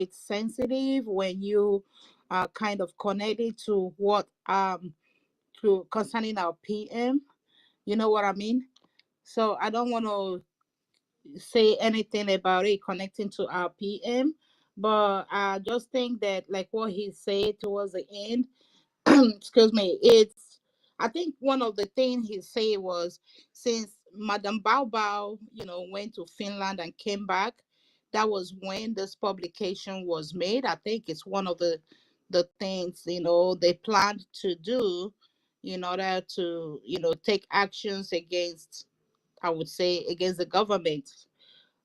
it's sensitive when you are kind of connected to what to concerning our PM. You know what I mean? So I don't want to say anything about it connecting to our PM, but I just think that like what he said towards the end, excuse me, it's I think one of the things he said was since Madam Bao Bao, went to Finland and came back, that was when this publication was made. I think it's one of the things they planned to do in order to take actions against, I would say, against the government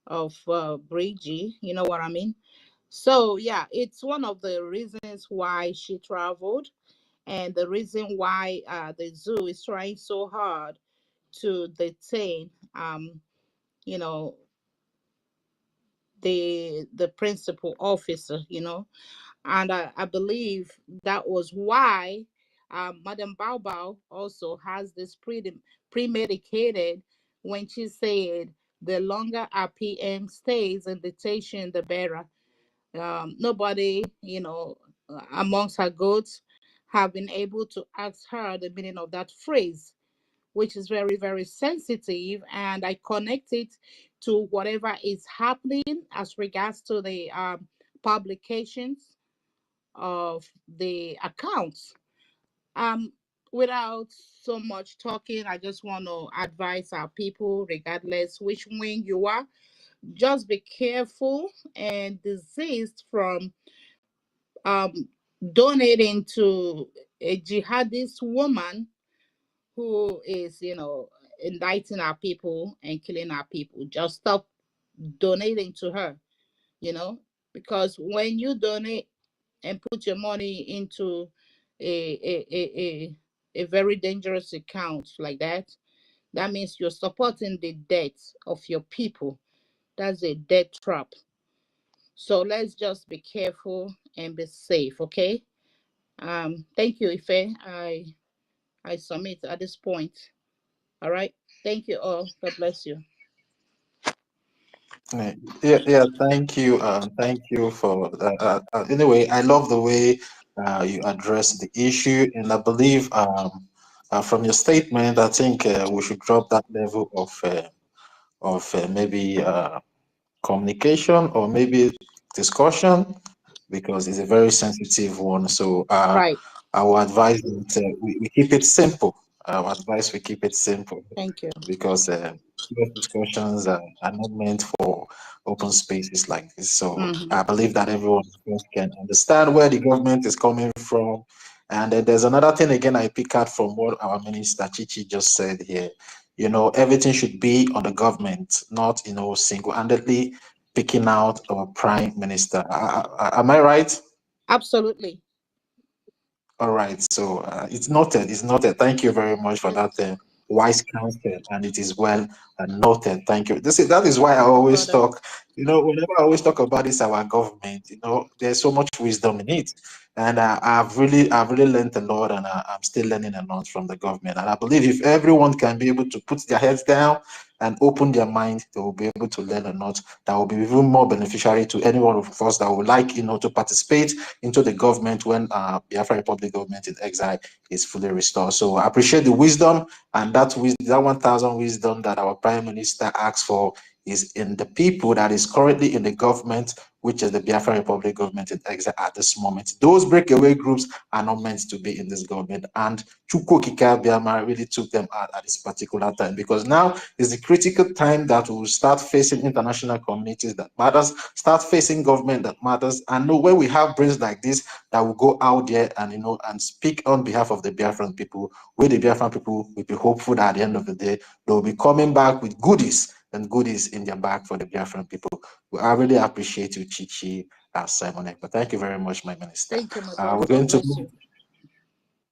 of BRGIE. You know what I mean? So yeah, it's one of the reasons why she traveled, and the reason why the zoo is trying so hard to detain, you know, the principal officer. And I believe that was why Madam Bao Bao also has this premedicated when she said the longer our PM stays in detention, the better. Nobody, amongst her goats have been able to ask her the meaning of that phrase, which is very, very sensitive. And I connect it to whatever is happening as regards to the publications of the accounts. Um, Without so much talking, I just want to advise our people, regardless which wing you are, just be careful and desist from um, donating to a jihadist woman who is, indicting our people and killing our people. Just stop donating to her, you know, because when you donate and put your money into a very dangerous account like that, that means you're supporting the death of your people. That's a death trap. So let's just be careful and be safe, okay? Thank you, Ife. I submit at this point. All right. Thank you all. God bless you. Yeah, thank you for anyway, I love the way you address the issue, and I believe from your statement, I think we should drop that level of maybe communication or maybe discussion because it's a very sensitive one. So Right. I will advise that we keep it simple. I would advise we keep it simple Thank you. because serious discussions are not meant for open spaces like this. So Hmm. I believe that everyone can understand where the government is coming from. And then there's another thing again I pick out from what our minister Chichi just said here. Everything should be on the government, not single-handedly picking out our prime minister. Am I right? Absolutely. All right, so it's noted. It's noted. Thank you very much for that wise counsel, and it is well noted. Thank you. That is why I always Brother. talk. Whenever I always talk about this, our government. There's so much wisdom in it, and I've really learned a lot, and I'm still learning a lot from the government. And I believe if everyone can be able to put their heads down and open their mind, they will be able to learn a lot that will be even more beneficiary to any one of us that would like, to participate into the government when Biafra Republic government in exile is fully restored. So I appreciate the wisdom, and that 1,000 wisdom that our Prime Minister asked for is in the people that is currently in the government, which is the Biafra Republic government in exile at this moment. Those breakaway groups are not meant to be in this government, and Chukwu Kika Biama really took them out at this particular time, because now is the critical time that we will start facing international communities that matters, start facing government that matters, and know when we have brains like this that will go out there and and speak on behalf of the Biafran people, where the Biafran people will be hopeful that at the end of the day they will be coming back with goodies and goodies in their back for the Biafran people. Well, I really appreciate you, Chichi, Simon Ekpa. Thank you very much, my minister. Thank you, my brother. We're God going to bless you.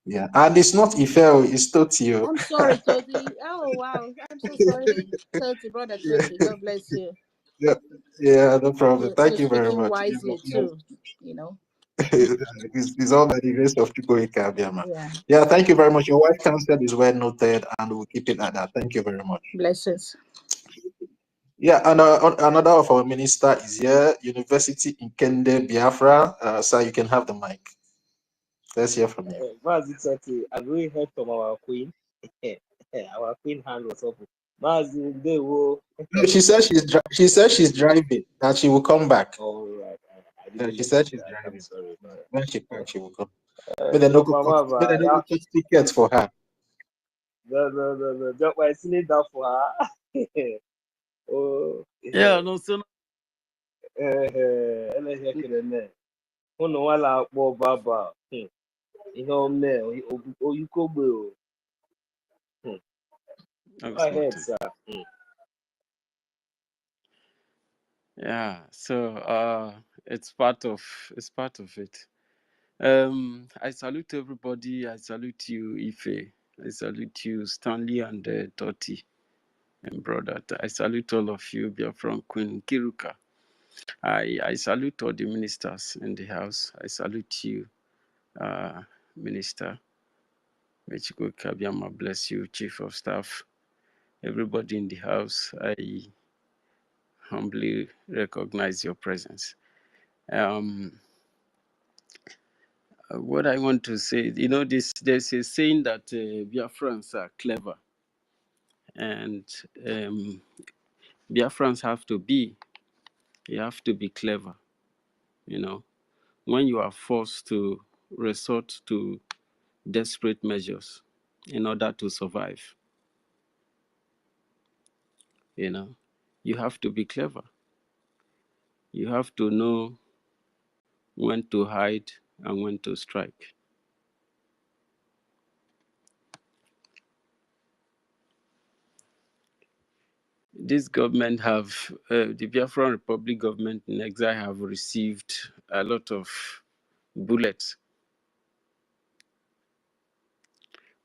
yeah, and it's not Ifeo, it's Totio. I'm sorry, Toti. Oh wow. I'm so sorry. Toti, brother Toti. God bless you. Yeah, yeah, no problem. You're Thank you very speaking much. wisely too, you know. It's all by the grace of Chukwuka Ikabiama. Yeah. Yeah, thank you very much. Your wife counsel is well noted, and we'll keep it at that. Thank you very much. Blessings. Yeah, and another of our minister is here, University in Kende, Biafra. Sir, you can have the mic. Let's hear from you. Mazi, I really heard from our queen. Our queen hand was up. Mazi, they will. No, she said she's driving, that she will come back. All right, I didn't She know said she's that. I'm driving. sorry. When she comes, she will come. But they no So, go Mama, but they no go cut tickets for her. the job I seen it down for her. Oh, Yeah, no, so unu nwala akpọ baba ihe ome oyikogbe o. Go ahead, sir. yeah, so it's part of it. I salute everybody. I salute you, Ife. I salute you, Stanley and Totti and brother. I salute all of you. Biafran Queen Kiruka. I salute all the ministers in the house. I salute you, Minister Mechiko Kabiama. Bless you, Chief of Staff. Everybody in the house, I humbly recognize your presence. What I want to say, there's a saying that Biafrans are clever, and Biafrans you have to be clever. When you are forced to resort to desperate measures in order to survive, you have to be clever. You have to know when to hide and when to strike. This government the Biafran Republic government in exile have received a lot of bullets.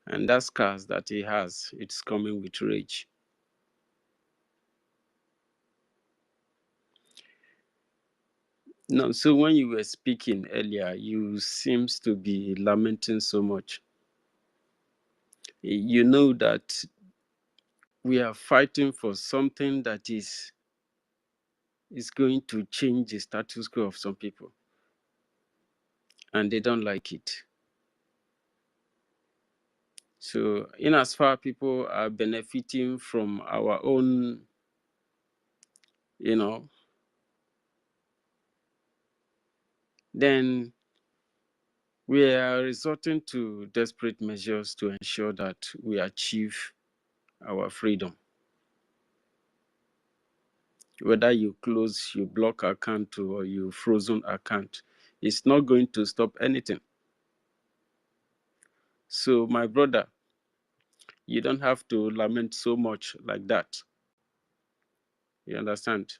And that scars that he has, it's coming with rage. No, so when you were speaking earlier, you seems to be lamenting so much. You know that we are fighting for something that is going to change the status quo of some people. And they don't like it. So in as far people are benefiting from our own, then we are resorting to desperate measures to ensure that we achieve our freedom. Whether you close, you block account, or you frozen account, it's not going to stop anything. So my brother, you don't have to lament so much like that. You understand?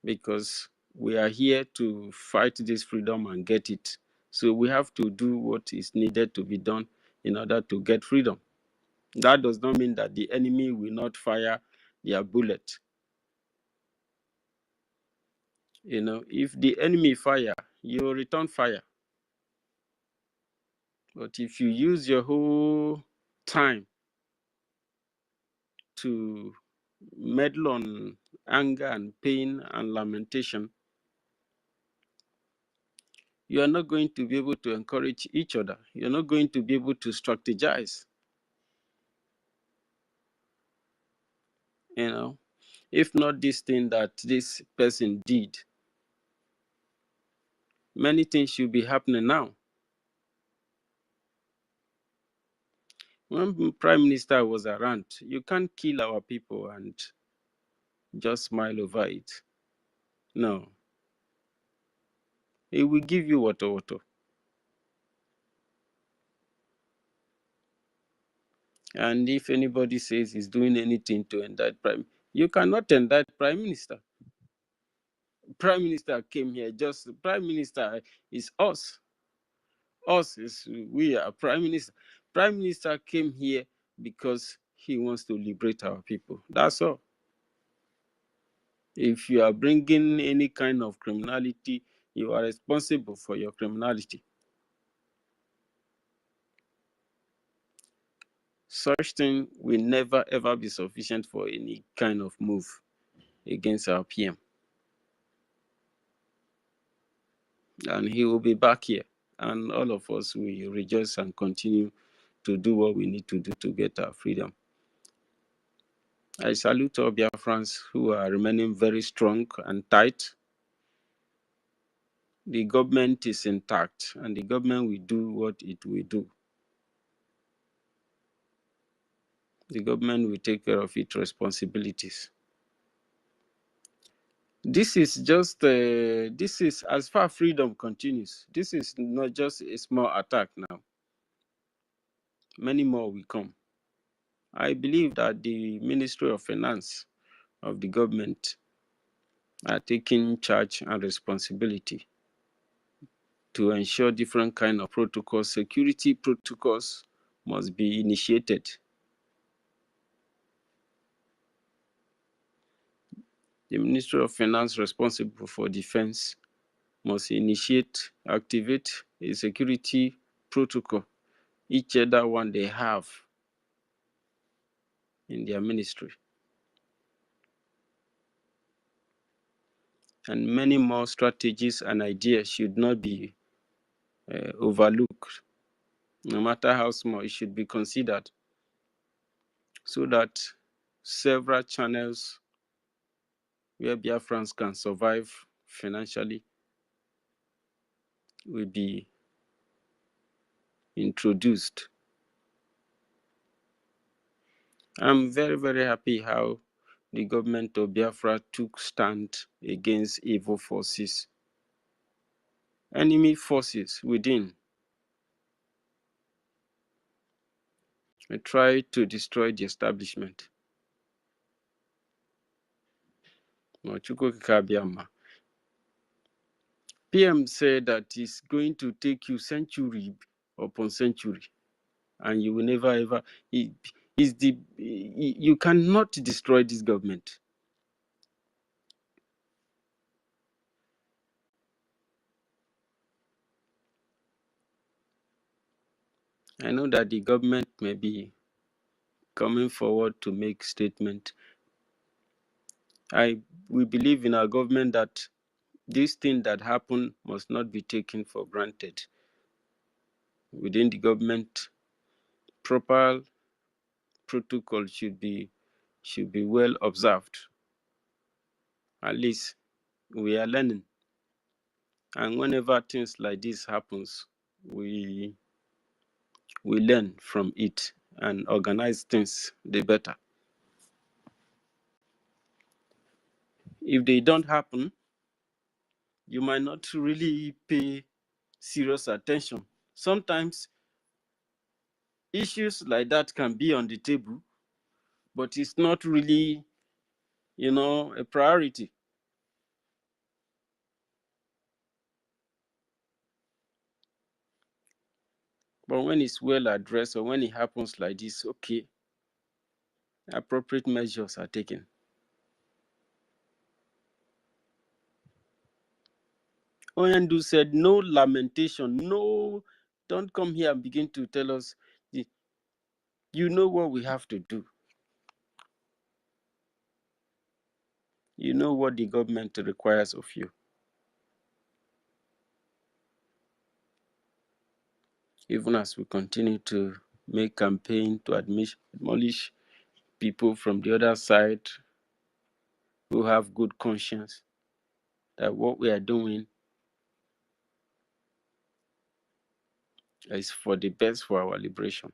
Because we are here to fight this freedom and get it. So we have to do what is needed to be done in order to get freedom. That does not mean that the enemy will not fire their bullet. If the enemy fire, you return fire. But if you use your whole time to meddle on anger and pain and lamentation, you are not going to be able to encourage each other. You're not going to be able to strategize. If not this thing that this person did, many things should be happening now. When Prime Minister was around, you can't kill our people and just smile over it. No. He will give you water. And if anybody says he's doing anything to indict you cannot indict Prime Minister. Prime Minister came here, Prime Minister is us. Us is we are Prime Minister. Prime Minister came here because he wants to liberate our people. That's all. If you are bringing any kind of criminality, you are responsible for your criminality. Such thing will never ever be sufficient for any kind of move. against our PM. And he will be back here. And all of us will rejoice and continue to do what we need to do to get our freedom. I salute all Biafrans who are remaining very strong and tight. The government is intact, and the government will do what it will do. The government will take care of its responsibilities. This is just, this is as far freedom continues. This is not just a small attack now. Many more will come. I believe that the Ministry of Finance of the government are taking charge and responsibility to ensure different kind of protocols, security protocols must be initiated. The Ministry of Finance responsible for defense must initiate, activate a security protocol, each other one they have in their ministry. And many more strategies and ideas should not be overlooked. No matter how small, it should be considered so that several channels where Biafrans can survive financially will be introduced. I'm very, very happy how the government of Biafra took stand against evil forces, enemy forces within. They tried to destroy the establishment. PM said that it's going to take you century upon century, and you will never ever. You cannot destroy this government. I know that the government may be coming forward to make statement. We believe in our government that this thing that happened must not be taken for granted. Within the government, proper protocol should be well observed. At least we are learning, and whenever things like this happens, we learn from it and organize things the better. If they don't happen, you might not really pay serious attention. Sometimes issues like that can be on the table, but it's not really, a priority. But when it's well addressed or when it happens like this, okay, appropriate measures are taken. Oyandu said, no lamentation, no, don't come here and begin to tell us, you know what we have to do. You know what the government requires of you. Even as we continue to make campaign to admonish people from the other side who have good conscience that what we are doing is for the best for our liberation,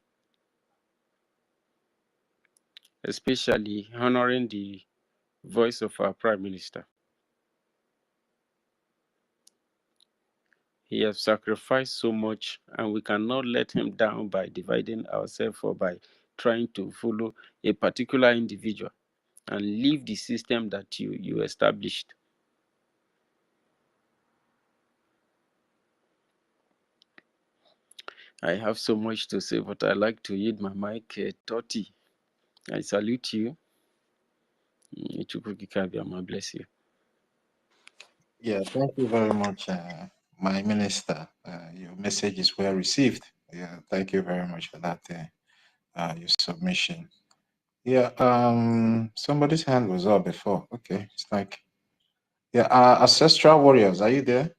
especially honoring the voice of our Prime Minister. He has sacrificed so much, and we cannot let him down by dividing ourselves or by trying to follow a particular individual and leave the system that you established. I have so much to say, but I like to yield my mic. Toti, I salute you. Bless you. Yeah, thank you very much, my minister. Your message is well received. Yeah, thank you very much for that, your submission. Yeah, somebody's hand was up before. Okay, it's like, yeah, Ancestral Warriors, are you there?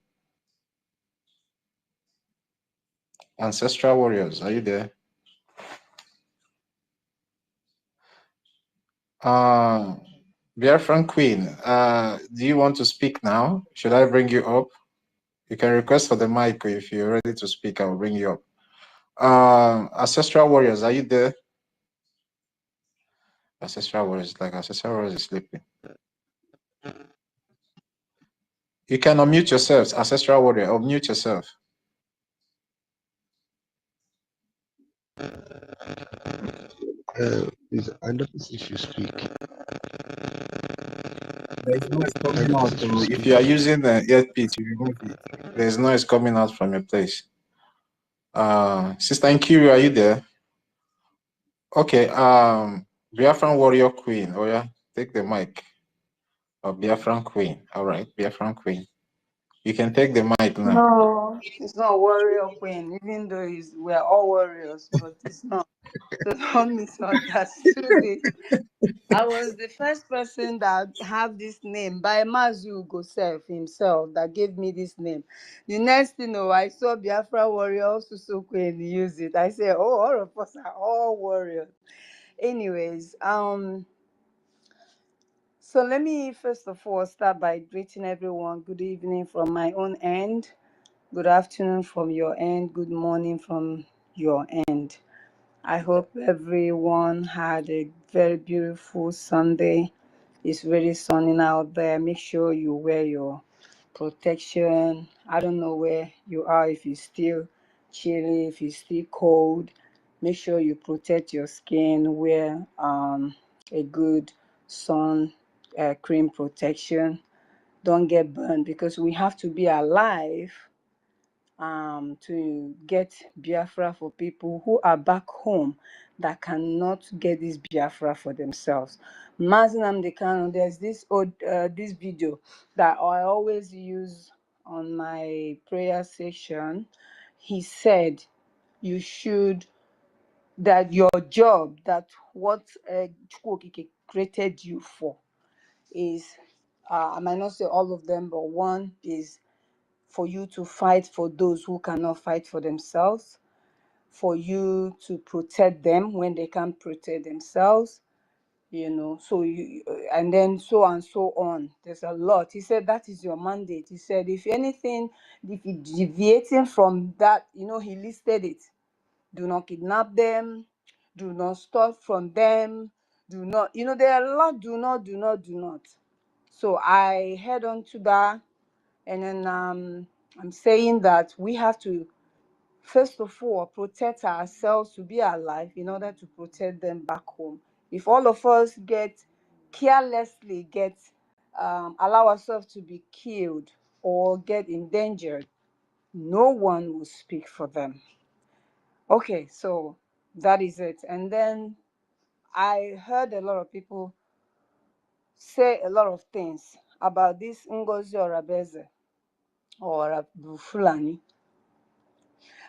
Ancestral Warriors, are you there? Biafran Queen, do you want to speak now? Should I bring you up? You can request for the mic if you're ready to speak. I'll bring you up. Ancestral Warriors, are you there? Ancestral Warriors, like Ancestral Warriors is sleeping. You can unmute yourselves, Ancestral Warrior, unmute yourself. Please, I notice if you speak. There's noise I coming out notice if from you you. If speak. you are using the earpiece, you remove it. There's noise coming out from your place. Sister Nkiri, are you there? Okay, Biafran Warrior Queen. Oh yeah, take the mic. Or Biafran Queen. All right, Biafran Queen. You can take the mic now. No, it's not warrior queen, even though we're all warriors, but it's not. So don't misunderstood it. I was the first person that have this name by Mazu Gosef himself that gave me this name. The next thing, I saw Biafra warrior also so queen use it. I said, oh, all of us are all warriors. Anyways, so let me first of all start by greeting everyone. Good evening from my own end. Good afternoon from your end. Good morning from your end. I hope everyone had a very beautiful Sunday. It's really sunny out there. Make sure you wear your protection. I don't know where you are, if it's still chilly, if it's still cold. Make sure you protect your skin. Wear a good sun cream protection. Don't get burned because we have to be alive to get Biafra for people who are back home that cannot get this Biafra for themselves. Mazinam Dekano, there's this old this video that I always use on my prayer section. He said, "You should that your job, that what Chukwokike created you for, is I might not say all of them, but one is." For you to fight for those who cannot fight for themselves, for you to protect them when they can't protect themselves, so you, and then so and so on. There's a lot. He said that is your mandate. He said, if anything, if you deviating from that, he listed it. Do not kidnap them, do not stop from them, do not, there are a lot, do not. So I head on to that. And then I'm saying that we have to, first of all, protect ourselves to be alive in order to protect them back home. If all of us carelessly allow ourselves to be killed or get endangered, no one will speak for them. Okay, so that is it. And then I heard a lot of people say a lot of things about this NGOZI or Abeze or Fulani.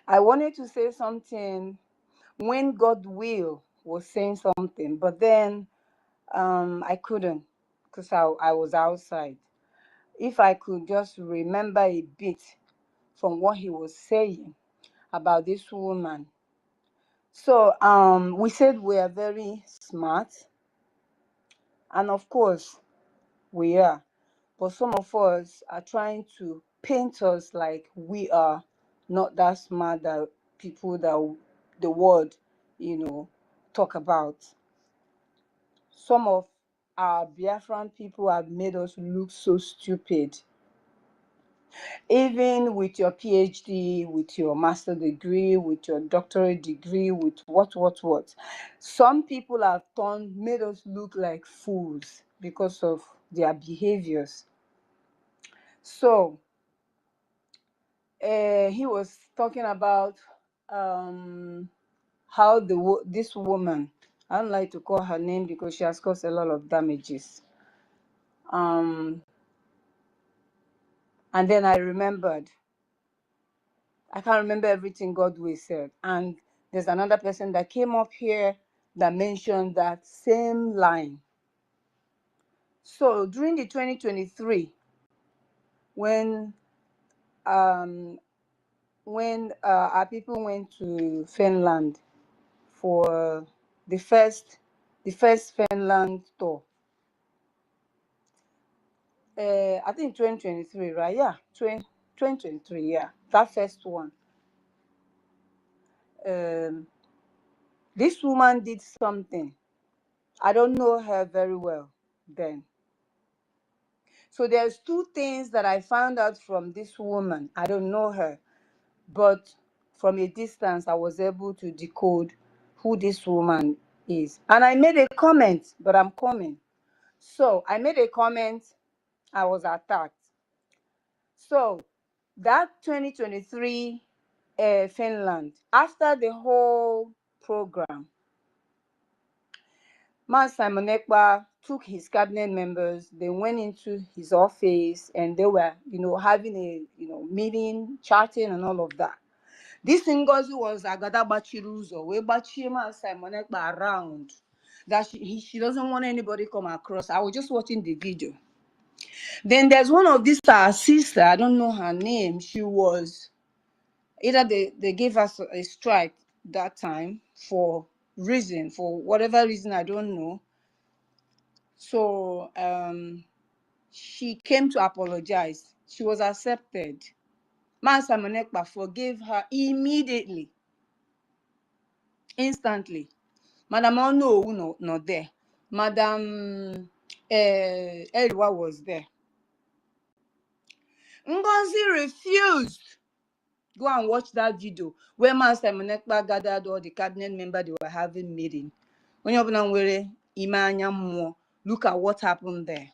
I wanted to say something when God will was saying something, but then I couldn't because I was outside. If I could just remember a bit from what he was saying about this woman. So we said we are very smart, and of course we are, but some of us are trying to paint us like we are not that smart that people that the world, talk about. Some of our Biafran people have made us look so stupid. Even with your PhD, with your master degree, with your doctorate degree, with what. Some people have made us look like fools because of their behaviors. So he was talking about how this woman, I don't like to call her name because she has caused a lot of damages. And then I remembered. I can't remember everything Godway said. And there's another person that came up here that mentioned that same line. So during the 2023, when our people went to Finland for the first Finland tour, I think 2023, right? Yeah, 2023, yeah, that first one. This woman did something. I don't know her very well then. So there's two things that I found out from this woman. I don't know her, but from a distance, I was able to decode who this woman is. And I made a comment, but I'm coming. So I made a comment, I was attacked. So that 2023 Finland, after the whole program, Man Simon Ekpa took his cabinet members, they went into his office and they were, having a, meeting, chatting and all of that. This NGOZI was Agada Bachiruzo, where Bachima Simon Ekpa around, that she doesn't want anybody come across. I was just watching the video. Then there's one of these sister, I don't know her name. She was, either they gave us a strike that time for whatever reason, I don't know. So she came to apologize. She was accepted. Man Simon Ekpa forgave her immediately, instantly. Madam Ono not there. Madam Elwa was there. Ngozi refused. Go and watch that video where Man Simon Ekpa gathered all the cabinet members they were having meeting. Look at what happened there.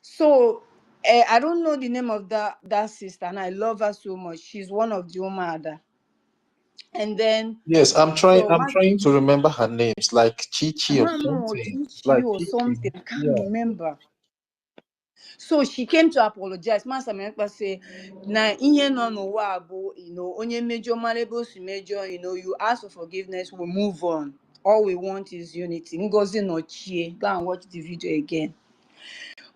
So I don't know the name of that sister, and I love her so much. She's one of the Umada. And then Yes, I'm trying to remember her names, like Chichi I or don't know, something. Chichi Like or Chichi. something. I can't Yeah. remember. So she came to apologize. Master Menekpa say, "Na inye no no wabo, onye major malebo si major, you ask for forgiveness, we move on. All we want is unity." Ngozi no chie. Go and watch the video again.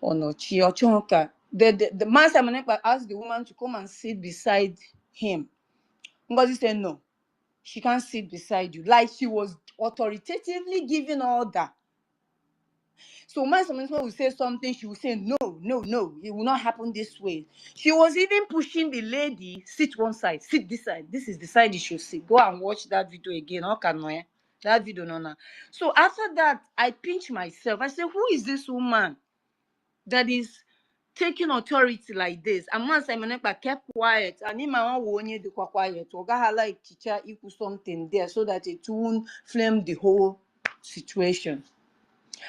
Or no chie or chonka. The Master Menekpa asked the woman to come and sit beside him. Ngozi said no. She can't sit beside you. Like she was authoritatively giving order. So when someone will say something, she will say, no, it will not happen this way. She was even pushing the lady, sit one side, sit this side. This is the side you should sit. Go and watch that video again. Okay, that video, no. So after that, I pinched myself. I said, who is this woman that is taking authority like this? And once Simon Ekpa kept quiet, and him and one only do quiet. Oga like teacher equal something there so that it won't flame the whole situation.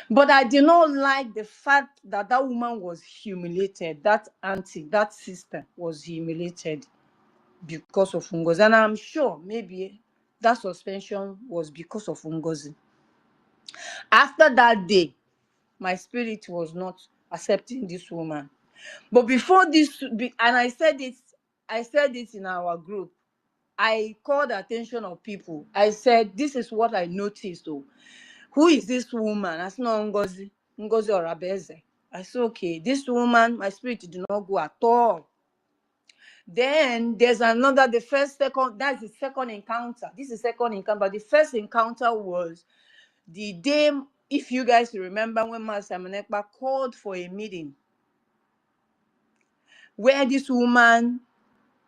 But I did not like the fact that that woman was humiliated. That auntie, that sister was humiliated because of Ngozi. And I'm sure maybe that suspension was because of Ngozi. After that day, my spirit was not accepting this woman. But before this, and I said it in our group, I called the attention of people. I said, this is what I noticed though. Who is this woman? I said, no, Ngozi or Abeze. I said, okay, this woman, my spirit did not go at all. Then there's another, that's the second encounter. This is second encounter, but the first encounter was the day, if you guys remember, when Master Simon Ekpa called for a meeting where this woman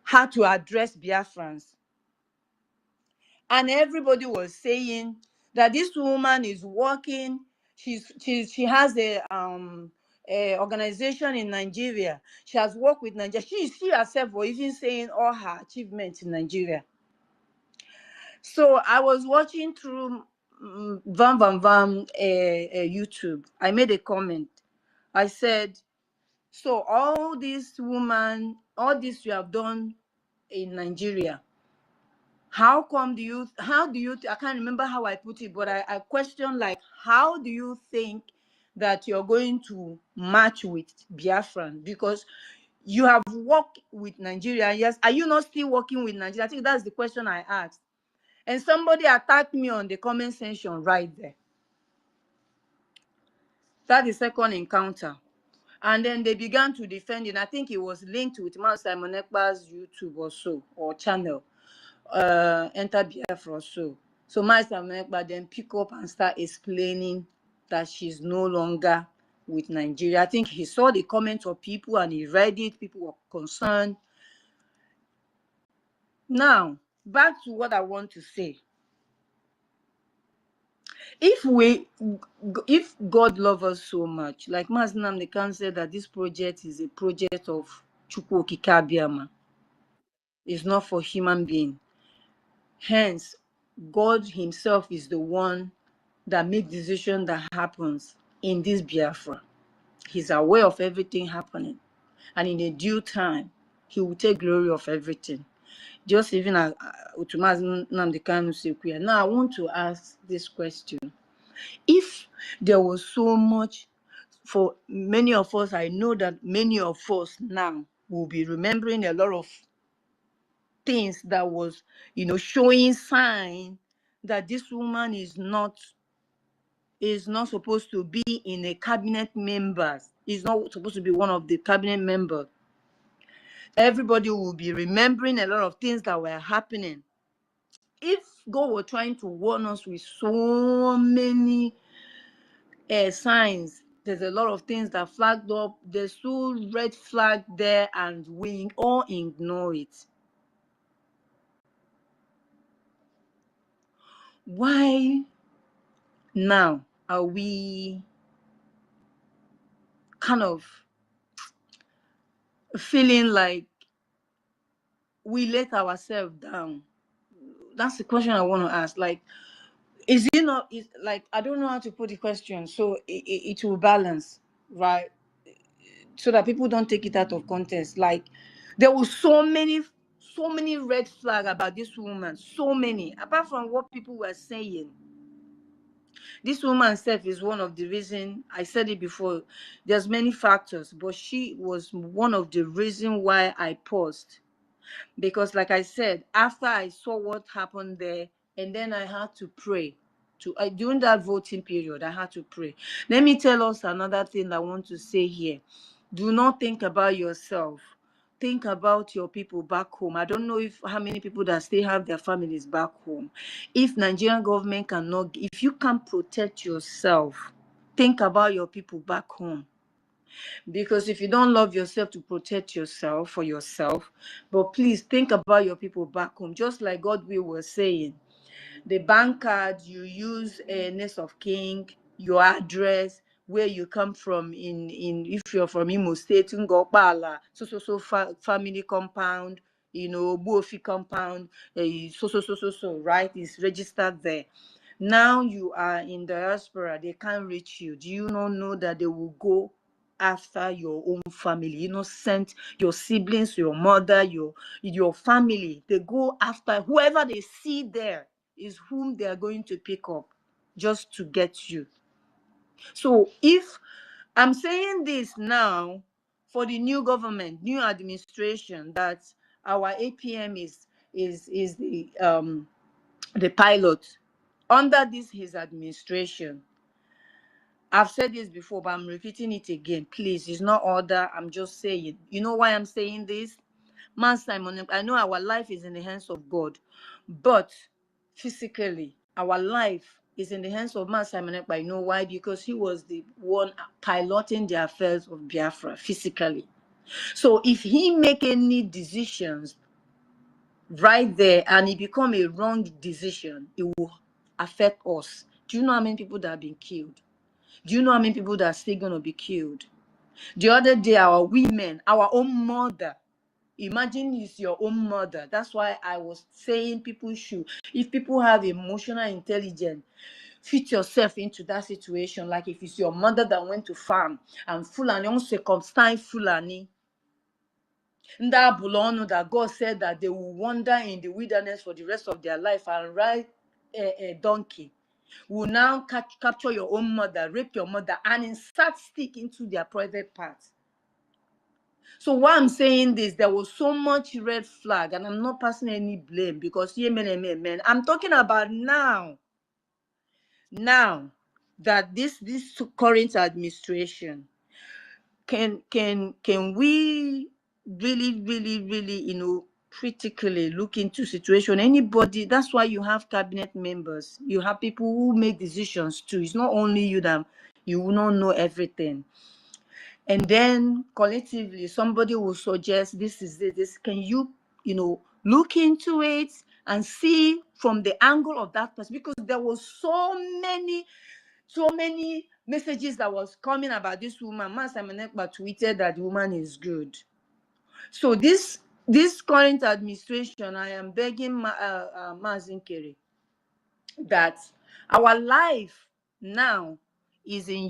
had to address Biafrans. And everybody was saying that this woman is working. She has a organization in Nigeria. She has worked with Nigeria. She herself was even saying all her achievements in Nigeria. So I was watching through Vam YouTube. I made a comment. I said, so all this you have done in Nigeria, how do you, I can't remember how I put it, but I question, like, how do you think that you're going to match with Biafran? Because you have worked with Nigeria. Yes, are you not still working with Nigeria? I think that's the question I asked. And somebody attacked me on the comment section right there. That is second encounter. And then they began to defend it. I think it was linked with Man Simon Ekpa's YouTube or so, or channel, Enter Biafra or so. So Man Simon Ekpa then pick up and start explaining that she's no longer with Nigeria. I think he saw the comments of people and he read it. People were concerned. Now, back to what I want to say. If God loves us so much, like Master Nnamdi said, that this project is a project of Chukwu Okike Abiama, it's not for human being. Hence, God himself is the one that makes decision that happens in this Biafra. He's aware of everything happening, and in a due time, he will take glory of everything. Just even as Nnamdi Kanu said, now I want to ask this question. If there was so much for many of us, I know that many of us now will be remembering a lot of things that was, showing sign that this woman is not supposed to be in a cabinet members, is not supposed to be one of the cabinet members. Everybody will be remembering a lot of things that were happening. If God were trying to warn us with so many signs, there's a lot of things that flagged up, there's so red flag there, and we all ignore it. Why now are we kind of feeling like we let ourselves down? That's the question I want to ask. Like, is it not, like, I don't know how to put the question so it will balance, right? So that people don't take it out of context. Like, there was so many red flags about this woman, so many, apart from what people were saying. This woman herself is one of the reasons, I said it before, there's many factors, but she was one of the reasons why I paused. Because like I said, after I saw what happened there, and then I had to pray. During that voting period, I had to pray. Let me tell us another thing I want to say here. Do not think about yourself. Think about your people back home. I don't know how many people that still have their families back home. If Nigerian government cannot, if you can't protect yourself, think about your people back home. Because if you don't love yourself to protect yourself for yourself, but please think about your people back home. Just like God will was saying, the bank card you use, next of king, your address, where you come from, in if you're from Imo State, Ngopala, family compound, Buofi compound, right, is registered there. Now you are in diaspora, they can't reach you. Do you not know that they will go after your own family? Send your siblings, your mother, your family. They go after whoever they see there is whom they are going to pick up just to get you. So if I'm saying this now for the new government, new administration, that our APM is the pilot under his administration. I've said this before, but I'm repeating it again. Please, it's not order. I'm just saying. You know why I'm saying this? Man Simon, I know our life is in the hands of God, but physically, our life is in the hands of Man Simon. I know why? Because he was the one piloting the affairs of Biafra physically. So if he make any decisions right there and it become a wrong decision, it will affect us. Do you know how many people that have been killed? Do you know how many people that are still going to be killed? The other day, our women, our own mother, imagine it's your own mother. That's why I was saying people should, if people have emotional intelligence, fit yourself into that situation. Like if it's your mother that went to farm and Fulani, uncircumcised Fulani, that God said that they will wander in the wilderness for the rest of their life and ride a donkey, will now capture your own mother, rape your mother, and insert stick into their private parts. So why I'm saying this, there was so much red flag, and I'm not passing any blame because man, I'm talking about now that this current administration can we really, you know, critically look into situation. Anybody, that's why you have cabinet members, you have people who make decisions too. It's not only you that you will not know everything. And then collectively somebody will suggest this is it, this, can you, you know, look into it and see from the angle of that person? Because there was so many messages that was coming about this woman. Master Menekba tweeted that the woman is good. So this current administration, I am begging Mazin Kere that our life now is in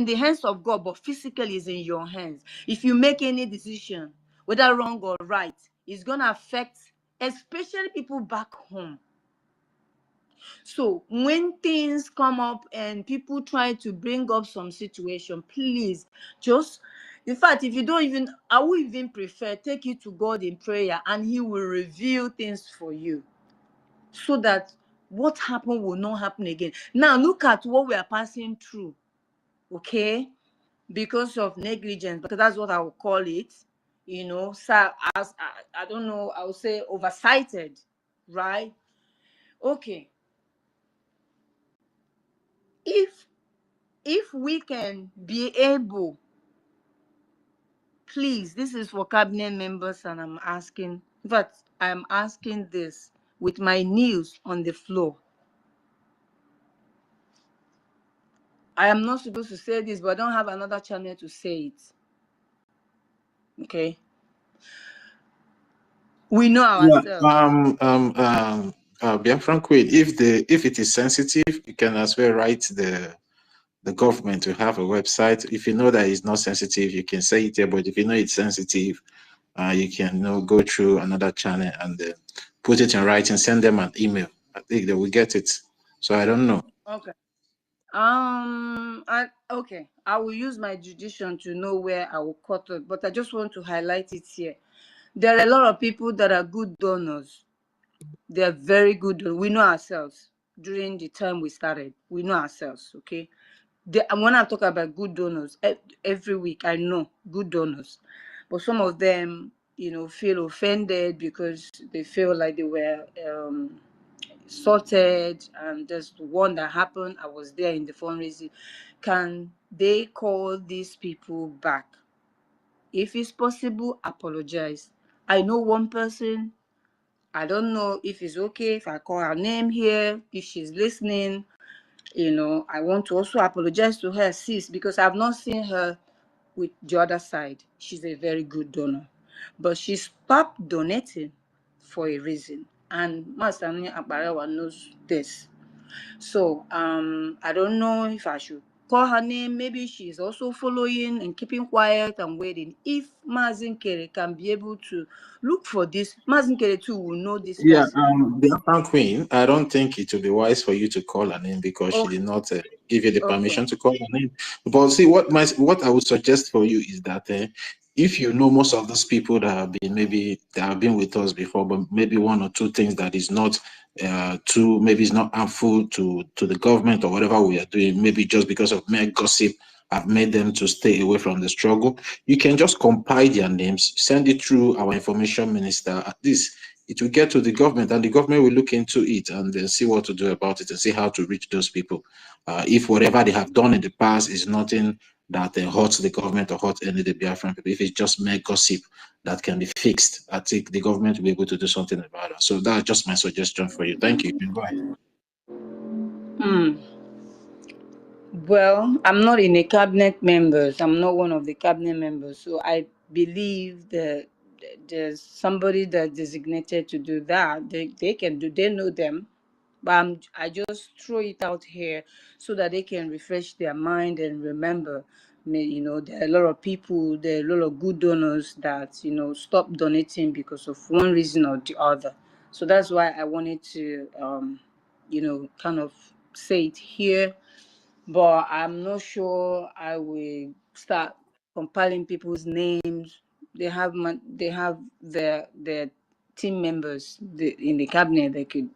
the hands of God, but physically is in your hands. If you make any decision, whether wrong or right, it's gonna affect especially people back home. So when things come up and people try to bring up some situation, please just, in fact, if you don't even, I would even prefer take it to God in prayer and he will reveal things for you so that what happened will not happen again. Now look at what we are passing through, okay? Because of negligence, because that's what I would call it, you know, so as I don't know, I would say oversighted, right? Okay. If we can be able, please, this is for cabinet members, and I'm asking, in fact, I'm asking this with my knees on the floor. I am not supposed to say this, but I don't have another channel to say it. Okay? We know Yeah. ourselves. BIAFRACOIN, if it is sensitive, you can as well write the government to have a website. If you know that it's not sensitive, you can say it here. But if you know it's sensitive, you can, you know, go through another channel and put it in writing. Send them an email. I think they will get it. So I don't know. Okay. Okay, I will use my judicial to know where I will cut it, but I just want to highlight it here. There are a lot of people that are good donors. They are very good. We know ourselves. During the time we started, we know ourselves, okay? And when I talk about good donors, every week I know good donors, but some of them, you know, feel offended because they feel like they were sorted, and there's one that happened. I was there in the fundraising. Can they call these people back? If it's possible, apologize. I know one person. I don't know if it's okay if I call her name here, if she's listening. You know, I want to also apologize to her, sis, because I've not seen her with the other side. She's a very good donor, but she stopped donating for a reason, and Masani Akbarewa knows this. So I don't know if I should call her name. Maybe she's also following and keeping quiet and waiting. If Mazin Kere can be able to look for this, Mazin Kere too will know this Yeah, person. BIAFRACOIN, I don't think it would be wise for you to call her name because she Okay, did not give you the okay, permission to call her name. But see, what I would suggest for you is that if you know most of those people that have been with us before, but maybe one or two things that is not maybe it's not harmful to the government or whatever we are doing, maybe just because of mere gossip have made them to stay away from the struggle, you can just compile their names, send it through our information minister. At least it will get to the government, and the government will look into it and then see what to do about it and see how to reach those people. If whatever they have done in the past is nothing that hurts the government or hurts any of the Biafran people, if it's just mere gossip that can be fixed, I think the government will be able to do something about it. So that's just my suggestion for you. Thank you. You can go ahead. Well, I'm not in a cabinet members. I'm not one of the cabinet members. So I believe that there's somebody that's designated to do that. They can do, they know them. But I just throw it out here so that they can refresh their mind and remember. You know, there are a lot of people, there are a lot of good donors that, you know, stop donating because of one reason or the other. So that's why I wanted to, you know, kind of say it here, but I'm not sure I will start compiling people's names they have their team members in the cabinet that could,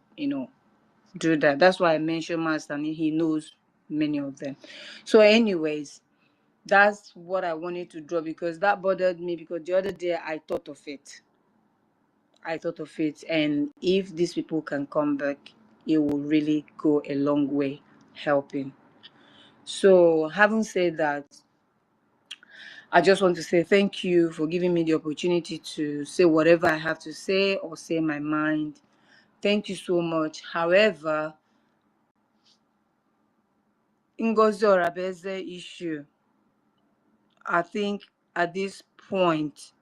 do that. That's why I mentioned Master, and he knows many of them. So anyways, that's what I wanted to draw, because that bothered me, because the other day I thought of it. And if these people can come back, it will really go a long way helping. So having said that, I just want to say thank you for giving me the opportunity to say whatever I have to say or say my mind. Thank you so much. However, Ngozi Orabeze issue, I think at this point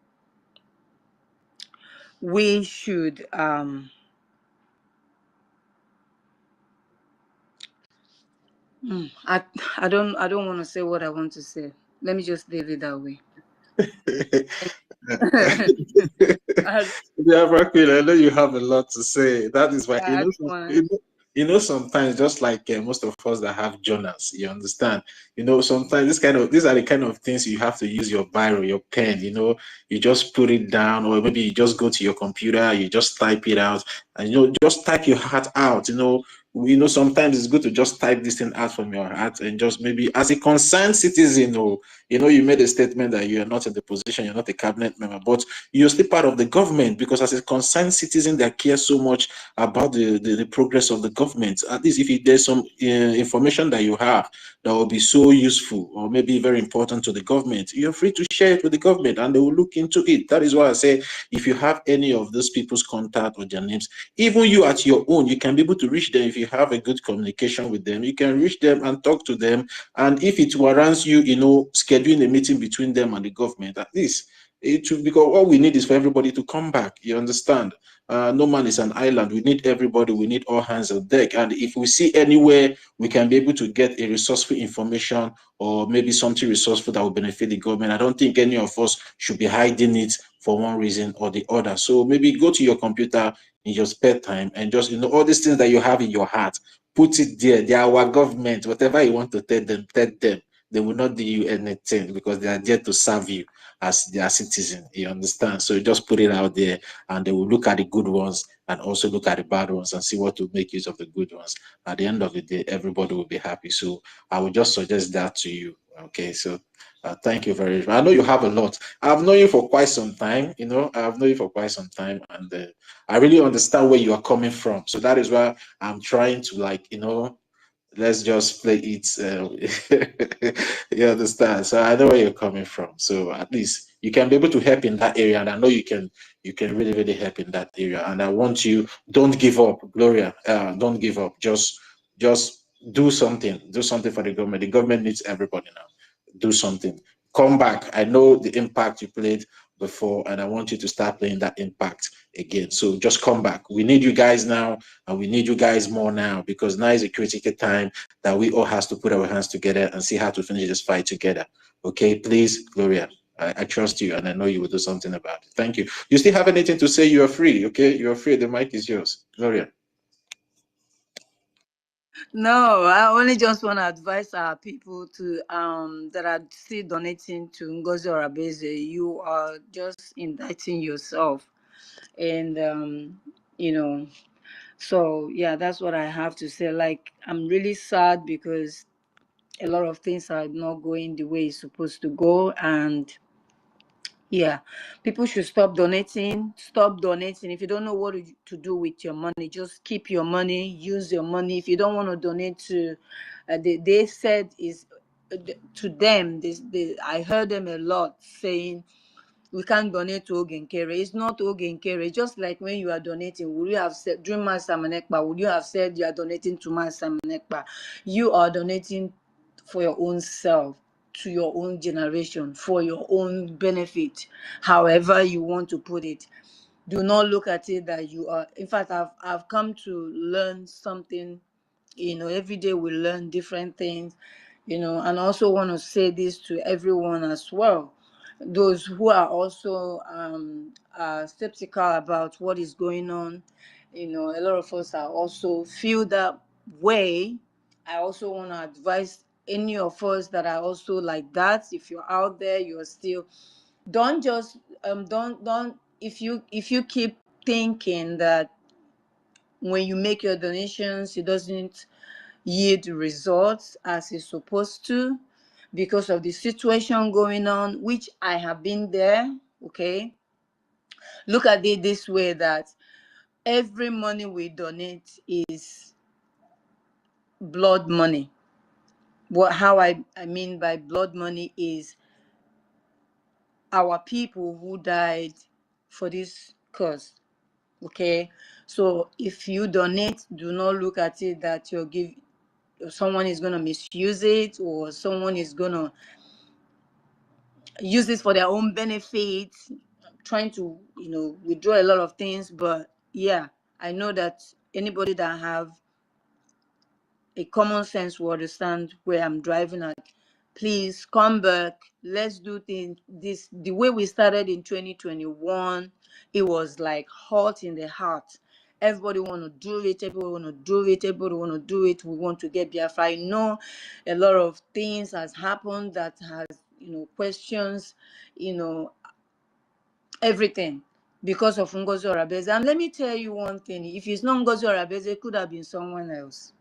we should I don't want to say what I want to say. Let me just leave it that way. BIAFRACOIN, I know you have a lot to say. That is why, I don't wanna... sometimes, just like most of us that have journals, you understand, sometimes these are the kind of things you have to use your biro, your pen, you just put it down, or maybe you just go to your computer, you just type it out, and, just type your heart out, sometimes it's good to just type this thing out from your heart, and just maybe as a concerned citizen, you made a statement that you are not in the position, you're not a cabinet member, but you're still part of the government, because as a concerned citizen that cares so much about the progress of the government, at least if there's some information that you have that will be so useful or maybe very important to the government, you're free to share it with the government and they will look into it. That is why I say, if you have any of those people's contact or their names, even you at your own, you can be able to reach them. If you have a good communication with them, you can reach them and talk to them. And if it warrants you, scheduling a meeting between them and the government, at least because what we need is for everybody to come back. You understand? No man is an island. We need everybody. We need all hands on deck. And if we see anywhere we can be able to get a resourceful information or maybe something resourceful that will benefit the government, I don't think any of us should be hiding it for one reason or the other. So maybe go to your computer in your spare time and just, all these things that you have in your heart, put it there. They are our government. Whatever you want to tell them, tell them. They will not do you anything because they are there to serve you as their citizen. You understand? So just put it out there and they will look at the good ones and also look at the bad ones and see what to make use of the good ones. At the end of the day, everybody will be happy. So I would just suggest that to you. Okay, so thank you very much. I know you have a lot. I've known you for quite some time, I've known you for quite some time, and I really understand where you are coming from. So that is why I'm trying to let's just play it. You understand? So I know where you're coming from. So at least you can be able to help in that area, and I know you can really, really help in that area. And I want you, don't give up, Gloria. Don't give up. Just do something. Do something for the government. The government needs everybody now. Do something. Come back. I know the impact you played before, and I want you to start playing that impact again. So just come back. We need you guys now, and we need you guys more now, because now is a critical time that we all have to put our hands together and see how to finish this fight together. Okay, please, Gloria. I trust you, and I know you will do something about it. Thank you. You still have anything to say? You are free. Okay, you are free. The mic is yours, Gloria. No, I only just want to advise our people to that are still donating to Ngozi Orabeze. You are just indicting yourself, and so yeah, that's what I have to say. Like, I'm really sad because a lot of things are not going the way it's supposed to go, and yeah, people should stop donating. Stop donating. If you don't know what to do with your money, just keep your money, use your money. If you don't want to donate to, they said is to them, I heard them a lot saying, we can't donate to Ogenkere. It's not Ogenkere. Just like when you are donating, would you have said during Master Manekpa, would you have said you are donating to Master Manekpa? You are donating for your own self, to your own generation, for your own benefit, however you want to put it. Do not look at it that you are. In fact, I've come to learn something. Every day we learn different things. And I also want to say this to everyone as well. Those who are also skeptical about what is going on. A lot of us are also feel that way. I also want to advise any of us that are also like that. If you're out there, you're still, don't just don't if you keep thinking that when you make your donations it doesn't yield results as it's supposed to because of the situation going on, which I have been there. Okay, look at it this way, that every money we donate is blood money. How I mean by blood money is our people who died for this cause. Okay, so if you donate, do not look at it that someone is going to misuse it, or someone is going to use this for their own benefit, trying to withdraw a lot of things. But yeah, I know that anybody that have a common sense will understand where I'm driving at. Please come back. Let's do things the way we started in 2021. It was like hot in the heart. Everybody want to do it. Everybody want to do it. Everybody want to do it. We want to get Biafra. I know a lot of things has happened that has questions, everything because of Ngozi Orabeze. And let me tell you one thing: if it's not Ngozi Orabeze, it could have been someone else.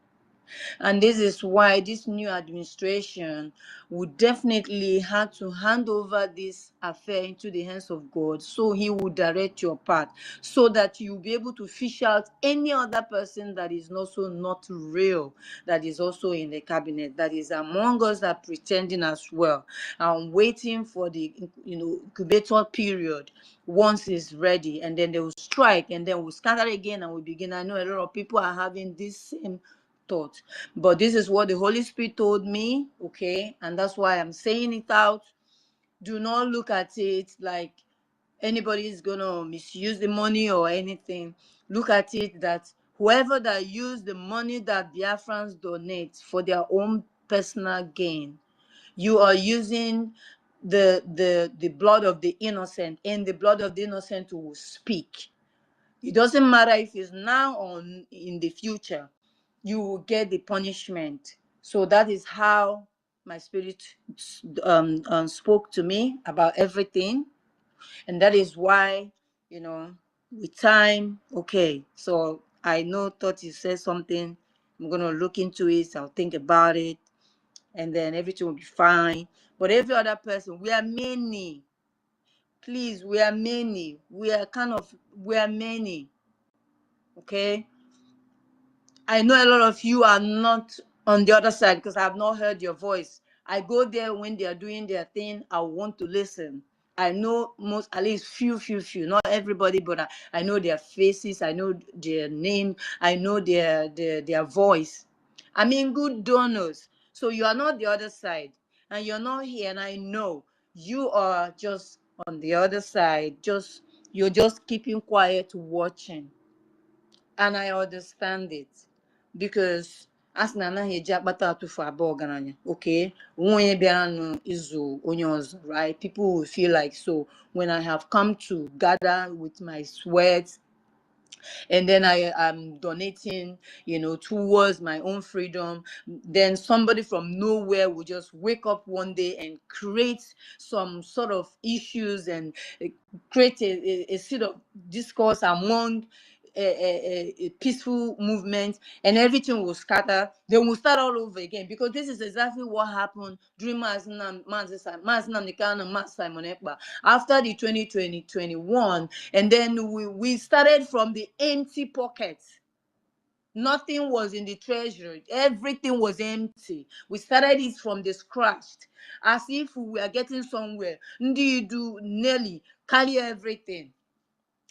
And this is why this new administration would definitely have to hand over this affair into the hands of God, so he will direct your path, so that you'll be able to fish out any other person that is also not real, that is also in the cabinet, that is among us, that pretending as well, and waiting for the incubator period. Once it's ready, and then they will strike, and then we'll scatter again and we begin. I know a lot of people are having this same thought, but this is what the Holy Spirit told me. Okay, and that's why I'm saying it out. Do not look at it like anybody is gonna misuse the money or anything. Look at it that whoever that use the money that Biafrans donate for their own personal gain, you are using the blood of the innocent, and the blood of the innocent will speak. It doesn't matter if it's now or in the future, you will get the punishment. So that is how my spirit spoke to me about everything. And that is why, with time, okay. So I thought you said something. I'm going to look into it. I'll think about it. And then everything will be fine. But every other person, we are many. Please, we are many. We are many. Okay? I know a lot of you are not on the other side because I have not heard your voice. I go there when they are doing their thing. I want to listen. I know at least few, not everybody, but I know their faces. I know their name. I know their voice. I mean, good donors. So you are not the other side, and you're not here. And I know you are just on the other side. You're just keeping quiet, watching. And I understand it because as na anaghị eji akpata atụfu abụọ ọgaranya, okay, onye bịara izu onye ọzọ, right? People will feel like, so when I have come to gather with my sweat, and then I am donating, towards my own freedom, then somebody from nowhere will just wake up one day and create some sort of issues and create a sort of discourse among a peaceful movement, and everything will scatter. Then we'll start all over again, because this is exactly what happened during Simon Ekpa after the 2020-21, and then we started from the empty pockets. Nothing was in the treasury. Everything was empty. We started it from the scratch, as if we were getting somewhere. Ndi do nearly carry everything.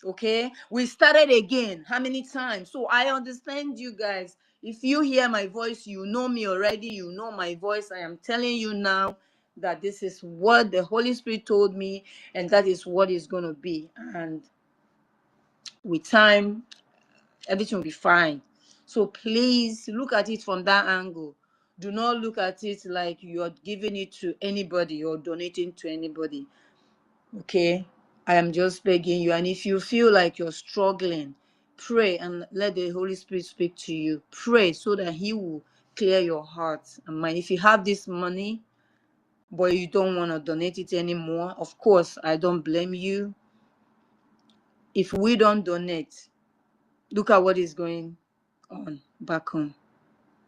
Okay, we started again. How many times? So I understand you guys. If you hear my voice, you know me already. You know my voice. I am telling you now that this is what the Holy Spirit told me, and that is what is going to be. And with time, everything will be fine. So please look at it from that angle. Do not look at it like you are giving it to anybody or donating to anybody. Okay, I am just begging you. And if you feel like you're struggling, pray and let the Holy Spirit speak to you. Pray so that he will clear your heart and mind. If you have this money, but you don't want to donate it anymore, of course, I don't blame you. If we don't donate, look at what is going on back home.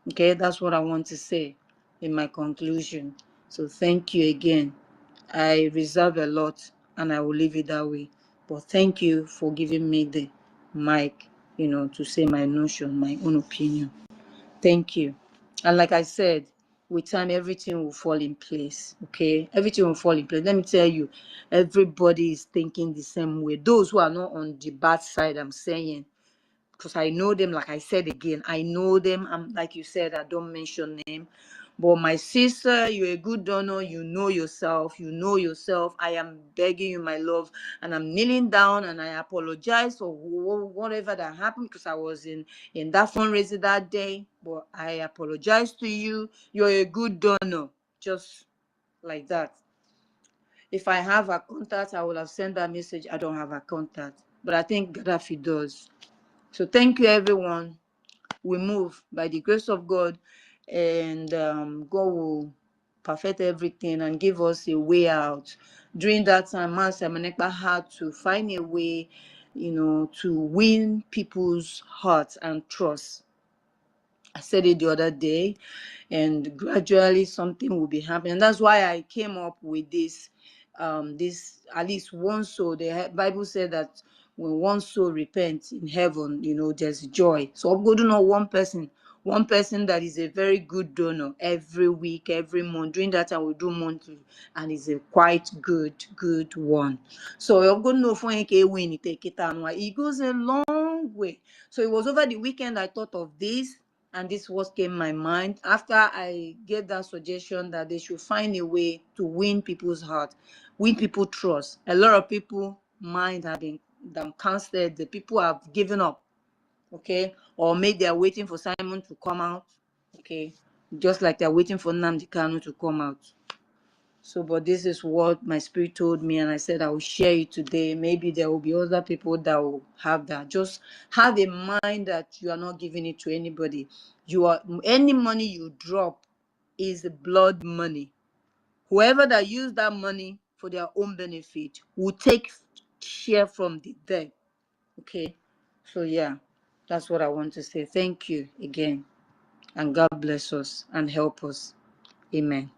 Okay, that's what I want to say in my conclusion. So thank you again. I reserve a lot and I will leave it that way. But thank you for giving me the mic, to say my notion, my own opinion. Thank you. And like I said, with time, everything will fall in place. Okay, everything will fall in place. Let me tell you, everybody is thinking the same way. Those who are not on the bad side, I'm saying, because I know them, like I said again, I know them. I'm like you said, I don't mention name. But my sister, you're a good donor. You know yourself. You know yourself. I am begging you, my love, and I'm kneeling down and I apologize for whatever that happened because I was in that fundraiser that day. But I apologize to you. You're a good donor, just like that. If I have a contact, I will have sent that message. I don't have a contact, but I think Gaddafi does. So thank you, everyone. We move by the grace of God, and God will perfect everything and give us a way out. During that time, Master Manekpa had to find a way, to win people's hearts and trust. I said it the other day, and gradually something will be happening. That's why I came up with this at least one soul. The Bible said that when one soul repents in heaven, there's joy. So I'm going to know one person that is a very good donor every week, every month. During that time, we do monthly, and is a quite good one. So I'm going to know for it goes a long way. So it was over the weekend I thought of this, and this was came my mind after I gave that suggestion that they should find a way to win people's heart, win people's trust. A lot of people mind have been cancelled. The people have given up, okay, or maybe they're waiting for Simon to come out, okay, just like they're waiting for Nnamdi Kanu to come out. So, but this is what my spirit told me, and I said I will share it today. Maybe there will be other people that will have that. Just have a mind that you are not giving it to anybody. Any money you drop is blood money. Whoever that use that money for their own benefit will take share from the dead. Okay, so yeah, that's what I want to say. Thank you again, and God bless us and help us. Amen.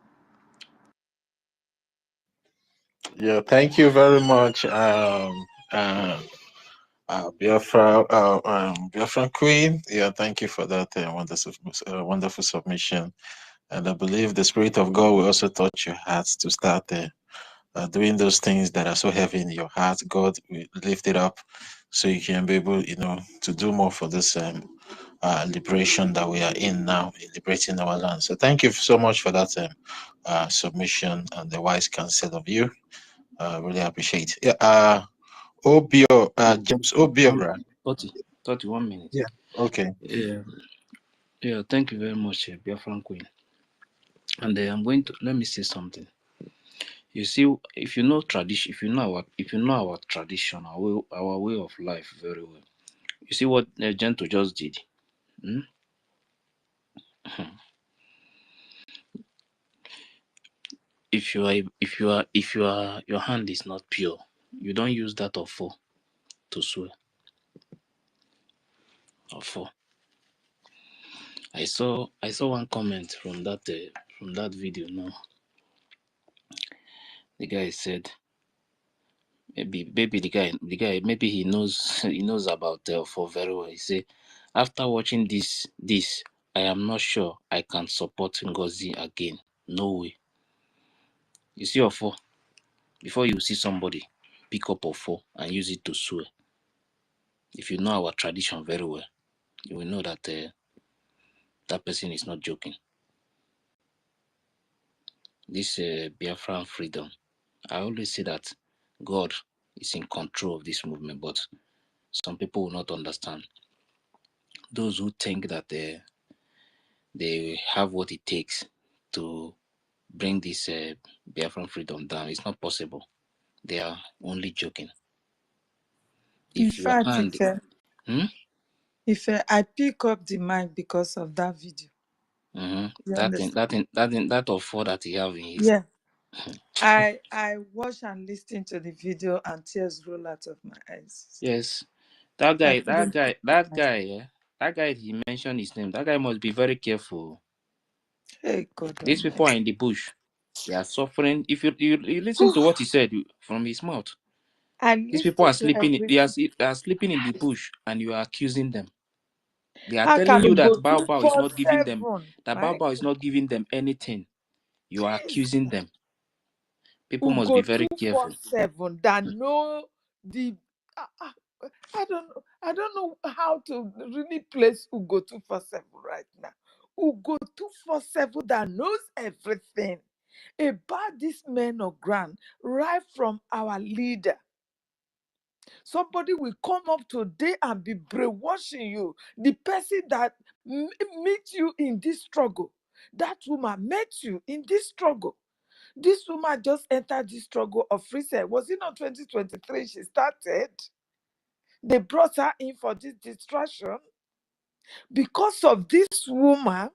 Yeah, thank you very much, Biafra Queen. Yeah, thank you for that wonderful submission. And I believe the Spirit of God will also touch your hearts to start doing those things that are so heavy in your heart. God will lift it up so you can be able, to do more for this liberation that we are in now, in liberating our land. So thank you so much for that submission and the wise counsel of you. Really appreciate. Yeah. Obio, James Obio, right? 31 minutes. Yeah. Okay. Yeah, thank you very much, Biafran Queen. And I'm going to let me say something. You see, if you know tradition, if you know our tradition, our way of life very well. You see what Gento just did. If your hand is not pure, you don't use that offer to swear. Offer. I saw one comment from that video now. The guy said, maybe the guy maybe he knows about for very well. He said, after watching this I am not sure I can support NGOZI again. No way. You see offer before you see somebody pick up offer and use it to swear. If you know our tradition very well, you will know that that person is not joking. This Biafran freedom, I always say that God is in control of this movement, but some people will not understand. Those who think that they have what it takes to bring this Biafran freedom down, it's not possible. They are only joking. In If your fact, hand, if I pick up the mic because of that video. You understand? that offer that he have in his, Yeah. I watched and listened to the video and tears roll out of my eyes. Yes, that I guy, that couldn't guy, take that it. guy, yeah, that guy. He mentioned his name. That guy must be very careful. Hey God These people are Almighty. in the bush. They are suffering. If you listen to what he said from his mouth, I these people are listened to sleeping. everything. They are sleeping in the bush, and you are accusing them. They are How telling can we you that go Baobao is not giving them. 247? That My Baobao is not giving them anything. You are Jesus. accusing them. People Who must be go very careful. 247 that know the I don't know how to really place Ugo 247 right now. Ugo 247 that knows everything about this man of ground, right from our leader. Somebody will come up today and be brainwashing you. The person that meet you in this struggle, that woman met you in this struggle. This woman just entered this struggle of reset. Was it not 2023 she started? They brought her in for this distraction. Because of this woman,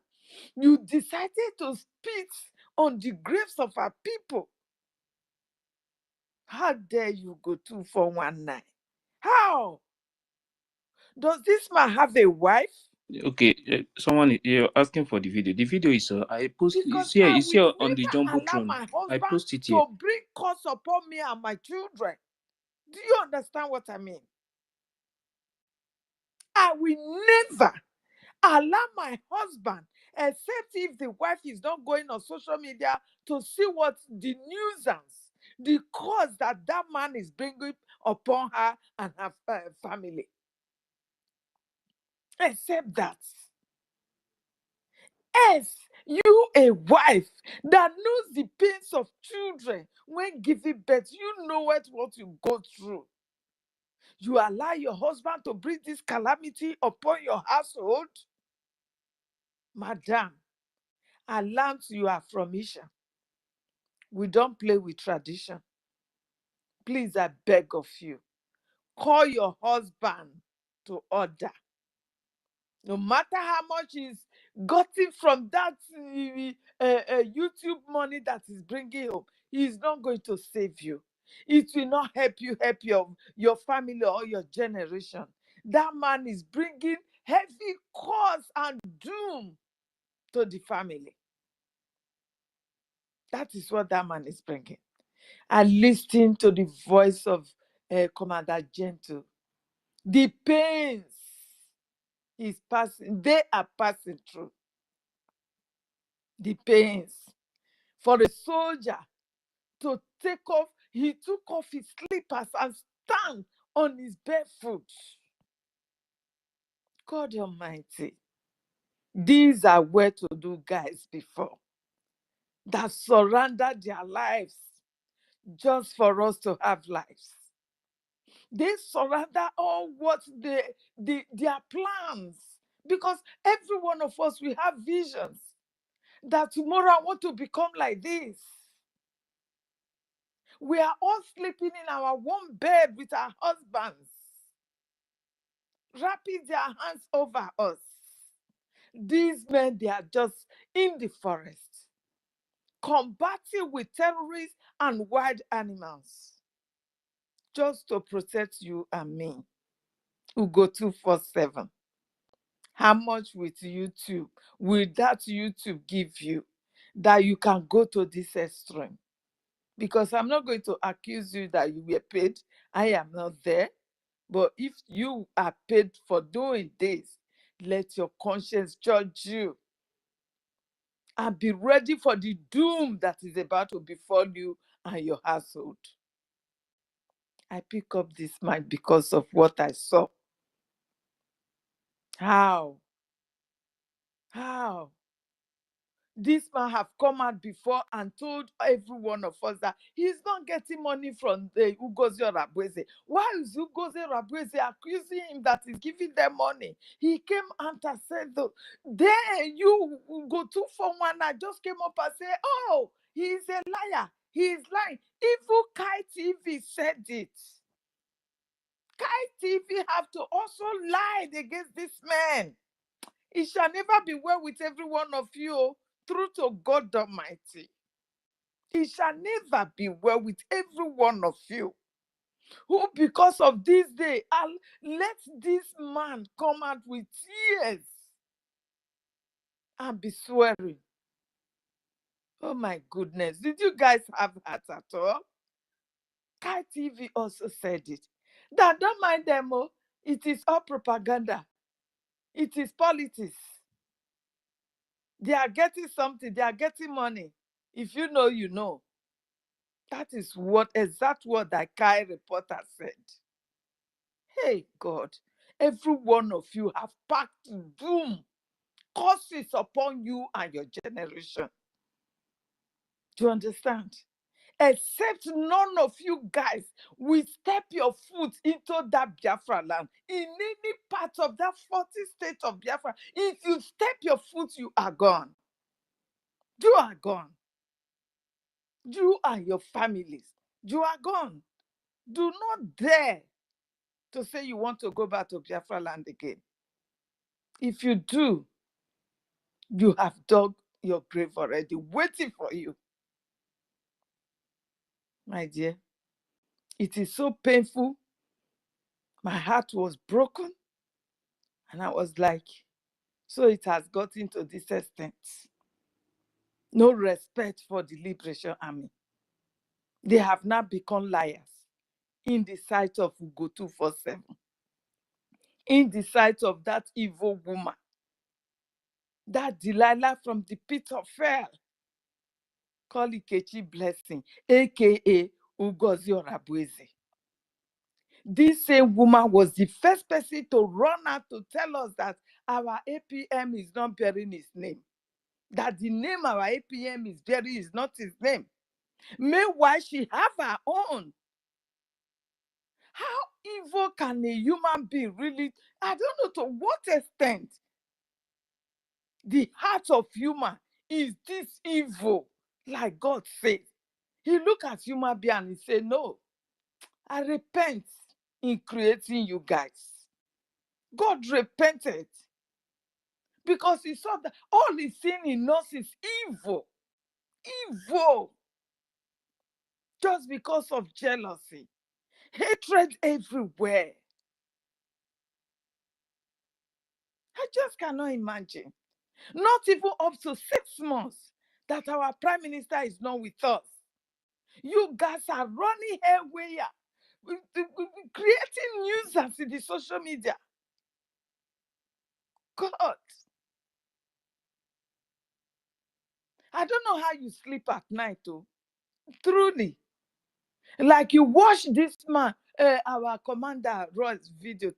you decided to spit on the graves of our people. How dare you go 2419? How? Does this man have a wife? Okay, someone you're asking for the video. The video is I post. Because It's here. I It's will here on the never allow jumbotron. my I husband post it here. to bring curse upon me and my children. Do you understand what I mean? I will never allow my husband, except if the wife is not going on social media to see what the nuisance, the cause that that man is bringing upon her and her family. Except that. Yes, you a wife that knows the pains of children when giving birth, you know what you go through. You allow your husband to bring this calamity upon your household? Madam, alarm you are from Isha. We don't play with tradition. Please, I beg of you, call your husband to order. No matter how much he's gotten from that YouTube money that he's bringing home, he's not going to save you. It will not help you help your family or your generation. That man is bringing heavy cause and doom to the family. That is what that man is bringing. And listen to the voice of Commander Gentle. The pains he's passing, they are passing through. The pains. For a soldier to take off, he took off his slippers and stand on his bare foot. God Almighty. These are well-to-do guys before that surrendered their lives just for us to have lives. They surrender all what their plans, because every one of us, we have visions that tomorrow I want to become like this. We are all sleeping in our one bed with our husbands, wrapping their hands over us. These men, they are just in the forest, combating with terrorists and wild animals, just to protect you and me, who go 247. How much with YouTube will that YouTube give you that you can go to this extreme? Because I'm not going to accuse you that you were paid. I am not there. But if you are paid for doing this, let your conscience judge you. And be ready for the doom that is about to befall you and your household. I pick up this mic because of what I saw. How? This man have come out before and told every one of us that he's not getting money from the Ugozi or Rabweze. Why is Ugozi or Rabweze accusing him that he's giving them money? He came and said, then you go 241. I just came up and say, oh, he's a liar. He is lying. Even Kai TV said it. Kai TV have to also lie against this man. It shall never be well with every one of you, through to God Almighty. It shall never be well with every one of you who, because of this day, let this man come out with tears and be swearing. Oh my goodness. Did you guys have heart at all? Kai TV also said it. That don't mind them, oh, it is all propaganda. It is politics. They are getting something, they are getting money. If you know, you know. That is what exact what that Kai reporter said. Hey God, every one of you have packed doom, curses upon you and your generation. Do you understand? Except none of you guys will step your foot into that Biafra land. In any part of that 40 states of Biafra, if you step your foot, you are gone. You are gone. You and your families, you are gone. Do not dare to say you want to go back to Biafra land again. If you do, you have dug your grave already, waiting for you. My dear, it is so painful. My heart was broken. And I was like, so it has gotten to this extent. No respect for the Liberation Army. They have now become liars in the sight of Ugo 247, in the sight of that evil woman, that Delilah from the pit of hell, called Ikechi Blessing, aka Ugozi Orabueze. This same woman was the first person to run out to tell us that our APM is not bearing his name. That the name our APM is bearing is not his name. Meanwhile, she have her own. How evil can a human being really? I don't know to what extent the heart of human is this evil, like God says. He look at human being and he say, no, I repent in creating you guys. God repented because he saw that all he's seeing in us is evil. Evil. Just because of jealousy. Hatred everywhere. I just cannot imagine. Not even up to 6 months that our prime minister is not with us. You guys are running haywire, creating nuisance in the social media. God. I don't know how you sleep at night, though. Truly. Like you watch this man, our commander Roy's video,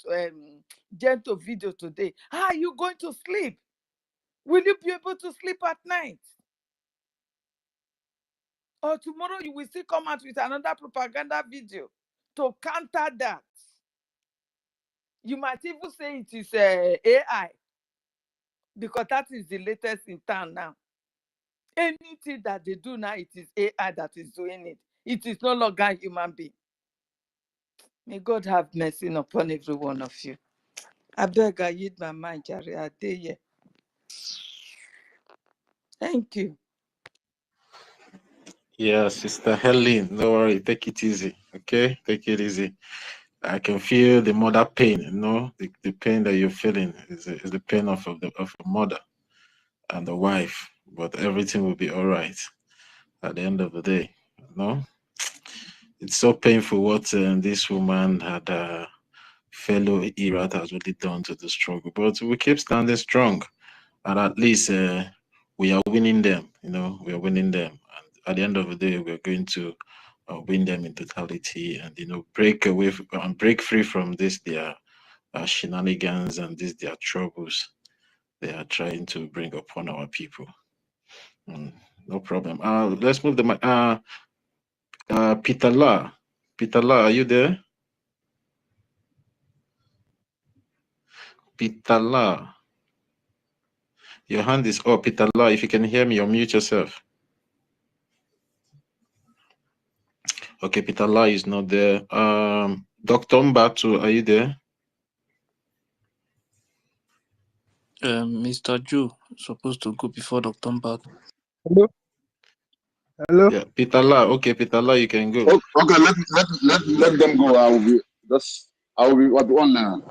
Gento video today. How are you going to sleep? Will you be able to sleep at night? Or tomorrow you will still come out with another propaganda video to counter that. You might even say it is AI, because that is the latest in town now. Anything that they do now, it is AI that is doing it. It is no longer human being. May God have mercy upon every one of you. I beg, I yield my mind, Jerry. I dare you. Thank you. Yeah, Sister Helen, no worry, take it easy, okay? Take it easy. I can feel the mother pain, the pain that you're feeling is the pain of a mother and the wife, but everything will be all right at the end of the day, It's so painful what this woman had fellow Iraq has really done to the struggle, but we keep standing strong, and at least we are winning them, we are winning them, and at the end of the day, we're going to win them in totality, and break away and break free from this their shenanigans and these their troubles they are trying to bring upon our people. No problem. Let's move the mic. Peter La. Peter La, are you there? Peter La. Your hand is up, Peter La. If you can hear me, unmute yourself. Okay, Peter La is not there. Dr. Mbatu, are you there? Mr. Ju supposed to go before Dr. Mbak. Hello? Hello? Yeah, Peter La. Okay, Peter La, you can go. Okay, let them go. I will be what one now.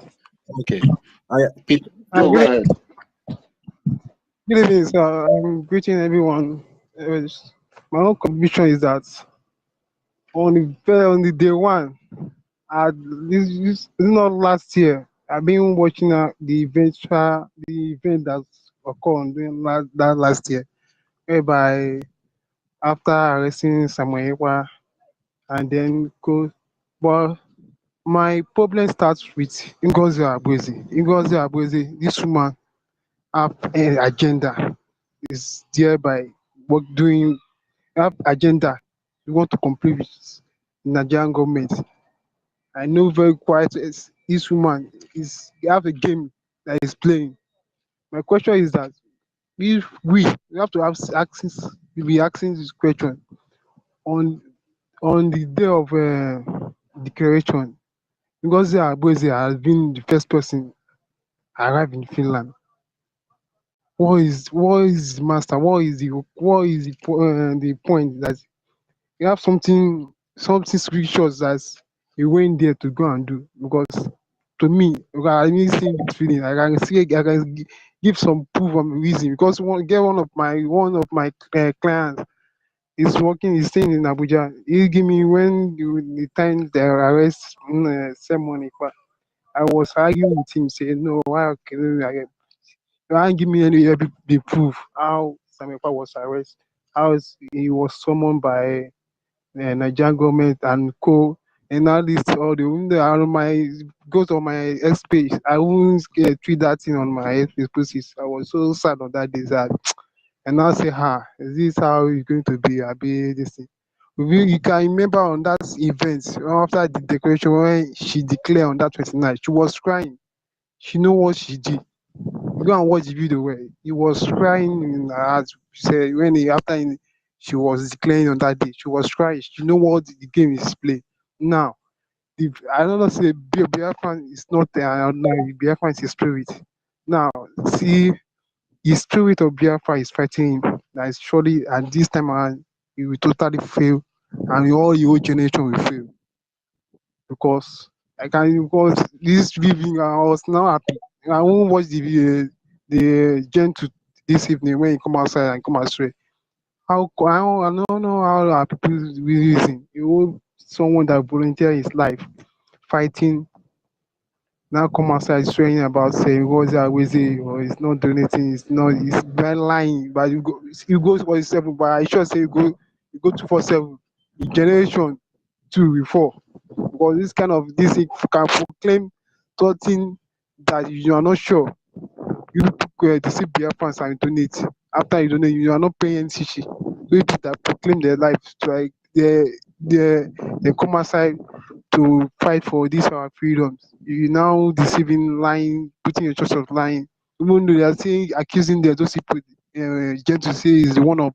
Okay. Peter. Go ahead. Good evening, sir. I'm greeting everyone. My own conviction is that on the day one, this is not last year. I've been watching the event that occurred during that last year, whereby after arresting Samuel Ekpa and then go. But my problem starts with Ngozi Abweze. Ngozi Abweze, this woman have an agenda. Is there by work doing have agenda we want to complete with Nigerian government. I know very quite this woman is have a game that is playing. My question is that if we have to have access, we be asking this question on the day of declaration, because Abueze has been the first person arrived in Finland. What is master? The point that you have something scriptures that you went there to go and do? Because to me, I need see this feeling. I can give some proof and reason, because one of my clients is working, is staying in Abuja. He give me when the time the arrest ceremony. I was arguing with him, saying no, why can I can't give me any the proof how Samepa was arrested, he was summoned by Nigerian government and co. And all this, all the on my goes on my X page. I won't tweet that thing on my X page. I was so sad on that day that, and I say, is this how it's going to be? I be this thing. You can remember on that event after the declaration when she declared on that 29th, she was crying. She know what she did. Go and watch the video where he was crying in her heart. She said she was declaring on that day, she was crying. She know what the game is playing. Now, if I don't know, say Biafran is not ordinary. Biafran is a spirit. Now, see, the spirit of Biafra is fighting him. That is surely, and this time around, he will totally fail, and all your generation will fail. Because this living, I was now happy. I won't watch the Gen 2 this evening when you come outside and come astray. I don't know how our people reason. Someone that volunteer his life fighting now come outside swearing about saying what's that Wizzy or it's not donating, it's very lying, but you go 47, but I sure say you go 247. The generation 2 before, because this thing can proclaim something that you are not sure. You deceive Biafrans and donate. After you donate, you are not paying any shishi. So people that proclaim their life to like they come outside to fight for these our freedoms. You now deceiving, lying, putting your church of lying. Even though they are saying accusing those people, Jen to say is one of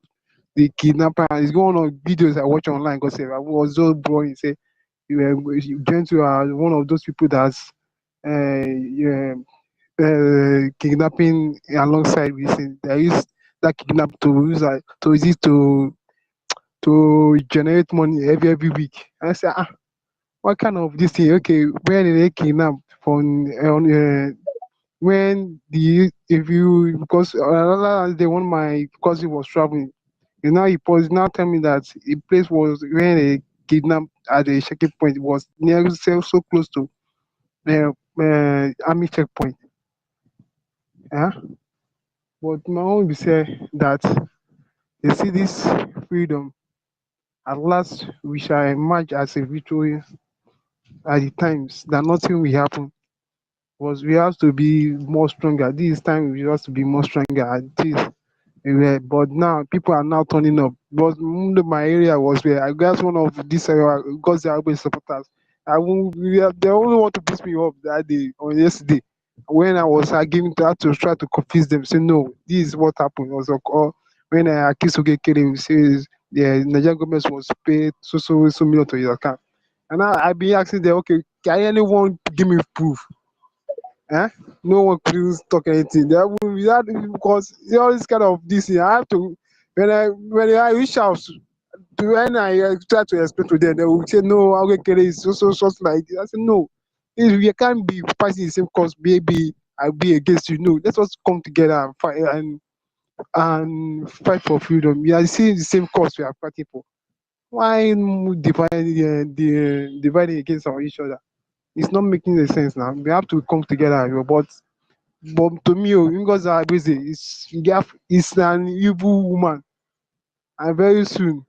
the kidnapper. It's one of videos I watch online because I was so boring. Say Jen to are one of those people that's yeah, kidnapping alongside with it. They use that kidnap to use to use it to generate money every week. And I say, what kind of this thing? Okay, where did they kidnap from when the if you because another day when my cousin was traveling, he was now telling me that the place was where they kidnapped at the checking point was near so close to army checkpoint. Yeah. But my own be say that they see this freedom, at last we shall emerge as a victorious at the times that nothing will happen. Was we have to be more stronger. This time we have to be more stronger at this. But now people are now turning up. But my area was where I guess one of these because they are always supporters. They only want to push me up that day on yesterday when I was arguing to try to confuse them. Say no, this is what happened. Also, when I accused Ogekere, says the Nigerian government was paid so million to his account. And I be asking them, okay, can anyone give me proof? No one could talk anything. There will be that because all this kind of this thing. I have to when I reach out, when I try to explain to them, they will say, no, Awekere is so like this. I said, no, if we can't be fighting the same cause, maybe I'll be against you. No, let us come together and fight and fight for freedom. We are seeing the same cause we are fighting for. Why dividing against each other? It's not making any sense now. We have to come together. But to me, Ngozi is an evil woman, and very soon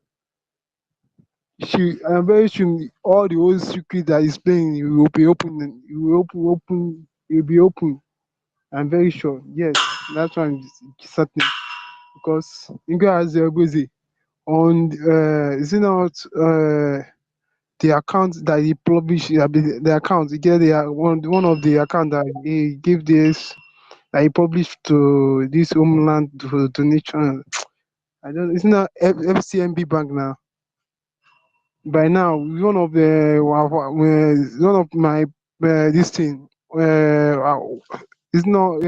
all the old secret that is playing will be open. It will open. It will be open. I'm very sure. Yes, that's why I'm certain because Ngozi on is it not the account that he published, the account he get one of the account that he gave this that he published to this homeland for donation. I don't. It's not FCMB bank now. By now, one of my this thing. It's not.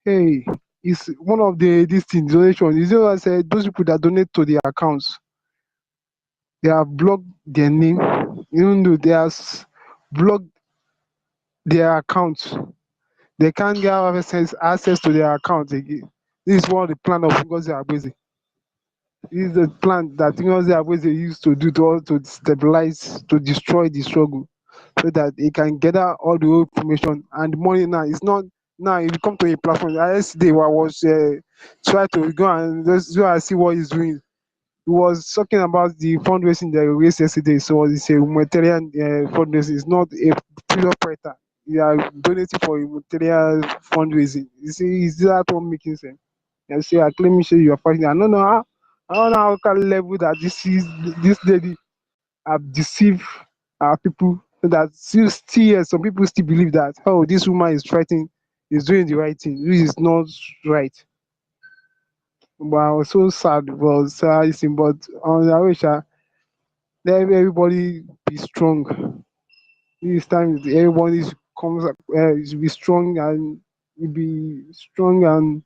Hey, it's one of the this thing donation. Is what I said. Those people that donate to the accounts, they have blocked their name, even though they have blocked their accounts. They can't get access to their account again. This is one of the plan of Ngozi Abweze. This is the plan that Ngozi Abweze used to do to stabilize, to destroy the struggle, so that he can gather all the old information and money. Now it's not now. If you come to a platform, yesterday I was trying to go and just go and see what he's doing. He was talking about the fundraising that he raised yesterday. So it's a humanitarian fundraising. It's not a freedom fighter. You are donating for humanitarian fundraising. You see, is that one making sense? You say, I claim you are fighting. I don't know how can level that this lady have deceived our people. So that still some people still believe that this woman is fighting, is doing the right thing. This is not right. But I was so sad. But on the wish let everybody be strong. This time everybody be strong and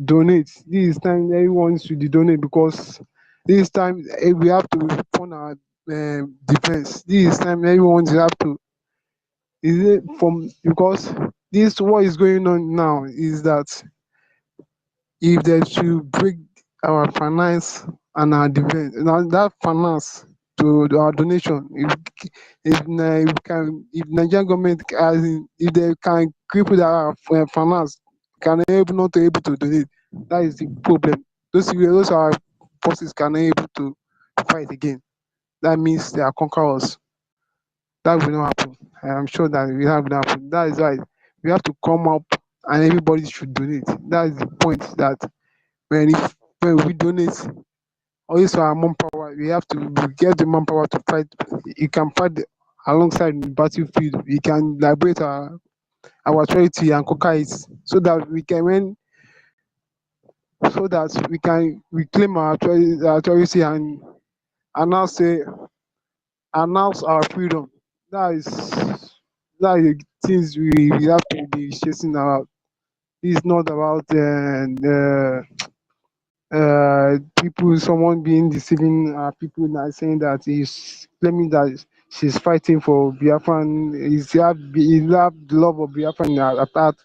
donate. This time everyone should donate because this time we have to fund our defense. This time everyone should have to. Is it from because this what is going on now is that if they should break our finance and our defense, now that finance to our donation, if Nigerian government if they can cripple our finance, not able to donate, that is the problem. Those our forces cannot able to fight again. That means they are conquerors. That will not happen. I am sure that it will not happen. That is why we have to come up and everybody should donate. That is the point that when we donate, also our manpower, we get the manpower to fight. You can fight alongside the battlefield. We can liberate our authority and conquer it, so that we can reclaim our authority and announce our freedom. That is the things we have to be chasing about. It's not about someone being deceiving people now, saying that he's claiming that she's fighting for Biafran. He have the love of Biafran at heart,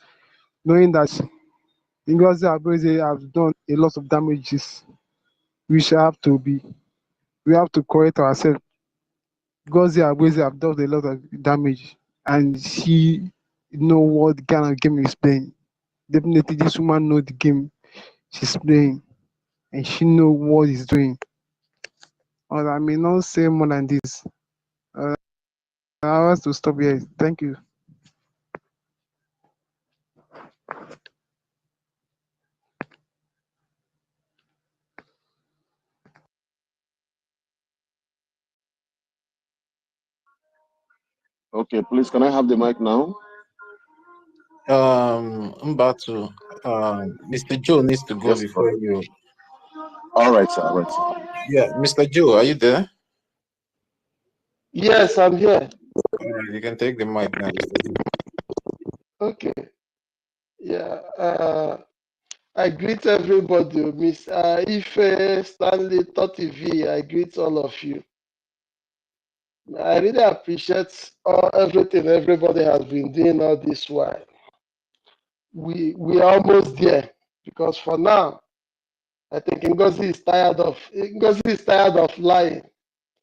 knowing that Ngozi Abweze has done a lot of damages. We have to correct ourselves. Ngozi Abweze have done a lot of damage, and she know what kind of game is playing. Definitely, this woman know the game she's playing, and she know what he's doing. Or I may not say more than this. I have to stop here. Thank you. Okay, please, can I have the mic now? I'm about to. Mr. Joe needs to go Yes, before you. All right, sir. All right, sir. Yeah, Mr. Joe, are you there? Yes, I'm here. All right, you can take the mic now, Mr. Joe. Okay. Yeah. I greet everybody, Miss Ife, Stanley, Toti V. I greet all of you. I really appreciate everything everybody has been doing all this while. We are almost there because for now, I think Ngozi is tired of lying.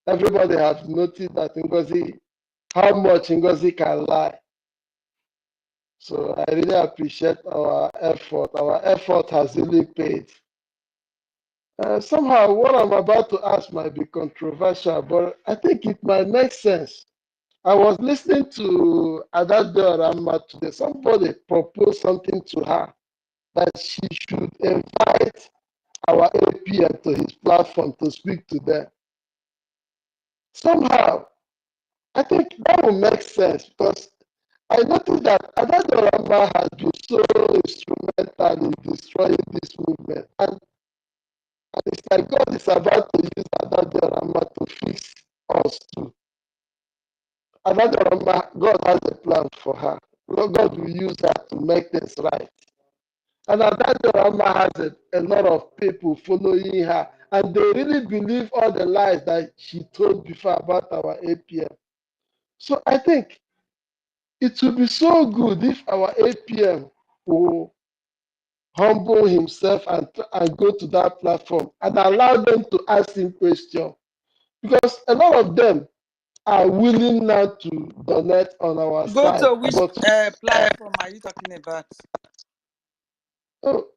Everybody has noticed that how much Ngozi can lie. So I really appreciate our effort. Our effort has really paid. Somehow, what I'm about to ask might be controversial, but I think it might make sense. I was listening to Adado Rama today. Somebody proposed something to her that she should invite our APM to his platform to speak to them. Somehow, I think that will make sense because I noticed that Adado Rama has been so instrumental in destroying this movement. And it's like God is about to use Adado Rama to fix us too. Adado Rama, God has a plan for her. God will use her to make things right. And Adado Rama has a lot of people following her. And they really believe all the lies that she told before about our APM. So I think it would be so good if our APM will humble himself and go to that platform and allow them to ask him questions. Because a lot of them are willing now to donate on our Go side. to which But platform are you talking about? oh,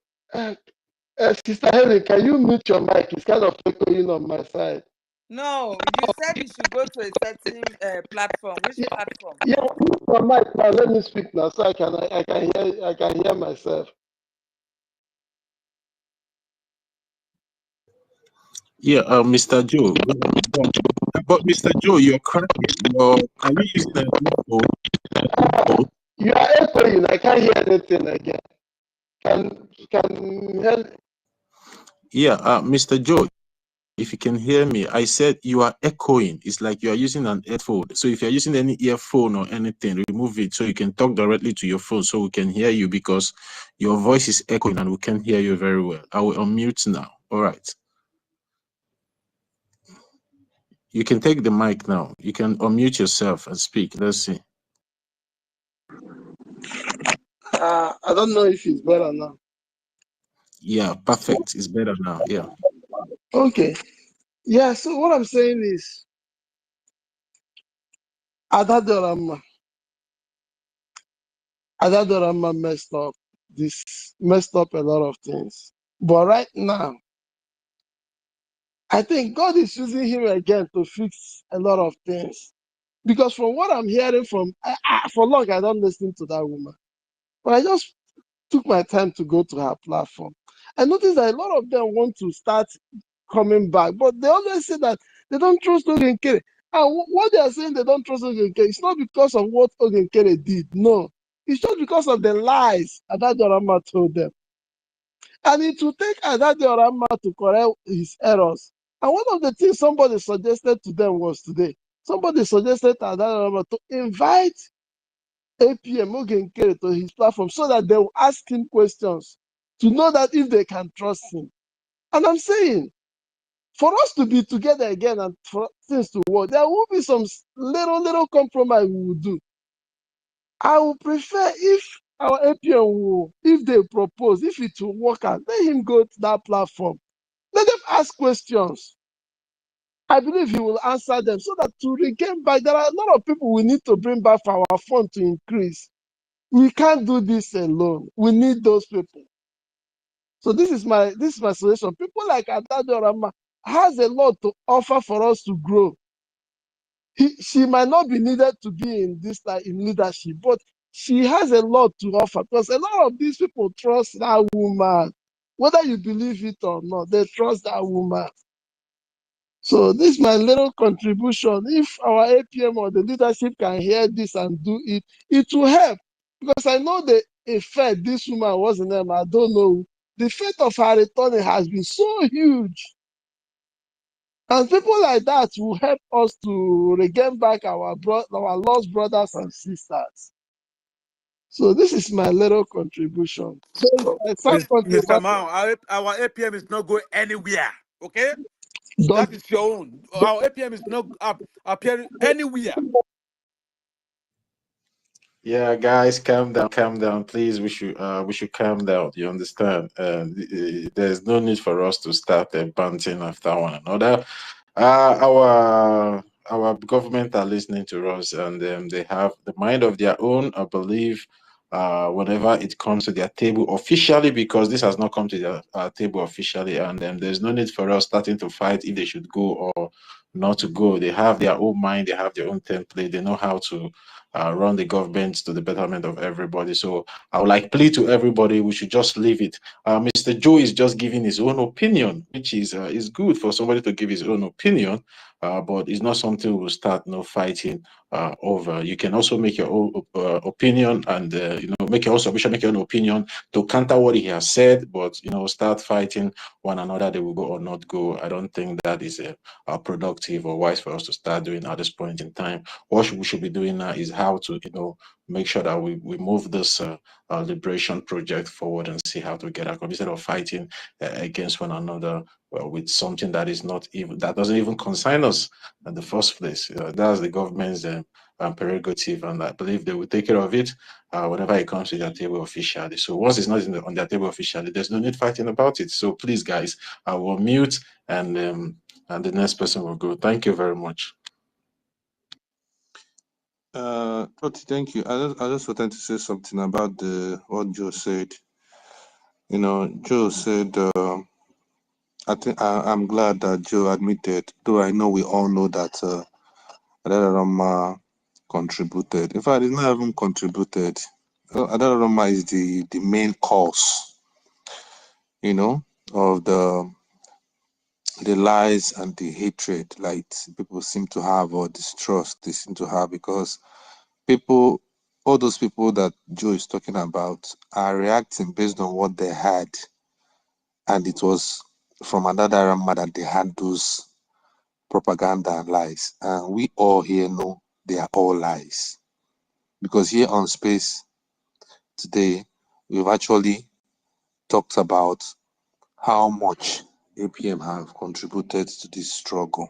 Sister Henry, can you mute your mic? It's kind of echoing on my side. No, you said you should go to a certain platform. Which platform? Yeah, mute your mic now. Let me speak now, so I can hear myself. Yeah, Mr. Joe. Go on. But Mr. Joe, you're cracking. Are you using an earphone? You are echoing. I can't hear anything again. Can help? Yeah, Mr. Joe, if you can hear me, I said you are echoing. It's like you are using an earphone. So if you're using any earphone or anything, remove it so you can talk directly to your phone so we can hear you, because your voice is echoing and we can hear you very well. I will unmute now. All right. You can take the mic now. You can unmute yourself and speak. Let's see. I don't know if it's better now. Yeah, perfect. It's better now. Yeah. Okay. Yeah, so what I'm saying is Adadorama messed up a lot of things. But right now, I think God is using him again to fix a lot of things. Because from what I'm hearing for long, I don't listen to that woman. But I just took my time to go to her platform. I noticed that a lot of them want to start coming back, but they always say that they don't trust Ogenkere. And what they are saying they don't trust Ogenkere, it's not because of what Ogenkere did. No, it's just because of the lies Adadorama told them. And it will take Adadorama to correct his errors. And one of the things somebody suggested to them was today. Somebody suggested to Adadorama to invite APM Ogenkere to his platform so that they will ask him questions to know that if they can trust him. And I'm saying, for us to be together again and for things to work, there will be some little compromise we will do. I would prefer if our APM if they propose, if it will work out, let him go to that platform. Let them ask questions. I believe he will answer them so that to regain back, there are a lot of people we need to bring back for our fund to increase. We can't do this alone. We need those people. So this is my suggestion. People like Adado Rama has a lot to offer for us to grow. She might not be needed to be in this in leadership, but she has a lot to offer because a lot of these people trust that woman, whether you believe it or not. They trust that woman. So this is my little contribution. If our APM or the leadership can hear this and do it, it will help. Because I know the effect this woman was in them. I don't know. The fate of her returning has been so huge. And people like that will help us to regain back our lost brothers and sisters. So this is my little contribution. So if I start talking Mr. about Mao, our APM is not going anywhere. Okay? don't That is your own. Our APM is not appearing anywhere. Yeah, guys, calm down, please. We should calm down. You understand? There's no need for us to start banting after one another. Our government are listening to us, and they have the mind of their own, I believe. Whenever it comes to their table officially, because this has not come to their table officially, and there's no need for us starting to fight if they should go or not to go. They have their own mind, they have their own template, they know how to run the government to the betterment of everybody. So I would like plead to everybody, we should just leave it. Mr. Joe is just giving his own opinion, which is good for somebody to give his own opinion, but it's not something we'll start fighting over. You can also make your own opinion, and make your own submission, make your own opinion to counter what he has said, but start fighting one another, they will go or not go. I don't think that is productive or wise for us to start doing at this point in time. What we should be doing now is how to make sure that we move this liberation project forward and see how to get out instead of fighting against one another with something that is not even, that doesn't even concern us in the first place. That's the government's prerogative, and I believe they will take care of it whenever it comes to their table officially. So once it's not on their table officially, there's no need fighting about it. So please, guys, I will mute, and the next person will go. Thank you very much. Toti, thank you. I just wanted to say something about what Joe said. Joe said, I'm glad that Joe admitted, though I know we all know that Adarama contributed. In fact, it's not even contributed. Adarama is the main cause, of the lies and the hatred like people seem to have, or distrust they seem to have, because all those people that Joe is talking about are reacting based on what they had, and it was from another Rama that they had those propaganda and lies. And we all here know they are all lies, because here on Space today we've actually talked about how much APM have contributed to this struggle,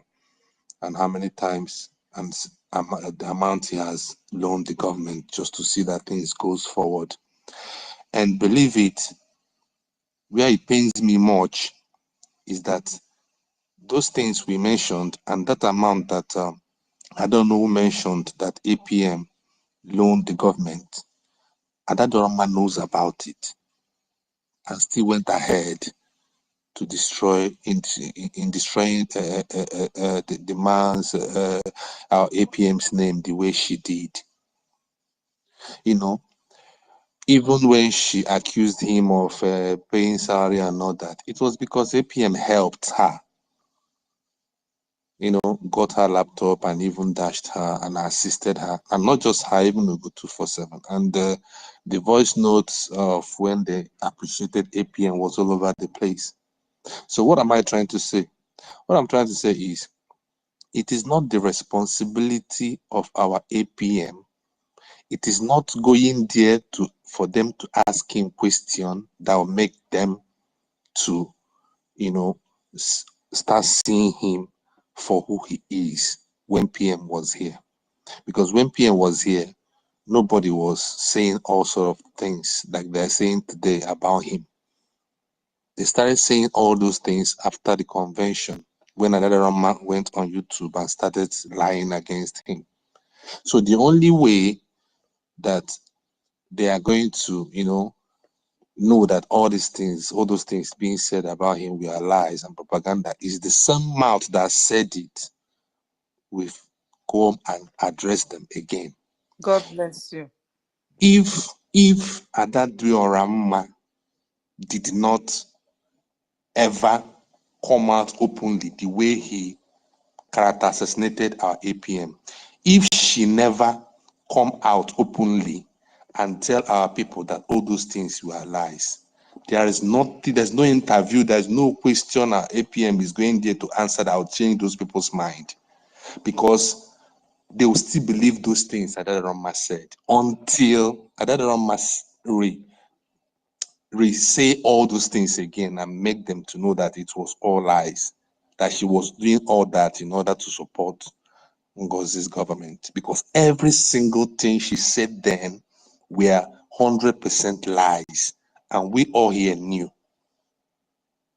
and how many times and the amount he has loaned the government just to see that things goes forward. And believe it, where it pains me much is that those things we mentioned, and that amount that I don't know who mentioned that APM loaned the government, Adadorama knows about it and still went ahead to destroy in destroying the man's our APM's name the way she did. Even when she accused him of paying salary and all that, it was because APM helped her. Got her laptop and even dashed her and assisted her, and not just her, even Ugo 247. And the voice notes of when they appreciated APM was all over the place. So what am I trying to say? What I'm trying to say is, it is not the responsibility of our APM. It is not going there for them to ask him question that will make them to, start seeing him for who he is when PM was here. Because when PM was here, nobody was saying all sort of things like they're saying today about him. They started saying all those things after the convention, when another man went on YouTube and started lying against him. So the only way that they are going to, know that all those things being said about him were lies and propaganda, is the same mouth that said it will come and address them again. God bless you. If Adadriorama did not ever come out openly the way he character assassinated our APM, if she never come out openly and tell our people that all those things were lies, there's no interview, there's no question our APM is going there to answer that will change those people's mind. Because they will still believe those things Adarama said until Adarama re-say all those things again and make them to know that it was all lies, that she was doing all that in order to support NGOZI's government, because every single thing she said then were 100% lies, and we all here knew,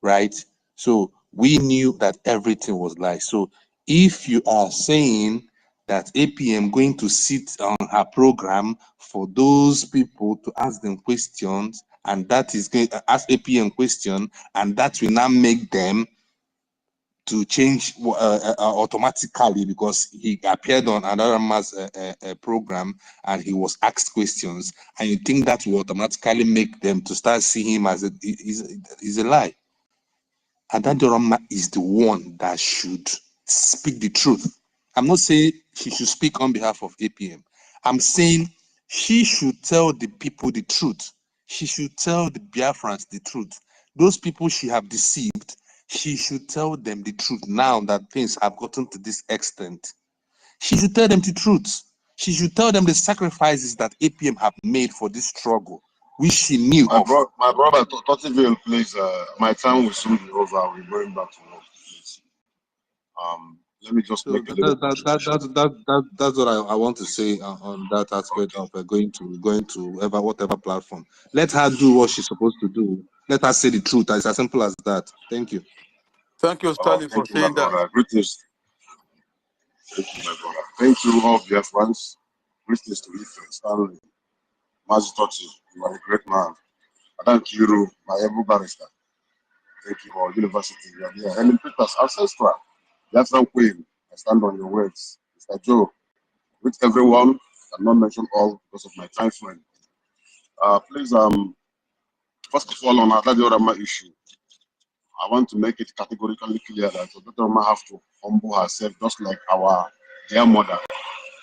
right? So we knew that everything was lies. So if you are saying that APM going to sit on her program for those people to ask them questions, and that is going to ask APM question, and that will now make them to change automatically because he appeared on another mass program and he was asked questions, and you think that will automatically make them to start seeing him as is a lie. Adadorama is the one that should speak the truth. I'm not saying she should speak on behalf of APM. I'm saying she should tell the people the truth. She should tell the Biafrans the truth. Those people she have deceived, she should tell them the truth now that things have gotten to this extent. She should tell them the truth. She should tell them the sacrifices that APM have made for this struggle, which she knew of. My brother, Totiville, please. My time will soon be over. I'll be going back to work, please. Let me just So make a little contribution. that's what I want to say on that aspect of going to whatever platform. Let her do what she's supposed to do. Let her say the truth. It's as simple as that. Thank you. Thank you, Stanley, for Thank you, my saying that. brother. Greetings. Thank you, my brother. Thank you, all Biafrans. Greetings to EFIK, Stanley, Mazitochi. You are a great man. Thank you, my able barrister. Thank you for university. You are here. Helen Peters, ancestral. BIAFRACOIN. I stand on your words. Mr. Joe, with everyone, I cannot mention all because of my time frame. Please, first of all, on Adadorama issue, I want to make it categorically clear that Adadorama have to humble herself, just like our dear mother,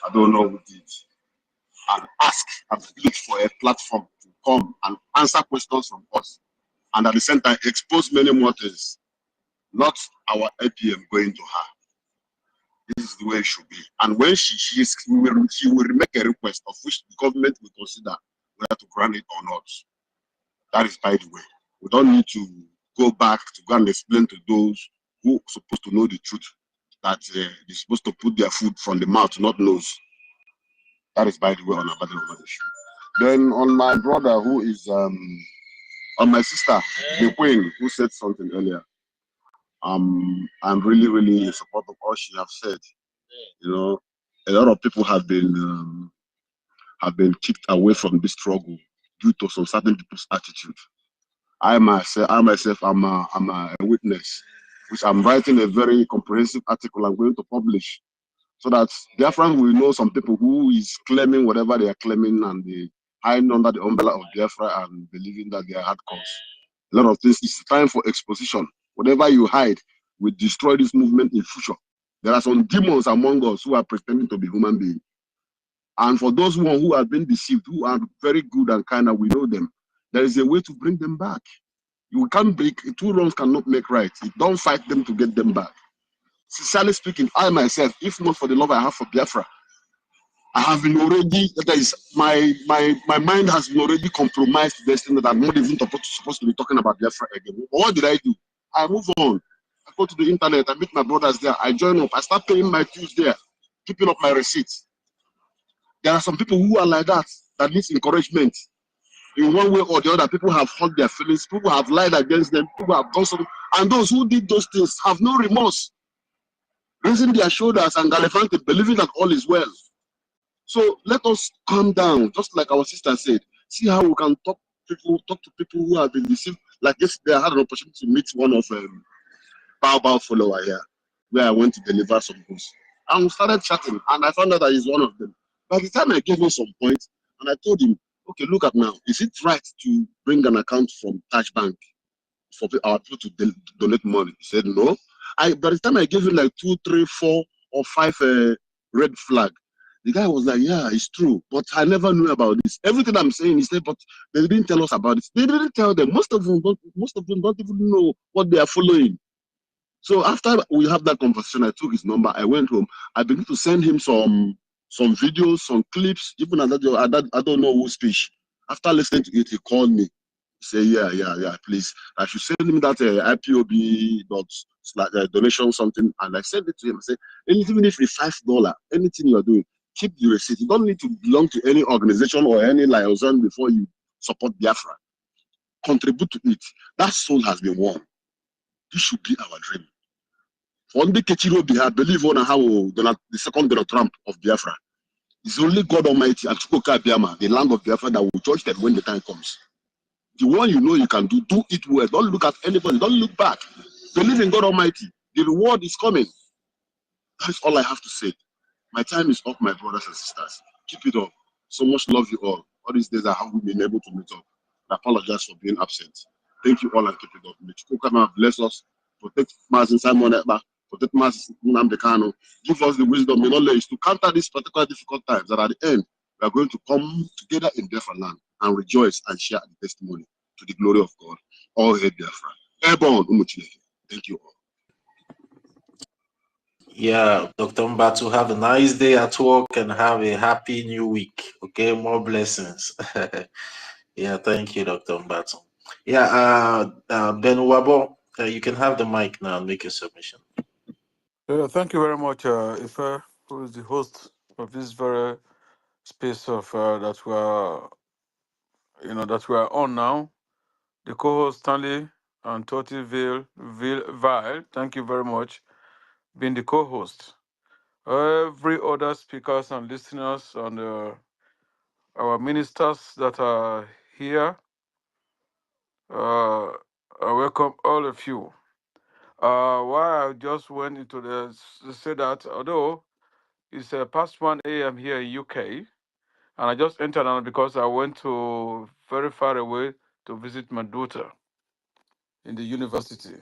I don't know who did, and ask and plead for a platform to come and answer questions from us, and at the same time expose many more things, not our APM going to her. This is the way it should be. And when she will make a request of which the government will consider whether to grant it or not. That is by the way. We don't need to go back to go and explain to those who are supposed to know the truth that they're supposed to put their food from the mouth, not nose. That is by the way on a battle of issue. Then on my brother who is on my sister, the Queen, who said something earlier. I'm really, really in support of all she have said. You know, a lot of people have been kicked away from this struggle due to some certain people's attitude. I myself, I'm a witness, which I'm writing a very comprehensive article I'm going to publish, so that Biafrans will know some people who is claiming whatever they are claiming and they hide under the umbrella of Biafra and believing that they are hardcores. A lot of things. It's time for exposition. Whatever you hide will destroy this movement in future. There are some demons among us who are pretending to be human beings. And for those who have been deceived, who are very good and kind, and we know them, there is a way to bring them back. You can't break, two wrongs cannot make right. You don't fight them to get them back. Sincerely speaking, I myself, if not for the love I have for Biafra, I have been already, that is, my mind has been already compromised to the extent that I'm not even supposed to be talking about Biafra again. But what did I do? I move on. I go to the internet, I meet my brothers there, I join up, I start paying my dues there, keeping up my receipts. There are some people who are like that needs encouragement. In one way or the other, people have hurt their feelings, people have lied against them, people have done something, and those who did those things have no remorse, raising their shoulders and gallivanting, believing that all is well. So let us calm down, just like our sister said. See how we can talk to people who have been deceived. Like yesterday, I had an opportunity to meet one of Bao follower here, where I went to deliver some goods. And we started chatting, and I found out that he's one of them. By the time I gave him some points, and I told him, okay, look at now, is it right to bring an account from Touch Bank for our people to donate money? He said no. By the time I gave him like 2, 3, 4, or 5 red flag, the guy was like, yeah, it's true, but I never knew about this. Everything I'm saying, he said, but they didn't tell us about it. They didn't tell them. Most of them don't even know what they are following. So after we have that conversation, I took his number, I went home, I began to send him some some videos, some clips, even I don't know who speech. After listening to it, he called me. He said, yeah, please. I should send him that IPOB donation something. And I sent it to him. I said, even if it's $5, anything you're doing, keep the receipt. You don't need to belong to any organization or any liaison before you support Biafra. Contribute to it. That soul has been won. This should be our dream. One day, Kechiro Biha, believe on how the second Donald Trump of Biafra. It's only God Almighty and Chukwuka Biama, the land of Biafra, that will judge that when the time comes. The one you know you can do it well. Don't look at anybody. Don't look back. Believe in God Almighty. The reward is coming. That's all I have to say. My time is up, my brothers and sisters. Keep it up. So much love you all. All these days I haven't been able to meet up. I apologize for being absent. Thank you all and keep it up. May Chukwuka bless us. Protect Mazin Simon Ekpa. Protect Mazin Nnamdi Kanu. Give us the wisdom and knowledge to counter these particular difficult times. That at the end, we are going to come together in Biafra land and rejoice and share the testimony to the glory of God. All hail Biafra. Airborne, Umuchineke. Thank you all. Yeah, Dr. Mbatu, have a nice day at work and have a happy new week. Okay, more blessings. Yeah, thank you, Dr. Mbatu. Yeah, Ben Wabo, you can have the mic now and make a submission. Thank you very much, Ife, who is the host of this very space of that we are, that we are on now. The co-host Stanley and Toti Vile. Thank you very much, being the co-host. Every other speakers and listeners and our ministers that are here, I welcome all of you. Why I just went into to say that although it's past 1 a.m. here in UK, and I just entered on because I went to very far away to visit my daughter in the university.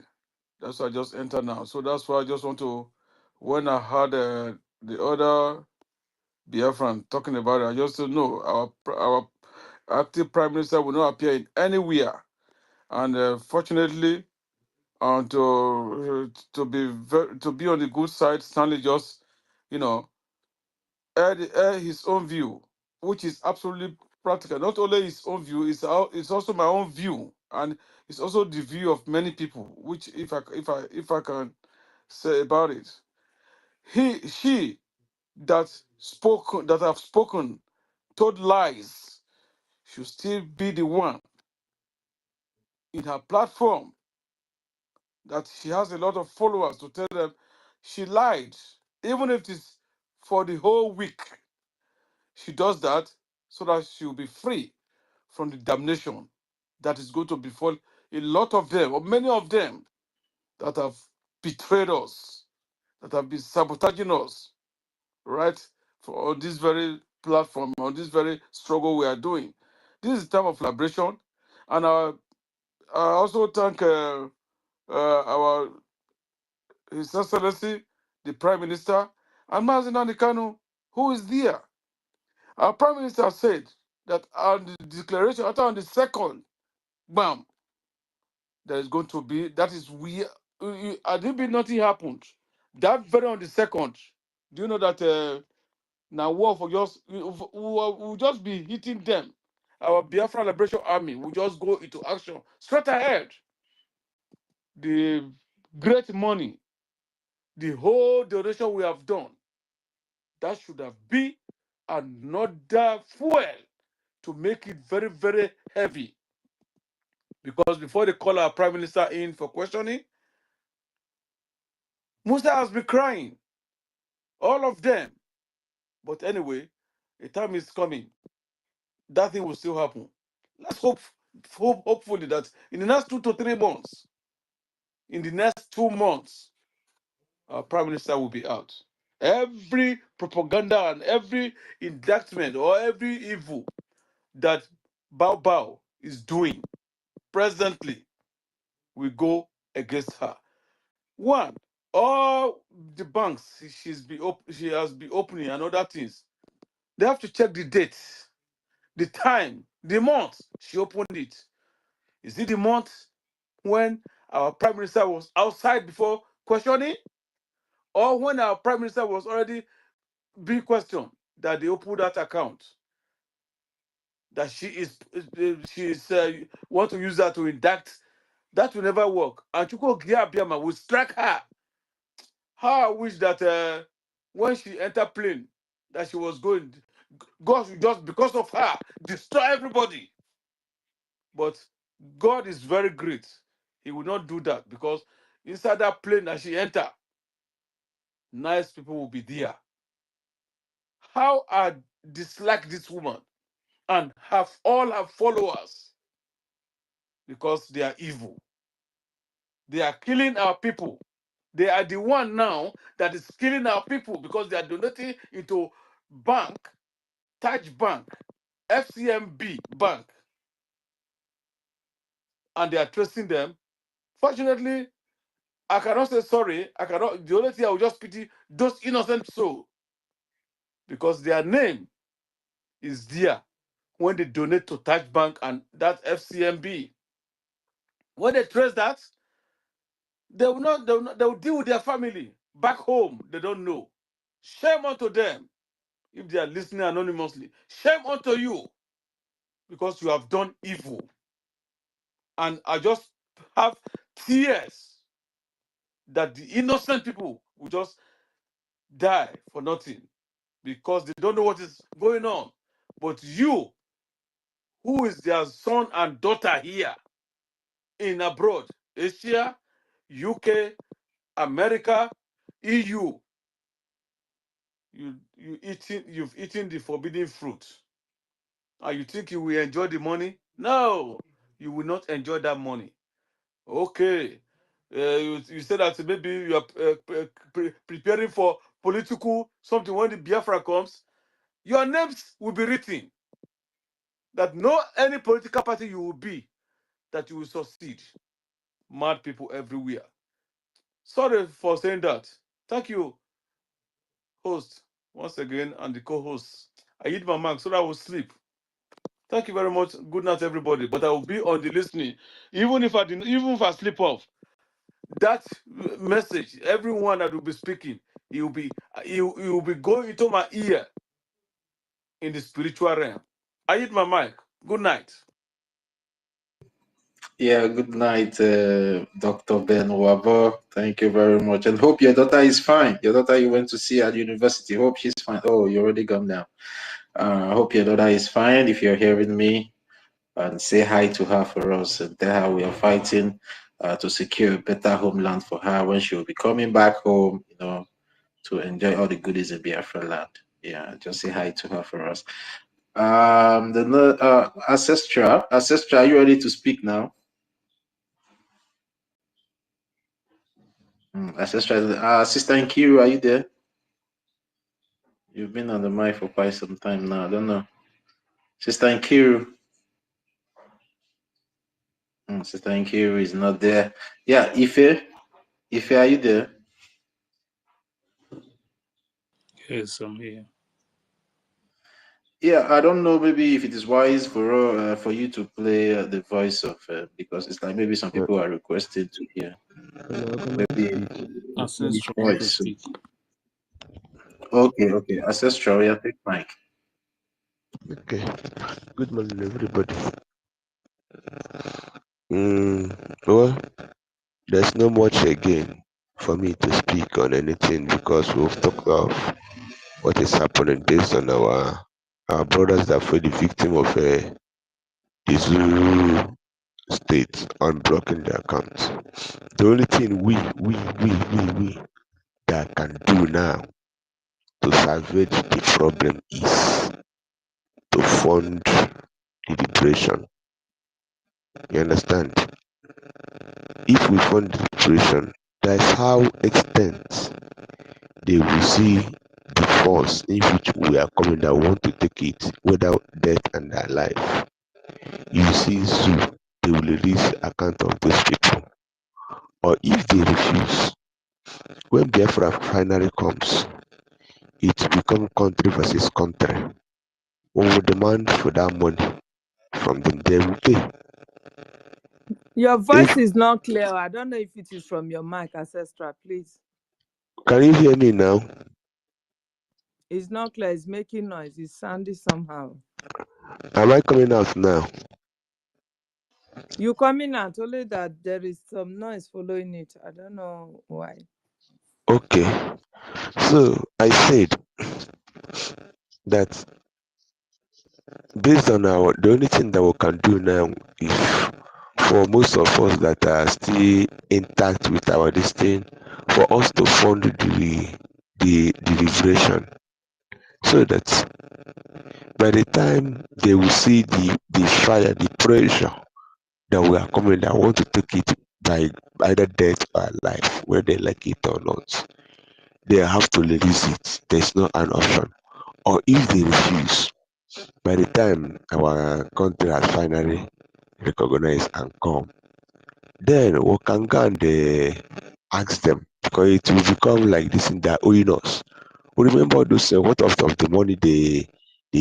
That's why I just entered now. So that's why I just want to, when I heard the other Biafran talking about it, I just said, no, our active prime minister will not appear in anywhere. And fortunately, to be on the good side, Stanley just, air his own view, which is absolutely practical. Not only his own view, it's also my own view, and it's also the view of many people. Which, if I can say about it, she that have spoken, told lies, should still be the one in her platform that she has a lot of followers to tell them she lied, even if it's for the whole week. She does that so that she'll be free from the damnation that is going to befall a lot of them, or many of them, that have betrayed us, that have been sabotaging us, right? For this very platform, on this very struggle we are doing. This is a time of liberation. And I also thank our His Excellency, the Prime Minister, and Mazen Kanu, who is there. Our Prime Minister said that on the declaration, after on the second, bam, there is going to be, that is we, I didn't nothing happened. That very on the second, do you know that now war for just, we'll just be hitting them. Our Biafra Liberation Army will just go into action straight ahead. The great money, the whole donation we have done, that should have been another fuel to make it very, very heavy. Because before they call our Prime Minister in for questioning, Musa has been crying. All of them. But anyway, a time is coming. That thing will still happen. Let's hopefully that in the next 2 to 3 months, in the next 2 months, our Prime Minister will be out. Every propaganda and every indictment or every evil that Bao is doing presently will go against her. One, all the banks she has been opening and other things, they have to check the date, the time, the month she opened it. Is it the month when our Prime Minister was outside before questioning? Or when our Prime Minister was already being questioned? that they opened that account, that she is want to use that to indict, that will never work. And Chuko Giabiama will strike her. How I wish that when she entered plane that she was going, God should just because of her destroy everybody. But God is very great. He will not do that because inside that plane that she entered, nice people will be there. How I dislike this woman and have all her followers because they are evil. They are killing our people. They are the one now that is killing our people because they are donating into bank, Taj Bank, FCMB Bank, and they are tracing them. Fortunately, I cannot say sorry. I cannot. The only thing I will just pity those innocent souls because their name is there when they donate to Taj Bank and that FCMB. When they trace that, they will not. They will deal with their family back home. They don't know. Shame unto them if they are listening anonymously. Shame unto you because you have done evil. And I just have tears that the innocent people will just die for nothing because they don't know what is going on. But you, who is their son and daughter here in abroad, Asia, UK, America, EU, you've eaten the forbidden fruit. And you think you will enjoy the money? No, you will not enjoy that money. Okay. You said that maybe you are preparing for political something when the Biafra comes. Your names will be written that no any political party you will be that you will succeed. Mad people everywhere. Sorry for saying that. Thank you, host, once again, and the co-host. I hit my mark so that I will sleep. Thank you very much. Good night, everybody. But I will be on the listening, even if I sleep off. That message, everyone that will be speaking, he will be going into my ear in the spiritual realm. I hit my mic. Good night. Yeah, good night, Dr. Ben Wabo. Thank you very much. And hope your daughter is fine. Your daughter you went to see at university. Hope she's fine. Oh, you already gone now. Hope your daughter is fine. If you're hearing me, and say hi to her for us and tell her we are fighting to secure a better homeland for her when she will be coming back home, you know, to enjoy all the goodies in Biafra land. Yeah, just say hi to her for us. Ancestral, are you ready to speak now? Ancestral, Sister Nkiru, are you there? You've been on the mic for quite some time now. I don't know. Sister Nkiru. Sister Nkiru is not there. Yeah, Ife, are you there? Yes, I'm here. Yeah, I don't know. Maybe if it is wise for you to play the voice of because it's like maybe some Well, people are requesting to hear well, I'm gonna maybe speak. his Ancestral want to voice. speak. Okay. Ancestral, yeah, take mic. Okay. Good morning, everybody. Well, there's no much again for me to speak on anything because we've talked of what is happening based on our brothers that were the victim of the Zulu state unblocking their accounts. The only thing we that can do now to salvage the problem is to fund the liberation. You understand? If we fund the liberation, that's how extent they will see the force in which we are coming that want to take it, whether death and their life. You see, Zoo, they will release account of those people. Or if they refuse, when Biafra finally comes, it will become country versus country. We will demand for that money from them. They will pay. Your voice If is not clear. I don't know if it is from your mic, Ancestral, please. can you hear me now? It's not clear. It's making noise. It's sounding somehow. Am I coming out now? You coming out only that there is some noise following it. I don't know why. Okay. So I said that based on the only thing that we can do now is for most of us that are still intact with our destiny, for us to fund the liberation, so that by the time they will see the fire, the pressure that we are coming, that want to take it by either death or life, whether they like it or not, they have to release it. There's no an option. Or if they refuse, by the time our country has finally recognized and come, then we can go and ask them, because it will become like this in their owing us. We remember those what of the money they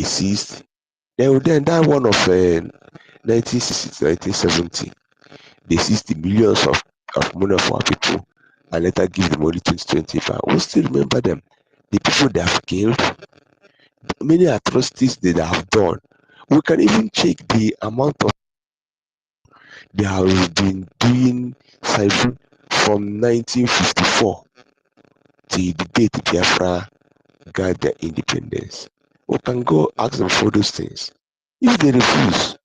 seized. Then that one of 1960 to 1970, they seized the millions of money of our people and later give them only 2025. We still remember them. The people they have killed, many atrocities they have done. We can even check the amount of they have been doing ciphering from 1954 till the date Biafra got their independence. We can go ask them for those things. If they refuse,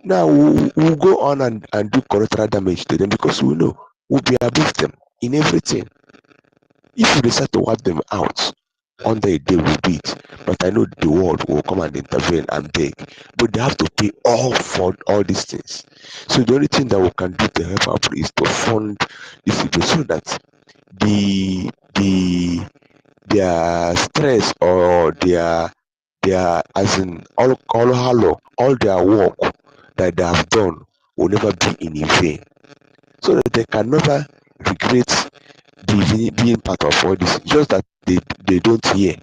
now we'll go on and do collateral damage to them, because we know we'll be above them in everything. If we decide to wipe them out, under a day we'll do it. But I know the world will come and intervene and beg. But they have to pay all for all these things. So the only thing that we can do to help out is to fund this situation, so that their stress or their as in all their work that they have done will never be in vain. So that they can never regret being part of all this. Just that they don't hear.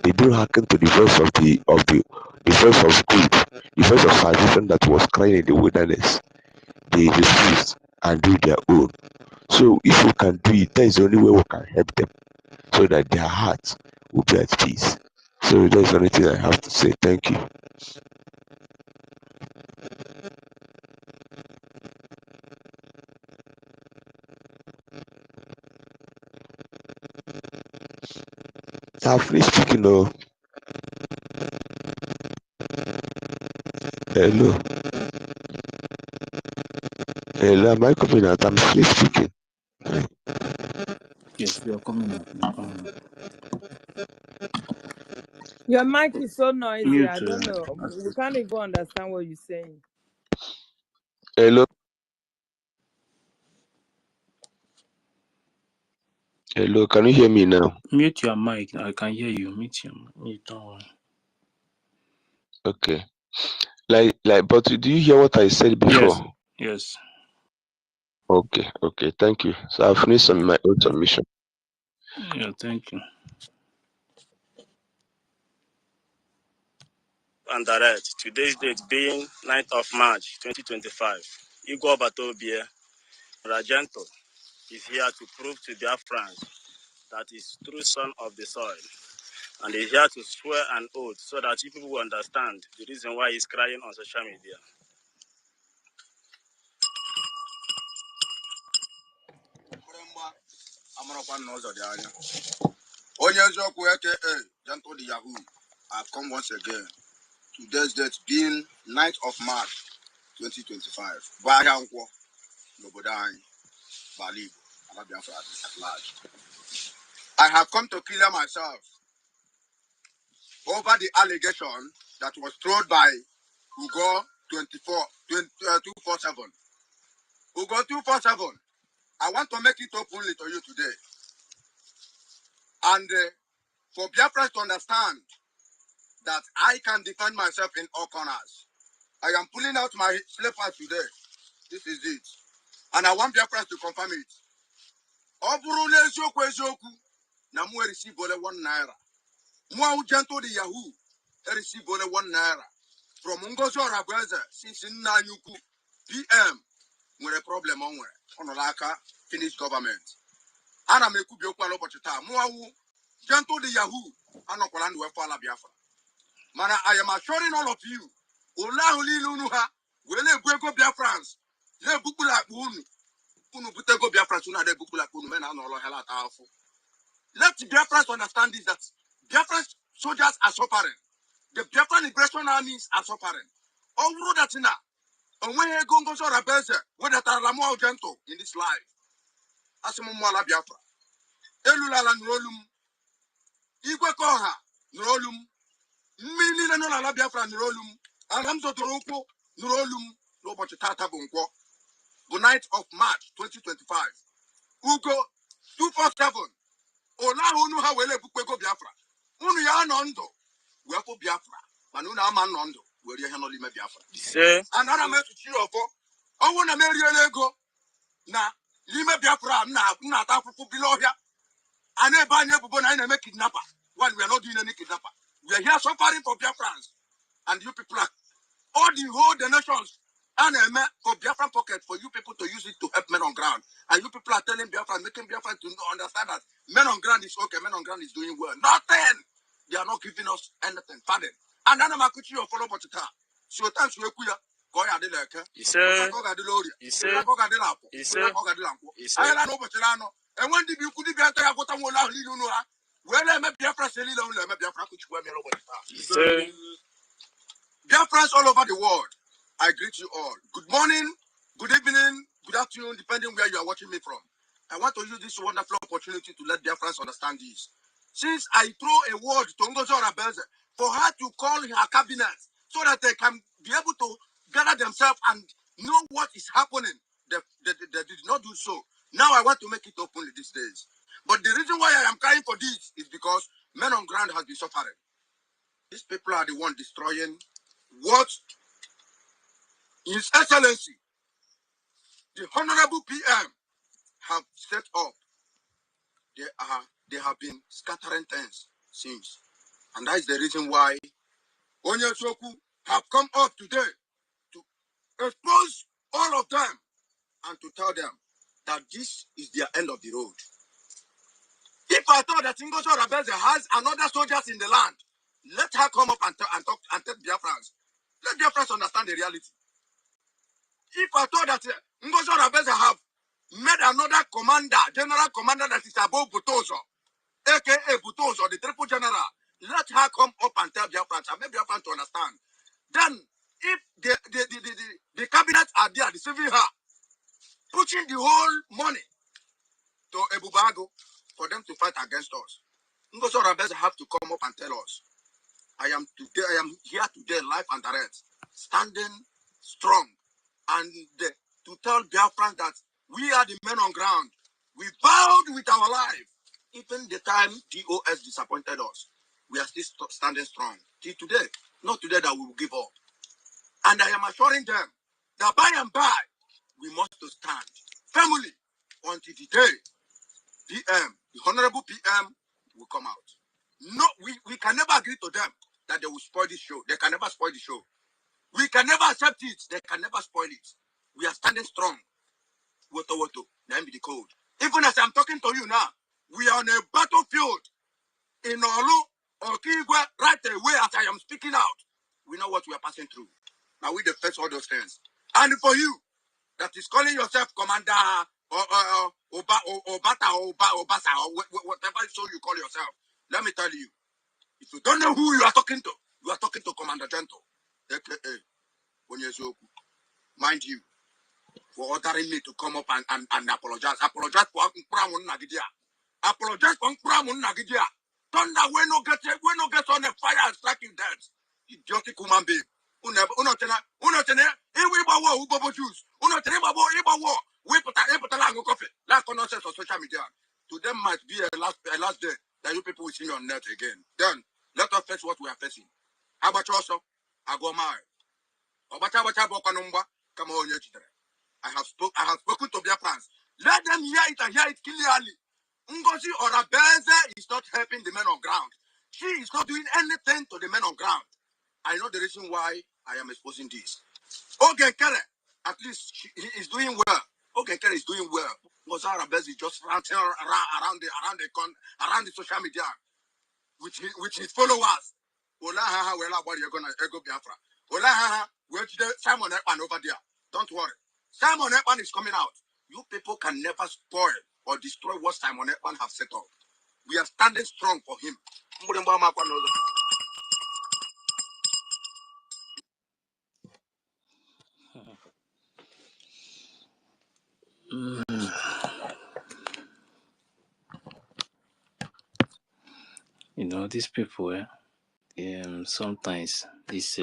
They don't hearken to the voice of the voice of good, the voice of salvation that was crying in the wilderness. They refused and do their own. So if we can do it, that is the only way we can help them, so that their hearts will be at peace. So that's the only thing I have to say. Thank you. I've finished speaking. Oh, hello. Hello, am I coming out? I'm finished speaking. Yes, you're coming up. You're coming up. Your mic is so noisy. Mute. I don't know. We can't even understand what you're saying. Hello. Hello, can you hear me now? Mute your mic. I can hear you. Mute your mic. Don't worry. Okay. But do you hear what I said before? Yes. Yes. Okay, thank you. So I've finished on my own submission. Yeah, thank you. And direct. Today's date being 9th of March 2025. Igor Batobie Rajento is here to prove to Biafrans that he's true son of the soil. And he's here to swear an oath so that you people will understand the reason why he's crying on social media. I've come once again. Today's date being 9th of March 2025. At large. I have come to clear myself over the allegation that was thrown by Ugo 247. Ugo 247. I want to make it openly to you today. And for Biafrans to understand that I can defend myself in all corners. I am pulling out my slippers today. This is it. And I want Biafrans to confirm it. Oburule eziokwu eziokwu na mu receive only 1 naira. Mu gentle the Yahoo receive only 1 naira. From Ngozi Oragweze since Nanyuku PM nwere problem onwere. Onolaka finished government. Ana mekubi okwu alobochi taa. Mu Gentle the Yahoo, and Okoland Wefala Biafra. Mana, I am assuring all of you, Ola Huli Lunuha, will let go Biafrans, let Bukula Unu, Unu Butego Biafrans, Una de Bukula Unu, men and all Hela Tafu. Let the Biafrans understand this that Biafran soldiers are suffering. The Biafran Liberation Armies are suffering. All that in and when you go to Rabese, whether Taramo gentle in this life, Asimumala Biafra, Elula Nrolum, Igwe Koha, Nrolum, Mini Nola Biafra Nrolum, Alamso Toroko, Nrolum, Robert Tata Bunko, the night of March 2025. Ugo 247. Ola unu ha wele bukwe Biafra. Unu ya nondo. Wepo Biafra. Manuna ama nondo. Wele ya no lime Biafra. Another message to you for. I want to marry a lego. Na lime Biafra na tafu below here. I never make kidnapper. While we are not doing any kidnapper. We are here suffering for Biafrans. And you people are all the whole the nations. And for Biafran pocket for you people to use it to help men on ground. And you people are telling Biafran, making Biafran to understand that men on ground is okay, men on ground is doing well. Nothing. They are not giving us anything. Pardon. And then I'm a kuchi of follow Botita. So thanks to Ekuya. Goya de Leka. Goga de Lori. Goga de Lapo. Goga de Lampo. I don't know Botilano. And when did you could be a Gotamola Lilunua? Well, I met Biafra Selilo, I met Biafra which were Botita. Biafrans all over the world, I greet you all. Good morning, good evening, good afternoon, depending where you are watching me from. I want to use this wonderful opportunity to let Biafrans understand this. Since I throw a word to Ngozi Orabeze for her to call her cabinet so that they can be able to gather themselves and know what is happening, they did not do so. Now I want to make it openly these days. But the reason why I am crying for this is because men on ground have been suffering. These people are the ones destroying what His Excellency, the Honorable PM, have set up. They have been scattering things since. And that is the reason why Onyesoku have come up today to expose all of them and to tell them that this is their end of the road. If I thought that Ngozi Orabeze has another soldiers in the land, let her come up and talk and tell Biafrans. Let Biafrans understand the reality. If I thought that Ngozi Orabeze have made another commander, general commander that is above Butoso, aka Butoso, the triple general, let her come up and tell Biafrans and make Biafrans to understand. Then, if the cabinet are there, deceiving her, pushing the whole money to Ebubago for them to fight against us, Ngozi Orabeze have to come up and tell us. I am here today, live and direct, standing strong, and to tell Biafran that we are the men on ground. We vowed with our life. Even the time DOS disappointed us, we are still standing strong. Till today, not today that we will give up. And I am assuring them that by and by, we must stand firmly until the day PM, the Honorable PM, will come out. No, we can never agree to them that they will spoil this show. They can never spoil the show. We can never accept it. They can never spoil it. We are standing strong. Woto, name be the code. Even as I'm talking to you now, we are on a battlefield in Olu or Kigwe right away as I am speaking out. We know what we are passing through. Now we face all those things. And for you that is calling yourself commander or Obata or Obasa or whatever so you call yourself, let me tell you, if you don't know who you are talking to Commander Gentle, aka Onyezoku. Mind you, for ordering me to come up and apologize. Apologize for Nkuramun Nagidia. Apologize for Nkuramun Nagidia. Thunder, we no get on the fire and strike you dead. Idiotic human being. Unotena, we bawo, ubobo juice. Unotena, babo, war. We put a lango coffee. Last nonsense on social media. To them might be a last day that you people will see me on net again. Then, let us face what we are facing. How about also? I go my. Come on, I have spoken to Biafrans. Let them hear it and hear it clearly. Ngozi Orabeze is not helping the men on ground. She is not doing anything to the men on ground. I know the reason why I am exposing this. Ogenkere, at least he is doing well. Ogenkere is doing well. Ngozi Orabeze is just ranting around the social media. with his followers. Ola haha, well, what you're gonna ego Biafra. Ola haha, where's the Simon Ekman over there? Don't worry. Simon Ekman is coming out. You people can never spoil or destroy what Simon Ekman have set up. We are standing strong for him. You know, these people, sometimes these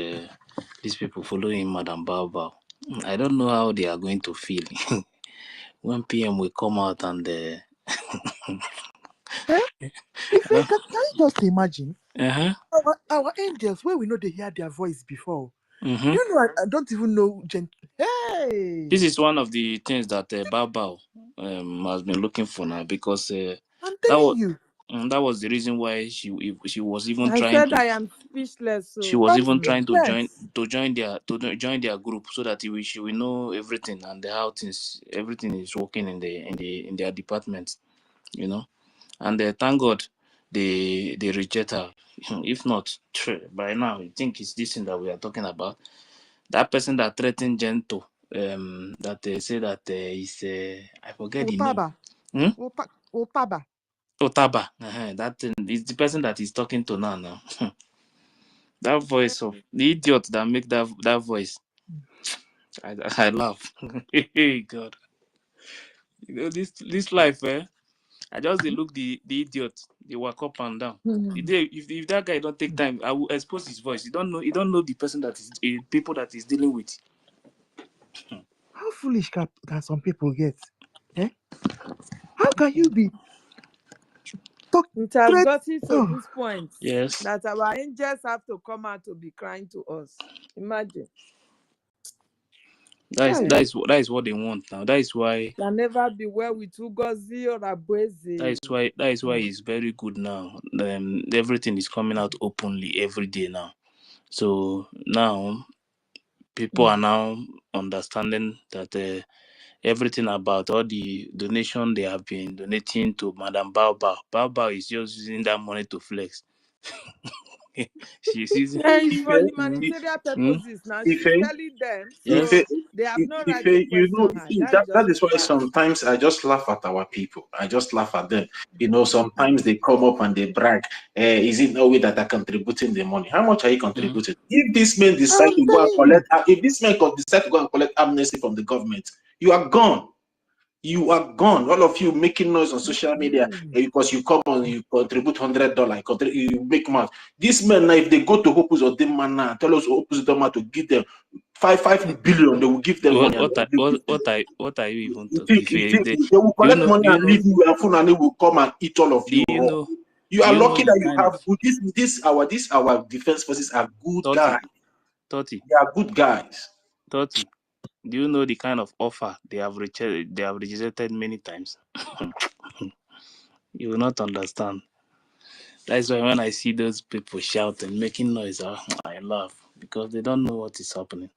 people following Madam Bao. I don't know how they are going to feel when PM will come out and If you can you just imagine uh-huh. our angels where we know they hear their voice before. Mm-hmm. You know, I don't even know. Hey, This is one of the things that Bao has been looking for now, because I'm that telling was you. that was the reason why she was even I trying said to I am speechless. she So was I'm even trying speechless. to join their group, so that she will know everything and how everything is working in their department, you know. And thank God they reject her. If not, by now I think it's this thing that we are talking about. That person that threatened Gento, that they say that is I forget the name. Otaba. Otaba. Otaba. That thing is the person that is talking to now. That voice of the idiot that make that voice. I laugh. Hey God. You know this life, I just dey look the idiot. They walk up and down. The day if that guy don't take time, I will expose his voice. You don't know the person that is people that is dealing with. How foolish can some people get? Eh? How can you be talk It has threat? gotten to Oh, this point Yes. that our angels have to come out to be crying to us. Imagine. That Hey, is what they want now. That is why can never be well with Ugozi or Abueze. that is why it's very good now. Everything is coming out openly every day now. So now people are now understanding that everything about all the donation they have been donating to Madam Bao. Bao is just using that money to flex. She's using. And it's for Mm, humanitarian mm, purposes now. Ife, She's telling them, Ife, so yes. they have no right to Ife, you know, question her. see, That's that just is the why fact. sometimes I just laugh at our people. I just laugh at them. You know, sometimes they come up and they brag. Is it no way that are contributing the money? How much are you Mm. contributing? If this man decide I'm to go and telling you. collect, if this man decide to go and collect amnesty from the government, you are gone. You are gone. All of you making noise on social media because you come on, you contribute $100, you make money. These men now, if they go to Opus or Demand now, tell us Opus Demand to give them 5 billion, they will give them money. And What are you even you talking? think, If you think they, they will do you collect know money and leave you and food and they will come and eat all of do you you raw. know You do are you know lucky the that you kind have of our defense forces are good guys. 30 30 They are good guys. 30? Do you know the kind of offer they have rejected many times? You will not understand. That's why when I see those people shouting, making noise, I laugh, because they don't know what is happening.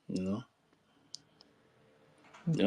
You know,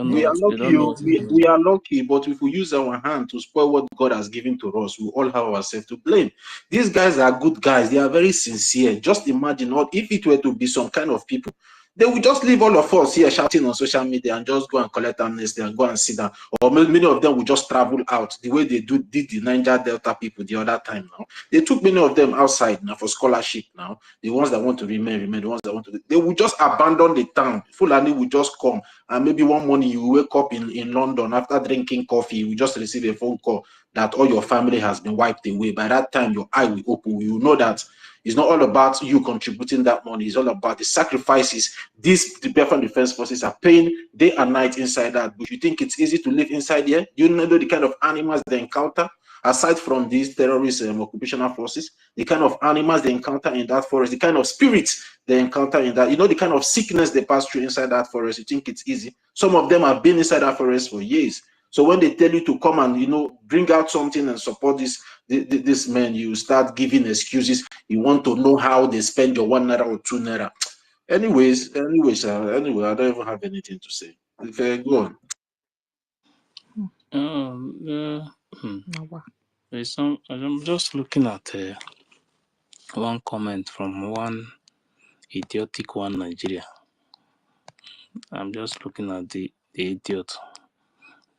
We are they lucky, don't know oh, what is going we on. are lucky, but if we use our hand to spoil what God has given to us, we all have ourselves to blame. These guys are good guys, they are very sincere. Just imagine what if it were to be some kind of people, they would just leave all of us here shouting on social media and just go and collect amnesty and go and sit down. Or many of them would just travel out the way they did the Niger Delta people the other time now. They took many of them outside now for scholarship now. The ones that want to remain, the ones that want to, they would just abandon the town. Fulani would just come. And maybe one morning you wake up in London after drinking coffee, you just receive a phone call that all your family has been wiped away. By that time, your eye will open. You know that it's not all about you contributing that money. It's all about the sacrifices the Biafran Defense Forces are paying day and night inside that. But you think it's easy to live inside here? You know the kind of animals they encounter? Aside from these terrorist occupational forces, the kind of animals they encounter in that forest, the kind of spirits they encounter in that, the kind of sickness they pass through inside that forest, you think it's easy? Some of them have been inside that forest for years. So when they tell you to come and bring out something and support this man, you start giving excuses. You want to know how they spend your 1 naira or 2 naira. Anyway, I don't even have anything to say. Okay, go on. Um, uh, hmm. There's some. I'm just looking at one comment from one idiotic one Nigeria. I'm just looking at the idiot.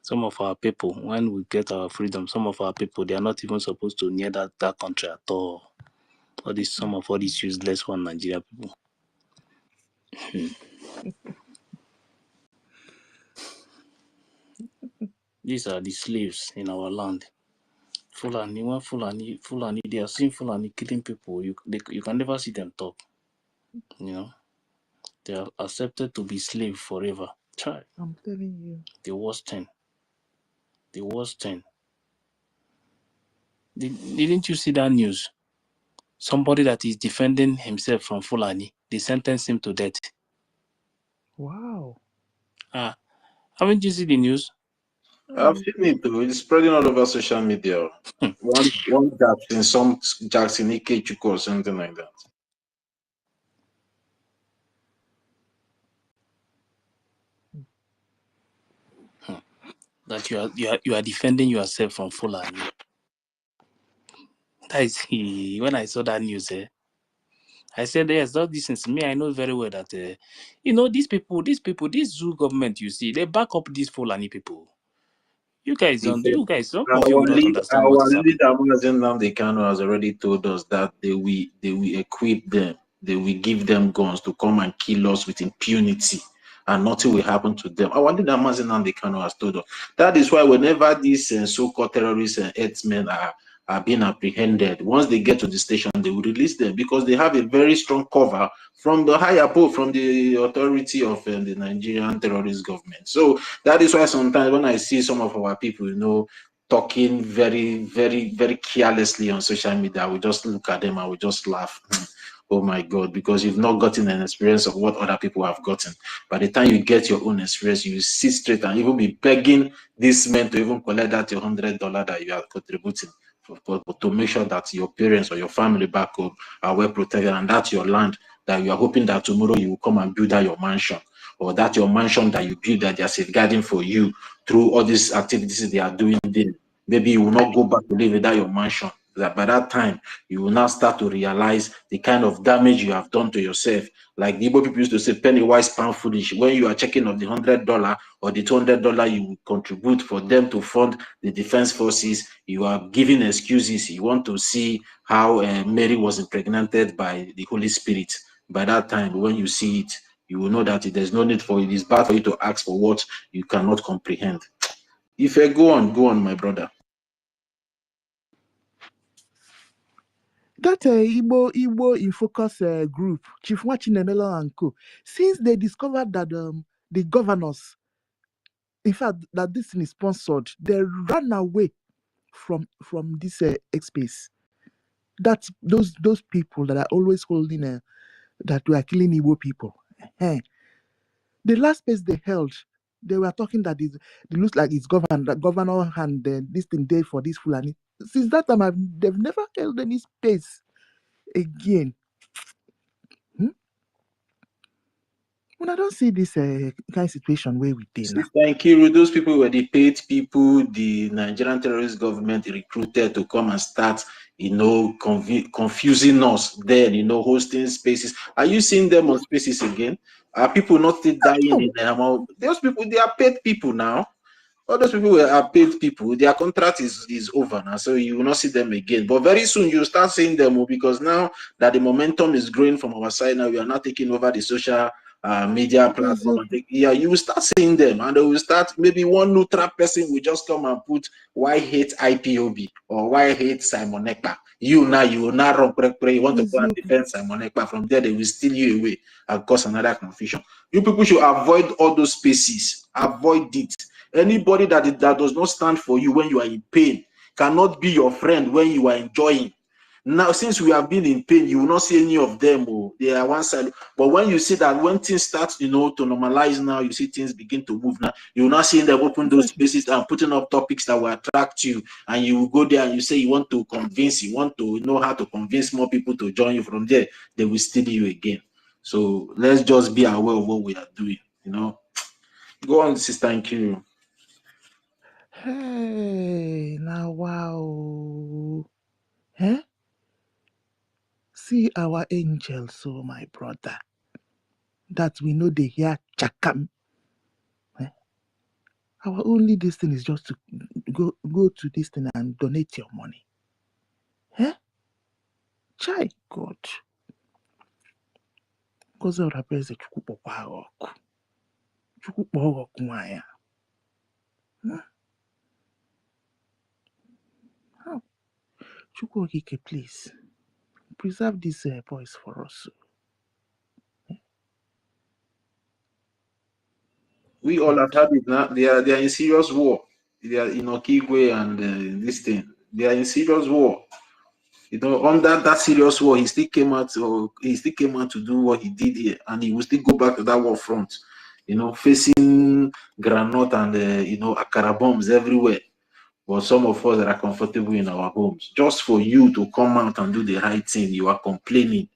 Some of our people, when we get our freedom, some of our people, they are not even supposed to near that country at all. Some of all these useless one Nigeria people. These are the slaves in our land. Fulani, they are seeing Fulani killing people. You can never see them talk. You know, they are accepted to be slave forever. Try. I'm telling you. The worst thing. The worst thing. Didn't you see that news? Somebody that is defending himself from Fulani, they sentenced him to death. Wow. Haven't you seen the news? I've seen it too. It's spreading all over social media. One Jackson EKID or something like that. That you are defending yourself from Fulani. That is when I saw that news. I said, yes, that distance. Me, I know very well that these people, this zoo government, you see, they back up these Fulani people. You guys, some of you will not understand what is Our happening. leader, Mazen Nnamdi Kanu, has already told us that they will equip them, they will give them guns to come and kill us with impunity, and nothing will happen to them. Our leader, Mazen Nnamdi Kanu, has told us. That is why whenever these so-called terrorists and herdsmen are being apprehended, once they get to the station, they will release them because they have a very strong cover from the higher above, from the authority of the Nigerian terrorist government. So that is why sometimes when I see some of our people, talking very, very, very carelessly on social media, we just look at them and we just laugh. Oh my God, because you've not gotten an experience of what other people have gotten. By the time you get your own experience, you sit straight and even be begging these men to even collect that $100 that you are contributing to make sure that your parents or your family back home are well protected, and that's your land that you are hoping that tomorrow you will come and build out your mansion, or that your mansion that you build that they are safeguarding for you through all these activities they are doing there. Maybe you will not go back to live without your mansion. That by that time, you will now start to realize the kind of damage you have done to yourself. Like the Igbo people used to say, penny wise, pound foolish. When you are checking of the $100 or the $200 you will contribute for them to fund the defense forces, you are giving excuses. You want to see how Mary was impregnated by the Holy Spirit. By that time, when you see it, you will know that there's no need for it. It's bad for you to ask for what you cannot comprehend. If I go on, my brother. That Igbo in focus group, Chief Wachinemelo and Co. Since they discovered that the governors, in fact, that this thing is sponsored, they ran away from this airspace. That's those people that are always holding that we are killing Igbo people. Eh. The last space they held, they were talking that it looks like it's governor and this thing there for this Fulani. Since that time, they've never held any space again. When I don't see this kind of situation where we did now. Thank you. Those people were the paid people the Nigerian terrorist government recruited to come and start, confusing us. Then, hosting spaces. Are you seeing them on spaces again? Are people not still dying in them? Those people, they are paid people now. All those people are paid people. Their contract is over now, so you will not see them again. But very soon you'll start seeing them because now that the momentum is growing from our side, now we are not taking over the social media platform. You will start seeing them, and they will start. Maybe one neutral person will just come and put why hate IPOB or why hate Simon Ekpa. You will now run pray. You want to go and defend Simon Ekpa. From there, they will steal you away and cause another confusion. You people should avoid all those spaces. Avoid it. Anybody that does not stand for you when you are in pain cannot be your friend when you are enjoying. Now, since we have been in pain, you will not see any of them. They are one side. But when you see that when things start, to normalize now, you see things begin to move now. You will not see them open those spaces and putting up topics that will attract you. And you will go there and you say you want to convince, you want to know how to convince more people to join you. From there, they will steal you again. So let's just be aware of what we are doing. Go on, Sister Nkiru. Hey, now wow. Eh? See our angels, so my brother, that we know they hear chakam. Eh? Our only this thing is just to go to this thing and donate your money. Eh? Chai God. Because of the best chukwu kpọọ ọkụ nwanyị. Chukwu okike, please preserve these boys for us. We all have had it now. They are in serious war. They are in Okigwe and this thing. They are in serious war. You know, under that serious war, he still came out to do what he did here, and he will still go back to that war front. You know, facing granite and akara bombs everywhere. But some of us that are comfortable in our homes, just for you to come out and do the right thing, you are complaining.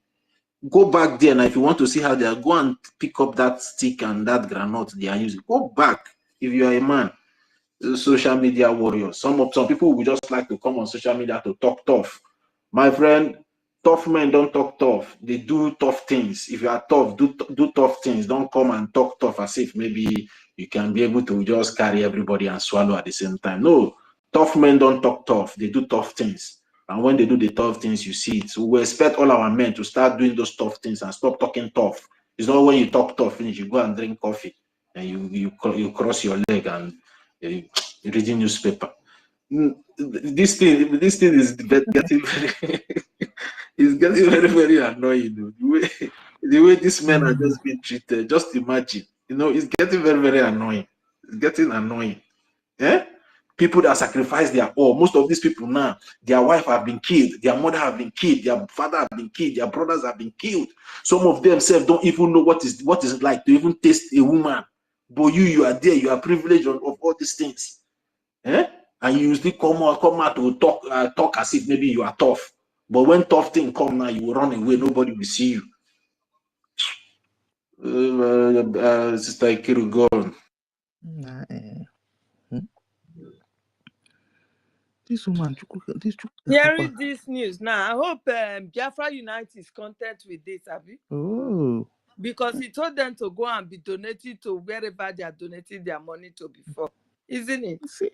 Go back there, and if you want to see how they are, go and pick up that stick and that granite they are using. Go back if you are a man. Social media warriors. Some people will just like to come on social media to talk tough. My friend, tough men don't talk tough. They do tough things. If you are tough, do tough things. Don't come and talk tough as if maybe you can be able to just carry everybody and swallow at the same time. No, tough men don't talk tough. They do tough things. And when they do the tough things, you see it. So we expect all our men to start doing those tough things and stop talking tough. It's not when you talk tough, finish, you go and drink coffee and you cross your leg and reading newspaper. This thing is getting very it's getting very, very annoying. The way these men are just being treated, just imagine. It's getting very, very annoying. It's getting annoying. Eh? People that sacrifice their all. Most of these people now, their wife have been killed, their mother have been killed, their father have been killed, their brothers have been killed. Some of themselves don't even know what is it like to even taste a woman. But you are there, you are privileged of all these things. Eh? And you still come out to talk as if maybe you are tough. But when tough thing come now, you will run away. Nobody will see you. Sister Ikiru, go on. This woman, Hearing this news now, I hope Biafra Unite is content with this, Abby. Oh. Because he told them to go and be donated to wherever they are donating their money to before. Isn't it? See?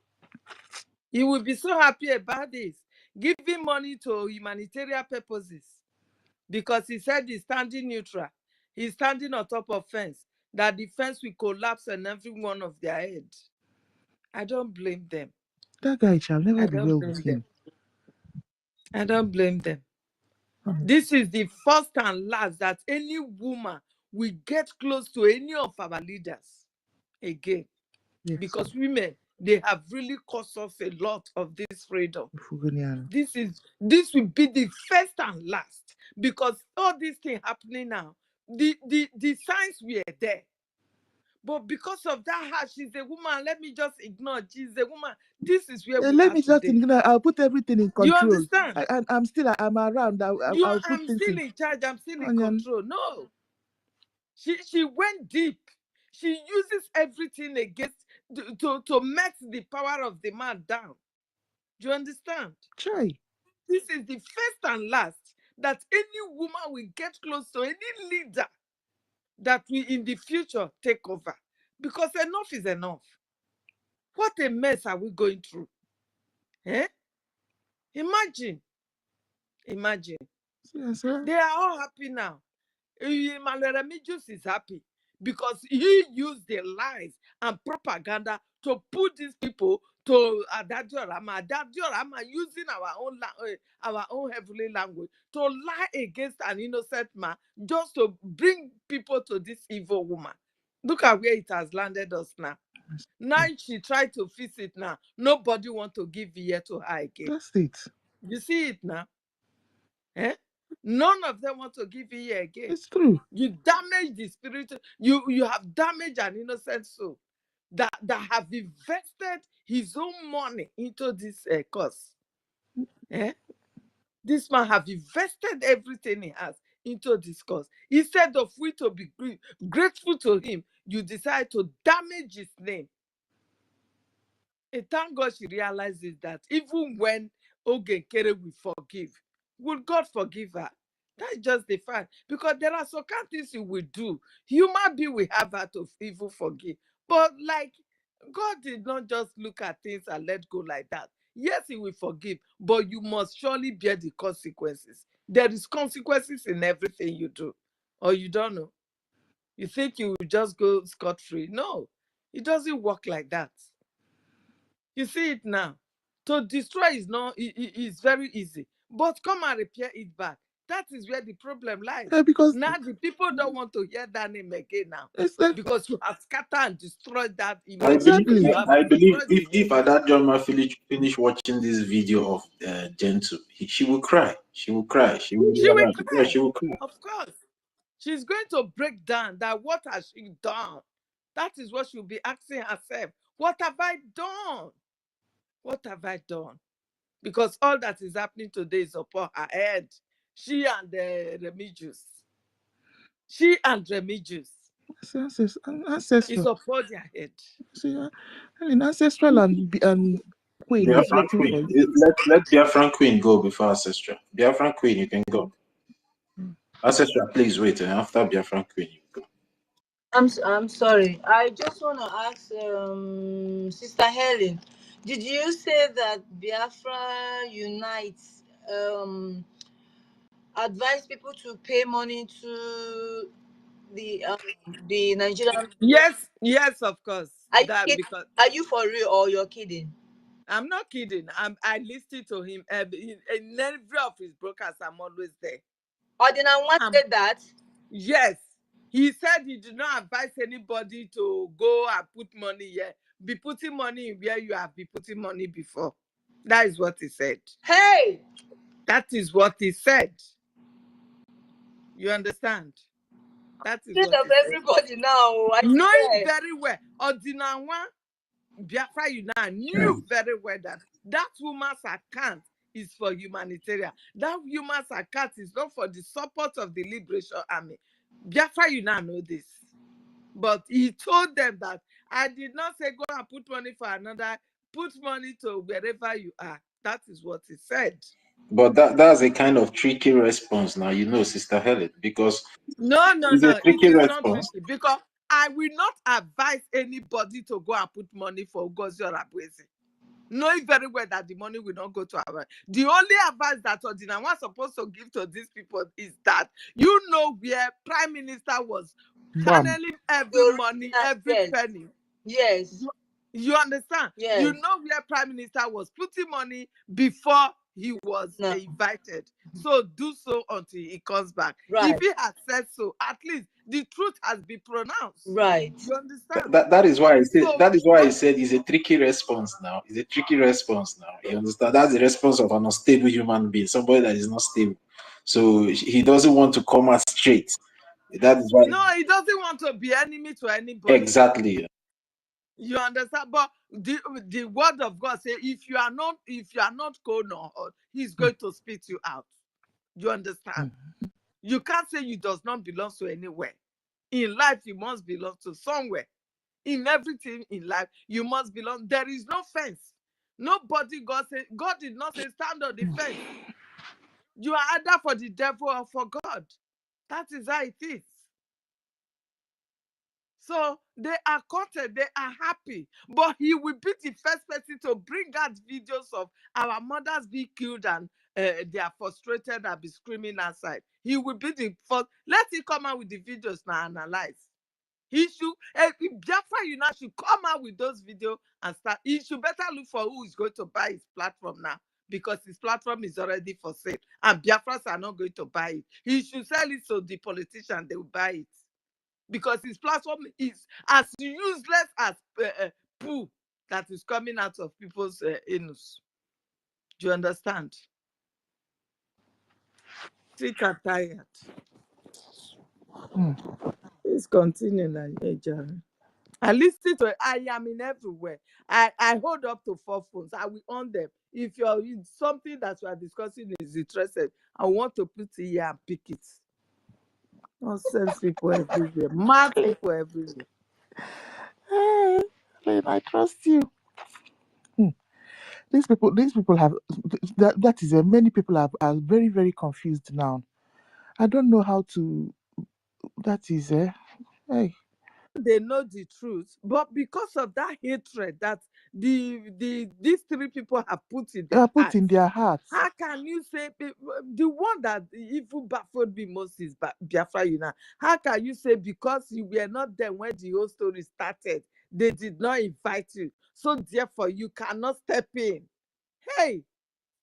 He will be so happy about this. Giving money to humanitarian purposes. Because he said he's standing neutral. He's standing on top of fence. That the fence will collapse on every one of their heads. I don't blame them. That guy shall never be well with him. I don't blame them. This is the first and last that any woman will get close to any of our leaders again. Yes. Because women, they have really cost us a lot of this freedom. This will be the first and last. Because all these things happening now, the signs were there. But because of that, she's a woman. Let me just ignore. She's a woman. This is where we let are me just today. ignore. I'll put everything in control. You understand? I'm around. I'm still in charge. I'm still in control. No. She went deep. She uses everything against to melt the power of the man down. Do you understand? Try. This is the first and last that any woman will get close to any leader that will in the future take over. Because enough is enough. What a mess are we going through? Eh? Imagine. Yes, sir. They are all happy now. Maleremijus is happy because he used the lies and propaganda to put these people to Adadiorama using our own heavenly language to lie against an innocent man just to bring people to this evil woman. Look at where it has landed us now. Now she tried to fix it now. Nobody want to give ear to her again. That's it. You see it now? Eh? None of them want to give ear again. It's true. You damage the spirit. You have damaged an innocent soul that have invested his own money into this cause. Eh? This man have invested everything he has into this cause. Instead of we to be grateful to him, you decide to damage his name. Thank God she realizes that even when Ogenkere will forgive, will God forgive her? That's just the fact. Because there are some kind of things you will do. Human being will have heart of evil forgive. But like, God did not just look at things and let go like that. Yes, he will forgive, but you must surely bear the consequences. There is consequences in everything you do. Or you don't know. You think you will just go scot-free. No, it doesn't work like that. You see it now. To destroy is not is very easy. But come and repair it back. That is where the problem lies. Because Now the people don't want to hear that name again now. it's like, Because you have scattered and destroyed that image. exactly. You have I believe destroyed the if name. Adajoma finish watching this video of Gentle, she will cry. She will cry. She will She will realize. Yeah, cry. she will cry. Of course. She's going to break down that what has she done? That is what she'll be asking herself. What have I done? What have I done? Because all that is happening today is upon her head. She and Remigius. She and Remigius. Ancestral. It's upon their head. See, ancestral and Queen is Biafran waiting for Queen. you. Let Biafran Queen go before Ancestral. Biafran Queen, you can go. Ancestral, please wait. And after Biafran Queen, you go. I'm sorry. I just want to ask Sister Helen, did you say that Biafra Unites advise people to pay money to the Nigerian? Yes, yes, of course. Are you That kidding? because Are you for real or you're kidding? I'm not kidding. I listened to him in every of his broadcasts. I'm always there. Ordinary said that. Yes, he said he did not advise anybody to go and put money here. Be putting money in where you have been putting money before. That is what he said. Hey, That is what he said. You understand? That is think what of he said. everybody now. I Knowing swear. very well, Ordinawa Biafra United knew very well that that woman's account is for humanitarian. That woman's account is not for the support of the Liberation Army. Biafra United know this. But he told them that I did not say go and put money for another, put money to wherever you are. That is what he said. But that's a kind of tricky response now, Sister Helen, because No, it's a it tricky is not response. tricky because I will not advise anybody to go and put money for OGOJA or Abuezi. Knowing very well that the money will not go to our. The only advice that Odina was supposed to give to these people is that you know where Prime Minister was Bam. channeling every money, every Yes. penny. Yes. You understand? Yes. You know where Prime Minister was putting money before he was No. invited. So do so until he comes back. Right. If he has said so, at least the truth has been pronounced. Right. You understand? That is why I said So, that is why I said it's a tricky response now. It's a tricky response now. You understand? That's the response of an unstable human being, somebody that is not stable. So he doesn't want to come out straight. That is why. no, he doesn't want to be enemy to anybody. Exactly. You understand? But the word of God says, if you are not cold or hot, he's going to spit you out. You understand? You can't say you does not belong to anywhere. In life, you must belong to somewhere. In everything in life, you must belong. There is no fence. Nobody, God did not say stand on the fence. You are either for the devil or for God. That is how it is. So they are content, they are happy. But he will be the first person to bring out videos of our mothers being killed and they are frustrated and be screaming outside. He will be the first. Let him come out with the videos now and analyze. He should, Biafra United should come out with those videos and start. He should better look for who is going to buy his platform now, because his platform is already for sale and Biafrans are not going to buy it. He should sell it so the politicians, they will buy it. Because his platform is as useless as poo that is coming out of people's anus. Do you understand? Sick and tired. Please continue, Nigeria. I listen to it. I am in everywhere. I hold up to 4 phones. I will on them. If you're in something that we are discussing is interested, I want to put it here and pick it. Nonsense people everywhere. Mad people everywhere. Hey, I trust you. These people have that is many people are very, very confused now. I don't know how to. That is hey, They know the truth, but because of that hatred that these three people have put in they their are put in hearts, their hearts. how can you say the one that even baffled me most is Biafra, you know? How can you say because you were not there when the whole story started, they did not invite you, so therefore you cannot step in? Hey,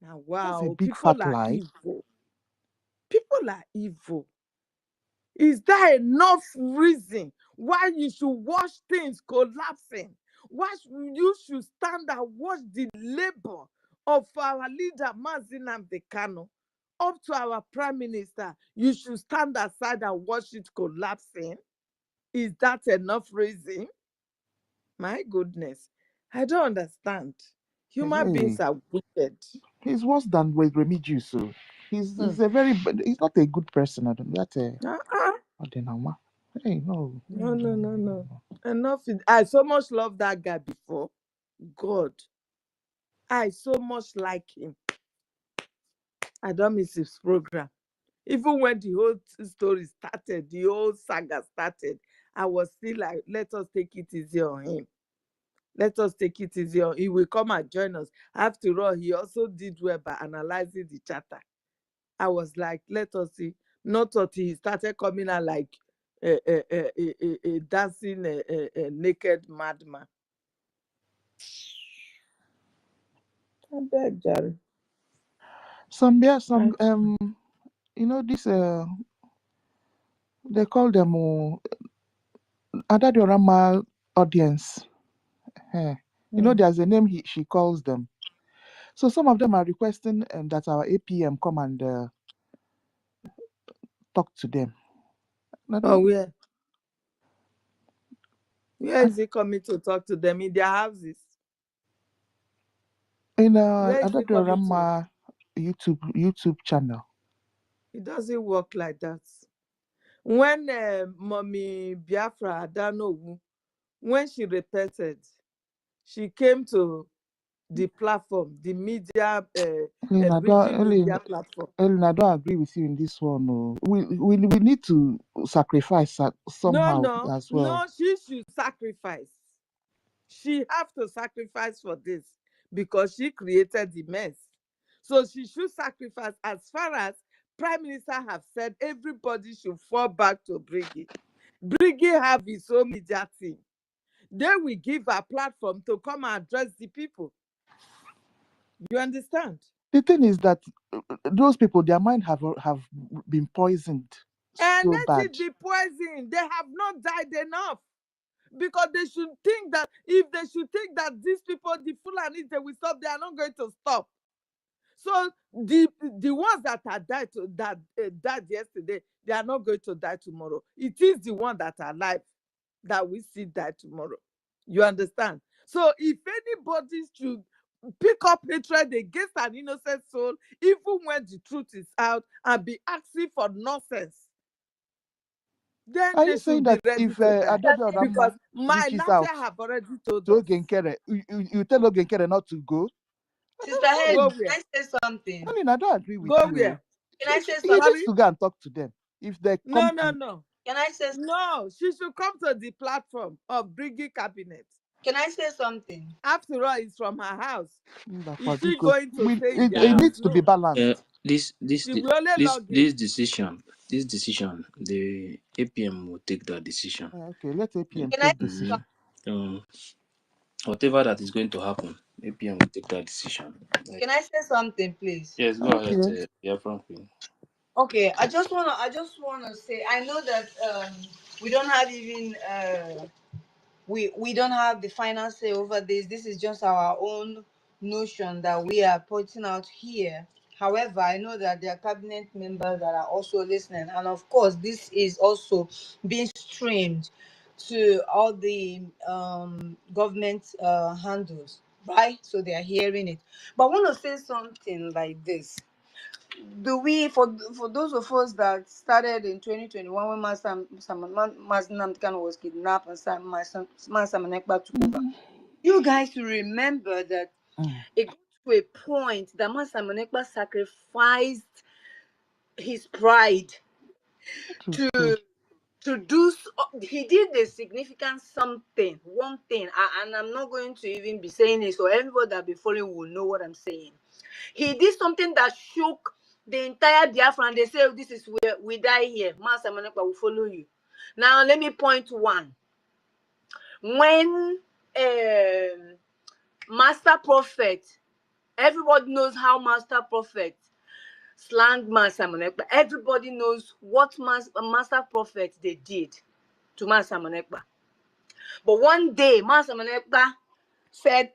now That's a wow, big people fat are lie. evil. People are evil. Is there enough reason why you should watch things collapsing? Why you should stand and watch the labor of our leader, Mazin Nnamdi Kanu, up to our prime minister? You should stand aside and watch it collapsing. Is that enough reason? My goodness, I don't understand. Human Hey, beings are wicked. he's worse than with Remigius. So Hmm. he's a very he's not a good person. I don't that Uh-uh. I don't know. Hey, no. No. Enough. I so much love that guy before. God, I so much like him. I don't miss his program. Even when the whole story started, the whole saga started, I was still like, let us take it easy on him. Let us take it easy on him. He will come and join us. After all, he also did well by analyzing the charter. I was like, let us see. Not until he started coming out like a dancing naked madman. I beg, Jerry. Some I, you know this they call them Adadiorama audience. Eh. You know, mm. there's a name she calls them. So some of them are requesting that our APM come and talk to them. I Oh, don't, where is he coming to talk to them in their houses? in Where is he coming to? Adadiorama YouTube channel. It doesn't work like that. When Mommy Biafra, I don't know, when she repented, she came to the platform, the media, bridging media platform. Ellen, I don't agree with you in this one. No. We need to sacrifice somehow as well. No, she should sacrifice. She have to sacrifice for this because she created the mess. So she should sacrifice. As far as Prime Minister have said, everybody should fall back to BRGIE. BRGIE have his own media team. They will give a platform to come and address the people. You understand? The thing is that those people, their mind have been poisoned And so let bad. it be poison. They have not died enough. Because they should think that if they should think that these people, the Fulani, they will stop, they are not going to stop. So the ones that are died yesterday, they are not going to die tomorrow. It is the one that are alive that we see die tomorrow. You understand? So if anybody should pick up hatred against an innocent soul, even when the truth is out, and be asking for nonsense, then Are they you saying should be that ready if to die. Because Adadiorama my reaches Natia out have already told to us. Ogenkere, you tell Ogenkere not to go? Sister Go Hen, can where? I say something? I mean, I don't agree with Go you. where? Can I say He needs Sorry? to go and talk to them. If they No, come no, to, no. Can I say No, she should come to the platform of BRGIE cabinet. Can I say something? After all, it's from her house. Is she because going to stay in their it Um, house? needs to be No. balanced. She will only log in. this decision, the APM will take that decision. Okay, let APM Can I take Mm-hmm. decision. Whatever that is going to happen, APM will take that decision. Like, can I say something, please? yes, go ahead, Okay. Biafran. Okay, I just wanna say I know that we don't have even we don't have the final say over this. This is just our own notion that we are putting out here. However, I know that there are cabinet members that are also listening, and of course, this is also being streamed to all the government handles, right? So they are hearing it. But I want to say something like this. Do we for those of us that started in 2021 when Master Namdekan was kidnapped and Master Ekpa took over, you guys remember that Mm. it got to to a point that Master Monekpa sacrificed his pride True, to true. do. He did a significant something, one thing, and I'm not going to even be saying it, so everybody that be following will know what I'm saying. He did something that shook the entire Biafra, and they say, oh, this is where we die here. Master Monekpa will follow you. Now, let me point one. When Master Prophet, everybody knows how Master Prophet slang Master Monekpa. Everybody knows what Master Prophet they did to Master Monekpa. But one day, Master Monekpa said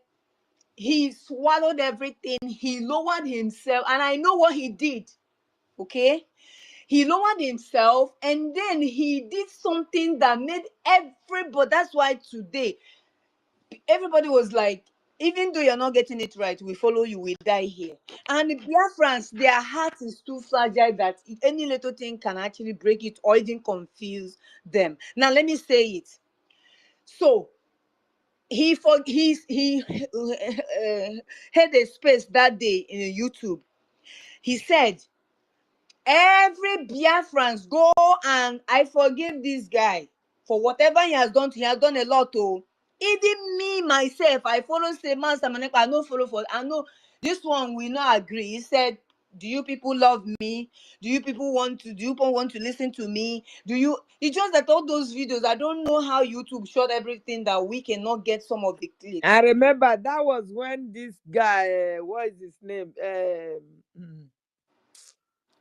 he swallowed everything. He lowered himself, and I know what he did. Okay, he lowered himself, and then he did something that made everybody. That's why today everybody was like, even though you're not getting it right, we follow you, we die here. And the Biafrans, their heart is too fragile that any little thing can actually break it or even confuse them. Now, let me say it. So, he had a space that day in YouTube. He said, every Biafrans go, and I forgive this guy for whatever he has done. He has done a lot. Oh, even me myself, I follow say Master Maneka. I know follow for. I know this one we not agree. He said, "Do you people love me? Do you people want to? Do you people want to listen to me? Do you?" It's just that all those videos, I don't know how YouTube shot everything that we cannot get some of the clips. I remember that was when this guy, what is his name?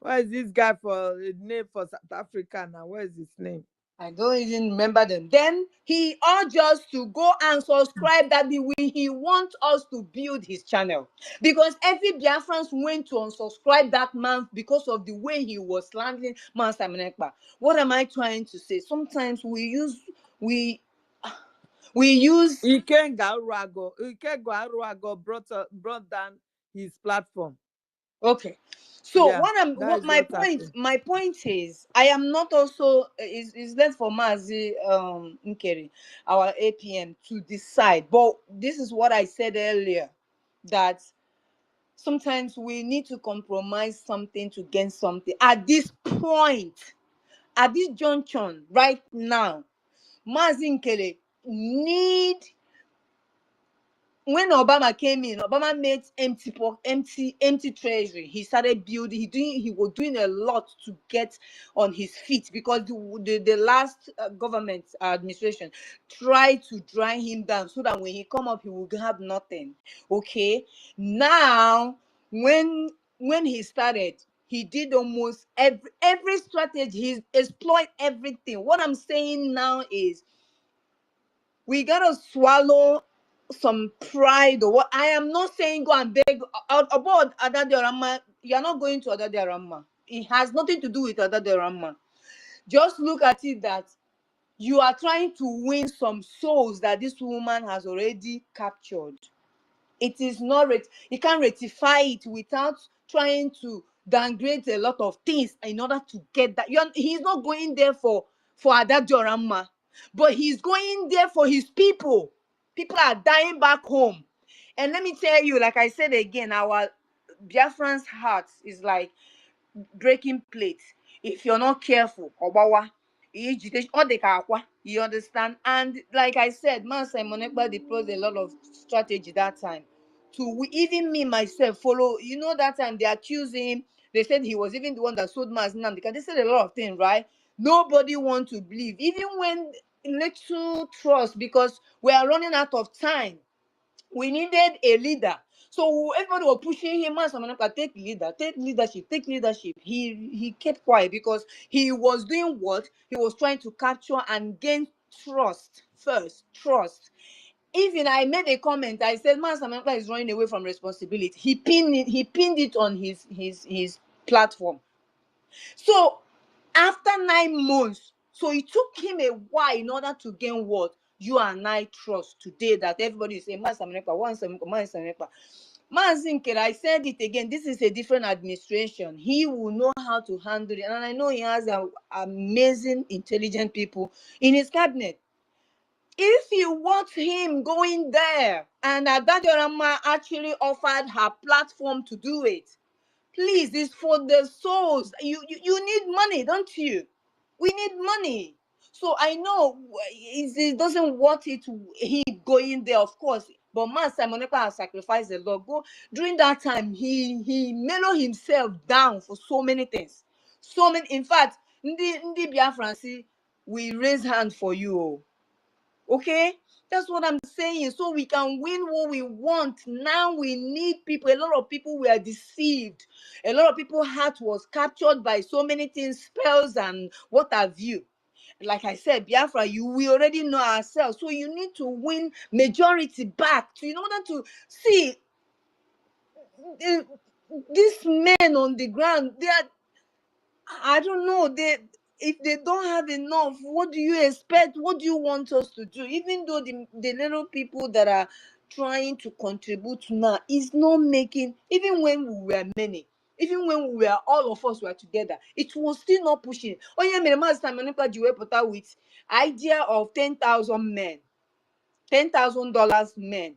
What is this guy for name for South Africa now? What is his name? I don't even remember them. Then he urged us to go and subscribe, that the way he wants us to build his channel. Because every Biafrans went to unsubscribe that man because of the way he was slandering Master Menekpa. What am I trying to say? Sometimes we use Ikenga Aruago brought down his platform. okay. So Yeah, that is my what happened. point is, I am not also is left for Mazi Nkeri, our APM, to decide. But this is what I said earlier, that sometimes we need to compromise something to gain something. At this point, at this junction, right now, Mazi Nkeri need. When Obama came in, Obama made empty treasury. He started building. He was doing a lot to get on his feet, because the last government administration tried to dry him down so that when he come up, he would have nothing. Okay, now when he started, he did almost every strategy. He exploit everything. What I'm saying now is, we gotta swallow some pride, or what. I am not saying go and beg about Adadiarama. You're not going to Adadiarama. It has nothing to do with Adadiarama. Just look at it that you are trying to win some souls that this woman has already captured. It is not you can't rectify it without trying to downgrade a lot of things in order to get that. He's not going there for Adadiorama, but he's going there for his people. People are dying back home. And let me tell you, like I said again, our Biafran's heart is like breaking plates. If you're not careful, Obawa, you understand? And like I said, Man Simon Ekpa deployed a lot of strategy that time. Even me myself follow. You know, that time they accused him. They said he was even the one that sold Maz Nam. They said a lot of things, right? Nobody want to believe, even when little trust, because we are running out of time. We needed a leader. So everybody was pushing him, man, take leadership, take leadership. He kept quiet because he was doing what? He was trying to capture and gain trust first. Trust. Even I made a comment, I said, man, Samantha is running away from responsibility. He pinned it on his platform. So after 9 months, so it took him a while in order to gain what you and I trust today, that everybody is saying, Master Menepa, Master Menepa. Mazinker, I said it again, this is a different administration. He will know how to handle it. And I know he has amazing, intelligent people in his cabinet. If you want him going there, and Adadorama actually offered her platform to do it, please, it's for the souls. You need money, don't you? We need money. So I know it doesn't want it he going there, of course. But man, Simoneka has sacrificed a lot. Go during that time, he mellowed himself down for so many things. So many, in fact, Ndi Biafrans, we raise hand for you. Oh. Okay, that's what I'm saying. So we can win what we want. Now we need people. A lot of people were deceived. A lot of people's heart was captured by so many things, spells, and what have you. Like I said, Biafra, we already know ourselves. So you need to win majority back to, in order to see these men on the ground. They are, I don't know. If they don't have enough, what do you expect? What do you want us to do? Even though the little people that are trying to contribute now is not making, even when we were many, even when we were all of us were together, it was still not pushing. Oh yeah, you were with idea of 10,000 men, $10,000 men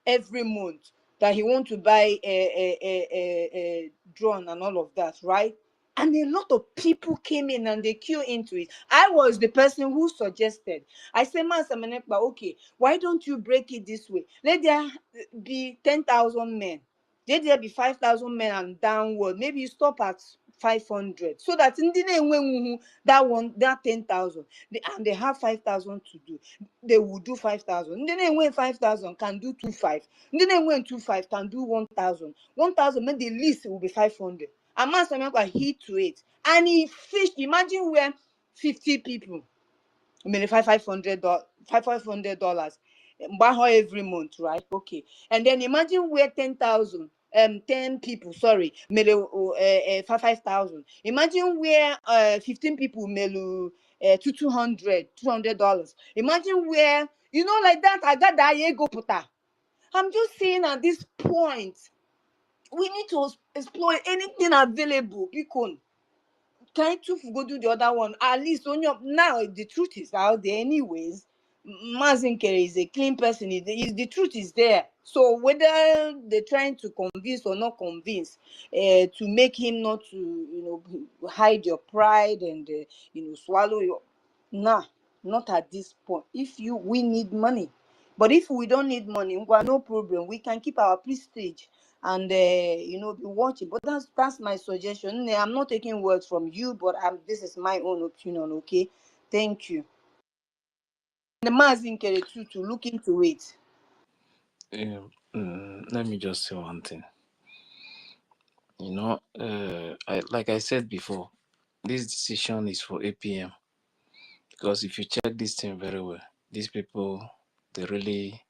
every month that he want to buy a drone and all of that, right? And a lot of people came in and they queue into it. I was the person who suggested. I said, man, Samenekba, okay, why don't you break it this way? Let there be 10,000 men. Let there be 5,000 men and downward. Maybe you stop at 500. So that in the that one, that 10,000, and they have 5,000 to do. They will do 5,000. Then they win 5,000 can do 2,500. Then they win 2,500 can do 1,000. 1,000 mean the least will be 500. And man Samuel hit to it, and he fished. Imagine where 50 people, I mean $500 every month, right? Okay, and then imagine where 10,000. 10 people, sorry, 5,000. Imagine where 15 people melu $200. Imagine where, like that. I got that ego puta. I'm just saying at this point, we need to explore anything available. Because trying to go do the other one, at least on your, now the truth is out there anyways. Mazinkere is a clean person. The truth is there. So whether they're trying to convince or not convince, to make him not to, hide your pride and swallow your, nah, not at this point. We need money, but if we don't need money, no problem. We can keep our prestige and be watching. But that's my suggestion. I'm not taking words from you, but this is my own opinion. Okay, thank you. The Mazinkere too to look into it. Let me just say one thing. Like I said before, this decision is for APM, because if you check this thing very well, these people, they really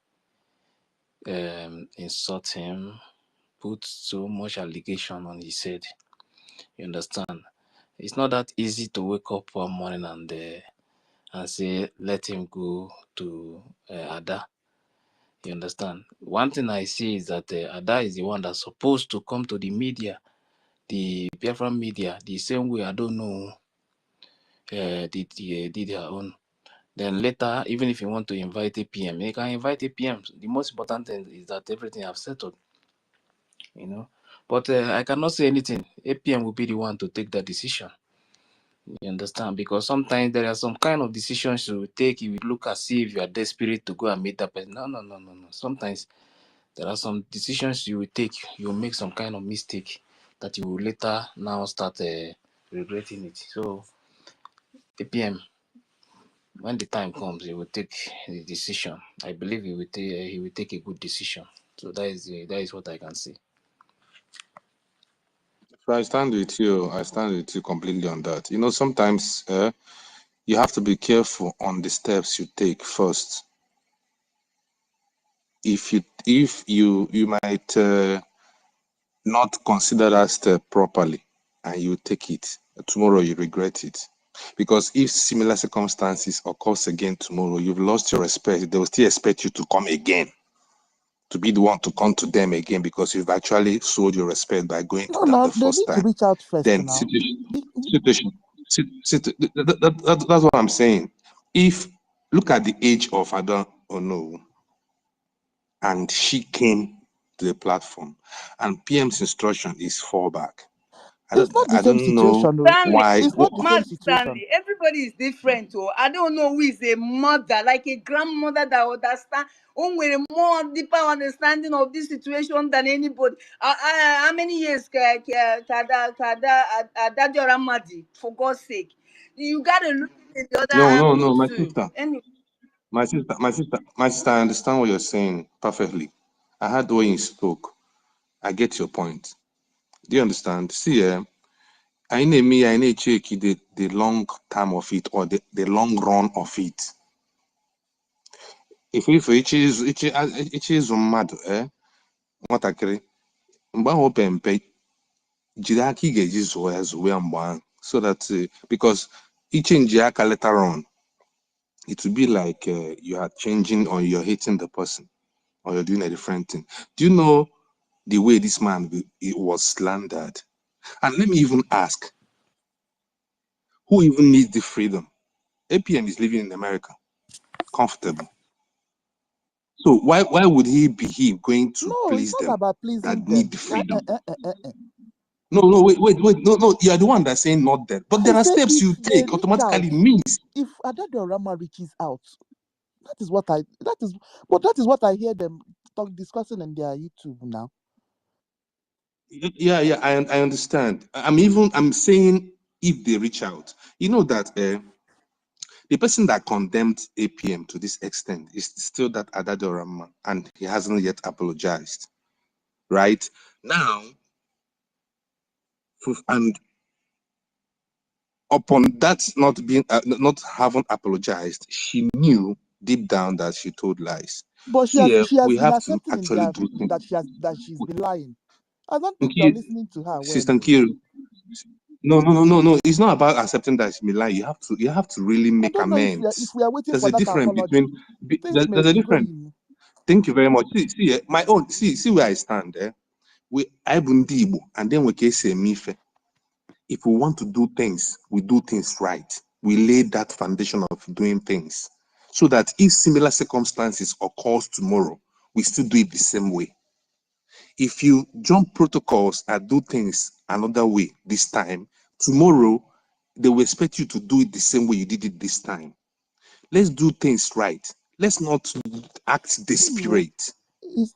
insult him, put so much allegation on his head. You understand? It's not that easy to wake up one morning and say let him go to Ada. You understand? One thing I see is that Ada is the one that's supposed to come to the media, the Biafran media, the same way I don't know did her own. Then later, even if you want to invite APM, you can invite APM. The most important thing is that everything I've settled, But I cannot say anything. APM will be the one to take that decision. You understand? Because sometimes there are some kind of decisions you take. You look as if you are desperate to go and meet that person. No. Sometimes there are some decisions you will take. You will make some kind of mistake that you will later now start regretting it. So APM, when the time comes, he will take the decision. I believe he will take a good decision. So that is what I can say. So I stand with you. I stand with you completely on that. Sometimes you have to be careful on the steps you take first. If you might not consider that step properly and you take it, tomorrow you regret it. Because if similar circumstances occurs again tomorrow, you've lost your respect. They will still expect you to come again, to be the one to come to them again, because you've actually showed your respect by going to No, them no, the they first need to time. reach out first Then now. situation, that's what I'm saying. If Look at the age of Ada Ono, and she came to the platform, and PM's instruction is fall back. It's not the I same don't know situation, though. Stanley, why. It's not the same Mazi situation. Stanley, everybody is different. Oh, I don't know who is a mother, like a grandmother that understand, who with a more deeper understanding of this situation than anybody. How many years Adadio Ramadi, for God's sake? You gotta look at the other angle No, my too. sister. Anyway. My sister, I understand what you're saying perfectly. I heard the way you spoke. I get your point. Do you understand? See, I need to check the long term of it or the long run of it. If it is mad, nwatakịrị, mgbe ahụ o pe mpe, jiri aka ị ga-eji zụọ ya zụọ ya mgbe ahụ, so that because ichenji aka later on, it will be like you are changing or you're hating the person or you're doing a different thing. Do you know the way this man was slandered? And let me even ask, who even needs the freedom? APM is living in America, comfortable. So why would he be going to No, it's please not them about that pleasing need them. the freedom? No, wait. No, you are the one that's saying not that. But I there are say steps if you they take reach out, automatically means. if Adadio Rama reaches out, that is what I hear them discussing in their YouTube now. Yeah, I understand. I'm saying if they reach out, you know that the person that condemned APM to this extent is still that Adadio Rama, and he hasn't yet apologized. Right now, and upon that not having apologized, she knew deep down that she told lies. But See, she has we been have to accepting in actually their do things. that she's been lying. I don't think you're Nkiru, listening to her well. Sister Nkiru, no. It's not about accepting that she may lie. You have to really I make don't know if amends. we are waiting There's for a that difference apology. between Things may there's a be difference. going. Thank you very much. See my own. See where I stand. I bundi Igbo, and then we can say mife. If we want to do things, we do things right. We lay that foundation of doing things so that if similar circumstances occurs tomorrow, we still do it the same way. If you jump protocols and do things another way this time, tomorrow they will expect you to do it the same way you did it this time. Let's do things right. Let's not act Anyway, desperate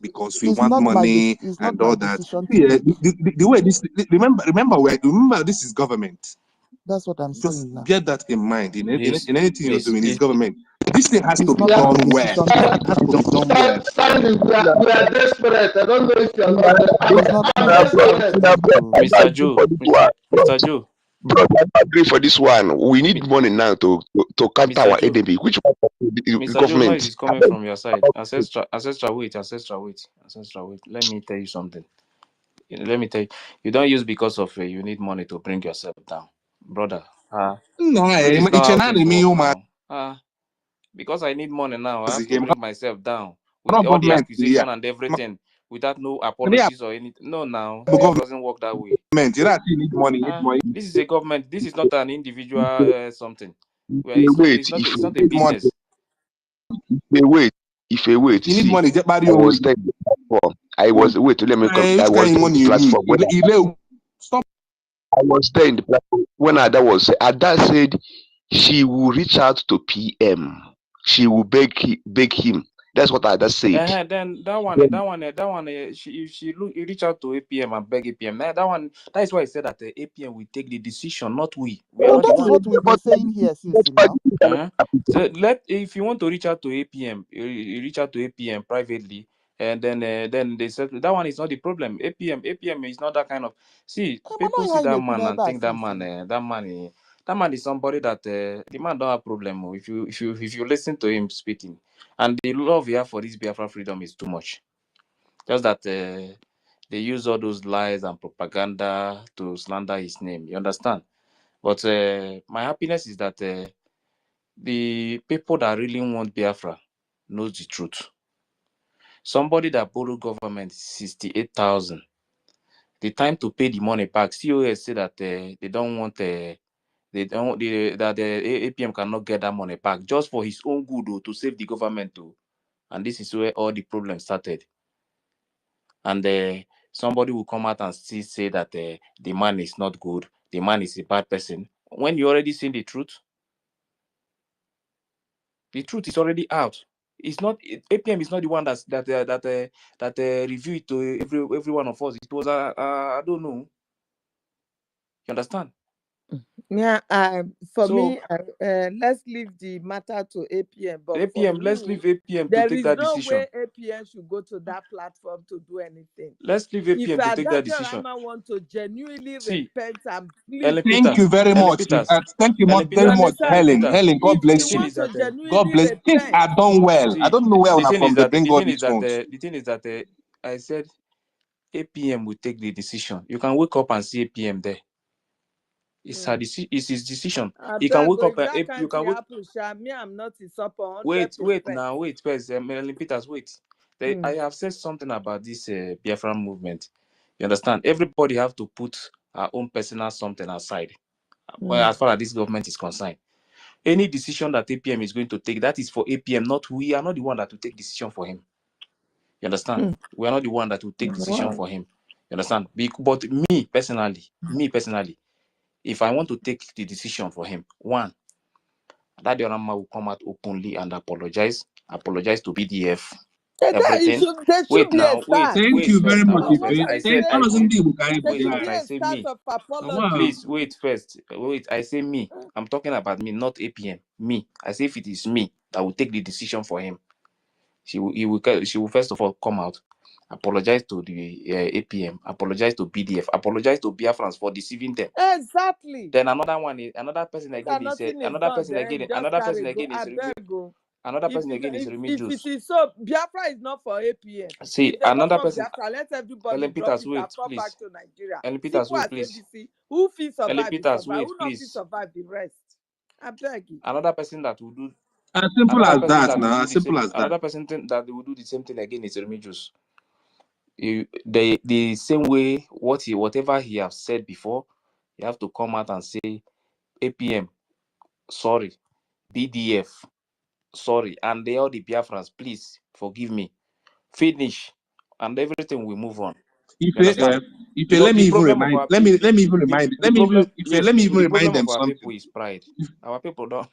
because we it's want not money it's not and my all that. decision to See, make. the way this remember this is government. That's what I'm Just saying now. bear that in mind in Please, anything you're please, doing. It's please. government. This thing has to It's be not my done well. decision to Has make. to be done well. Stanley, we are desperate. I don't know if you are It's, not desperate. it's not my I'm decision to desperate. make. Oh. Mr. Joe, Mr. Joe, Bro, I agree for this one. We need money now to counter Mr. our Joe, enemy. Which one of the Mr. Joe, noise government? is coming from your side. Ancestral, wait, ancestral, wait. Let me tell you something. Let me tell you, you don't use because of you need money to bring yourself down, brother. No, This is not it's how an things enemy, work human. now. Because I need money now, I have to bring myself down with Not all the government here. accusation and everything without no Yeah, apologies or anything. No, now life government. doesn't work that way. You know, you need money. This is a government. This is not an individual something. Well, If you wait, it's if not a you Need money. business. wait, You need see, money. Just buy I your was own. there in the platform. I was wait, let me come. I Which was kind of there in the money you need? platform when Stop. I was there in the platform when Ada said she will reach out to PM. She will beg him. That's what Ada said. Then Then if she reach out to APM and beg APM, that is why I said that the APM will take the decision, not we. We are But not the that is one. what we've been saying here since now. So if you want to reach out to APM, you reach out to APM privately, and then they said that one is not the problem. APM is not that kind of. See, people see that man and think that man is somebody that the man don't have problem. If you listen to him speaking, and the love he have for this Biafra freedom is too much. Just that they use all those lies and propaganda to slander his name. You understand? But my happiness is that the people that really want Biafra knows the truth. Somebody that borrowed government 68,000. The time to pay the money back, COS say that they don't want that the APM cannot get that money back just for his own good, to save the government, and this is where all the problems started. And somebody will come out and still say that the man is not good, the man is a bad person, when you already seen the truth. The truth is already out. It's not APM is not the one that review it to every one of us. It was I don't know. You understand? Yeah, for So me, let's leave the matter to APM. But for APM, let's me, leave APM to there take is that no decision. way APM should go to that platform to do anything. Let's leave If APM to take that Adadio decision. Rama want to genuinely See, repent and plead Ellen to Thank Peters, you very Ellen much. Peters, Thank you Ellen you very Peters, much, understand Ellen Helen. me? Peters. Helen, God If she The bless thing you. want is to that God genuinely bless. Things repent, are done well. I see, don't know where the una thing is from they that bring all these ones. I said APM will take the decision. You can wake up and see APM there. It's it's his decision. I You can beg wake you, up if and that you kind can thing wake. happen, sha, me, I'm not in support Wait 100%. now, wait first, Ellen Peters, wait. I have said something about this Biafra movement. You understand? Everybody have to put our own personal something aside. Well, as far as this government is concerned, any decision that APM is going to take, that is for APM. Not we are not the one that will take decision for him. You understand? We are not the one that will take decision Wow. for him. You understand? But me personally, if I want to take the decision for him, one, that Diorama will come out openly and apologize to BDF, And then everything. there should Wait be a now, start. Thank wait you very first. much, Or what Ife. are I you said Tell us saying? in the book, I There should like. be I a say start me. of Wow. apology. Please wait first. Wait, I say me. I'm talking about me, not APM. Me. I say if it is me that will take the decision for him, she will first of all come out, apologize to the APM, apologize to BDF, apologize to Biafrans for deceiving them. Exactly. Then another person Look again at is nothing is done. Then just carry go. I beg you. another person again is If Remedios. it is so, Biafra is not for APM. See, If they don't another want person, Biafra, let everybody Ellen drop Peters, it and wait, come please. back to Nigeria. Ellen Peters, Simple wait, as please. ABC. Who feels Ellen survive, Peters, survive. wait, Who not feel please. survive the rest. I beg you. Another person that will do As simple another as person that that will now. do As the simple same as that. another person that will do the same thing again is Remedios. The same way whatever he have said before, you have to come out and say APM, sorry, BDF, sorry, and all the Biafrans, please forgive me. Finish, and everything will move on. You Ife, understand? Ife, Because let the me even problem of remind. our Let me even remind. the problem, Ife, yes, let me even the remind problem them of our something. people is pride. Our people don't.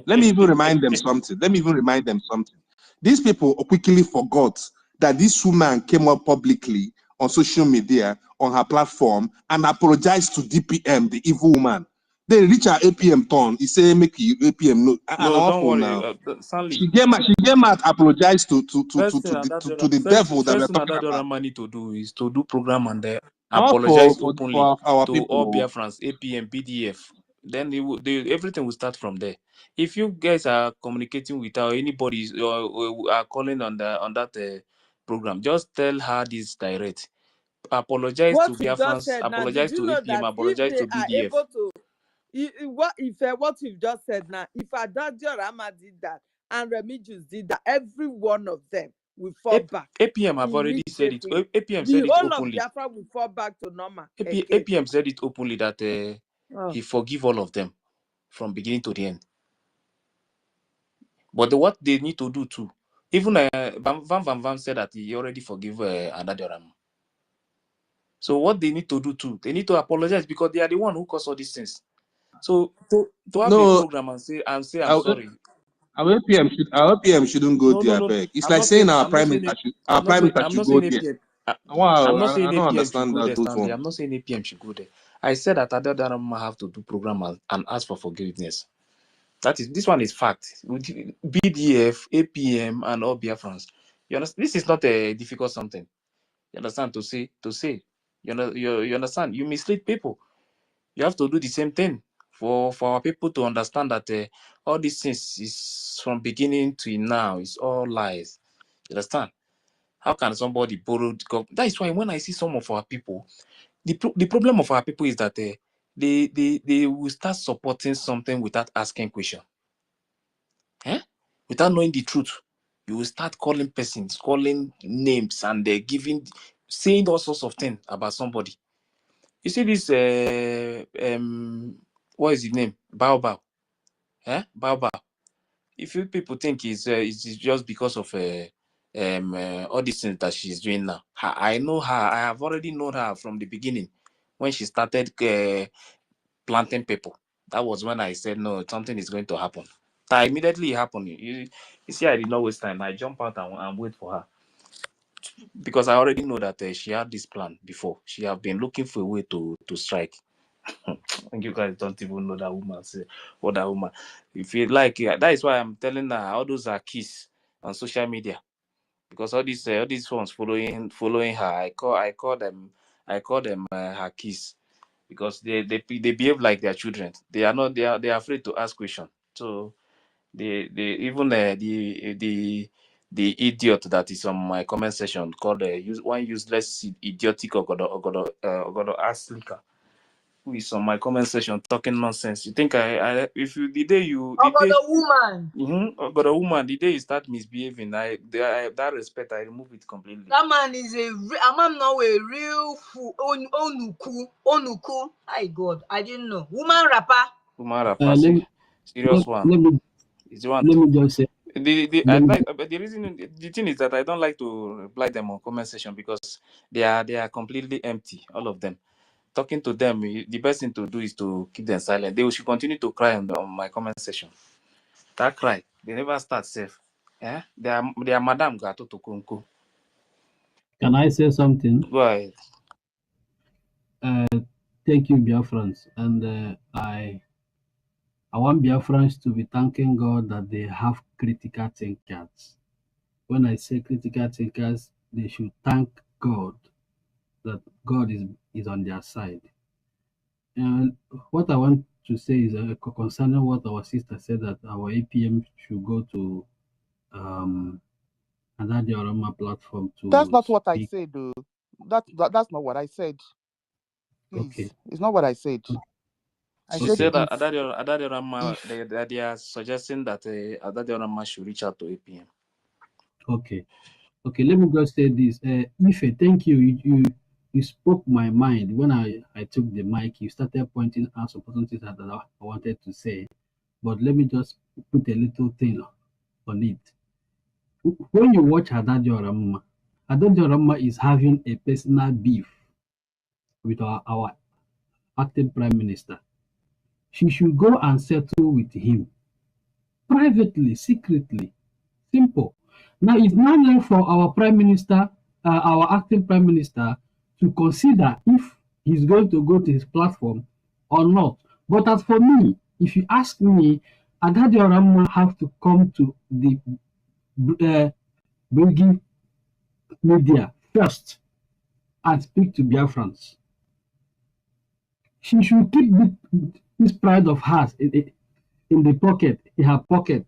Let me even remind them something. Let me even remind them something. These people quickly forgot that this woman came up publicly on social media on her platform and apologized to DPM, the evil woman. They reach her APM turn. He say make you APM no. And No, don't awful worry, now. Stanley. She came out, apologized to the devil that we're First thing talking that about. Rama need to do is to do program and Awful apologize openly for our to all people. Biafrans, APM, BDF. Then everything will start from there. If you guys are communicating with her, or anybody or are calling on that program, just tell her this direct. Apologize What to you just Biafrans, said now, did apologize you to know APM, that if apologize they to are BDF. able to, what you've just said now, if Adadio Rama did that and Remigius did that, every one of them will fall back APM have already said it. immediately. APM The said it whole of openly. Biafra will fall back to normal again. APM said it openly that Oh. he forgive all of them from beginning to the end. But what they need to do too, even Van said that he already forgive Adadoram. So what they need to do too, they need to apologize because they are the one who caused all these things. So to have a No, program and say I'm sorry. our APM shouldn't go there, No. beg. It's like saying our prime minister I'm not should go saying there. APM. Wow, I'm not saying I don't APM should understand go there, those Stanley. ones. I'm not saying APM should go there. I said that Adadoram have to do program and ask for forgiveness. This one is fact. With BDF, APM, and all Biafrans. You understand? This is not a difficult something. You understand? To say. You understand? You mislead people. You have to do the same thing for our people to understand that all these things is from beginning to now. It's all lies. You understand? How can somebody borrow? That is why when I see some of our people, the problem of our people is that they will start supporting something without asking questions. Without knowing the truth, you will start calling persons, calling names, and they're saying all sorts of things about somebody. You see this what is his name? Baobab. Baobab. If you people think it's just because of all these things that she's doing now, I know her. I have already known her from the beginning when she started planting people. That was when I said no, something is going to happen. That immediately happened. You see, I did not waste time. I jump out and wait for her because I already know that she had this plan before. She have been looking for a way to strike. And you guys don't even know that woman. Say what that woman. If you like, that is why I'm telling her all those are keys on social media because all these ones following her. I call them her keys because they behave like their children. They are not. They are afraid to ask questions. So they even the idiot that is on my comment section called one useless idiotic Ogodo Aslika, who is on my comment section talking nonsense. You think I if you the day woman. but a woman, the day you start misbehaving, that respect I remove it completely. That man is a man now a real fool. Onuku. My God, I didn't know. Woman rapper. Serious one. Let me just say. The reason, the thing is that I don't like to reply them on comment section because they are completely empty, all of them. Talking to them, the best thing to do is to keep them silent. They should continue to cry on my comment section. That cry, they never start safe. They are Madam Gato to Kunku. Can I say something? Go ahead. Thank you, Biafrans, and I want Biafrans to be thanking God that they have critical thinkers. When I say critical thinkers, they should thank God that God is on their side. And what I want to say is concerning what our sister said, that our APM should go to another Oroma platform to That's not what I speak. said, though. That's not what I said. Please, Okay. it's not what I said. She said that they are suggesting that Adadiorama should reach out to APM. Okay, let me just say this. Ife, thank you. You spoke my mind when I took the mic. You started pointing out some things that I wanted to say, but let me just put a little thing on it. When you watch Adadiorama is having a personal beef with our acting prime minister. She should go and settle with him privately, secretly. Simple. Now it's now left for our prime minister, our acting prime minister, to consider if he's going to go to his platform or not. But as for me, if you ask me, Agadi Orama have to come to the BRGIE media first and speak to Biafrans. She should keep this pride of hers in the pocket, in her pocket.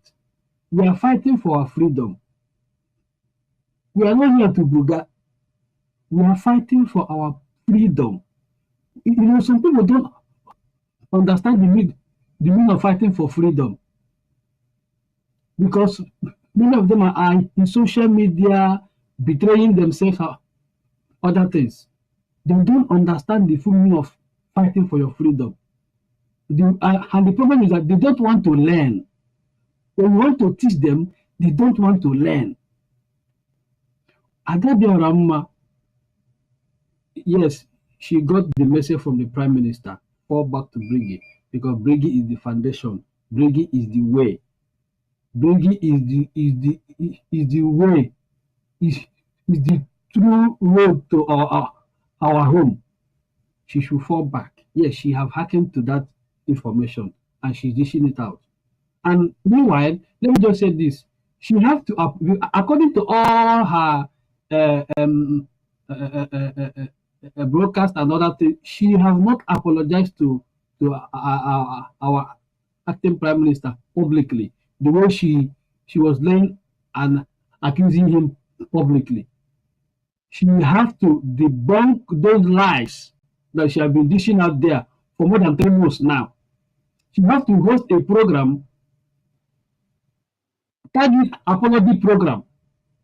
We are fighting for our freedom. We are not here to buga. We are fighting for our freedom. You know, some people don't understand the meaning of fighting for freedom because many of them are in social media betraying themselves or other things. They don't understand the full meaning of fighting for your freedom. And the problem is that they don't want to learn. When you want to teach them, they don't want to learn. Agadi Orama, yes, she got the message from the Prime Minister, fall back to BRGIE, because BRGIE is the foundation. BRGIE is the way. BRGIE is the way, is the true road to our home. She should fall back. Yes, she have hearkened to that information and she's dishing it out. And meanwhile, let me just say this: she has to, according to all her broadcast and other things, she has not apologized to our acting prime minister publicly the way she was laying and accusing him publicly. She has to debunk those lies that she has been dishing out there for more than 3 months now. She has to host a program, target apology program.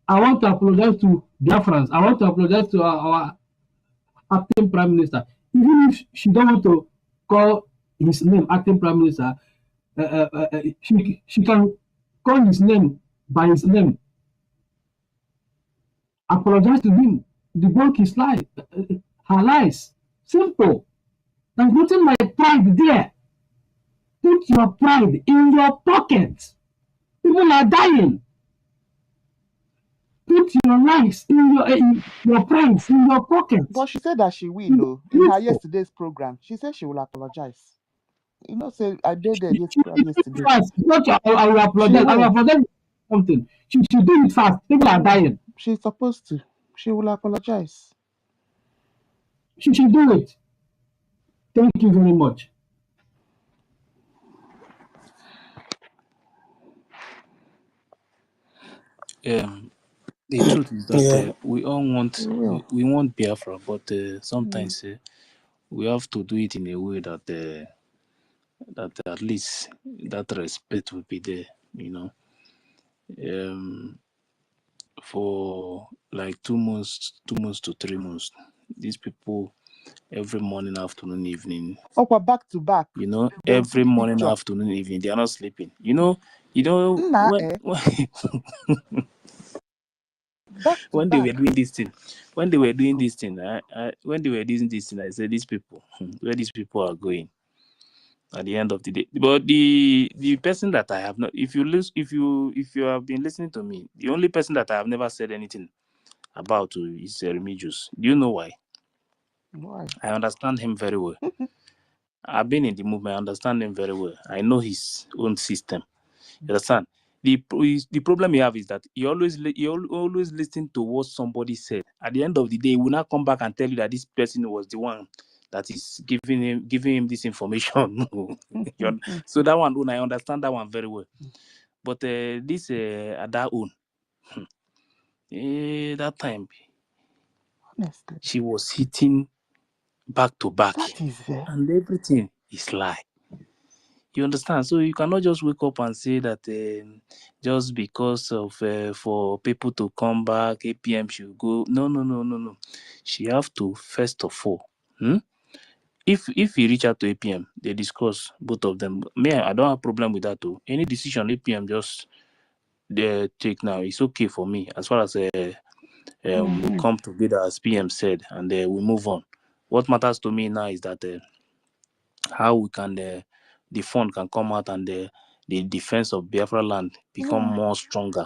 I want to apologize to Biafrans. I want to apologize to our acting prime minister. Even if she don't want to call his name, acting prime minister, she can call his name by his name, apologize to him, debunk his lie, her lies. Simple. There's nothing like pride there. Put your pride in your pocket. People are dying. Put your lies in your pride in your pocket. But she said that she will, though. In her yesterday's program, she said she will apologize. You know, say I did that yesterday. Fast. Not I will apologize. She I will will. apologize for something. She should do it fast. People are dying. She's supposed to. She will apologize. She should do it. Thank you very much. The truth is that Yeah. we all want She will. we want Biafra, but sometimes we have to do it in a way that that at least that respect will be there. You know, for like 2 months, 2 months to 3 months, these people every morning, afternoon, evening. Oh, back to back. You know, They will every take morning, picture. afternoon, evening, they are not sleeping. You know Nah, when eh? when, Back to when they were back. doing this thing, when they were doing this thing, when they were doing this thing, I said, these people, where these people are going at the end of the day. But the person that I have not, if you have been listening to me, the only person that I have never said anything about is Remigius. Do you know why? Why? I understand him very well. I've been in the movement. I understand him very well. I know his own system. You understand? The problem you have is that you always listen to what somebody said. At the end of the day, he will not come back and tell you that this person was the one that is giving him this information. So that one, I understand that one very well. But this Ada own, that time Honestly. she was hitting back to back, That is there. and everything is lie. You understand? So you cannot just wake up and say that just because of for people to come back, APM should go. No. She have to first of all. If you reach out to APM, they discuss both of them. Me, I don't have problem with that too. Any decision APM just take now, it's okay for me as far as we come together as PM said, and we move on. What matters to me now is that how we can the fund can come out and the defense of Biafra land become more stronger.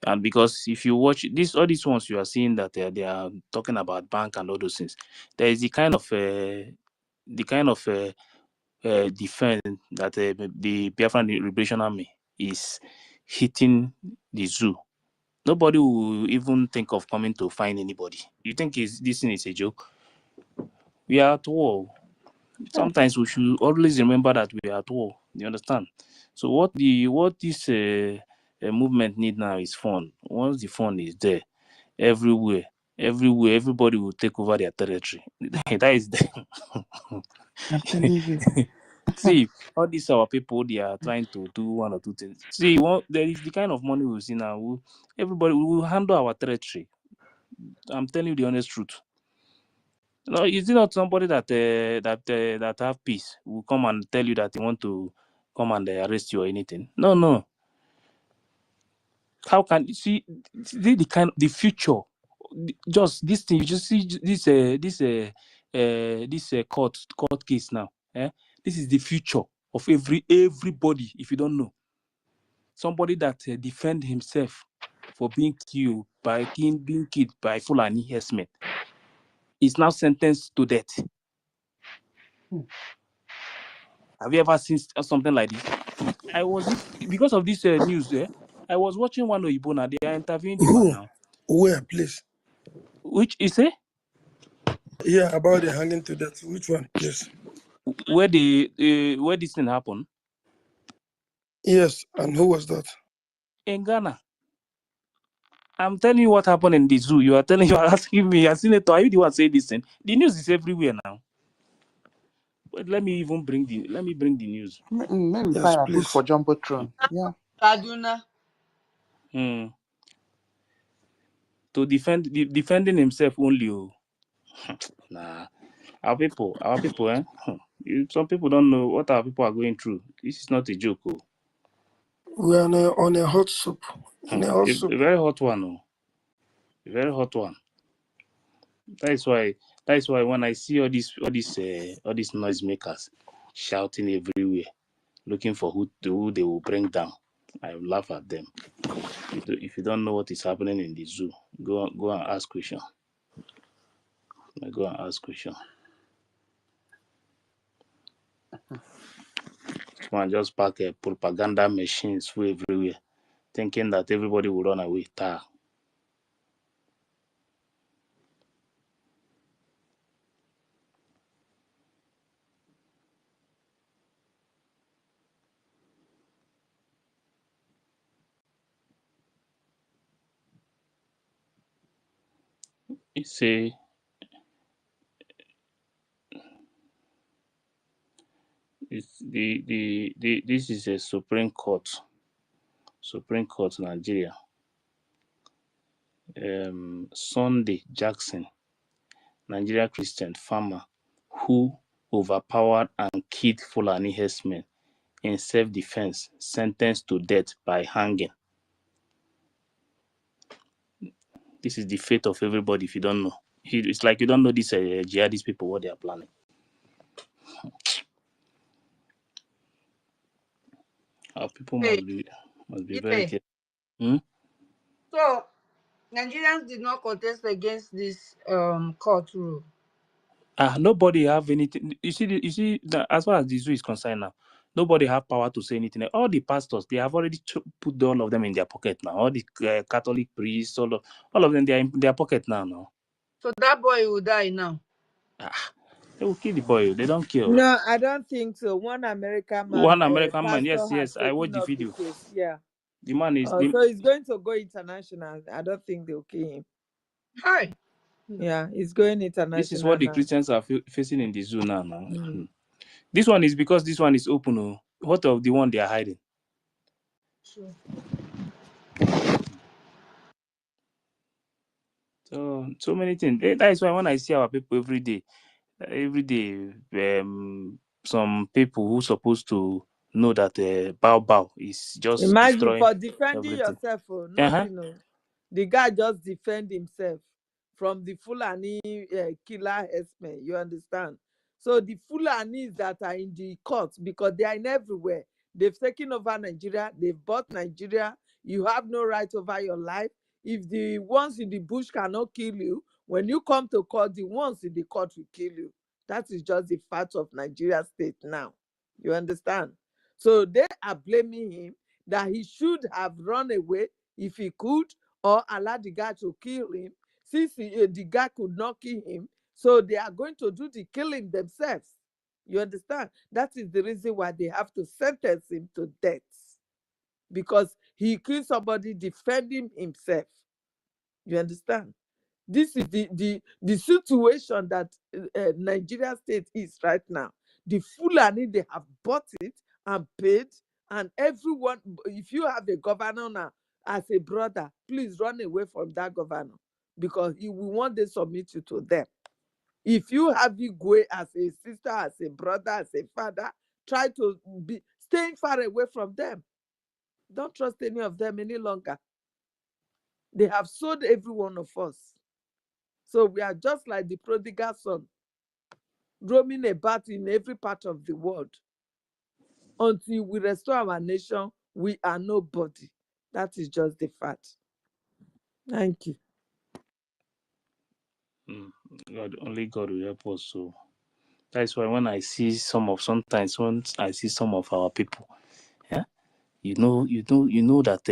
And because if you watch this, all these ones you are seeing that they are talking about bank and all those things, there is the kind of defense that the Biafran Liberation Army is hitting the zoo. Nobody will even think of coming to find anybody. You think this thing is a joke? We are at war. Sometimes we should always remember that we are at war. You understand? So what this movement need now is fun. Once the fun is there, everywhere, everybody will take over their territory. That is the I'm telling you. see, all these our people, they are trying to do one or two things. See, there is the kind of money we see now. Everybody will handle our territory. I'm telling you the honest truth. No, is it not somebody that that have peace will come and tell you that they want to come and arrest you or anything? No. How can you see the kind the future? Just this thing, you just see this court case now. This is the future of everybody. If you don't know, somebody that defend himself for being killed by Fulani herdsmen is now sentenced to death. Have you ever seen something like this? I was because of this news. I was watching one Oyibo now. They are interviewing the man Who? now. Where, please? Which is a Yeah, about the hanging to death. Which one, please? where this thing happened Yes, and who was that? in Ghana. I'm telling you what happened in the zoo. You are asking me, as senator, are you the one saying this thing? The news is everywhere now. But let me bring the news. Maybe Yes, fire put please. for Jumbotron. Yeah. Kaduna. To defending himself only. Nah, our people, Some people don't know what our people are going through. This is not a joke. Oh. We are on a hot soup. In a hot soup. A very hot one. Oh. A very hot one. That is why when I see all these noisemakers shouting everywhere, looking for who they will bring down, I laugh at them. If you don't know what is happening in the zoo, go and ask question. Go and ask question. Come and just pack propaganda machines full everywhere, thinking that everybody will run away. You say it's this is a Supreme Court Nigeria. Sunday Jackson, Nigeria Christian farmer who overpowered and killed Fulani herdsmen in self-defense, sentenced to death by hanging. This is the fate of everybody if you don't know. It's like you don't know these jihadist people, what they are planning. Our people Hey, must be very Ife, careful. so Nigerians did not contest against this court rule. Nobody have anything. You see, as far as the zoo is concerned now, nobody have power to say anything. All the pastors, they have already put all of them in their pocket now. All the Catholic priests, all of them, they are in their pocket now. No. So that boy will die now. They will kill the boy. They don't kill. No, I don't think so. One American man, pastor has I watched taken the up the video. case. Yeah. The man is. So he's going to go international. I don't think they'll kill him. Hi. Yeah, he's going international. This is what the Christians are facing in the zoo now. This one is because this one is open. Oh. What of the one they are hiding? Sure. So many things. That is why when I see our people every day, some people who supposed to know that Bao is just imagine destroying for defending everything. yourself. Nothing. The guy just defend himself from the Fulani killer herdsmen. You understand? So the Fulanis that are in the court, because they are in everywhere, they've taken over Nigeria, they've bought Nigeria. You have no right over your life. If the ones in the bush cannot kill you, when you come to court, the ones in the court will kill you. That is just the fact of Nigeria state now. You understand? So they are blaming him that he should have run away if he could, or allow the guy to kill him. Since the guy could not kill him, so they are going to do the killing themselves. You understand? That is the reason why they have to sentence him to death, because he killed somebody defending himself. You understand? This is the situation that Nigeria state is right now. The Fulani, they have bought it and paid, and everyone, if you have a governor now as a brother, please run away from that governor, because he will one day submit you to them. If you have Igwe as a sister, as a brother, as a father, try to be staying far away from them. Don't trust any of them any longer. They have sold every one of us. So we are just like the prodigal son, roaming about in every part of the world. Until we restore our nation, we are nobody. That is just the fact. Thank you. Only God will help us. So that's why when I see sometimes when I see some of our people, yeah, you know that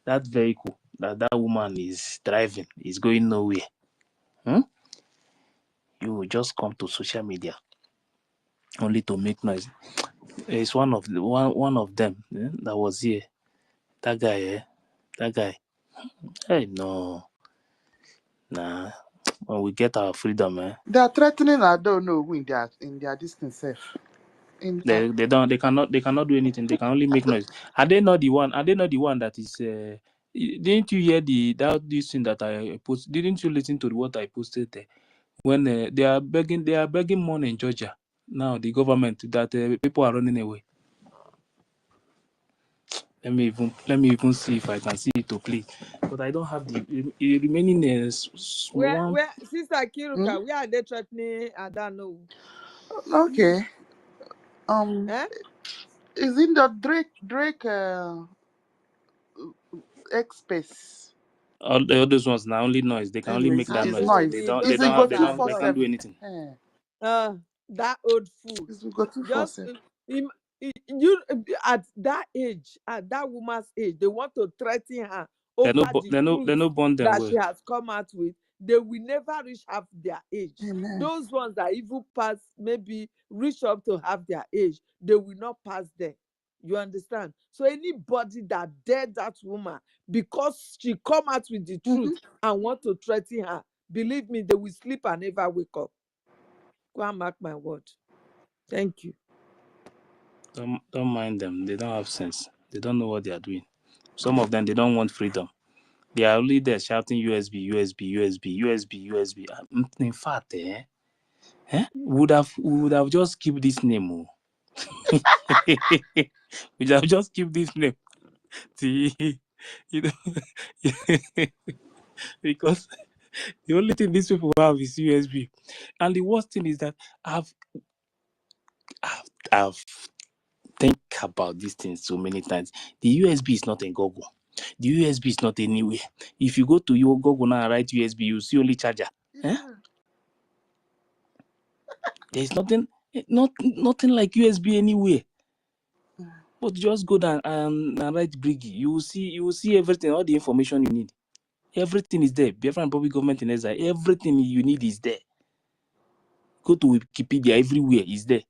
that vehicle that woman is driving is going nowhere. You will just come to social media only to make noise. It's one of them that was here. That guy. Hey, no, nah. When we get our freedom, They are threatening. I don't know who in their distance safe. they cannot do anything. They can only make noise. Are they not the one that is? Didn't you hear this thing that I posted? Didn't you listen to what I posted there? when they are begging money in Georgia. Now the government that people are running away. Let me even see if I can see it to play, but I don't have the remaining small one. Where Sister Kiruka, Hmm? where are they threatening? I don't know. Okay. Eh? Is in the Drake X space. All those ones now only noise. They can only make that It's noise. Oh, noise. They the don't. They It's those we don't go have. ones They are don't. They noise. can't do 247. anything. That old fool. It's we go Just 247. you at that age, at that woman's age, they want to threaten her They over no. the They truth no born them that well. she has come out with. They will never reach half their age. Amen. Those ones that even pass, maybe reach up to half their age, they will not pass there. You understand? So anybody that dared that woman because she come out with the Mm-hmm. truth and want to threaten her, believe me, they will sleep and never wake up. Go and mark my word. Thank you. Don't mind them. They don't have sense. They don't know what they are doing. Some of them they don't want freedom. They are only there shouting USB, USB, USB, USB, USB. In fact, we would have just keep this name. Oh. We would have just keep this name. See, you know, because the only thing these people have is USB. And the worst thing is that I've think about this thing so many times. The USB is not in Google. The USB is not anywhere. If you go to your Google now and write USB, you see only charger. It's There's nothing like USB anywhere. But just go down and write BRGIE. You will see everything, all the information you need. Everything is there. Biafran public government in exile. Everything you need is there. Go to Wikipedia, everywhere is there.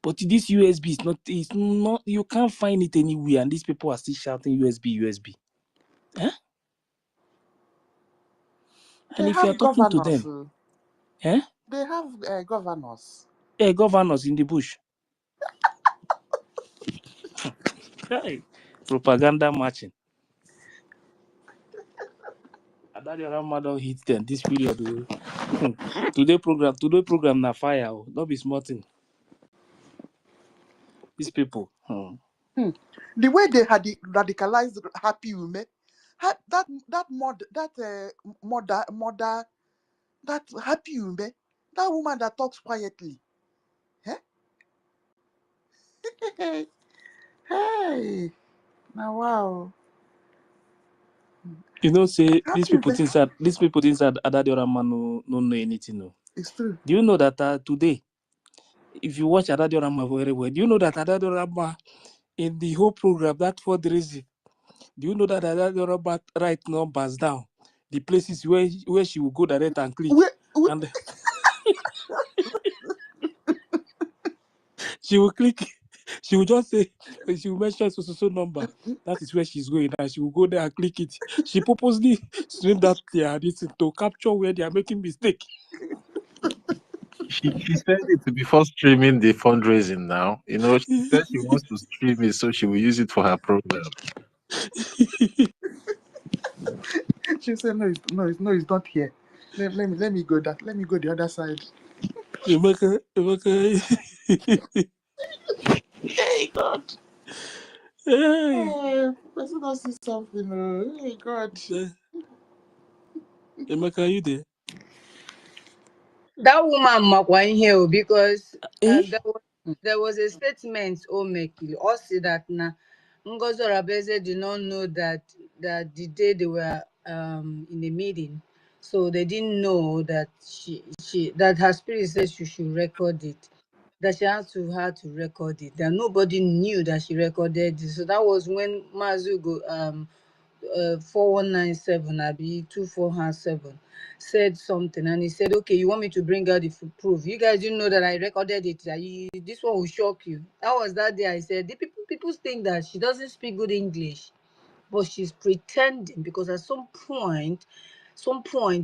But this USB is not, you can't find it anywhere, and these people are still shouting USB, USB. Eh? They And if you are have talking to governors. them, They have governors. governors in the bush, hey, propaganda marching. Adadio Rama don't hit them this period. Today program na fire. Don't be smarting. These people. The way they had radicalized Happy Women, mother, that Happy Women, that woman that talks quietly. Hey, now wow. You know, say these Happy people Women, think that Adadio Rama no know anything. No. it's true. Do you know that today, if you watch Adadio Rama very well, do you know that Adadio Rama in the whole program, that for the reason, do you know that Adadio Rama write numbers down, the places where she will go direct and click, We, and she will click, she will just say, she will mention so number. That is where she's going, and she will go there and click it. She purposely stream that there to capture where they are making mistake. She said it before streaming the fundraising now. You know, she said she wants to stream it, so she will use it for her program. she said it's not here. Let me go that. Let me go the other side. Emeka. Hey God. Hey. Hey, person don't see something. Hey God. Emeka, are you there? That woman Makwa here because Eh? there was a statement Omekili also that na Ngozi Rabeze did not know that the day they were in a meeting, so they didn't know that that her spirit says she should record it, that she had to record it, that nobody knew that she recorded it. So that was when Mazugo 4197 abi 2407 said something, and he said, okay, you want me to bring out the proof? You guys didn't know that I recorded it. This one will shock you. That was that day I said the people think that she doesn't speak good English, but she's pretending, because at some point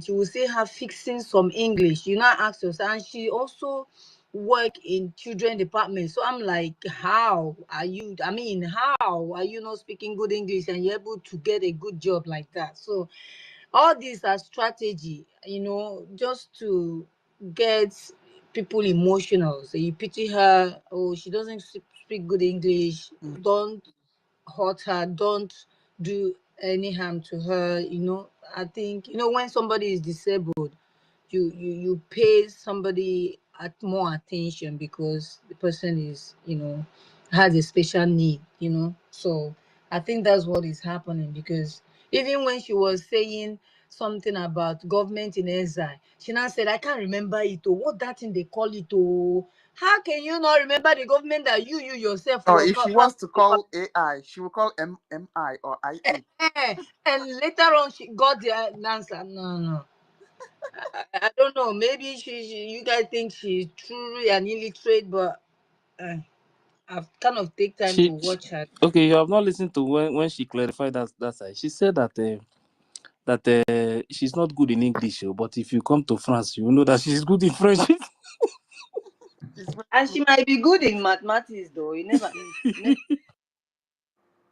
you will see her fixing some English. You now ask yourself, and she also work in children department. So I'm like, how are you not speaking good English and you're able to get a good job like that? So all these are strategy, just to get people emotional. So you pity her. Oh, she doesn't speak good English. Don't hurt her. Don't do any harm to her. I think when somebody is disabled, you pay somebody more attention because the person is has a special need. So I think that's what is happening, because even when she was saying something about government in exile, she now said, I can't remember it. Oh, what that thing they call it? Oh, how can you not remember the government that you yourself Or was if she part wants to of? call AI, she will call MI or IA. And later on she got the answer. No. I don't know. Maybe you guys think she's truly an illiterate, but I've kind of take time to She watch her. okay. You have not listened to when she clarified that side. She said that she's not good in English, but if you come to France, you will know that she's good in French. And she might be good in mathematics, though. You never.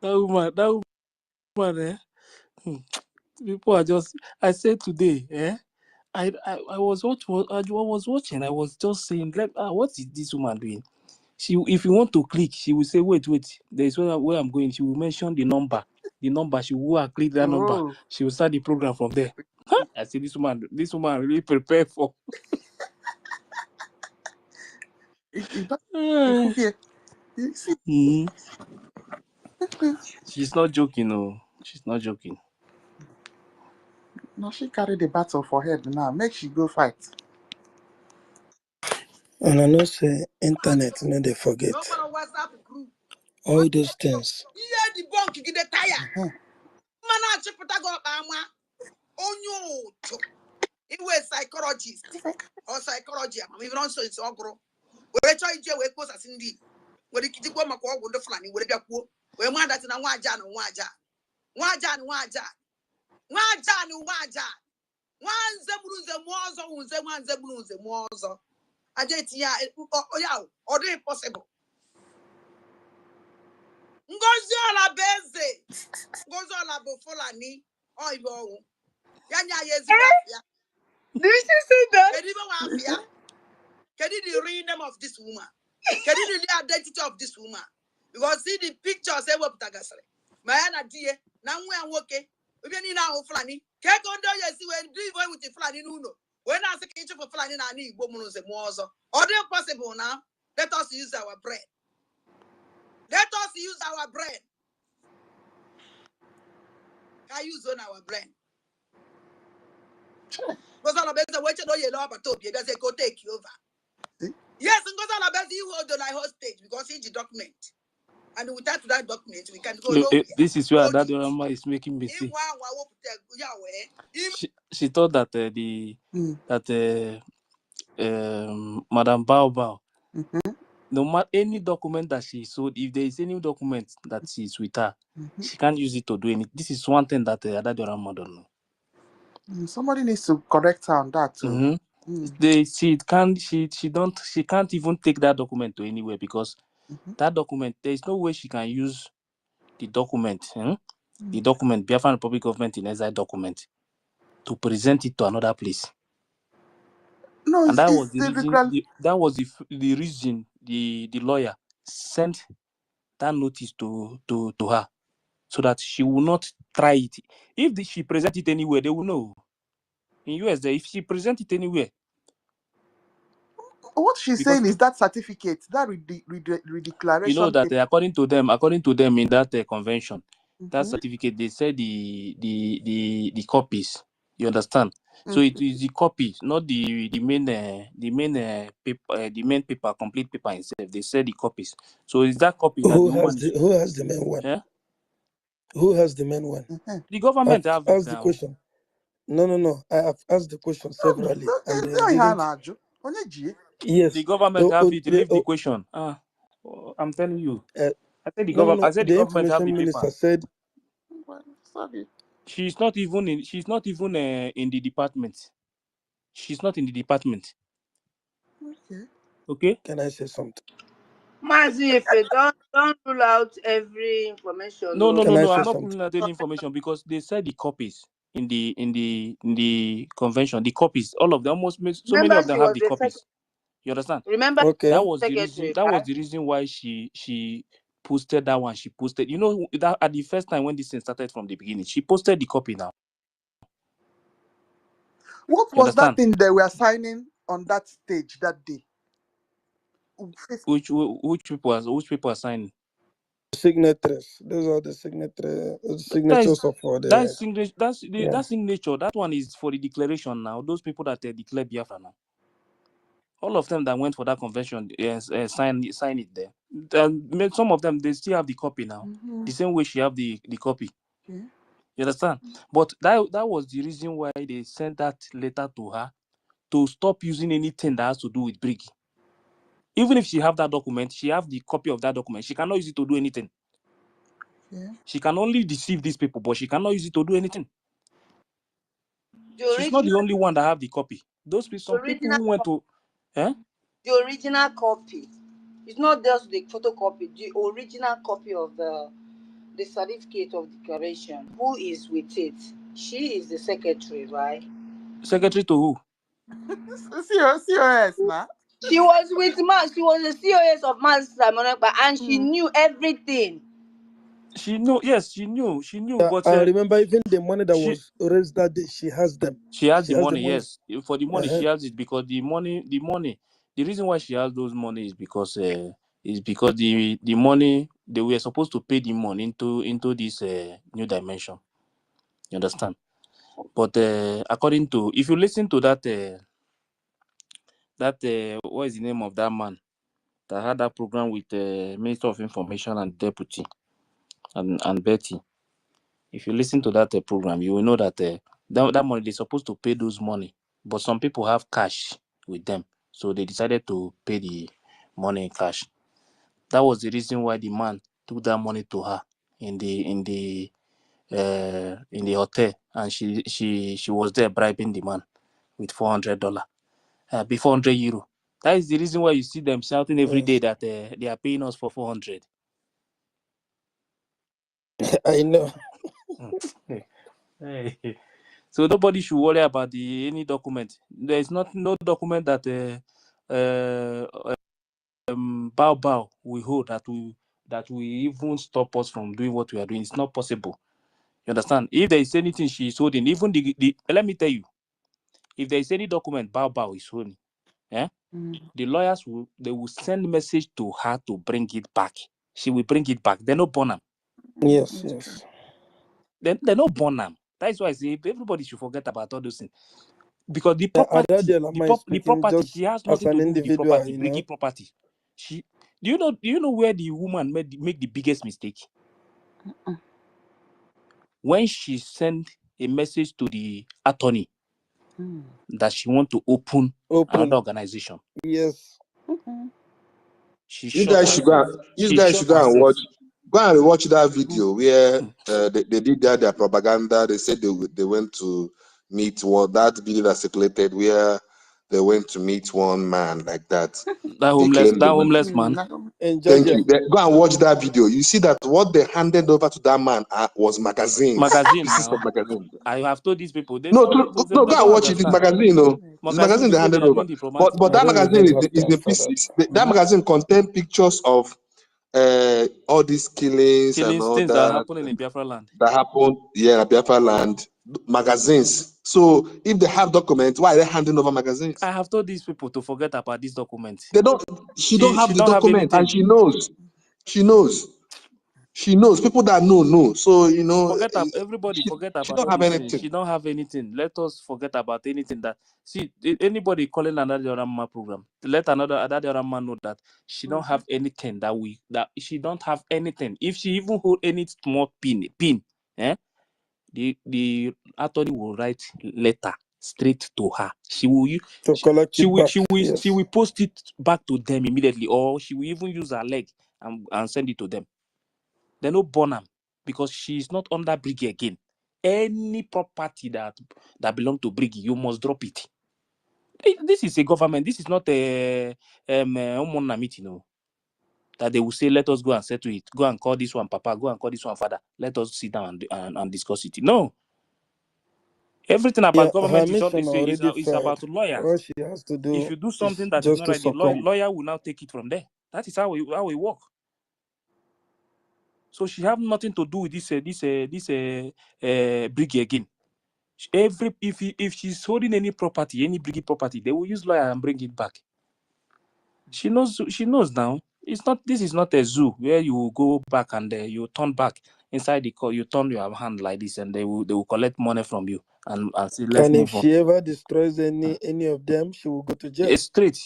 that woman, people are just. I said today, I was watching. I was just saying, what is this woman doing? If you want to click, she will say, wait. There's where I'm going. She will mention the number. She will go and click that number. Oh, She will start the program from there. I say this woman really prepared for. you could hear. You see, Mhm. She's not joking, no. She's not joking. now she carry the battle for head now. Make she go fight. And I know say internet, they forget No man WhatsApp group. all those things. Yeah, the bunk you get the tire. Uh-huh. Man, I chip it go bama. Onyo. He was psychologist or psychology. I mean, also it's all grow. We try to we post as indeed. We the kiti go mako go the flani. We the go. We man that na waja no waja. One ze mozo. Ajetia oya or do possible. Ngozi ala beze. Ngozi ala bo fulani. Oh yo. Yanya yezi wafia. Did she say that? Kediba wafia. Kedi the real name of this woman. Kedi the identity of this woman. Because see the picture say what tagasre. Mayana die na nwe anwoke. Obi ni na ho fulani. Keko ndo yesi we do even with the fulani nuno. When I say kitchen for fulani na ni igbo mu ze mu ozo. Or they possible now? Let us use our brain. Let us use our brain. Can use on our brain. Because all of us are watching all your law, but they say go take you over. Yes, and because all of us you hold the like hostage because it's the document. And without that document, we can go nowhere. This is where that Rama is making me see. She thought that Madam Bao, no matter any document that she sold, if there is any document that is with her, she can't use it to do anything. This is one thing that Rama don't know. Somebody needs to correct her on that too. She can't even take that document to anywhere because that document, there is no way she can use the document, the document, Biafran Republic Government in Exile document, to present it to another place. No, And that was the the reason. That was the reason the lawyer sent that notice to her, so that she will not try it. If she present it anywhere, they will know. In US, if she present it anywhere, what she's saying is that certificate, that redeclaration. You know that according to them in that convention, that certificate, they said the copies. You understand? So it is the copies, not the main paper, the main paper, complete paper itself. They said the copies. So is that copy that Who the woman has the main one? Yeah? Who has the main one? The government I've have it asked the now. question. No. I have asked the question severally, and they didn't. Yes. The government have it. Leave the question. I'm telling you. I said the government. I said the government have the information minister paper. said She's not even in the department. She's not in the department. Okay. Can I say something? Mazi, if you don't rule out every information. No. Can I I'm say not something? pulling out any information because they said the copies. in the convention, the copies, all of them, almost so many Remember, of them she have was the the copies. You understand? remember Okay. That was the reason. secretary, That was right? the reason why she posted that one. She posted, you know, that at the first time when this thing started from the beginning, she posted the copy now. What You was that understand? thing they were signing on that stage that day? Which people are signing? Signatures. Those are the signatures of That the. signature. Yeah. That signature. That one is for the declaration now. Those people that declare Biafra now. All of them that went for that convention sign it there. And some of them, they still have the copy now. The same way she have the copy. Okay. You understand? But that was the reason why they sent that letter to her to stop using anything that has to do with BRGIE. Even if she have that document, she have the copy of that document, she cannot use it to do anything. Yeah. She can only deceive these people, but she cannot use it to do anything. The She's not the original, only one that have the copy. Those people, some people who went to, the original copy. It's not just the photocopy. The original copy of the certificate of declaration. Who is with it? She is the secretary, right? secretary to who? COS now. She was with Mas. She was the COS of Mas Simonekpa, and she knew everything. She knew, yes, she knew, but I remember even the money that she was raised that day. She has them. has She the has money, the money. yes. For the money, she has it because the reason why she has those money is because the money, they were supposed to pay the money into this new dimension. You understand? But according to, if you listen to that what is the name of that man that had that program with Minister of Information and Deputy and Betty, if you listen to that program, you will know that that money, they're supposed to pay those money, but some people have cash with them, so they decided to pay the money in cash. That was the reason why the man took that money to her in the hotel, and she was there bribing the man with $400, before €400. That is the reason why you see them shouting every day that they are paying us for 400. I know. Hey. So nobody should worry about any document. There is no document that Bao we hold that will even stop us from doing what we are doing. It's not possible. You understand? If there is anything she is holding, even the let me tell you, if there is any document Bao is holding, the lawyers will send message to her to bring it back. She will bring it back. They no burn them. Yes. They no burn them. That is why I say everybody should forget about all those things. Because the property, she has nothing to do with the property, BRGIE property. Do you know where the woman make the biggest mistake? When she sent a message to the attorney that she want to open another organization. Yes. You guys should go and watch that video where they did their propaganda. They said they went to meet that video that circulated where they went to meet one man like that. That homeless man. Thank you. Go and watch that video. You see that what they handed over to that man was magazines. Pieces of magazine. I have told these people. No, go and watch it. It's magazine. No, it's magazine they handed over. But that magazine is the pieces. That magazine contains pictures of all these killings and all things that that happen in Biafra land. That happened, in Biafra land. Magazines. So if they have documents, why are they handing over magazines? I have told these people to forget about these documents. They don't. She don't have the document, and she knows. She knows. People that know. So Everybody forget about she don't all have these anything. things. She don't have anything. Let us forget about anything that. See, anybody calling another Rama program, let another Rama know that she don't have anything that she don't have anything. If she even hold any small pin, the attorney will write letter straight to her. She will post it back to them immediately, or she will even use her leg and send it to them. They no burn them because she is not under BRGIE again. Any property that belong to BRGIE, you must drop it. This is a government. This is not a meeting, no. That they will say, let us go and settle it. Go and call this one Papa. Go and call this one Father. Let us sit down and discuss it. No. Everything Yeah, about her government mission already is failed. about lawyers. All she has to If do you do is something that is just not to right, the succumb. lawyer will now take it from there. That is how it work. So she have nothing to do with this BRGIE again. If she's holding any property, any BRGIE property, they will use lawyer and bring it back. She knows now. This is not a zoo where you go back and you turn back inside the car, you turn your hand like this, and they will collect money from you and say let's And if move on. she ever destroys any of them, she will go to jail. It's straight.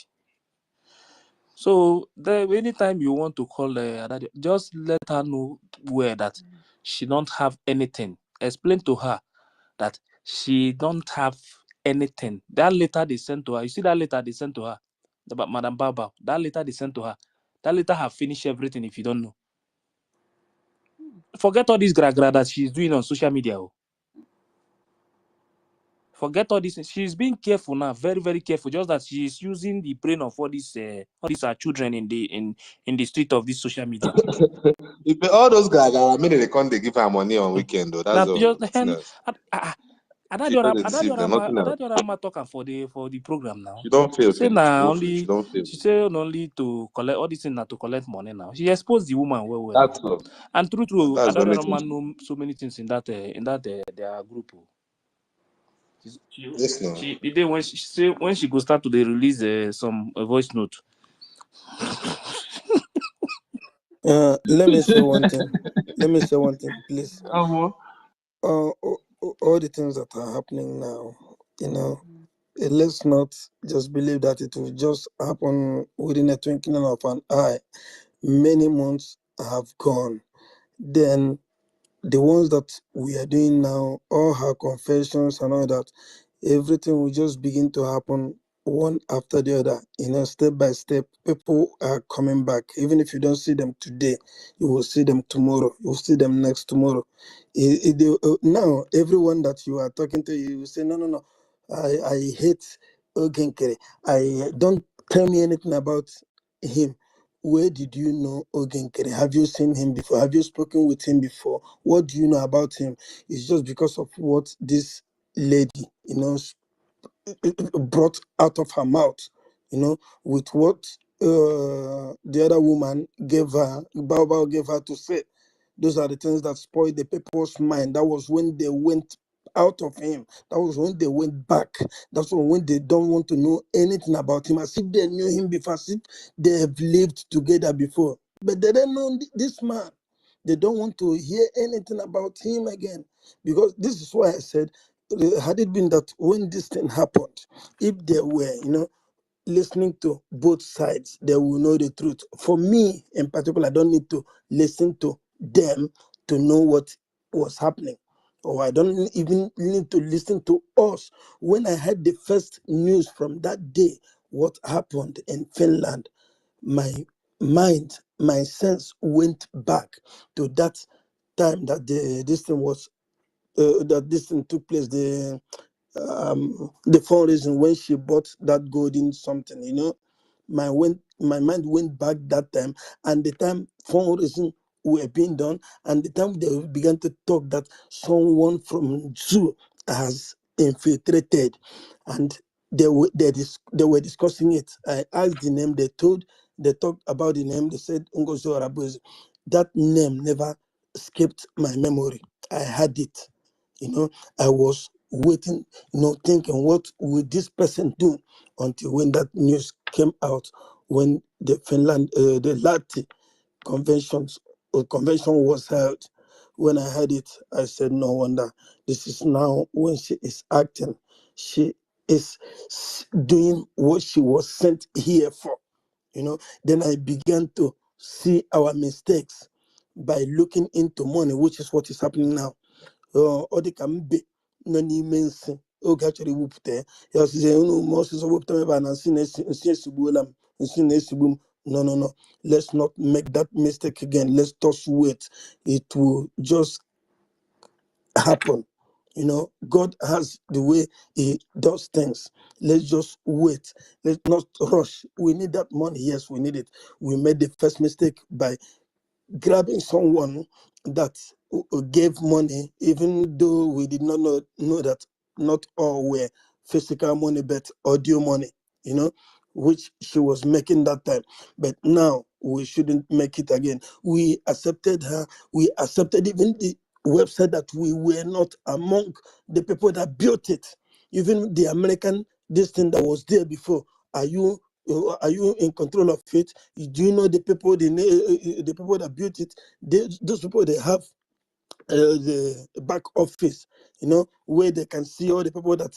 So anytime you want to call her, just let her know where that she don't have anything. Explain to her that she don't have anything. That letter they sent to her, you see that letter they sent to her about Madam Baba. That letter they sent to her. That letter have finished everything. If you don't know, forget all this gra that she's doing on social media. Forget all this. She's being careful now, very, very careful. Just that she's using the brain of all these children in the street of this social media. If all those guys, I mean, they can't they give her money on weekend though. That's Now, all. just Nothing else. She don't deceive them. Nothing else. talking for the program now. She don't fail. Say Finish. She now don't fail. She only don't fail. she say only to collect all these things now to collect money now. She exposed the woman well That's now. all. And true, That's the only thing. man know so many things in that their group. Yes, no. The day when she go start to release some voice note. Let me say one thing. Let me say one thing, please. All the things that are happening now, let's not just believe that it will just happen within a twinkling of an eye. Many months have gone. Then the ones that we are doing now, all her confessions and all that, everything will just begin to happen one after the other, step by step. People are coming back. Even if you don't see them today, you will see them tomorrow. You will see them next tomorrow. Now, everyone that you are talking to, you will say, no, I hate Ogenkere. Don't tell me anything about him. Where did you know Ogenkere? Have you seen him before? Have you spoken with him before? What do you know about him? It's just because of what this lady, brought out of her mouth, with what the other woman gave her, Bao gave her to say. Those are the things that spoiled the people's mind. That was when they went out of him. That was when they went back. That's when they don't want to know anything about him, as if they knew him before, as if they have lived together before. But they don't know this man. They don't want to hear anything about him again. Because this is why I said, had it been that when this thing happened, if they were, listening to both sides, they will know the truth. For me, in particular, I don't need to listen to them to know what was happening. Or I don't even need to listen to us. When I heard the first news from that day, what happened in Finland, my mind, my sense went back to that time that this thing was, that this thing took place. The fundraising when she bought that golden something, my mind went back that time, and the time fundraising were being done, and the time they began to talk that someone from zoo has infiltrated, and they were discussing it. I asked the name. They talked about the name. They said NGOZI or Abuzi. That name never escaped my memory. I had it. I was waiting, thinking, what will this person do, until when that news came out, when the Lati convention was held. When I heard it, I said, no wonder. This is now when she is acting. She is doing what she was sent here for. Then I began to see our mistakes by looking into money, which is what is happening now. Ọ dị ka mbe nọ n'ime nsị oge a chọrọ iwupụta ya ọsịsị unu ma ọsịsọ wepụta ebe a na nsị esigbuola m, nsị na-esigbu m. No, let's not make that mistake again. Let's just wait. It will just happen. God has the way he does things. Let's just wait. Let's not rush. We need that money. Yes, we need it. We made the first mistake by grabbing someone that gave money, even though we did not know that not all were physical money, but audio money, you know, which she was making that time. But now we shouldn't make it again. We accepted her. We accepted even the website that we were not among the people that built it. Even the American, this thing that was there before. Are you in control of it? Do you know the people, the people that built it? Those people, they have the back office, you know, where they can see all the people that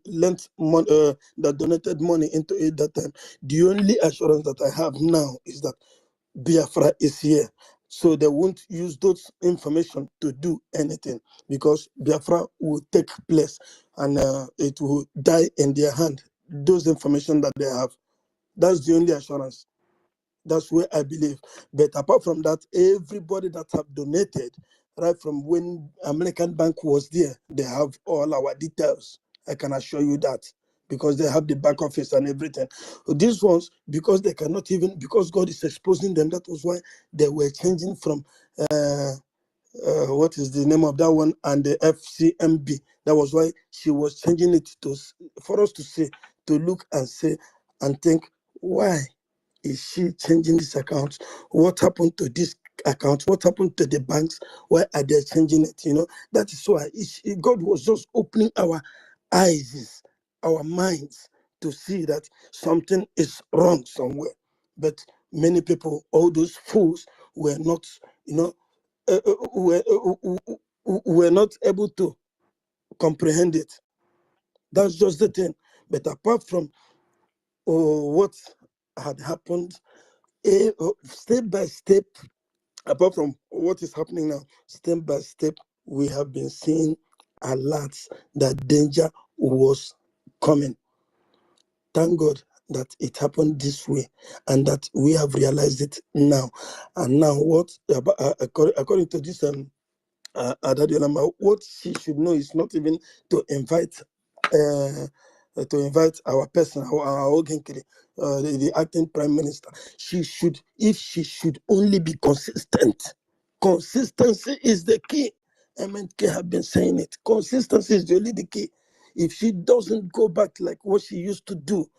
lent money, that donated money into it that time. The only assurance that I have now is that Biafra is here. So they won't use those information to do anything, because Biafra will take place and it will die in their hand. Those information that they have, that's the only assurance. That's where I believe. But apart from that, everybody that have donated, right from when American Bank was there, they have all our details. I can assure you that, because they have the back office and everything. These ones, because they cannot even, because God is exposing them, that was why they were changing from what is the name of that one, and the FCMB. That was why she was changing it to, for us to see, to look and say and think, why is she changing this account? What happened to this account? What happened to the banks? Why are they changing it? You know, that is why God was just opening our eyes, our minds, to see that something is wrong somewhere. But many people, all those fools, were not, you know, were not able to comprehend it. That's just the thing. But apart from what had happened, step by step, apart from what is happening now, step by step, we have been seeing alerts that danger was coming. Thank God that it happened this way and that we have realized it now. And now, what according to this Adadiola, what she should know is not even to invite our person, our Ogenkere, the acting prime minister. She should, if she should only be consistent. Consistency is the key. MNK have been saying it. Consistency is really the key. If she doesn't go back like what she used to do,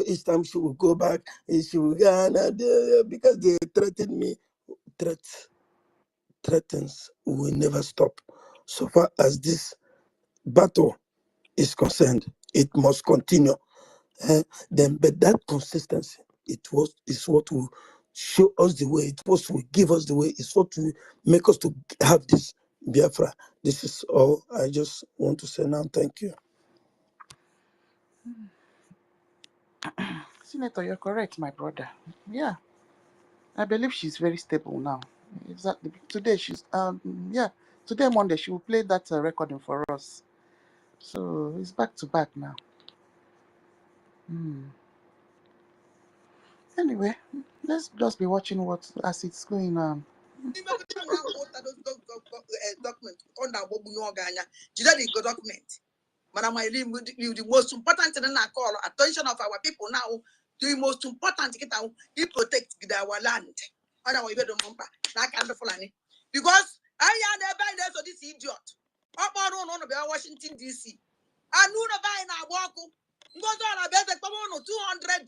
each time she will go back, she will because they threatened me. Threatens will never stop. So far as this battle is concerned, it must continue. Then, but that consistency, is what will show us the way. It's what will give us the way. It's what will make us to have this Biafra. This is all I just want to say now. Thank you. Senator, you're correct, my brother. Yeah, I believe she's very stable now. Exactly. Today she's today Monday she will play that recording for us. So it's back to back now. Anyway, let's just be watching what as it's going on. Document under the document. Madam Eileen, the most important thing I call attention of our people now. The most important thing he protect our land. Because I am the binders of this idiot. Up on Washington DC. I knew the buy now walk. Goes on a better $200.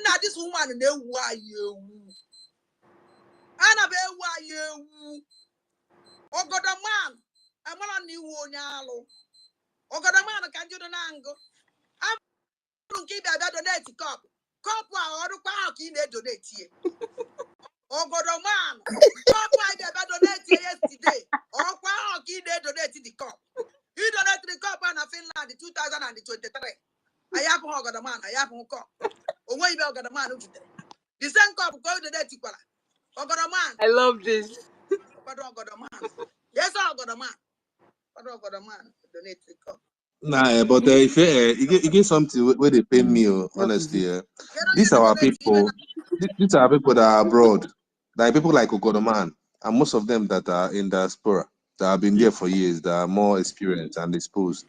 Now this woman know why you. Annabelle, why you? Oh, God, a man. I'm on new one. Oh, God, a man can do the nango. I'm going to keep that donate cup. Cup, or the park in there donate here. Oh, God, a man. Cup, I donate yesterday. Oh, park in there donate the cup. You donate the cup and a Finland in 2023. I have a God, a man. I have a cup. Oh, wait, I got a man. The same cup go to that. Oh, God, a man. I love this. But I got a man. Yes, I got a man. But I got a man. Donate the cup. Nah, but if you get something where they pay me, honestly, these are our people. These are people that are abroad. There are people like Ogodoman, and most of them that are in diaspora that have been there for years, that are more experienced and exposed.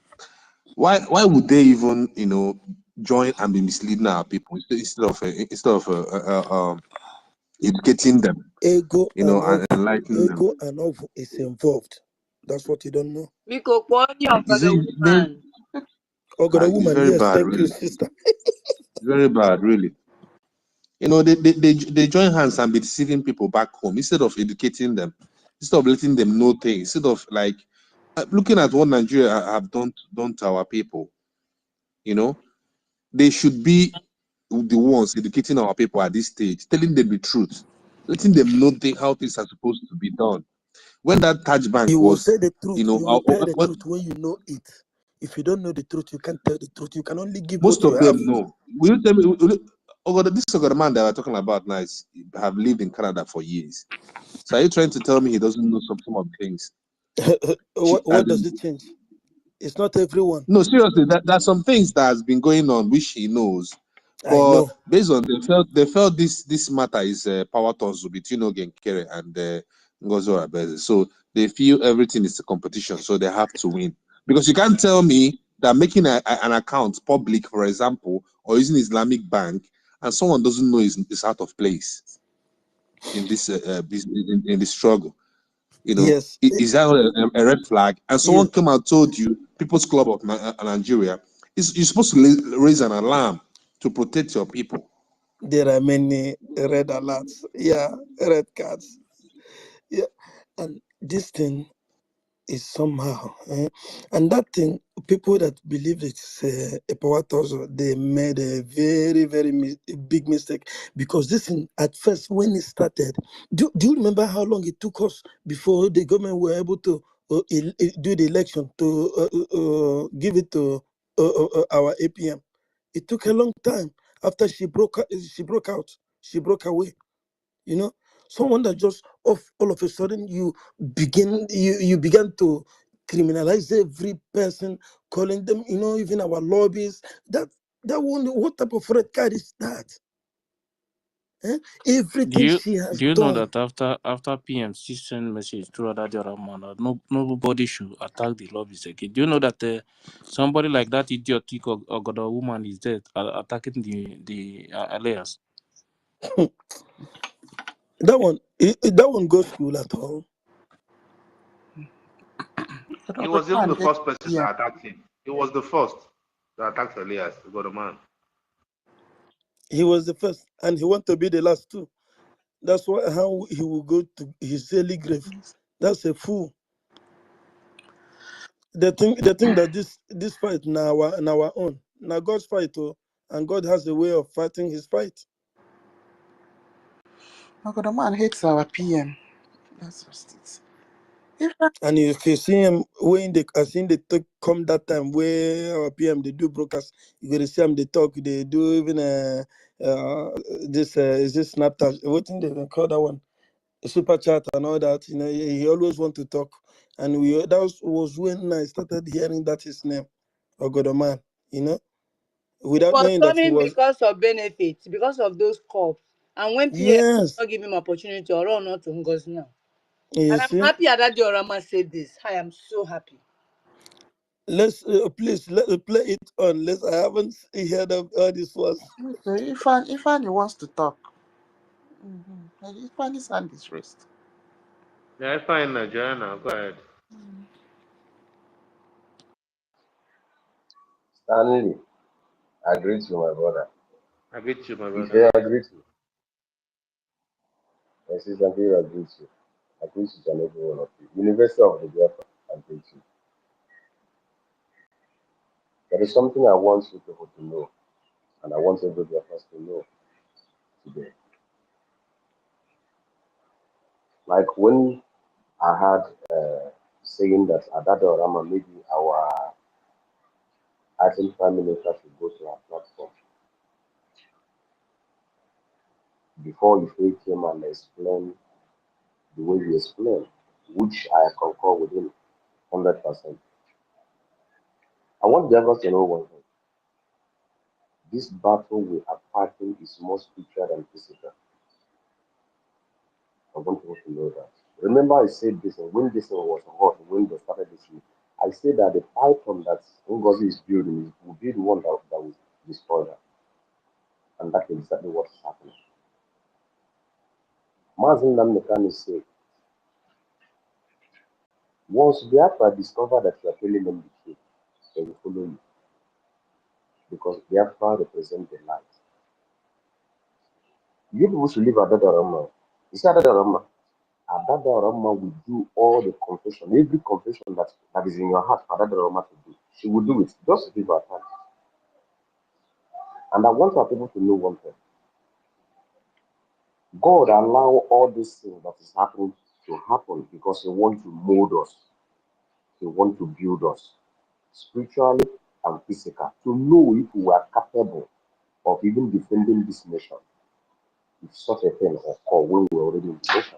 Why would they even join and be misleading our people instead of educating them, Ego and and enlightening them? Ego and Ovo is involved. That's what you don't know. Because Kwanya for Is the it then? woman. Ogoda It's woman, very yes, bad, thank you, really. sister. Very bad, really. You know, they join hands and be deceiving people back home instead of educating them, instead of letting them know things, instead of like looking at what Nigeria have done to our people. You know, they should be the ones educating our people at this stage, telling them the truth, letting them know how things are supposed to be done. When that Taj Bank You will was, say the truth. you know, You will tell the what truth when you know it. If you don't know the truth, you can't tell the truth. You can only give what most you of have. them know. Will you tell me? This man that we're talking about now have lived in Canada for years. So are you trying to tell me he doesn't know some of things? What does it change? It's not everyone. No, seriously, there's some things that has been going on which he knows, I but know. based on they felt this matter is power tussle between Ogenkere and Ngozi Orebeze. So they feel everything is a competition, so they have to win. Because you can't tell me that making an account public, for example, or using Islamic bank, and someone doesn't know is out of place in this in this struggle. You know, Yes. is that a red flag? And someone Yes. came and told you, People's Club of Nigeria, you're supposed to raise an alarm to protect your people. There are many red alerts. Yeah, red cards. Yeah. And this thing is somehow, and that thing, people that believe it's a power tussle, they made a very, very big mistake, because this thing, at first, when it started, do you remember how long it took us before the government were able to do the election to give it to our APM? It took a long time after she broke out, she broke away. You know, someone that just all of a sudden you began to criminalize every person, calling them, even our lobbies. That one, what type of red card is that? Do Everything you she has do you know done. that after PMC send message through other man that nobody should attack the lobbies again? Do you know that somebody like that idiotic Ogoda woman is dead attacking the alliance? That one goes school at all. He was even the Ogojoman, first person yeah. that attacked him. He was the first that attacked Elias, the God man. He was the first, and he want to be the last too. That's how he will go to his early grave. That's a fool. They think that this fight now our own. Now God's fight, and God has a way of fighting his fight. Ogojoman hates our PM. That's just it. If I, And if you see him when they come that time where our PM they do broadcast, you gonna see them they talk, they do even this is this Snapchat, what thing they call that one? Super chat and all that. He always want to talk. And that was when I started hearing that his name, Ogodoman, He without was knowing that he coming was. because of benefits, because of those cops. And when PM Yes, not give him opportunity or run not to Ngozi now. you And I'm see. happy that Diorama said this. I am so happy. Let's please let play it on. I haven't heard of all this was. okay, if Annie wants to talk, if Annie's hand is raised. Yeah, fine, Joanna, go ahead. Stanley, I greet you, my brother. I greet you, my If brother. I greet you, my sister here, I greet you. I greet each and every one of you. University of the Biafra, I greet you. There is something I want you people to know, and I want every Biafra to know today. Like when I had saying that Adada Orama, maybe our acting prime minister should go to our platform before he came and explain the way he explained, which I concur with him 100%. I want Biafra to know one thing. This battle we are fighting is more spiritual than physical. I want people to know that. Remember, I said this when this thing was hot, when they started this week. I said that the python that Ngozi is building will be the one that will destroy her. And that's exactly what is happening. Mazin Namnekani said, Once Biafra discover that you are telling them the truth, they will follow you because Biafra represents the light. You people should leave Adadarama. You see Adadarama? Adadarama will do all the confession, every confession that is in your heart for Adadarama to do. She will do it. Just give her time. And I want our people to know one thing. God allow all these things that is happening to happen because He wants to mold us. He wants to build us spiritually and physically to know if we are capable of even defending this nation if such a thing occur when we're already in the nation.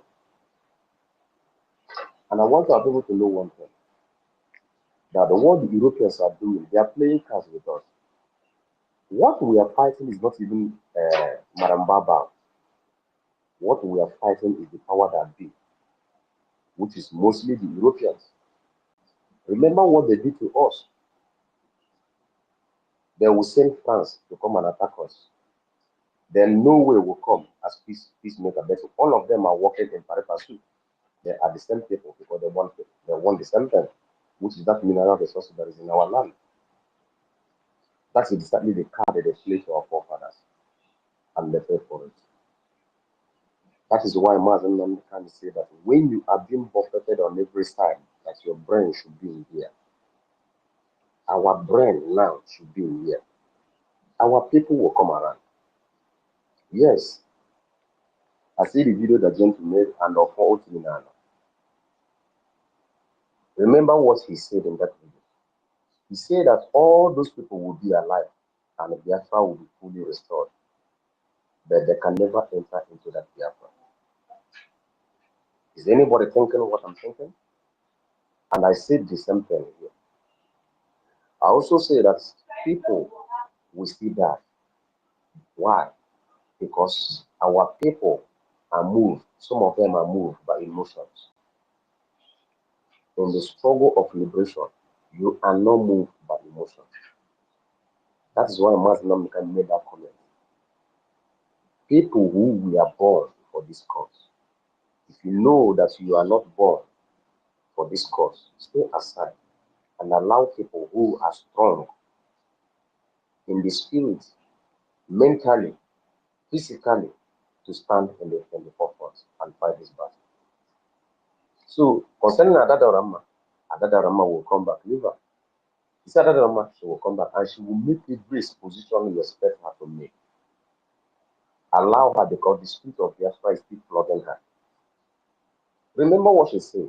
And I want our people to know one thing, that the what the Europeans are doing, they are playing cards with us. What we are fighting is not even Marambaba. What we are fighting is the power that be, which is mostly the Europeans. Remember what they did to us. They will send France to come and attack us. Then Norway will come as peacemaker. But all of them are working in pari. They are the same people because they want the same thing, which is that mineral resource that is in our land. That's exactly the card that they played to our forefathers, and they paid for it. That is why Mazen can say that when you are being buffeted on every side, that your brain should be in here. Our brain now should be in here. Our people will come around. Yes, I see the video that gentleman made and of all Tinana. Remember what he said in that video. He said that all those people will be alive and Biafra will be fully restored. But they can never enter into that Biafra. Is anybody thinking what I'm thinking? And I said the same thing here. I also say that people will still die. Why? Because our people are moved, some of them are moved by emotions. In the struggle of liberation, you are not moved by emotions. That is why Muslim can make that comment. People who we are born for this cause, if you know that you are not born for this cause, stay aside and allow people who are strong in the spirit, mentally, physically, to stand in the forefront and fight this battle. So, concerning Adadarama will come back. Liver. He said Adadarama, she will come back and she will make every position you expect her to make. Allow her because the spirit of Biafra is still flooding her. Remember what she said.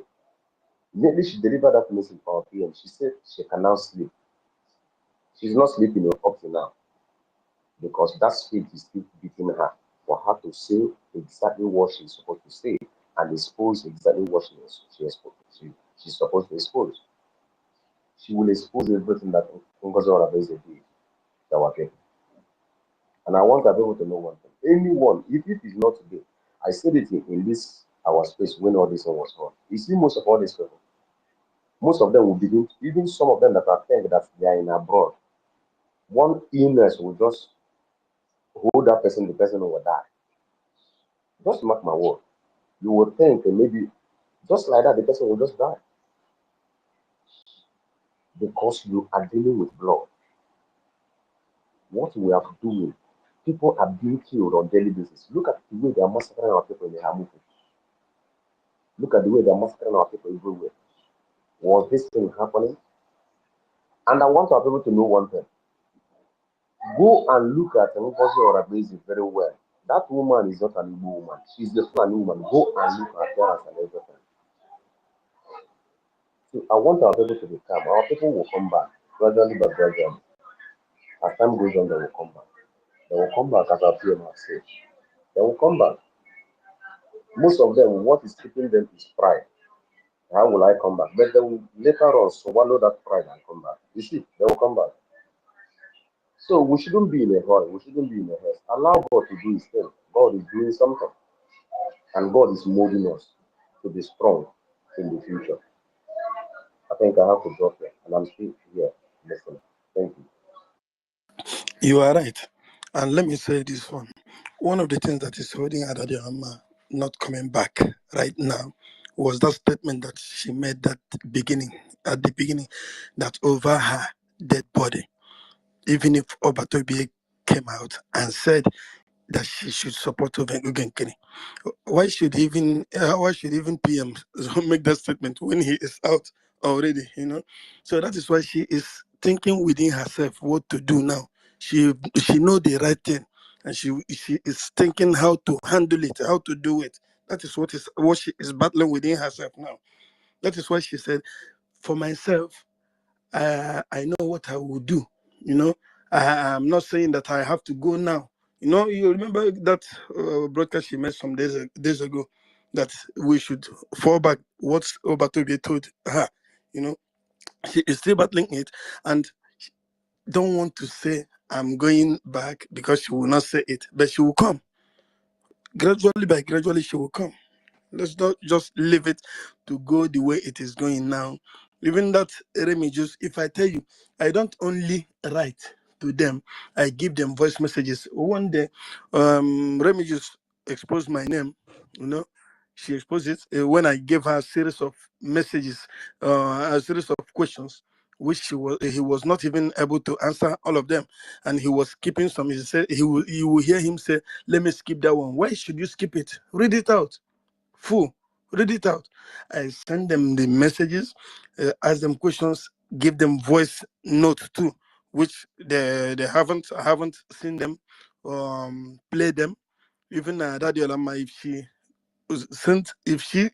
Immediately she delivered that message for our PM. She said she can now sleep. She's not sleeping up to now because that spirit is still beating her for her to say exactly what she's supposed to say and expose exactly what she's supposed to expose. She will expose everything that NGOZI is doing to our people. And I want people to know one thing. Anyone, if it is not today, I said it in this our space when all this was on. You see, most of all these people, most of them will begin, even some of them that are think that they are in abroad, one illness will just hold that person, the person will die. Just mark my word. You will think that maybe just like that, the person will just die. Because you are dealing with blood. What we are doing, people are being killed on daily basis. Look at the way they are massacring our people in the Hamuku. Look at the way they are massacring our people everywhere. Was this thing happening? And I want our people to know one thing. Go and look at NGOZI or Abezi very well. That woman is not an Igbo woman. She's the Fulani woman. Go and look at her and everything. So I want our people to be calm. Our people will come back gradually but gradually. As time goes on, they will come back. They will come back as our PM has said. They will come back. Most of them, what is keeping them is pride. How will I come back? But they will later on swallow that pride and come back. You see, they will come back. So we shouldn't be in a hurry. We shouldn't be in a haste. Allow God to do His thing. God is doing something. And God is molding us to be strong in the future. I think I have to drop there. And I'm still here listening. Thank you. You are right. And let me say this one. One of the things that is holding Adadiama not coming back right now, was that statement that she made at the beginning, that over her dead body, even if Obatobie came out and said that she should support Ogenkene, why should even PM make that statement when he is out already? So that is why she is thinking within herself what to do now. She know the right thing, and she is thinking how to handle it, how to do it. That is what she is battling within herself now. That is why she said, for myself, I know what I will do. I'm not saying that I have to go now. You remember that broadcast she made some days ago, that we should fall back what Obatobe told her. She is still battling it and don't want to say I'm going back because she will not say it, but she will come. Gradually she will come. Let's not just leave it to go the way it is going now. Even that Remigius, if I tell you, I don't only write to them, I give them voice messages. One day, Remigius exposed my name, she exposed it when I gave her a series of messages, a series of questions, which he was not even able to answer all of them, and he was skipping some. He said you will hear him say, "Let me skip that one." Why should you skip it? Read it out. Full. Read it out. I send them the messages, ask them questions, give them voice notes too, which they haven't. I haven't seen them play them. Even Daddy Olama, if she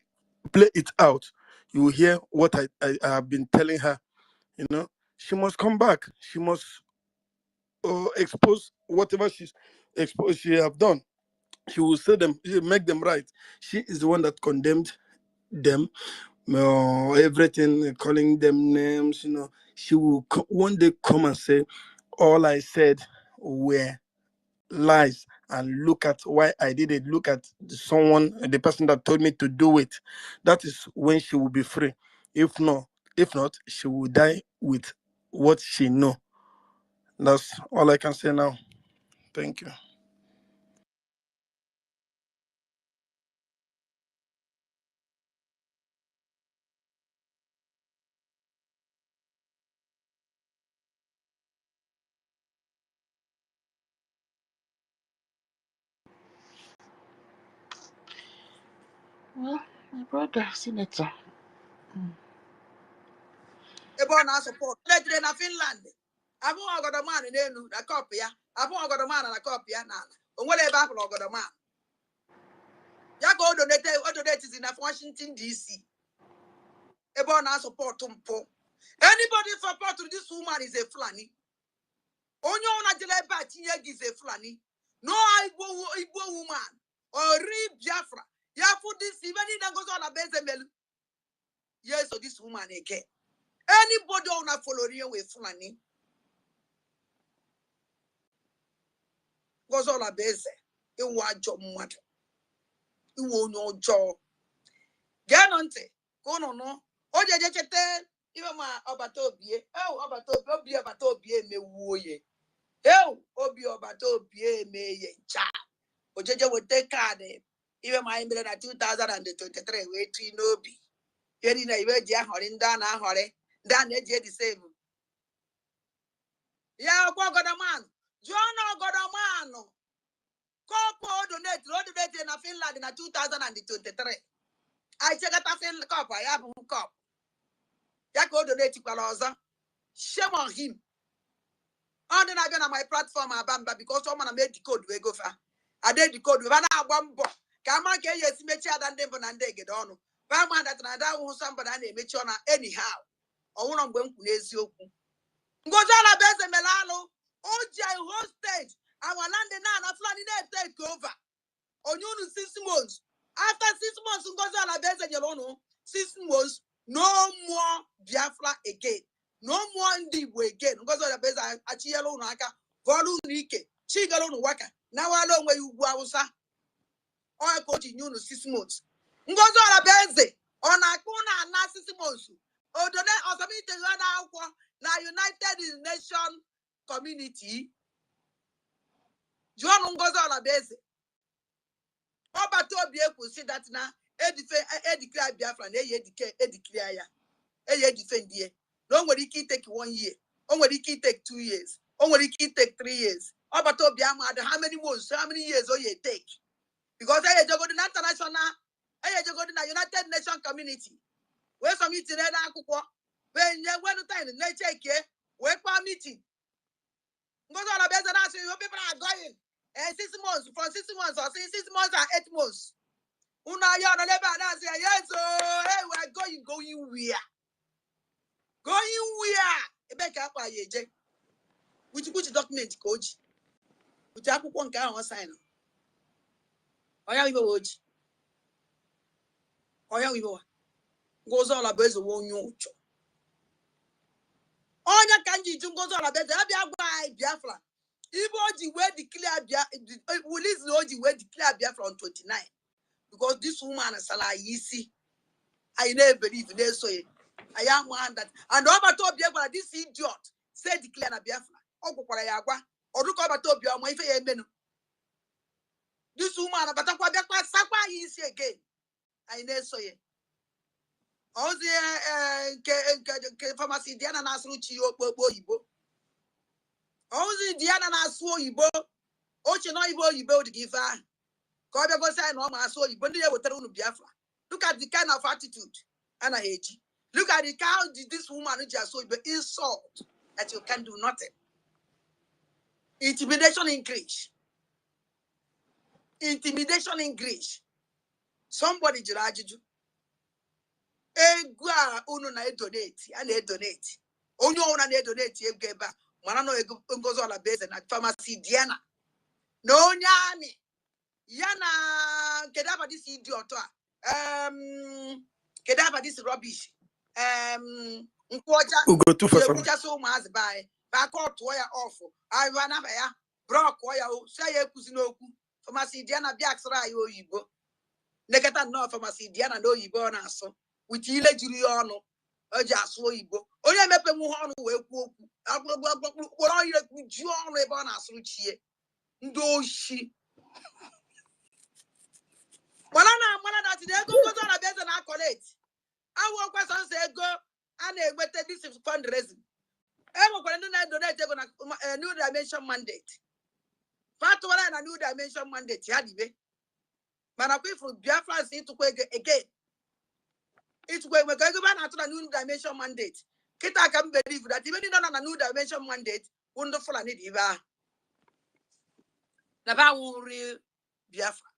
play it out, you will hear what I have been telling her. She must come back. She must expose whatever she have done. She will say them, make them right. She is the one that condemned them, everything, calling them names. She will one day come and say, all I said were lies, and look at why I did it. Look at the person that told me to do it. That is when she will be free. If not, she will die with what she know. That's all I can say now. Thank you. Well, my brother, Senator. Ebe na support. Let's na Finland. Abu ogodo man n'elu na cup ya. Abu ogodo man na cup ya na. Onwere ebe apụl ogodo man. Ya ka o donate na Washington DC. Ebe na support mpo. Anybody support this woman is a Fulani. Onye ona jele ebe atinye gi is a Fulani. No Igbo woman or Biafra. Ya for this even in goes on a base melu. Yes, so this woman again. Anybody on a follow with Fulani goes on a base. It was job mad. It won't no job. Get on te. Go no. O jete. Even my Obatobie. Oh, Obatobie me woye. Oh, Obi Obatobie me ye cha. O jeje would take card. Even my emblem at 2023. Wait to no be. Yeri na iwe dia horin dana hore. Dan eje the same. Ya kwa godaman. Jono godaman. Kopo donate in Finland in 2023. I check out a Finland cup. I have a cup. Yako donate kwaloza. Shame on him. And then I been on my platform abamba because someone made the code we go for. I did the code. We ran out one book. Kama ke yes me chia than them and they get on. Bama that another one somebody and they make sure anyhow. Or one of them kunezi oku. Ngozala beze melalo. OJ hostage. Our land na flying take over. Onyunu 6 months. After 6 months, Ngozi Alabeze Yelono, 6 months, no more Biafra again. No more Ndibo again. Ngozi Alabeze Achiyelo Naka, Volu Nike, Chigalo Waka. Now I know where you go. Or coach in 6 months. Ngozi Alabeze, on Akuna na 6 months. Odone or something na United Nations community. John Ngozi Alabeze. Obatobie could see that now declare Biafra, declare ya, defend ye. No one will take 1 year, only take 2 years, only take 3 years. About how many months, how many years you take? Because I go to international, I go to the United Nations community. Where some meeting when you want to time nature care, where for meeting. Go to the best and ask you people are going. And 6 months, from 6 months or 6 months or 8 months. Una ya na leba na say yes, so hey, we're going where? Going where? Ebeka akwa yeje. Which document coach? Which akwụkwọ nke ahụ sign. Oya wibo woji. Oya wibo. Goes all about the one you. Onya kanji jungozo all about the Abia Biafra. Ibo where declare Biafra. Release the where declare Biafra on 29. Because this woman is easy. I never believe they say. I am one that and over to Biafra, this idiot said declare na Biafra. Or look over to Biafra, my favorite. This woman about Biafra, Sapa easy again. I never say. All the pharmacy Diana Nasruchi Oyibo. All the Diana Nasu Oyibo. Ocean Oyibo to give her. Kobe go say no ma so Oyibo dey with Biafra. Look at the kind of attitude. Anna Ag. Look at how this woman just so insult that you can do nothing. Intimidation increase. Intimidation increase. Somebody judge you. Egwa unu na donate and donate. Only one na donate you give back. Manano goes all a base na pharmacy Diana. No nyani. Yana kedaba this idiot. Kedaba this rubbish. Ugo too fast. Just so much by back out wire awful. I ran up here. Brock wire say kusinoku. Pharmacy Diana Biaxra Yibo. Negata no pharmacy Diana no Yibo na so. With ile jiri ono. Oja so Yibo. Onye mepe mu hono we ku oku. Agbo you ju ono ebe na so chie. Ndo shi. Mana that they go na beze na collect. Our question say go and this is fundraising. Donate a new dimension mandate. Fatwa and a new dimension mandate. Yadibe. Man, I from Biafra to again. It's where we're going to a new dimension mandate. Kita can believe that even in a new dimension mandate, wonderful and it eva. Naba wuri Biafra.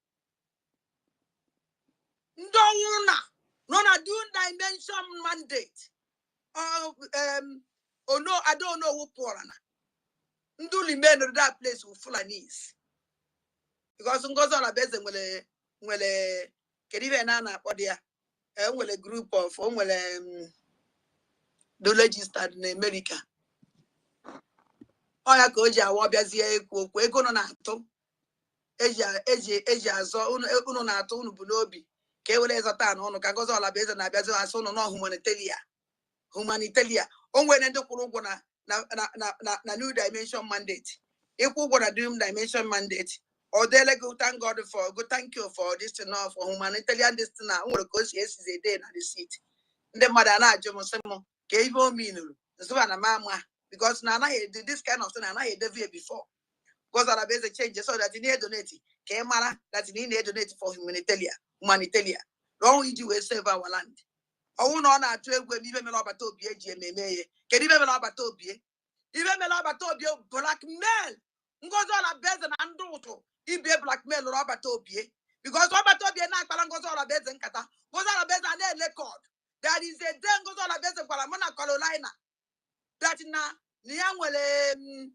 No, new dimension mandate. Oh no, I don't know who Porana. Nduli men of that place who full of knees. Because Ngozi on a base will a nana podia, will a group of the registered in America. Oya koja wabiazi equal nato. Asia so uno nato unubunobi. Kewele zatan on Kagoza la base and Abazo as no humanitaria. Onwe nendo kurugona na new dimension mandate. If we gonna dream dimension mandate, or they like go thank God for good thank you for this to know for humanitarian this to now. Because yes is a day na the seat. The mother na jomo semo gave me no. So na mama because now this kind of thing I had before. Because I base a change so that you need donate. Kemara that you need donate for humanitarian. Long you save our land. Oh no, na trade when even Melobato be a GMA. Can even Melobato be? Even Melobato be blackmail. Ngozo la beze na ndoto. Ibe blackmail Robato be. Because Robato be na Palangozo la beze nkata. Gozo la beze na record. That is a den gozo la beze kwa Mona Carolina. That na niangwele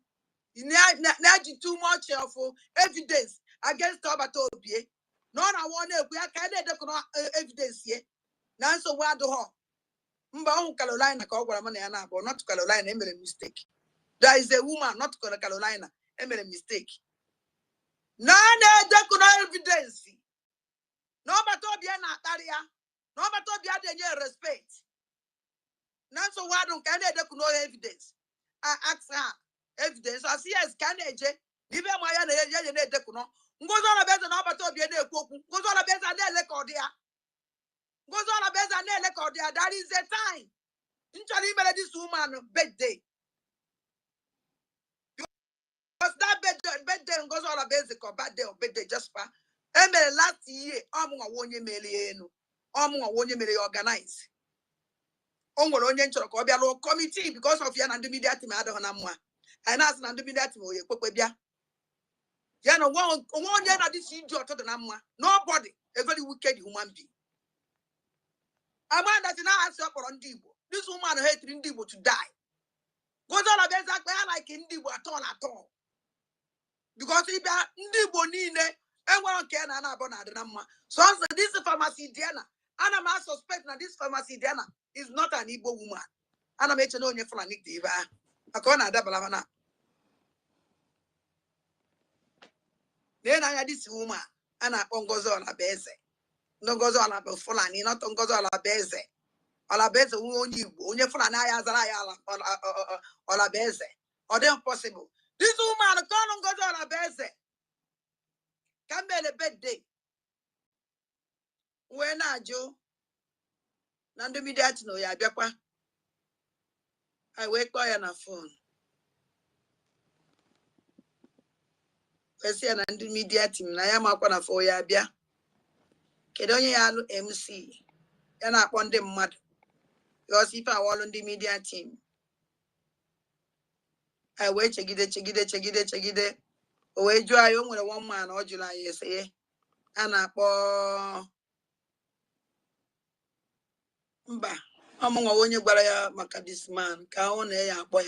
na too much of evidence against Robato be. No, I want to we are kind of evidence here. Now so what do ho? Mba Carolina ka ogwara mana ya na abo not Carolina made a mistake. There is a woman not Carolina made a mistake. Na na evidence. No bato bia na taria. No bato bia de respect. Now so what don't can no evidence. I ask her evidence. I see as can eje. Give my ya na de kuno. Ngozo na beza na bato bia na ekwoku. Ngozo na beza na record ya. Goes all about that is the time. This woman birthday. Because that birthday goes all about the birthday or birthday just for last year, organize. Committee because of your media team. I don't know. And as an media team, one year this idiot to the Namma. Nobody, a very wicked human being. A man that now has up on Dibo. This woman hated Indibo to die. Goes all about that like Indibo at all. Because if Indibo Nine, and one can an abonadama. So this is pharmacy Diana. And I'm suspecting that this pharmacy Diana is not an Igbo woman. And I'm making no new for a Nick Diva. I can't double Havana. Then I had this woman, and I goes on a base. No goes on a Fulani, not on goes on a base. All a base who own you, only Fulani as or a base. Or then possible. This woman goes on a base. Can be a bad day. When I Joe, none of me that no ya Biakwa. I wake by on a phone. I see an intermediate team. I am up on a 4-year bia. Kedonia MC. And I want them mad. Because if I were on the media team, I wait check it. Away dry young with a 1 man or July, yes, eh? And I pour Mba. Among a one you maka this man, Kaon a boy.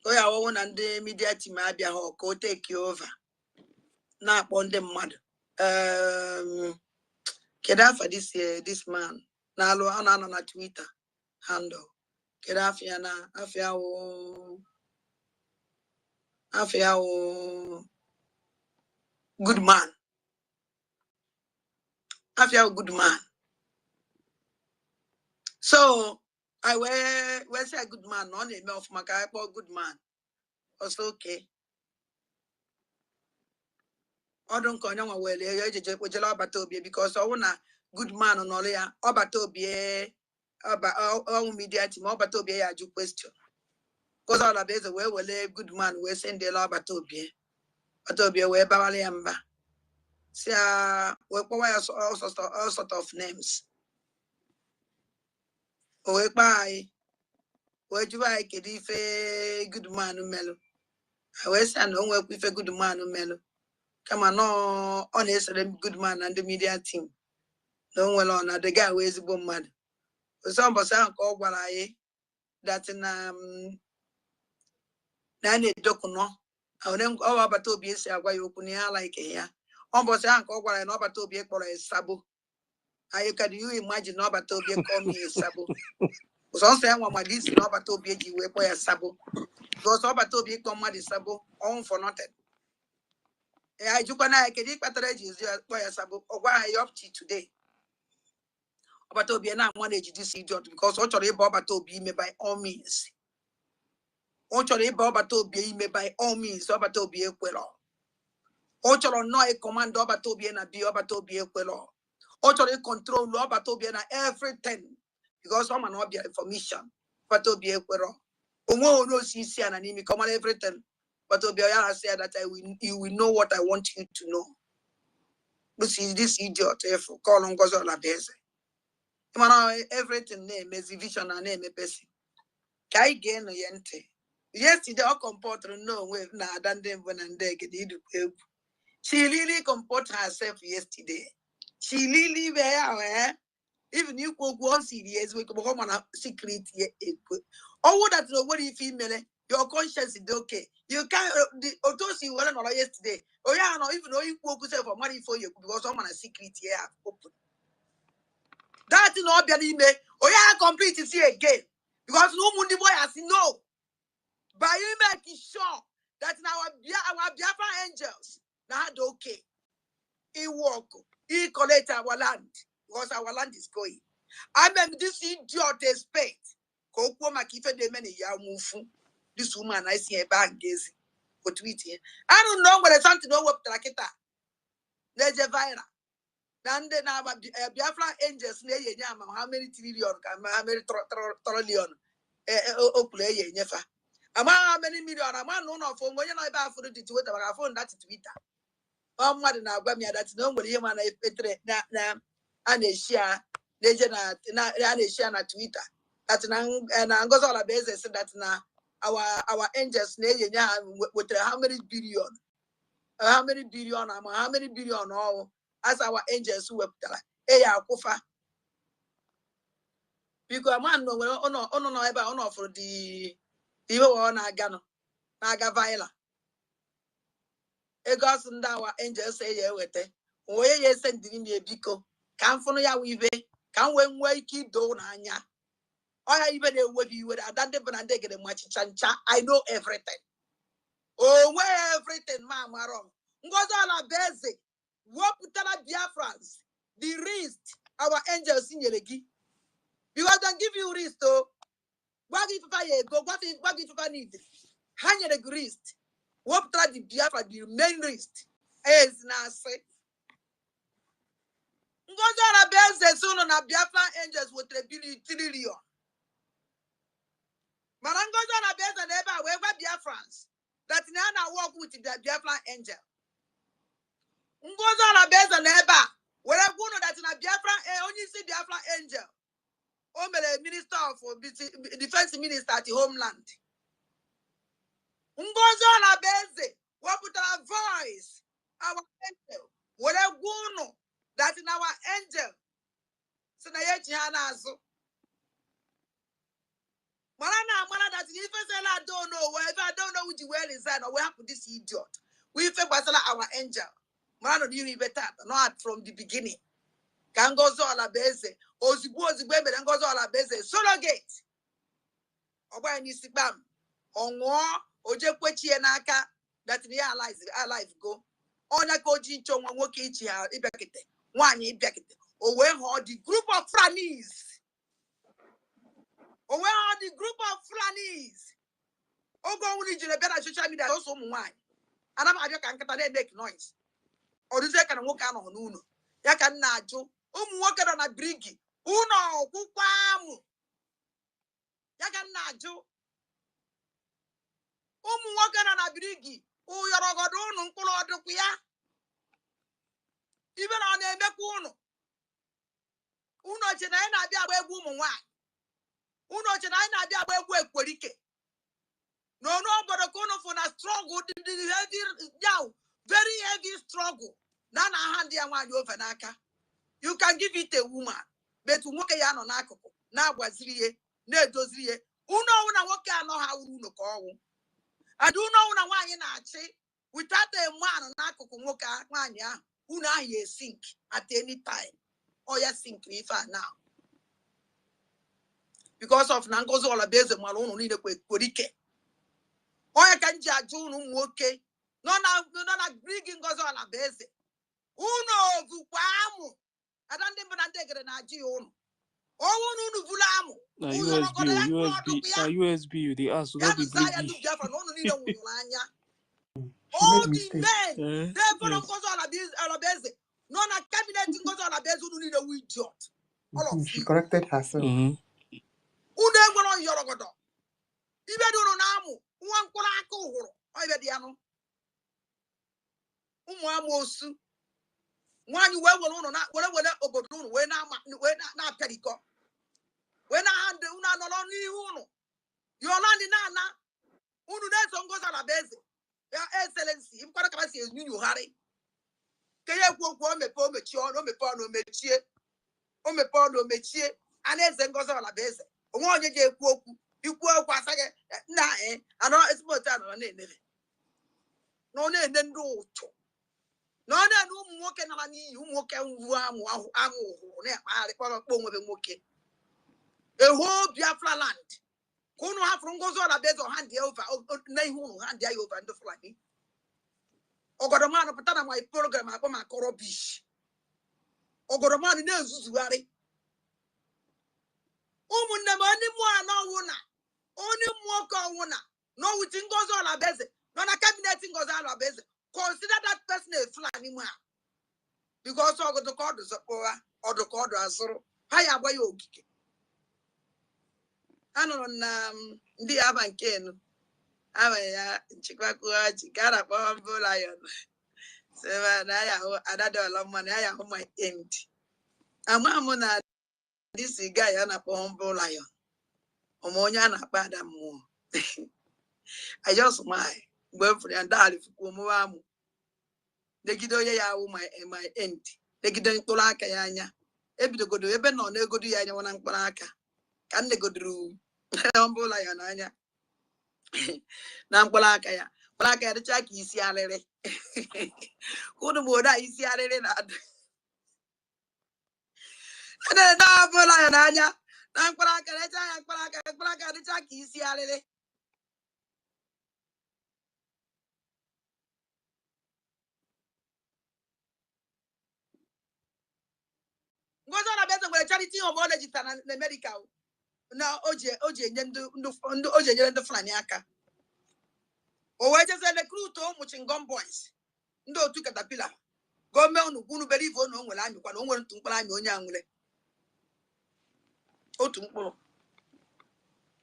Go your own and the media team, I be a hawk, go take you over. Now upon them mad. Kedafa this man. Now on a Twitter handle. Kedafiana, Afia good man. Afia good man. So I wear say a good man, on a mouth maca, good man. Also okay. I don't call no well, because I want a good man on all ya, Obatobie, about all media team, Obatobie, I do question. Because all of this, well, a good man, we send the law Batobie. Batobie, where Bavaliamba. See, we all sorts of names. Oh, bye. Where do I get if a good man mellow? I was and don't work with a good man mellow. Come on, no honest good man and the media team. Don't well on the guy who is a bomb mad. Some of us call what I that in Nanny Dokuno. I don't go about to be a way you like here. Almost uncle what I know about to be a sabo. I can you imagine no about to be call me a sabo. So saying what my this no about to be a sabo. Because all about to be command is sabo on for nothing. I took an I can eat paterages by a sabo or why I up to today. But to be an manage this idiot because what are about to be me by all means. What are about to be me by all means, about to be a quello. What are no a command about to be and a be about to be a quello. What are control about to be and everything because someone not be information, but to be a quello. Oh, no, see, an enemy, come on everything. But to be I said that you will know what I want you to know. This idiot, if call on goes on a base. Everything name is vision and name a person. Kai gain no yente. Yesterday, all comport no way na than them when and they get it. She really comport herself yesterday. She really where even you go 1 years we come home on a secret here. Oh, that nobody female. Your conscience is okay. You can't the autos you weren't yesterday. Oh, yeah, no, even though you go for money for you because someone a secret here open. That is not be me. Oh, yeah, complete it here again. Because no mundi boy has no. By you making sure that now our Biafra angels now okay. He walk, he collect our land because our land is going. I mean this idiot expect. Koko makife de many ya mufu. This woman I see a bag gazing. But tweeting. I don't know what I something know what Trakita. There's a viral. Nande na Biafra angels ne ye nyama how many trillion how many trillion okule ye nyefa. Ama how many million ama no no for ngonya na ba for the Twitter ba phone that Twitter. Mmadụ na-agwa m ya dat na o nwere ihe ma na epetere na a na-eshia na na-eshia na Twitter that na Ngozi Olabueze said that na our angels na-enye ha wetara how many billion ama how many billion all as our angels wepụtara ya akwụfa biko man no nwere ọnọ nọ ebe a ọnọ for the ihe ọ na-aga viral ego asụ ndị awa angels ya eweta onye ya esendiri m ebiko ka m fụnụ ya wibe ka m wee nwee ike ido n'anya ọya ibe na-ewebi iwe ada ndị bụ na ndị egere machicha ncha I know everything onwe everything ma amara m Ngozi Olabueze wepụtara Biafrans the wrist our angels nyere gị because they give you wrist o gwa gị ifefa ya ego gwa gị ifefa n'ide ha nyere gị wrist wepụtara the Biafra the main wrist is na asị Ngozi Olabueze sono na Biafra angels with $1 trillion. Mana Ngozi Olabueze na ebe a wee gwa Biafrans that na work with the Biafra angel. Ngozi Olabueze na ebe a were gwa unu that na Biafra onye isi Biafra angel o mere minister of defense minister at the homeland. Ngozi Olabueze wepụtara voice our angel were gwa unu that in our angel so na ye ji ha n'azụ. Mana that if I don't know, if I don't know which way is that, or where happened this idiot. We feel our angel. Man, you even better, not from the beginning. Can go so Olabueze, Ozugbo baby, and goes Olabueze, solo gate. Oba ni sibam. Onwo, oje kwechi enaka, that the alive go. Ona koji chonwa woke ichi ha ibekete. Wanyi ibekete. Owe ho the group of Franis. Owe ho the group of Fulanis. Ogo only in a better social media also wine. And I'm can make noise. Or is there can walk on Uno? Yakan Najo, walking on a BRGIE. Uno, Kukamu. Yakan Najo. Walking on a BRGIE. Oh, you're a god on Kuya. Even on a Mekuno. Uno China, be a woman. Uno China, be a way Querike. No, but a corner for a struggle, very heavy struggle. Nana hand over. You can give it a woman, but to work a on Akoko. Now was ne doziye. Uno una waka no how uno call. I do know why in Ache without a man on Akoko Moka, Mania, una ye sink at any time. Or ya sink if I now. Because of Nangozi Olabueze Malone need a quick Kurike. Or I can judge okay. No, bringing Ngozi Olabueze. Uno Vupamu. I don't even take it in a Gio. Oh, USB, they ask what be BRGIE. All the men, therefore, Olabueze. None of cabinet goes on a base who need a idiot. All of She corrected herself. who then go on Yorogodo. Even on Amu, one Kolako, or Ibediano. Umuamosu. One you well on that, whatever Ogodun, when I'm not Perico. When I had the Una no only Uno. You're not in Nana. Uno that's on goes on a base. Your Excellency, you've got to come see you, Harry. Can you go me poor mature, no me poor no métier, oh me poor no métier, and then goes on a base. One you get walk, you walk was again, nah, I know it's more time on it. No, then do to. No, no, walking on you, walk and I'm with a walking. A whole Biafra land. Kuno have from goes on a bed or hand over, nay, who hand over and the flying. Ogodoman of Patana, my program, I got my corobish. Ogodoman knows Zuari. Never more no one. Only more one. No, we think goes on a base. No, a cabinet goes on a base. Consider that person a flying man. because I got the card or the card azoro. Haya boy okike. Ano ndi abankenu. Abaya chikwakuwa chikara bombo lion. Sema na ya ho adado alama na ya ho my end. Amamu na this guy ana bombo lion. Omonya na bada mu. I just smile. Boyfriend and daddy for Muamu. The Gido ya my end. The Gido Polaka Yanya. Ebi the good ebe no go do ya one Polaka. Can they go through Humble Lionanya? Nampolaka ya. Polaka the Chaki is yale. Who the wood I see yale in that? And then Lionanya. Nampolaka the Chaki is yale. Goes on a better with a charity of all the medical. Now, OJ, and the Flaniaka. Or I just said the crew to much in gun boys. No, took at the pillar. Go down who believe on when I'm going to climb on young. Oh, to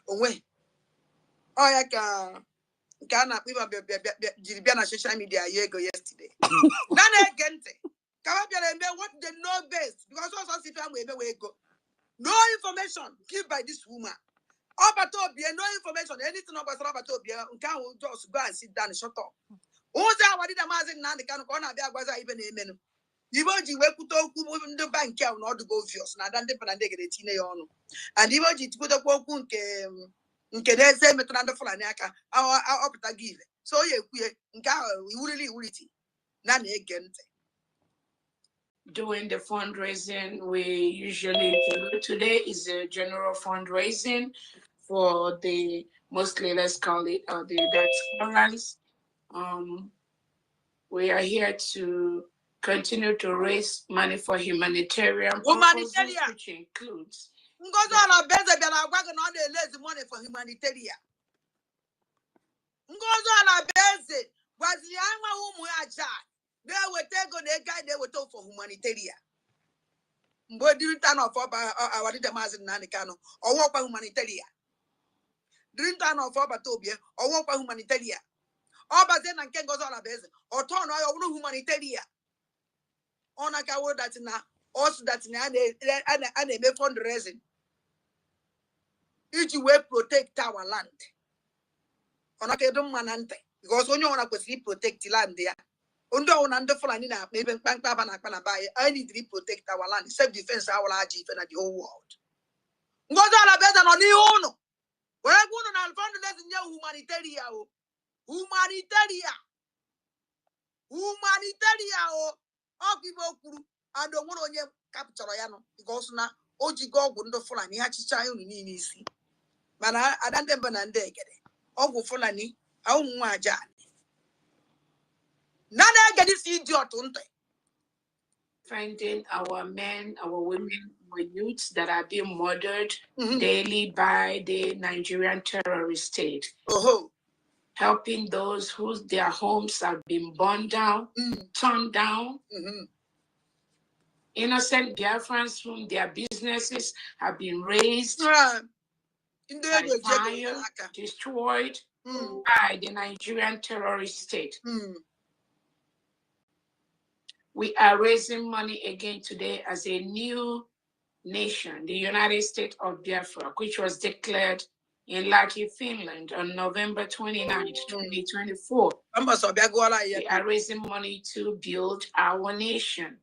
away. Oh, I can Gilbiana social media yesterday. Then again, come up and what they know best because also sit down where we go. No information given by this woman. Obatobia, no information, anything about Obatobia, can just go and sit down and shut up. Who's that? What did a mazin nan the can go on? There was even a minute. You won't you to the bank out not to go fierce, not under Panadegate on. And you want to put a quote Nkede say metranda Flaniaka, our opta give. So you really would it. None again. Doing the fundraising we usually do. Today is a general fundraising for the mostly, let's call it the diasporans. We are here to continue to raise money for humanitarian purposes, which includes Ngozo beze bela wagon on the lazy money for humanitarian. Ngozo la beze was the ama umu aja. They will take on a guy they will talk for humanitarian. But didn't turn off our determination Nanicano or walk by humanitarian. Didn't turn off Batobia or walk by humanitarian. All but then and can go on a base or turn on humanitarian. On a cow that's now also that's and they may fundraising. Each way protect our land. On a kedum manante because when you want to protect the land there. Undo under Fulanina, maybe Bank Babana buy. I need to protect our land, self defense, our large and the whole world. Ngoza better on the own. Where I go on Alfonso in your humanitarian. Humanitarian. All people I don't want to capture Yano because now Oji go Gundo Fulani, Hachicha, Nini. But I don't remember and they get it. Ogo Fulani, how much? None I get this idiot, finding our men, our women, our youths that are being murdered daily by the Nigerian terrorist state. Helping those whose their homes have been burned down, torn down. Innocent Biafrans whom their businesses have been razed by fire, destroyed by the Nigerian terrorist state. We are raising money again today as a new nation, the United States of Biafra, which was declared in Laki, Finland on November 29, 2024. We are raising money to build our nation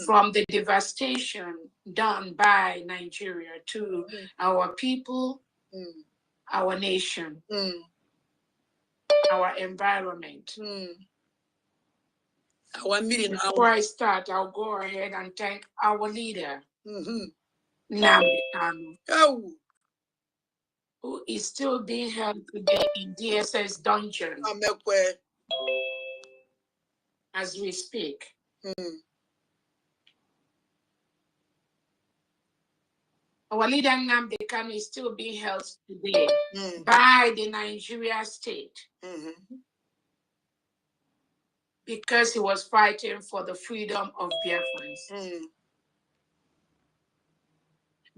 from the devastation done by Nigeria to our people, our nation, our environment. Before I start, I'll go ahead and thank our leader, Nnamdi Kanu, who is still being held today in DSS dungeon as we speak. Our leader Nnamdi Kanu is still being held today by the Nigeria state. because he was fighting for the freedom of Biafrans.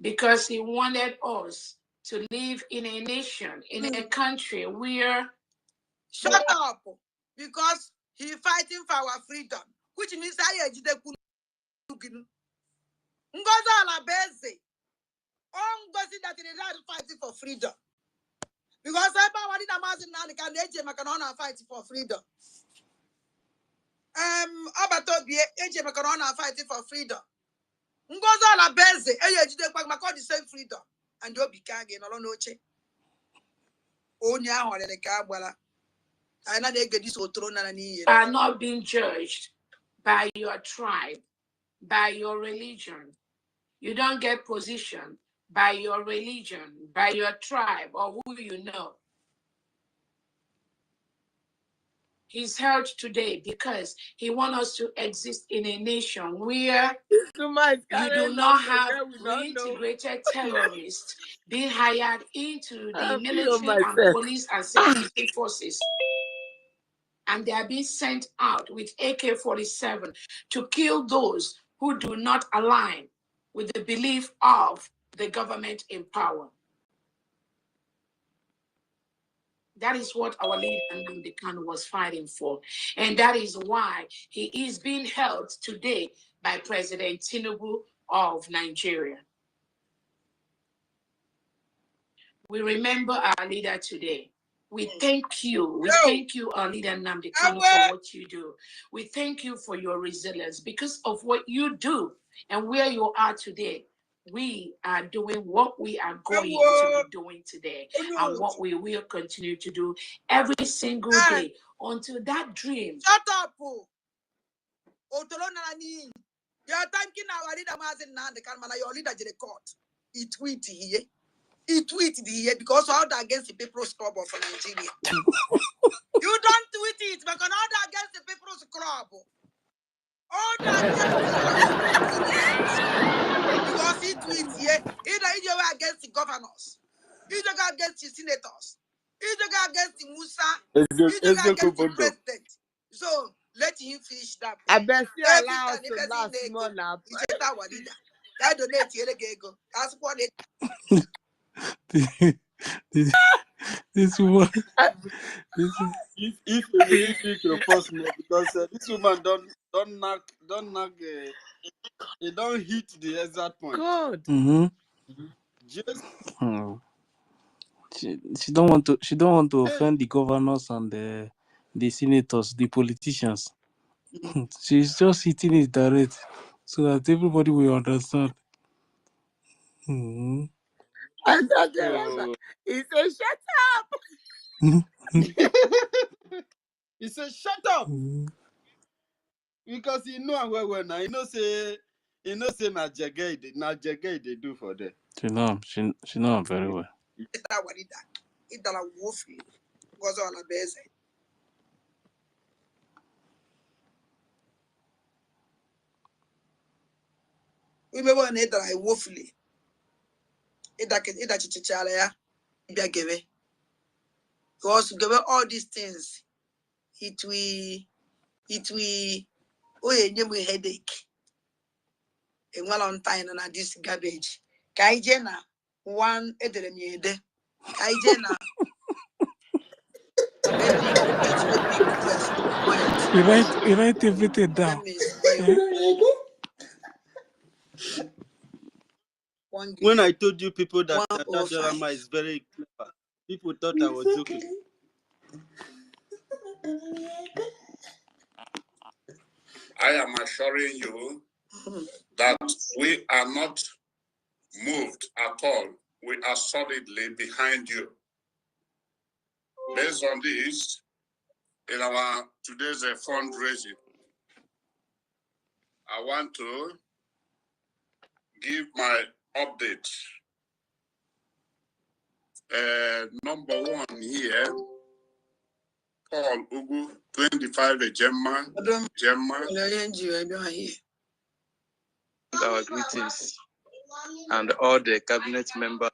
Because he wanted us to live in a nation, in a country where... Shut up! Because he fighting for our freedom, which means I Ngozi Alabeze, Ngozi that is fighting for freedom. Because everybody that was in the can fight for freedom. Abatobi, AJ Macarona fighting for freedom. Ngozi Alabeze, AJ the same freedom. And you'll be kagging along noche. Onya or the Kabwala. I know they get this throne and are not being judged by your tribe, by your religion. You don't get position by your religion, by your tribe, or who you know. He's held today because he wants us to exist in a nation where you do not have reintegrated terrorists being hired into the military and police and security forces. And they are being sent out with AK-47 to kill those who do not align with the belief of the government in power. That is what our leader Nnamdi Kanu was fighting for. And that is why he is being held today by President Tinubu of Nigeria. We remember our leader today. We thank you. We thank you, our leader Nnamdi Kanu, for what you do. We thank you for your resilience. Because of what you do and where you are today, we are doing what we are going to be doing today and what we will continue to do every single day until that dream. Shut up! You're thanking our leader, your leader to the court. He tweeted here. He tweeted here because all that against the People's Club of Nigeria. You don't tweet it, but all that against the People's Club. All that because he tweets here, either against the governors, either against the senators, either against the Musa, either against the president. So let him finish that. I bet you allow to last more now. That donate here go. That's what it. This woman. If you propose more, because this woman don't knock it don't hit the exact point. God. Just She don't want to offend the governors and the senators, the politicians. She's just hitting it direct so that everybody will understand. I thought he said, shut up. he said, shut up. Because he know well now. He know say na jege they do for them. She know him very well. We be one it like woefully. It chichichala ya. Because give all these things, it will oh yeah, headache. And well on time and this garbage. Kaijena one edremiede. Kaijena You write everything down. When I told you people that that drama is very clever, people thought I was joking. I am assuring you that we are not moved at all. We are solidly behind you. Based on this, in our today's fundraising, I want to give my update. Number one here, Paul Ugu, 25 Gemma. Our greetings and all the cabinet members.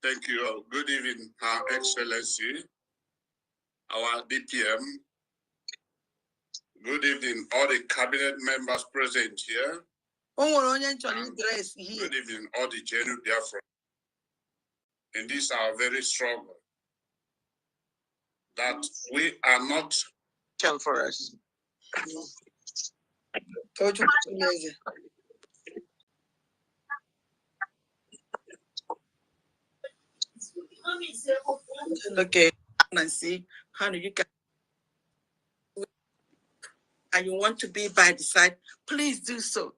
Thank you. Good evening, Her Excellency. our DPM. Good evening, all the cabinet members present here. Good evening, all the genuine Biafra. In this our very struggle, that we are not. Tell for us. Okay, and see how do you get. And you want to be by the side, please do so.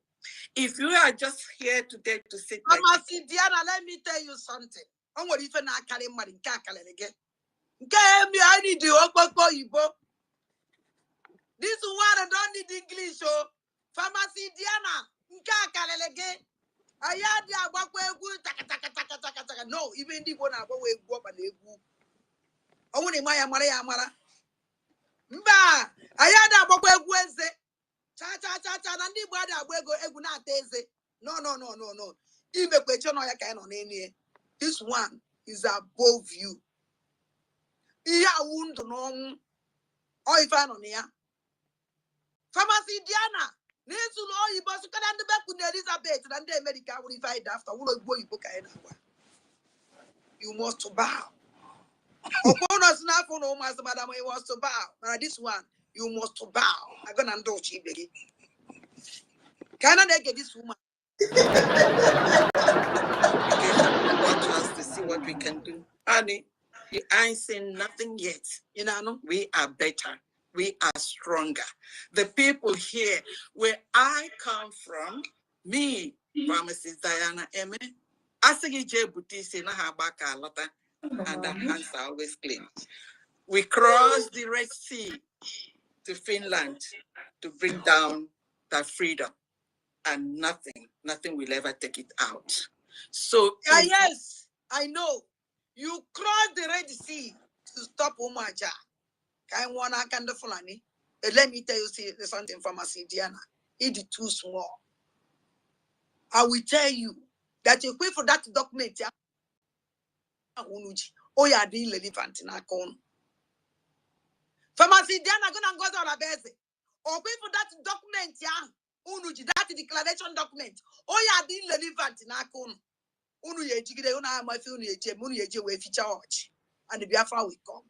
If you are just here today to sit like Mama Diana, let me tell you something. I'm not even carry money again. I need you. This one I don't need English. So Pharmacy Diana, again. I had the no, even the one I go up and they go. Only my Amara. Mba, I had a Wednesday. Cha, and the brother will go eguna teze. No. Even question or can on any. This one is above you. Iya wound no. Or if I on here. Pharmacy Diana. Nesu no you boss can the back with Elizabeth and the America will fight after will go you book. You must bow. Upon us now for no master, madam, he wants to bow. Now this one, you must bow. I'm gonna do cheap again. Can I get this woman? Watch us to see what we can do. Honey, you ain't saying nothing yet. You know, we are better. We are stronger. The people here, where I come from, me, Pharmacist Diana Eme, Asigi J. Butisi na habaka alata, and our hands are always clean. We crossed the Red Sea to Finland to bring down that freedom, and nothing will ever take it out. So yes, I know. You crossed the Red Sea to stop Umaja. Let me tell you something from Diana. It is too small. I will tell you that you pay for that document. Oh, yeah, the relevant in our corner. Pharmacy Diana gonna go to la base. Or pay for that document, Unuji, that declaration document. Oh, yeah, the relevant in our corner. Unu ye jigide una ma fi unu ye je we feature watch. And the Biafra will come.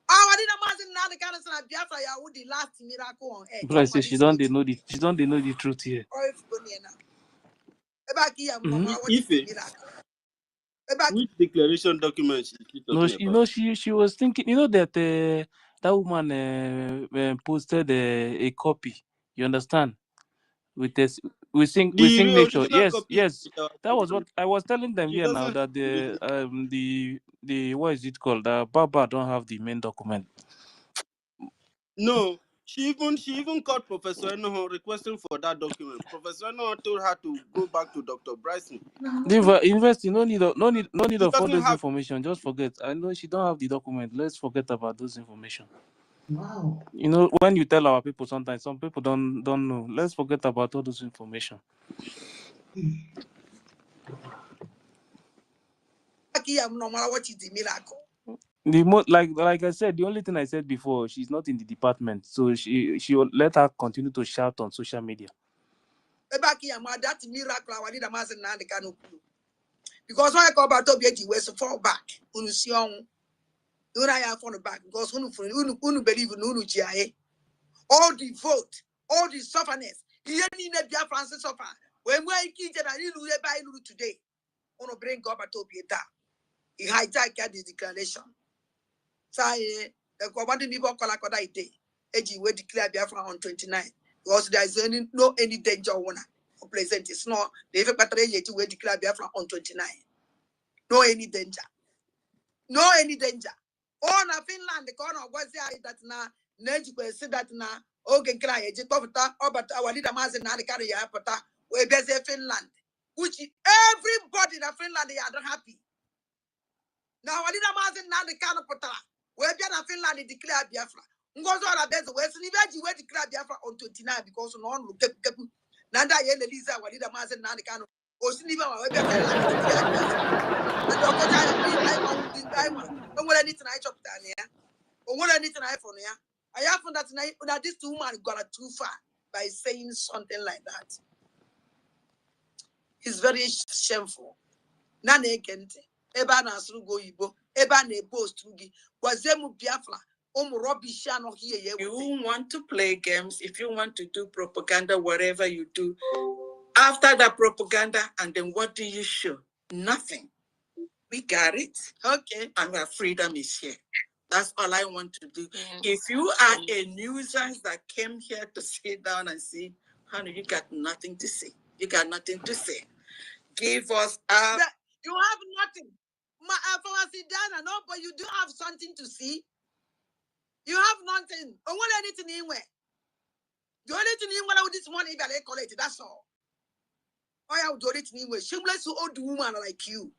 I didn't imagine now the kind of Biafra ya would the last miracle on earth. But I say she don't know the truth here. Which declaration document she talking No, about? she was thinking, that that woman posted a copy. You understand? With this, we sing nature. Yes. That was what I was telling them here now, that the what is it called? Baba don't have the main document. No, she even called Professor Enoho requesting for that document. Professor Enoho told her to go back to Dr. Bryson. University, no need of all this information. Just forget. I know she don't have the document. Let's forget about those information. Wow. When you tell our people, sometimes some people don't know. Let's forget about all those information. What is the miracle? Like I said, the only thing I said before, she's not in the department, so she will let her continue to shout on social media. That miracle, because when I go back to BRGIE, we fall back. Unu siong, unu ya fall back because unu believe in unu GIA. All the vote, all the sufferness. Here in the Biafrans suffer. When we EKID and ilu by ilu today, unu bring go back to BRGIE. He hijacked the declaration. Say the Kwabandi Nibo Kolakoda ite. EKID will declare Biafra on 29 because there is no any danger one. Present it's not the EFIK-IBIBIO will declare Biafra on 29. No any danger. No any danger. Oh, na Finland, the corner was there that na Nejiko said that na okay cry a jitopata or but our leader Mazin na the carry apata where there's a Finland, which everybody in Finland they are happy. Now our leader Mazin na the kind of pata where Finland declare Biafra. Ngozo la best west we declare Biafra on 29 because no one will keep Nanda Yen Elisa, our leader Mazin na the kind of Osiniba or and OGOJA I want don't anything I chop down here. Or anything I found here. I have found that this woman got too far by saying something like that. It's very shameful. Nane kente. Eba na asrugo ibo. Eba na post rugi. Wazemu Biafra. Rubbish no here. You want to play games, if you want to do propaganda, whatever you do, after that propaganda, and then what do you show? Nothing. We got it. Okay. And our freedom is here. That's all I want to do. Yeah. If you are a nuisance that came here to sit down and see, honey, you got nothing to say. You got nothing to say. Give us up. You have nothing. No, but you do have something to see. You have nothing. I want anything anywhere. The only thing you want this morning, if I collect it, that's all. I have do it anyway. Shameless old woman like you.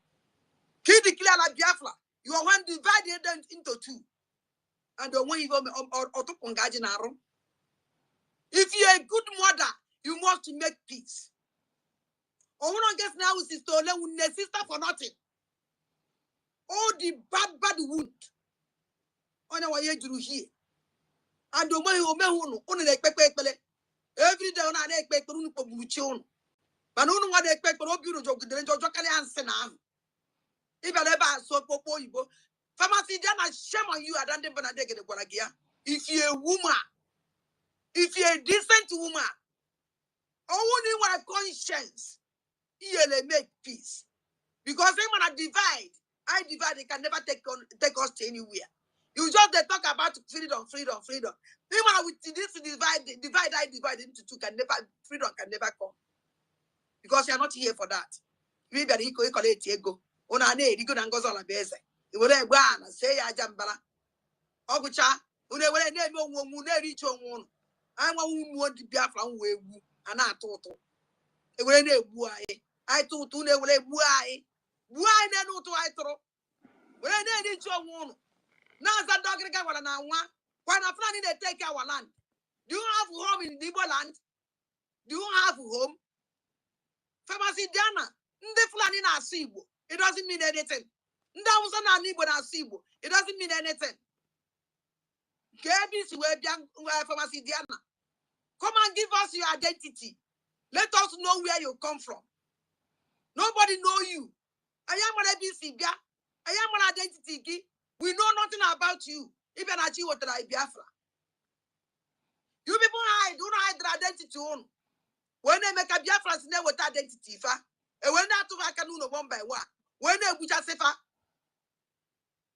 Kid declare like Biafra. You are one divided into two. And the one you go to Pongajinaro. If you're a good mother, you must make peace. Or one guess now sister sister for nothing. All the bad wound. On our age here. And the way you only expect every day on an expect to but no one expect for you to joke the answer now. If I ever saw Popo, pharmacy done a shame on you. I don't think I take it. If you're a woman, if you're a decent woman, only want a conscience, you'll make peace. Because they want to divide. I divide, they can never take us to anywhere. You just they talk about freedom. People with this divide, I divide into two freedom can never come. Because you are not here for that. We better equal ego. Ona ne digo na ngozo la beze. Iwere gba na say ya jambala. Ogucha, une were na eme onwu na eri cho onwu. Anwa wu di Biafra nwe egwu ana atutu. Ewere na egbu ayi. Ai tutu na ewere egbu ayi. Bu ayi na nutu ayi toro. Were na eri cho onwu. Na za dogriga wala na nwa. Kwa na Fulani they take our land. Do you have home in Igbo land? Do you have home? Pharmacy Diana. Nde Fulani na Igbo. It doesn't mean anything. Nda Hausa na Igbo na Igbo. It doesn't mean anything. Pharmacy Diana. Come and give us your identity. Let us know where you come from. Nobody know you. I am an ABC. I am an identity. We know nothing about you. Even at you what I Biafra. You people hide. Do not hide their identity on. When they make a Biafra, they what identity fa. And when that to Akanuno one by one. When they put a sefa.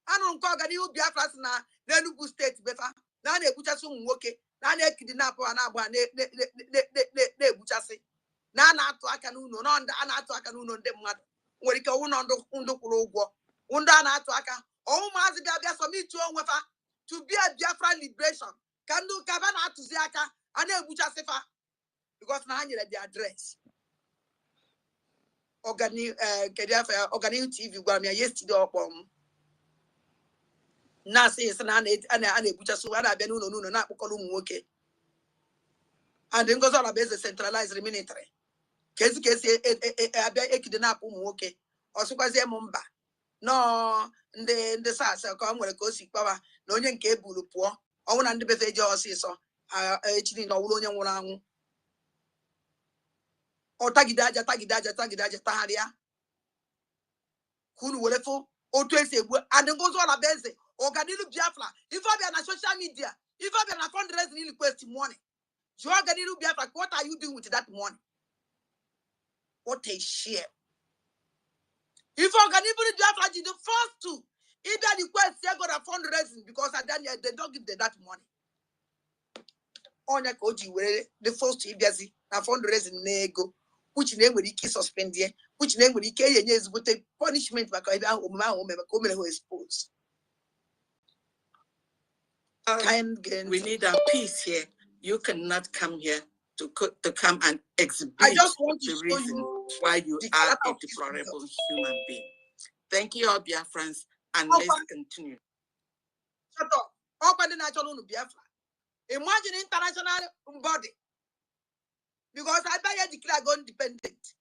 I don't call you Biafra na Nenugu State befa. Now they put us on woke. Now they kidnap and abba ne butchase. Now not to Akanuno, none to Akanuno them mother. When it go on the Undukurogo. Unda not to Aka. Oh, Mazabia for me to be a Biafra liberation. Can do Kavana to Ziaka and then butchasefa. Because now you the address. Organic TV got me yesterday upon. Nasi is an butcher so I be no not okay. And then goes all about the centralized military. Case EKID na okay. Also because mumba. No, the SAS come with a cozy power. No one can bulu poor. I want to be the Josie so. Actually, no one. Or tagidaja taharia. Kunu wolefo. O to say, and then goes all about it. Organilu Biafra. If I be on social media, if I be on a fundraising request money, you Organilu Biafra, what are you doing with that money? What a share. If Organilu Biafra did the first two, if they request they got a fundraising because they don't give them that money. On a coach, the first two busy a fundraising nego, which name will he suspend here, which name will he carry with a punishment because who is exposed. We need a peace here. You cannot come here to come and exhibit I just want to the reason why you are a deplorable human being. Thank you, all Biafrans, and let's continue. Shut up. Open the national Biafra. Imagine international body. Because I buy a declare go independent.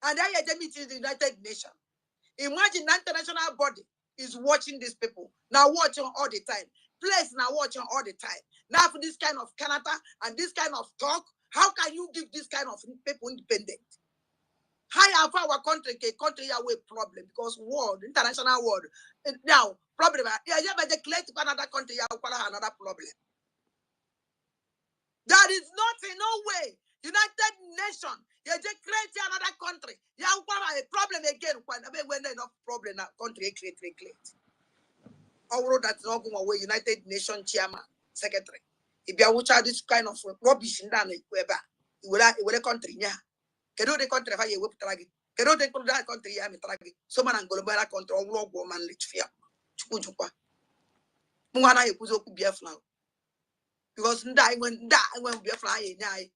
And I had a meeting in the United Nations. Imagine international body is watching these people. Now watching all the time. place now watching all the time. Now for this kind of Canada and this kind of talk, how can you give this kind of people independent? How have our country away problem because world, international world, now problem. Yeah, but declare to another country another problem. That is not in no way. United Nations, you just create another country. You have a problem again when enough problem that country create. Although that's not going away, United Nations chairman, secretary. If you are this kind of rubbish in that you will a country, yeah. Can the country have a whip tragedy? Can that country have a tragedy? So man and go to country or world woman little fear. Mwana ekuzo ku Biafra because when Biafra nyai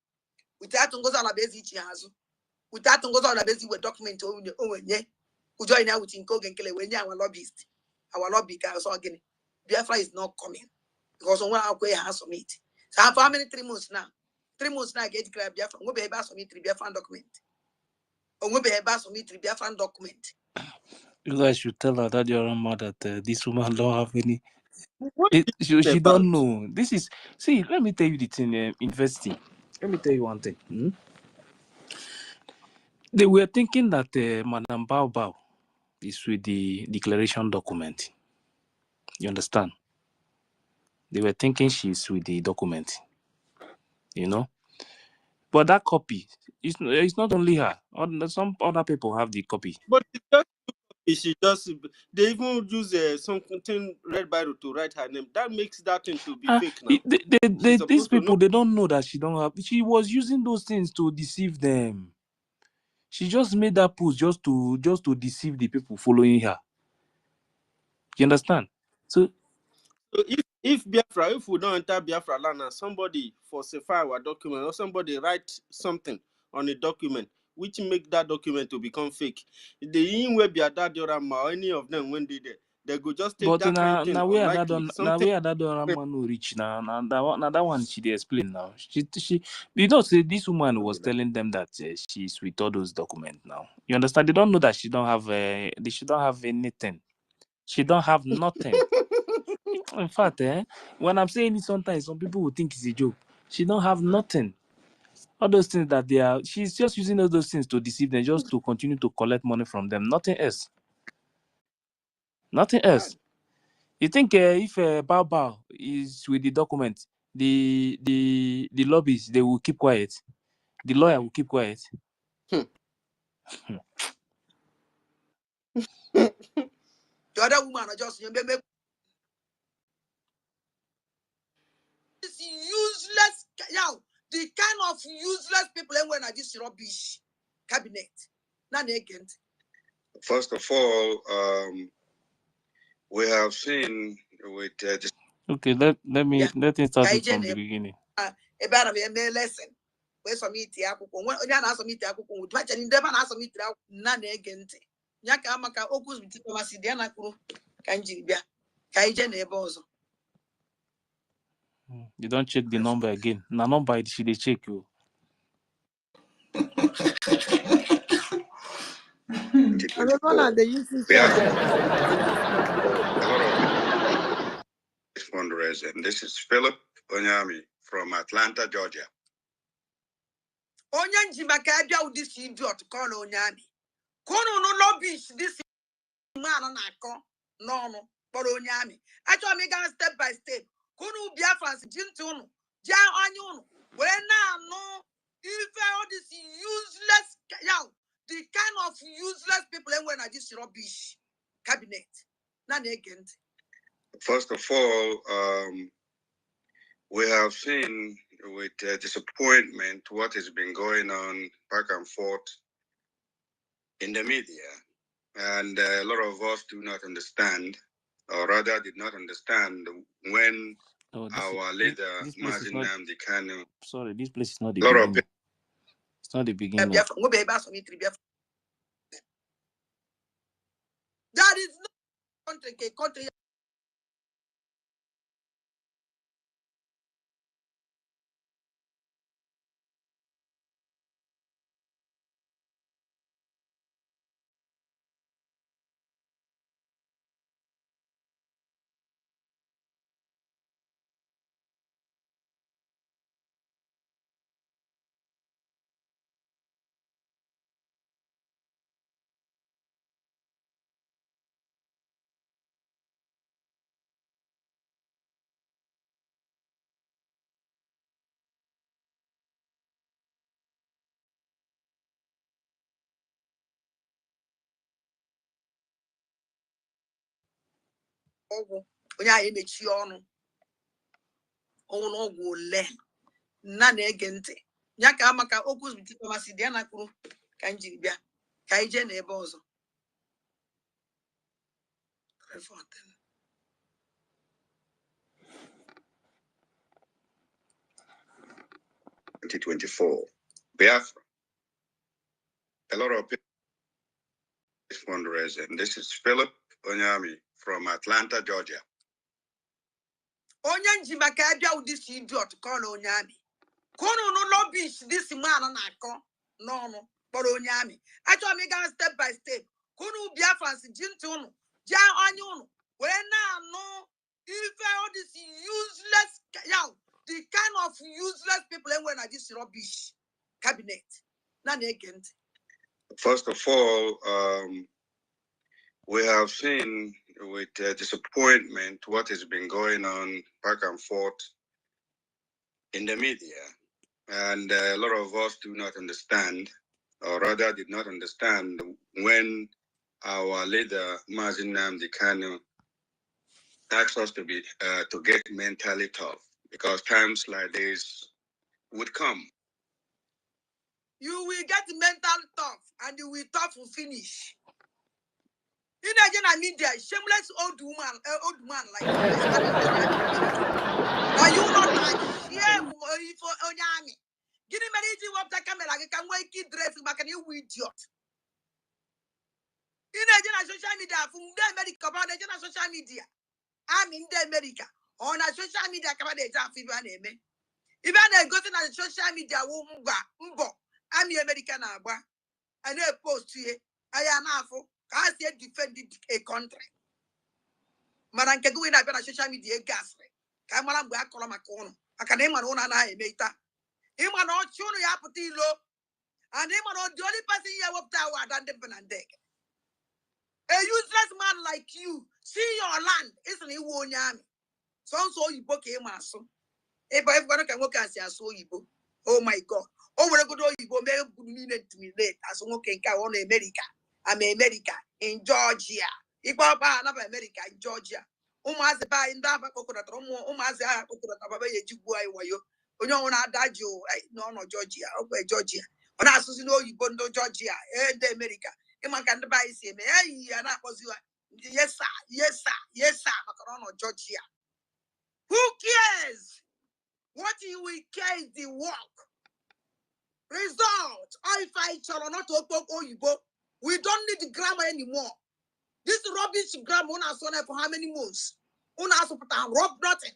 without ngoza na bezi chi hazu without ngoza na bezi with document onye ku join now with Nkoge Nkele when our lobbyist our lobby guys again Biafra is not coming because on akwe has submit so for how many 3 months now get declare Biafra ngo be ba submit Biafra document ngo be ba submit Biafra document. You guys should tell her that your mother that this woman don't have any. What She about? don't know. This is see. Let me tell you the thing. Investing. Let me tell you one thing. They were thinking that Madam Bao Bao is with the declaration document. You understand? They were thinking she's with the document. You know, but that copy it's not only her. Some other people have the copy. But she just they even use something red Bible to write her name. That makes that thing to be fake now. She's These supposed to know. people, they don't know that she don't have. She was using those things to deceive them. She just made that post just to deceive the people following her. You understand? So if Biafra, if we don't enter Biafra land and somebody falsify our document or somebody write something on a document which make that document to become fake, the in where Biadadorama or any of them when they go just take but that kind of thing now where that unlikely don't something. man no reach now. Now that one she dey explain now. She you know say this woman was telling them that she's with all those documents now. You understand? They don't know that she don't have she don't have anything. She don't have nothing. In fact, when I'm saying it sometimes some people will think it's a joke. She don't have nothing. All those things that they are, she's just using all those things to deceive them, just to continue to collect money from them. Nothing else. Nothing else. You think if Bao Bao is with the document, the lobbies they will keep quiet. The lawyer will keep quiet. The other woman are just this useless, the kind of useless people when I this rubbish cabinet. Not again. First of all, we have seen with Okay, let me start it from the beginning. About a lesson. Where's some meat? When you are some meat, watch and never answer me. None again. Yakamaka Okus with Masidiana Kanjibia. Kaija neighbors. You don't check the number again. Now number she they check you. And the one that they use to we have check them. a lot of fundraising. This is Philip Onyami from Atlanta, Georgia. Onyan Jimakaja with this idiot call Onyami. Kono no lobbies this man on Ako. No, but Onyami. Actually, make a step by step. Kono Biafrans, Jintono, Ja Anyon. When I know if all this useless, the kind of useless people when I this rubbish cabinet. None again. First of all, we have seen with disappointment what has been going on back and forth in the media. And a lot of us do not understand, or rather did not understand when our leader, Mazin Namdi Kanu. Sorry, this place is not the beginning. It's not the beginning. That is not country. ọgwụ onye anyị emechi ọnụ ọnwụ na ọgwụ ole nna na-ege ntị ya ka maka okwu diplomacy dị ya na kwuru ka m jiri bịa ka anyị jee n'ebe ọzọ 2024 Biafra, a lot of people fundraising. This is Philip Onyami from Atlanta, Georgia. Onye njimaka abịa ụdị si idiot ka ọ na onye amị kunu no lobbies this man na-akọ n'ọnụ kpọrọ onye amị achọrọ m ịga step by step kunu Biafrans ji ntị unu ji anya unu wee na-anụ ife all this useless the kind of useless people enwe na this rubbish cabinet na na-ege ntị. First of all, we have seen with disappointment what has been going on back and forth in the media. And a lot of us do not understand, or rather did not understand, when our leader, Mazi Nnamdi Kanu, asked us to get mentally tough, because times like this would come. You will get mental tough, and you will tough to finish. In the media, shameless old man like you. Are you not like shame for Onyami? Give me many what the camera can wake it dress back and you idiot. In the social media, from the America, about the social media. I'm in the America. On a social media, come on, name. Even I go to the social media, I'm the American, and I post to you. I am awful. I said defended a country. Madam Keguin, I've been a social media gas. Kamaram Black Colamacono. I can name my own and I made that. Him and all children apatilo, and him and all the only person here up tower than the Benandek. A useless man like you, see your land, isn't he? Wonyami. So you book him, so. If I'm going to work as so you book. Oh my God. Oh, we're going to go to me late as okay, on America. I'm America in Georgia. Ibaba another America in Georgia. Umaze ba indaba coconut umaze coconut ababa yejibu ayo. Onyo ona dajo no Georgia. Okay, Georgia. Ona asusi no yibondo Georgia. The America. Iman can buy say me eh na poziwa. Yes sir. Yes sir. Yes sir. Makarono Georgia. Who cares? What you will care is the work. Result. I fight or not to we don't need the grammar anymore. This rubbish grammar una so for how many months? Una so put rob nothing.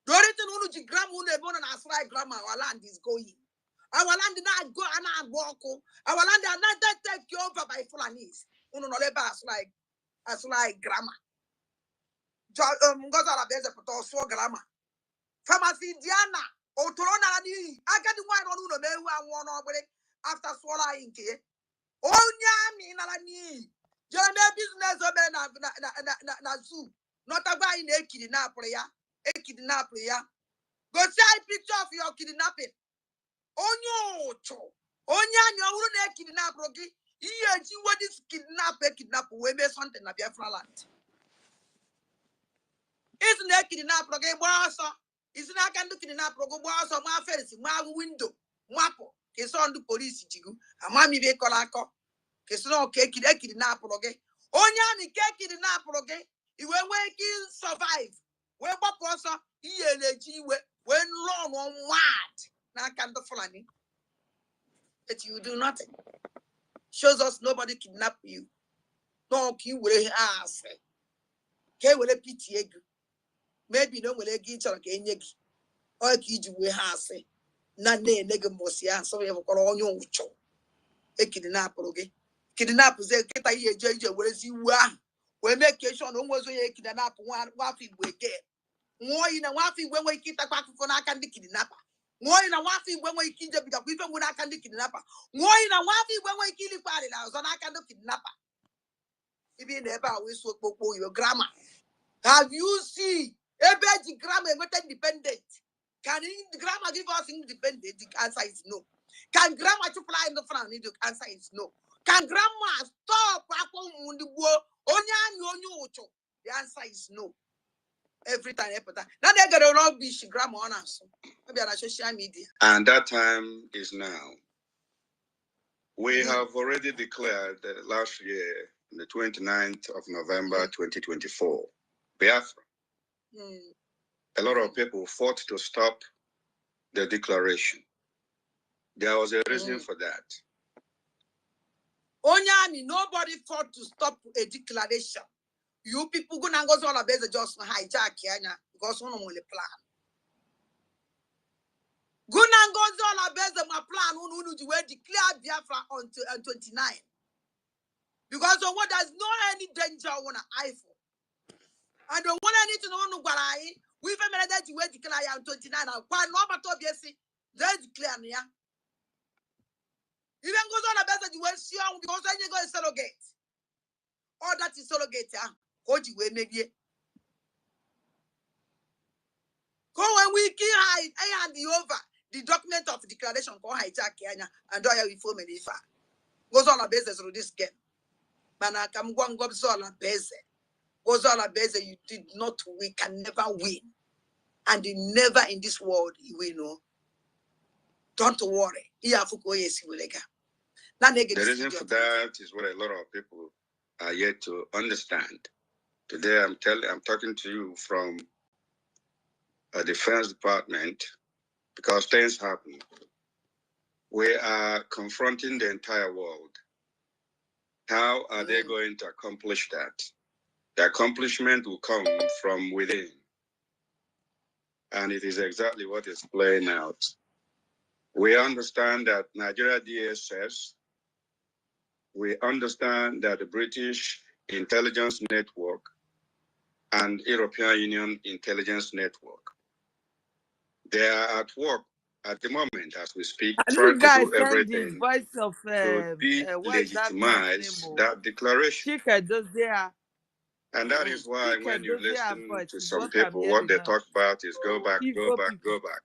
The only thing unu grammar una born and as grammar our land is going. Our land not go and walk. Our land are not take over by Fulanese. Unu no leba as like grammar. Ngozara beze put so grammar. Pharmacy Diana. Otorona ni. I got the one on uno me one over after swallowing here. Onyami nalani. Jana business obe na zoo. Not a guy in EKID na prayer. Go see a picture of your kidnapping. Onyo cho. Onyanyo uru na kidnap rogi. Iye ji what is kidnap we me something na Biafra land. Isn't that kidnap rogi boso? Isn't that can do kidnap rogo boso ma fence ma window. Mapo. It's on the police jigu. Amami be kolako. It's no cake kidnap roge. Onyami cake kidnap roge. You were waking survive. Where Boposa, when long on mad. Now can't the Fulani. But you do nothing. Shows us nobody kidnap you. No, you will ask. K will a pity. Maybe no will a get or gain yegi. Or kid you will ask. None negamosia, so we have got on your show. A kidnap roge. Kidnap is a get a year, whereas you are. We make on almost a kidnap one waffy we get. More in a waffy when we keep a pack for a candy kidnapper. More in a waffy when we kill the people when I can kidnapper. More in a waffy when we kill the party now, so I can kidnapper. If you never we so your grammar. Have you seen a bad grammar independent? Can the grammar give us independent? The answer is no. Can grammar supply in the front? The answer is no. Can grandma stop? The answer is no. every time. Now they get a rubbish grammar on us. Maybe on social media. And that time is now. We have already declared last year, the 29th of November 2024, Biafra. A lot of people fought to stop the declaration. There was a reason for that. Onyami, nobody fought to stop a declaration. You people go and go all about just hijack Kenya because one will plan. Go and go all about my plan. Who declare Biafra on 29. Because of what there's no any danger on an iPhone. I don't want any to know what we've made that you declare on 29. Quite normal to be they declare near. Even goes on about that you will see because then you go and surrogate. Or that is surrogate, what you will maybe. Go when we kill I hand over the document of declaration for hijack Kenya and do I reform it if I goes on a basis through this game. Mana come go and go on a basis. Goes on a basis you did not, we can never win. And never in this world you will know. Don't worry. The reason for that is what a lot of people are yet to understand. Today I'm talking to you from a defense department because things happen. We are confronting the entire world. How are they going to accomplish that? The accomplishment will come from within. And it is exactly what is playing out. We understand that Nigeria DSS, we understand that the British intelligence network and European Union intelligence network, they are at work at the moment as we speak, trying to do everything to delegitimize that declaration. And that is why when you listen to some people, what they talk about is go back, go back, go back.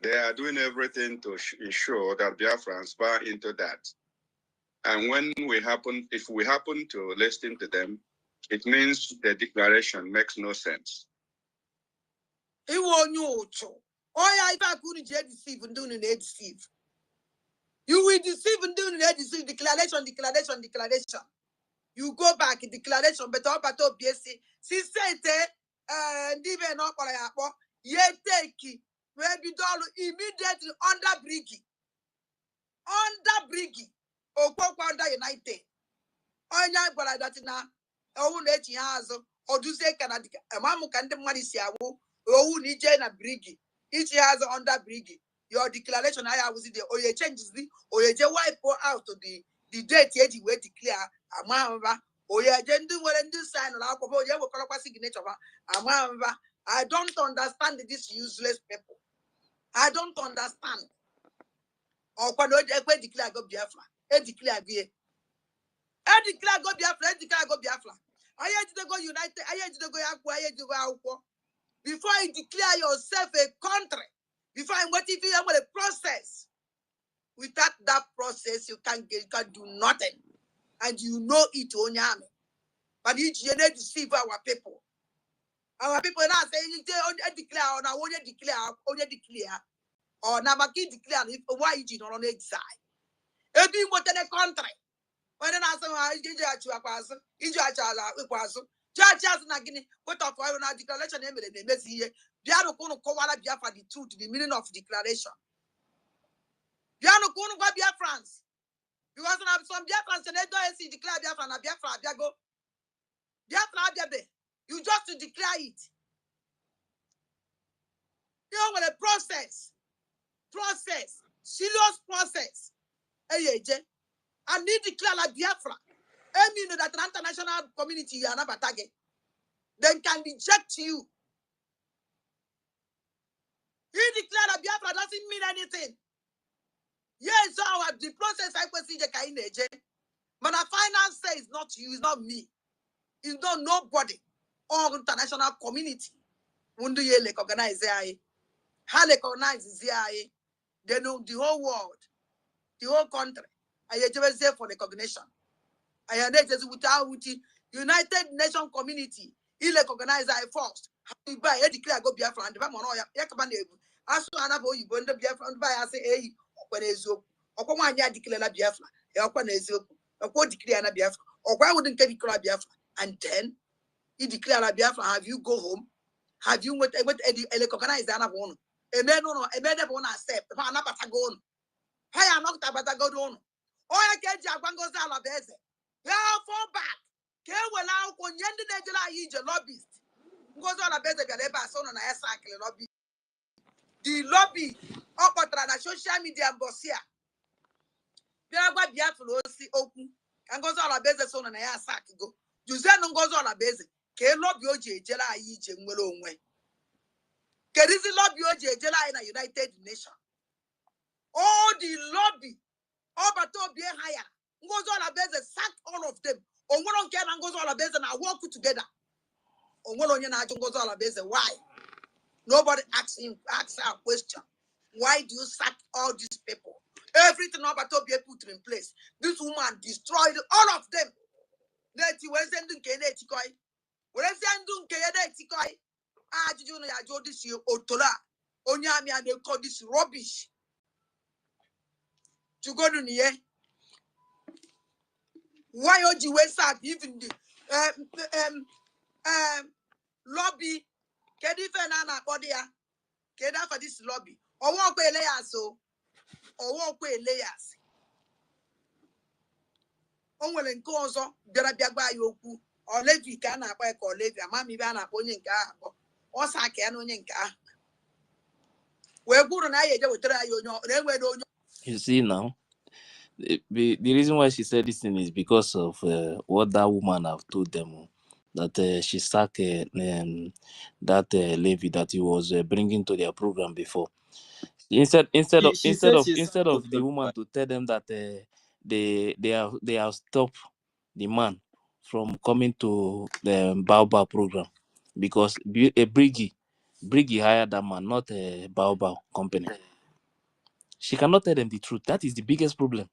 They are doing everything to ensure that Biafrans buy into that. And if we happen to listen to them, it means the declaration makes no sense. You will deceive and do deceive. You will deceive and do deceive. Declaration. You go back in declaration, but up at OBS. Si sete ndive no kora yakpo ye take we be done immediately under BRGIE. Under BRGIE. Okwa under United. Onya gwara that na owu na echi hazo oduze Canada amamu ka ndi mmadu si awu owu ni je na BRGIE. Echi hazo under BRGIE. Your declaration I was the oye changes the oye je wipe out to the date ye we declare amamba oye agenda when do sign or signature. I don't understand this useless people. I don't understand. Or when I declare go Biafra, I declare go Biafra. I had to go United, I had to go Aqua, before you declare yourself a country, before I'm waiting for you a process. Without that process, you can do nothing. And you know it on your army. But you need to deceive our people. Our people now saying declare or now only declare or now declare why you don't on the side. If you want in a country, when I say judge has not what of our declaration here. Biano kono kowala Biafra the truth, the meaning of declaration. Biano kono go Biafrans. Because some Biafrans and they don't see declare Biafra na Biafra Biago. Biafra Biabe. You just to declare it. You know what a process, serious process. Hey, I need to declare like Biafra. I mean that the international community you are not target. Then can reject you. You declare that Biafra doesn't mean anything. Yes, so the process I can see the but the finance say it's not you, it's not me, it's not nobody or international community. Wundu ye recognize it. How recognize it? They know the whole world, the whole country. I just say for recognition. I just without United Nations community. Ile organize I first. You buy a declare go Biafra and the Bamono Yakabanebu. As to another you bond the Biafra and buy I say, hey, Okwanezo, Okwanya declare la Biafra, Okwanezo, Okwa declare la Biafra, or why wouldn't get declare Biafra? And then he declare la Biafra, have you go home? Have you what a organize the one? A man no, a man that won't accept, the Panapatagon. Hey, I'm not about to go on. Oh, I can't Japango Salabese. Yeah, fall back. Can we allow Konyenda Najala lobbyist? Goes on a better Galeba son on a cycle lobby. The lobby up at social media and Bossia. Biafra Biafra open and goes on a better son on a cycle go. You say no goes on a basic. Can lobby OJ Jela Yij and Willow way. Can this lobby OJ Jela in a United Nations? All the lobby. All but to be higher. Goes all about the sack all of them. On one on can and goes all about and I work together. On one on your goes all about why? Nobody asks our question. Why do you sack all these people? Everything about to be put in place. This woman destroyed all of them. Neti wezendun keneti koi. Wezendun keneti koi. Ah, did you know I do this you otola? Onyami and they call this rubbish. To go to the why would you waste up even the lobby? Can you find an body? Can I for this lobby? Or walk away layers so or walk away layers. On will cause there be a buy yoku or levy can I buy or levy a mammy van upon your car or sack and on your car. We're good and I would try you know, they were on. You see now, the reason why she said this thing is because of what that woman have told them. That she sacked that levy that he was bringing to their program before. Instead She said she's of the woman to tell them that they have stopped the man from coming to the Baobab program because a BRGIE hired that man, not a Baobab company. She cannot tell them the truth. That is the biggest problem.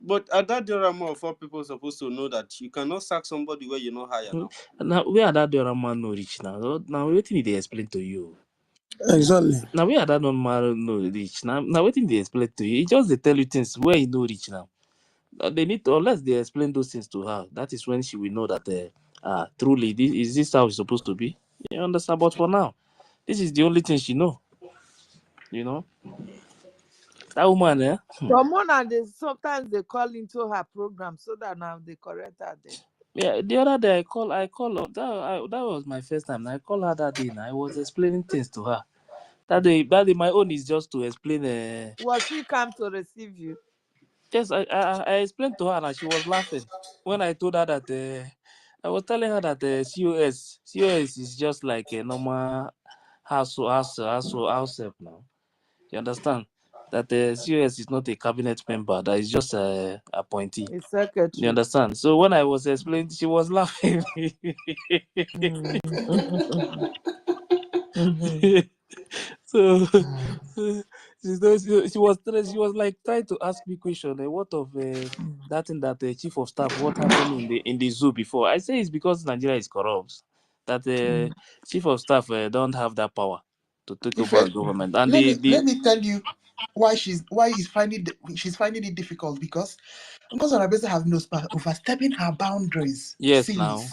But at that diorama of all people supposed to know that you cannot sack somebody where you not hire now. Now where that man no reach now? Now waiting did they explain to you? Exactly. Now where that man no reach now? Now waiting they explain to you. It just they tell you things where you no reach now. They need to, unless they explain those things to her. That is when she will know that truly is this how it's supposed to be. You understand? But for now, this is the only thing she know. You know that woman, Ramona, sometimes they call into her program so that now they correct her there. Yeah, the other day I call her. That was my first time. I called her that day. I was explaining things to her. That day, my own is just to explain. Was she come to receive you? Yes, I explained to her and she was laughing when I told her that I was telling her that COS is just like a normal house help now. You understand that COS is not a cabinet member. That is just a appointee. A secretary. You understand? So when I was explaining, she was laughing. So she was like trying to ask me question. What of that thing that the chief of staff? What happened in the zoo before? I say it's because Nigeria is corrupt. That the chief of staff don't have that power to take If over government. And let me tell you why she's finding it difficult because Arabesa have no overstepping her boundaries yes since. now,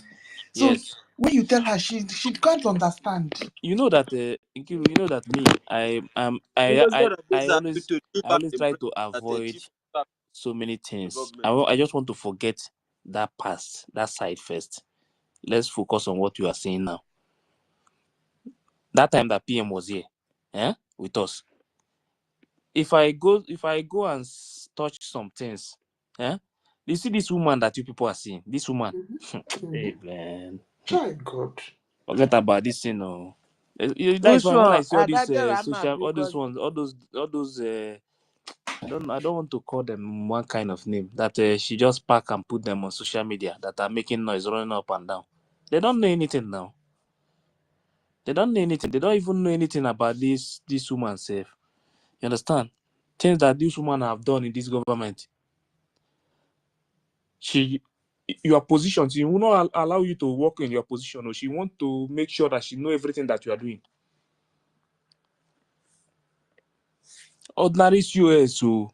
So yes. when you tell her, she can't understand. You know that Nkiru, you know that me, I always try to avoid so many things. I just want to forget that past, that side first. Let's focus on what you are saying now. That time that PM was here, with us. If I go and touch some things, you see this woman that you people are seeing, this woman, hey man, God. forget about this thing, no. That's Which why when I one? see all these Adaderama social, all those because ones, all those. I don't want to call them one kind of name that she just pack and put them on social media that are making noise, running up and down. They don't know anything now. They don't know anything. They don't even know anything about this woman self. You understand? Things that this woman have done in this government. She your position. She will not allow you to work in your position, or she want to make sure that she know everything that you are doing. Ordinary COS, so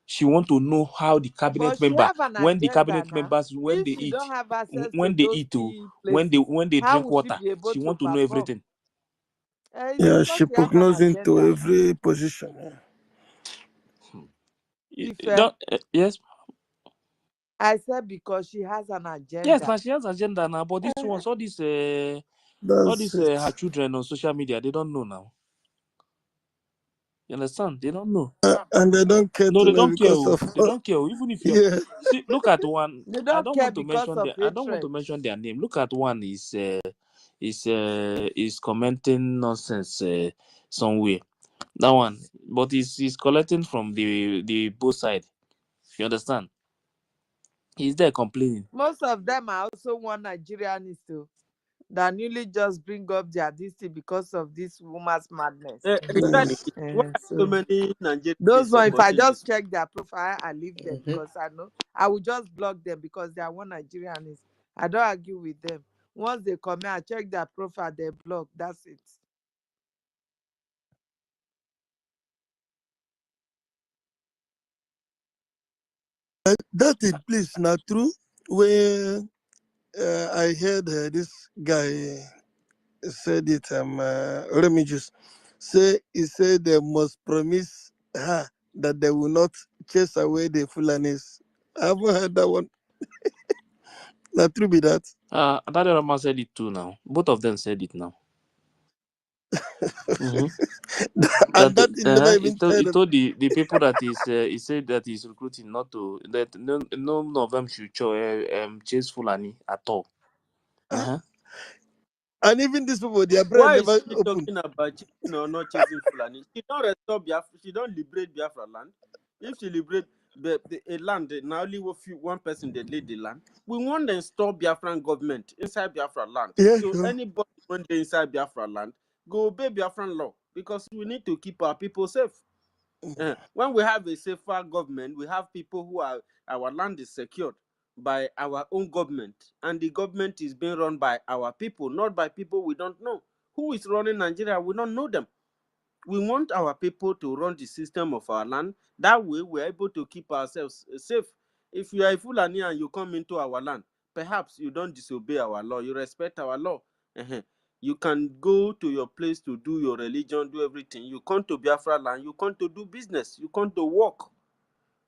she want to know how the cabinet But she member, have an when the agenda cabinet now. members, when If they she eat, don't have access to when they those eat, key places, when they how drink will she water, be able she to want to know perform? everything. It's Yeah, because she she have an prognosed into agenda. every position. You Ife, don't, yes, I said because she has an yes. agenda. Now she has agenda now, but this one, all That's these it. her children on social media, they don't know now. You understand? They don't know. And they don't care No, to they know don't care. because of They don't care. Even if you're yeah. see, look at one. They I don't don't care want to because mention of their. I don't want to hatred. mention their name. Look at one is commenting nonsense somewhere. That one, but he's collecting from the both side. You understand? He's there complaining. Most of them are also one Nigerianists too, that newly just bring up their this thing because of this woman's madness. Exactly. Why are so So many Nigerians those one, if I supporting just this? check their profile, I leave them because I know I will just block them because they are one Nigerianists. I don't argue with them. Once they come here, I check their profile, they block. That's it. That is please not true. Where I heard this guy said it. Let me just say he said they must promise her that they will not chase away the Fulanis. I haven't heard that one. Not true be that. That other man said it too now. Both of them said it now. Mm-hmm. And that he never He even told, said he it. told the people that he said that he's recruiting not to that none of them should chase Fulani at all. Uh-huh. And even these people, their brain Why is never she open. talking about chasing or not chasing Fulani? She don't restore Biafra. She don't liberate Biafra land. If she liberate a land, now only one person they lead the land. We want to install Biafran government inside Biafra land. Yeah, So sure. anybody when they inside Biafra land, go obey Biafran law because we need to keep our people safe. When we have a safer government, we have people who are our land is secured by our own government, and the government is being run by our people, not by people we don't know. Who is running Nigeria? We don't know them. We want our people to run the system of our land. That way, we're able to keep ourselves safe. If you are a Fulani and you come into our land, perhaps you don't disobey our law, you respect our law. You can go to your place to do your religion, do everything. You come to Biafra land, you come to do business, you come to work.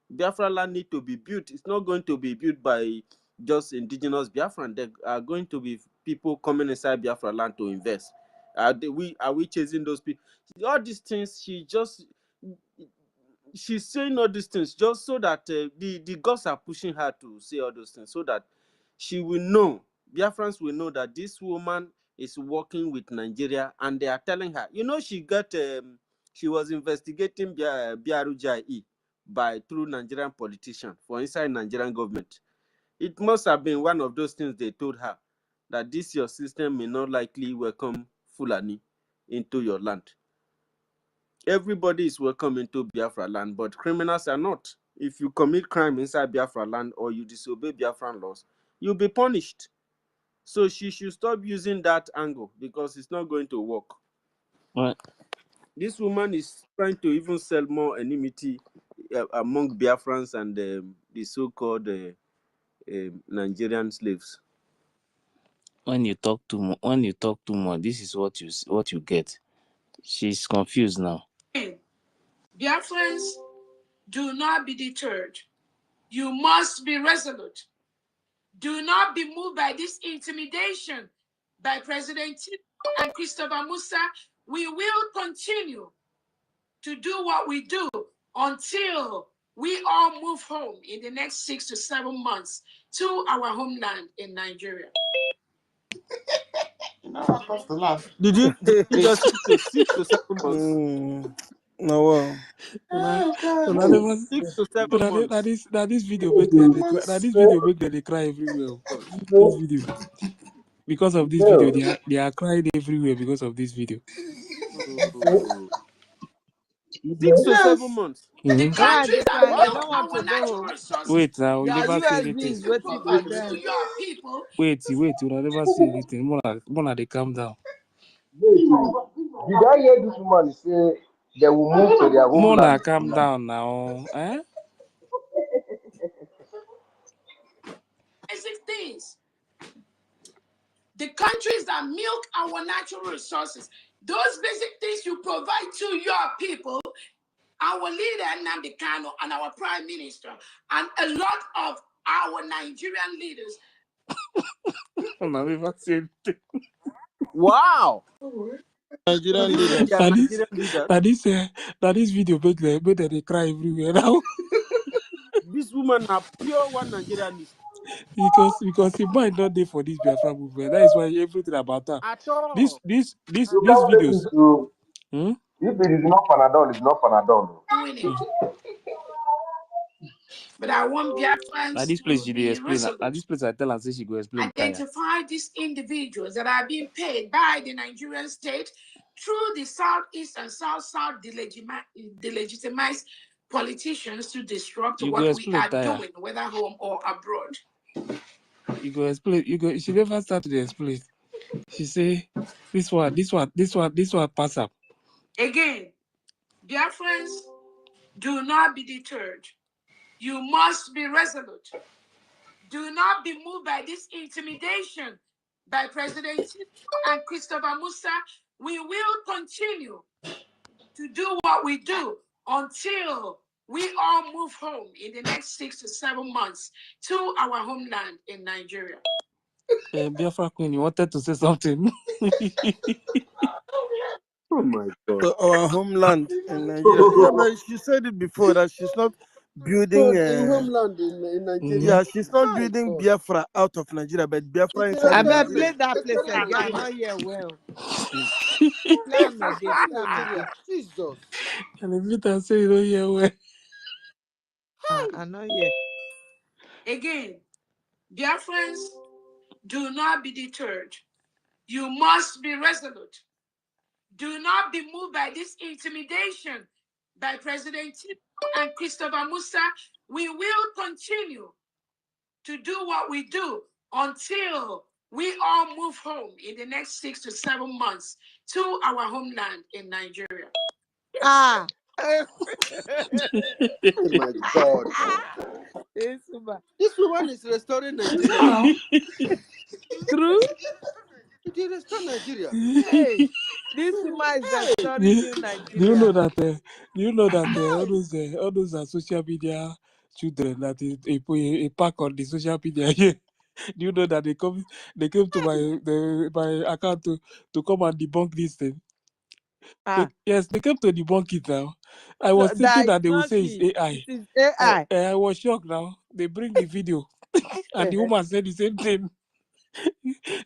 Biafra land need to be built. It's not going to be built by just indigenous Biafran. There are going to be people coming inside Biafra land to invest. Are we chasing those people? All these things, she's saying all these things just so that the gods are pushing her to say all those things so that she will know, Biafrans will know that this woman is working with Nigeria, and they are telling her, she was investigating BRGIE through Nigerian politician for inside Nigerian government. It must have been one of those things they told her, that this your system may not likely welcome Fulani into your land. Everybody is welcome into Biafra land, but criminals are not. If you commit crime inside Biafra land or you disobey Biafran laws, you'll be punished. So she should stop using that angle because it's not going to work. Right. This woman is trying to even sell more enmity among Biafrans and the so-called Nigerian slaves. When you talk too much, this is what you get. She's confused now. Biafrans, do not be deterred. You must be resolute. Do not be moved by this intimidation by President Tinubu and Christopher Musa. We will continue to do what we do until we all move home in the next 6 to 7 months to our homeland in Nigeria. You know what caused the laugh? Did you just say 6 to 7 months? No, well. Oh God. Now 6 to 7 months. this video make them dey cry. Now this video make them dey cry everywhere. This video, because of this video, they are crying everywhere because of this video. Oh. 6 to 7 Yes. months. The Mhm. Yeah, countries they that can. They milk don't Wow. want to our go natural home. resources, Wait now, we they Their never see use USB it anything. is to waiting for provide them. to your people. Wait, we never see anything. Mona, they calm down. Wait, did I hear this woman say they will move to their Mona, homeland? calm down now. Eh? Basic things. The countries that milk our natural resources, those basic things you provide to your people, our leader Nnamdi Kanu and our prime minister, and a lot of our Nigerian leaders. Mona, never see anything. Wow. Nigerian Now leaders. They are this, Nigerian leaders. now this video make them they cry everywhere now. This woman are pure one Nigerianist. because he might not there for this Biafra movement. That is why everything about her. At all. These You these can't take videos. it to. Hmm? If it is not Panadol, it's not Panadol. Doing it. Mm. But I want Now Biafrans this place to she dey be explain. Now resolute. this place I tell her say she go explain tire. Identify these individuals that are being paid by the Nigerian state through the Southeast and South delegitimized politicians to disrupt You go what we explain are tire. doing, whether home or abroad. You go explain. You go. She never start to explain. She say this one pass up. Again, Biafrans, do not be deterred. You must be resolute. Do not be moved by this intimidation by President Tinubu and Christopher Musa. We will continue to do what we do until we all move home in the next 6 to 7 months to our homeland in Nigeria. BIAFRACOIN, you wanted to say something. Oh my God. To our homeland in Nigeria. Yeah, but she said it before that she's not building. In homeland in Nigeria. Yeah, she's not My building God. Biafra out of Nigeria, but Biafra It's a inside I federal better Nigeria. play state. that place Federal again. I Nigeria. not hear well. Mm. Play am again. Play am Nigeria. again. Jesus. And if it say you don't hear well. I not hear. Again, Biafrans, do not be deterred. You must be resolute. Do not be moved by this intimidation by President Tinubu and Christopher Musa. We will continue to do what we do until we all move home in the next 6 to 7 months to our homeland in Nigeria. Ah. Oh my God. This woman is restoring Nigeria. True? They restore Nigeria. Hey, this woman is Hey. restoring new Do you know Nigeria. that? Do you know that Hey. all those social media children that a pack on the social media here. Do you know that they came to my account to come and debunk this thing? Ah, Yes, they came to debunk it now. I so was thinking that that is they would not say it's she. It AI. is AI. I was shocked now. They bring the video and the woman said the same thing.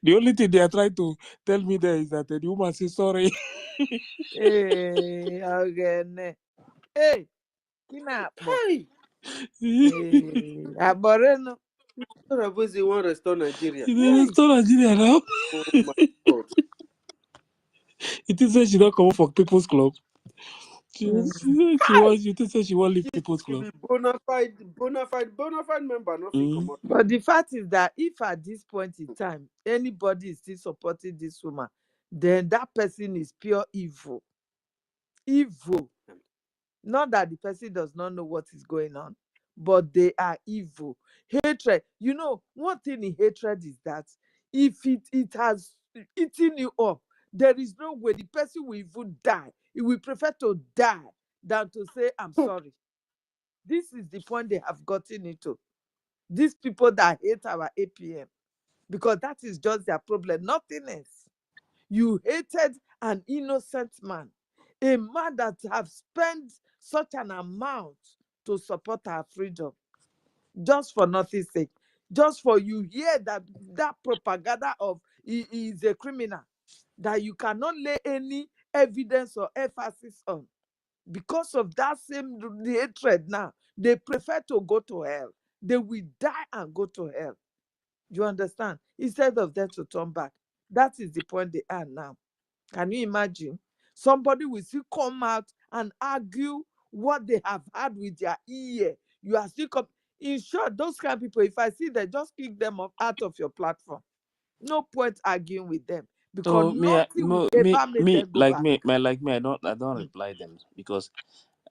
The only thing they are trying to tell me there is that the woman says sorry. Hey, again. Hey, kinapo. Hey. Hey, aboreno. They want to restore Nigeria. They Hey. restore Nigeria now. Oh my God. It is said she don't come for People's Club. She Hey. was. You think say she won't leave People's She Club. be bona fide member. Nothing come out. But the fact is that if at this point in time anybody is still supporting this woman, then that person is pure evil. Evil. Not that the person does not know what is going on, but they are evil. Hatred. You know, one thing in hatred is that if it has eaten you up, there is no way the person will even die. He will prefer to die than to say, I'm sorry. This is the point they have gotten into. These people that hate our APM, because that is just their problem, nothing else. You hated an innocent man, a man that have spent such an amount to support our freedom, just for nothing's sake, just for you hear that propaganda of he is a criminal, that you cannot lay any evidence or emphasis on. Because of that same hatred now, they prefer to go to hell. They will die and go to hell. You understand? Instead of them to turn back. That is the point they are now. Can you imagine? Somebody will still come out and argue what they have had with their ear. You are still in short, those kind of people, if I see them, just kick them out of your platform. No point arguing with them because So nothing will ever make them go back. I don't reply them because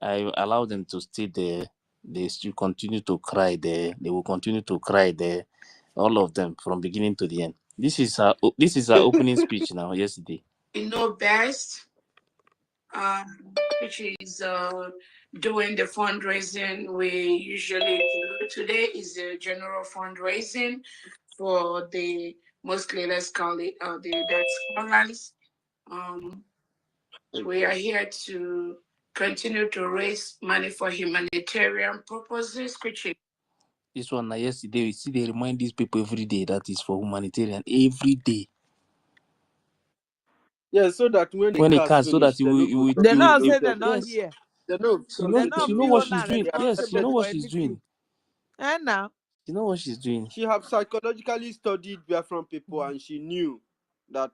I allow them to stay there. They still continue to cry there. They will continue to cry there. All of them from beginning to the end. This is our opening speech now. Yesterday. You know best, which is doing the fundraising we usually do. Today is the general fundraising for the, mostly let's call it the debt scholars. We are here to continue to raise money for humanitarian purposes, which is This one now yesterday. We see they remind these people every day that is for humanitarian every day. Yeah, so that when the When they cars cast, so that finish, they no go They they not no say go they're talk not yes, here. they no They talk she not know again. what hold she's and doing. They Yes, accept she them. know responsible what for she's anything. doing. And now, She know what she's doing. She have psychologically studied Biafran people, and she knew that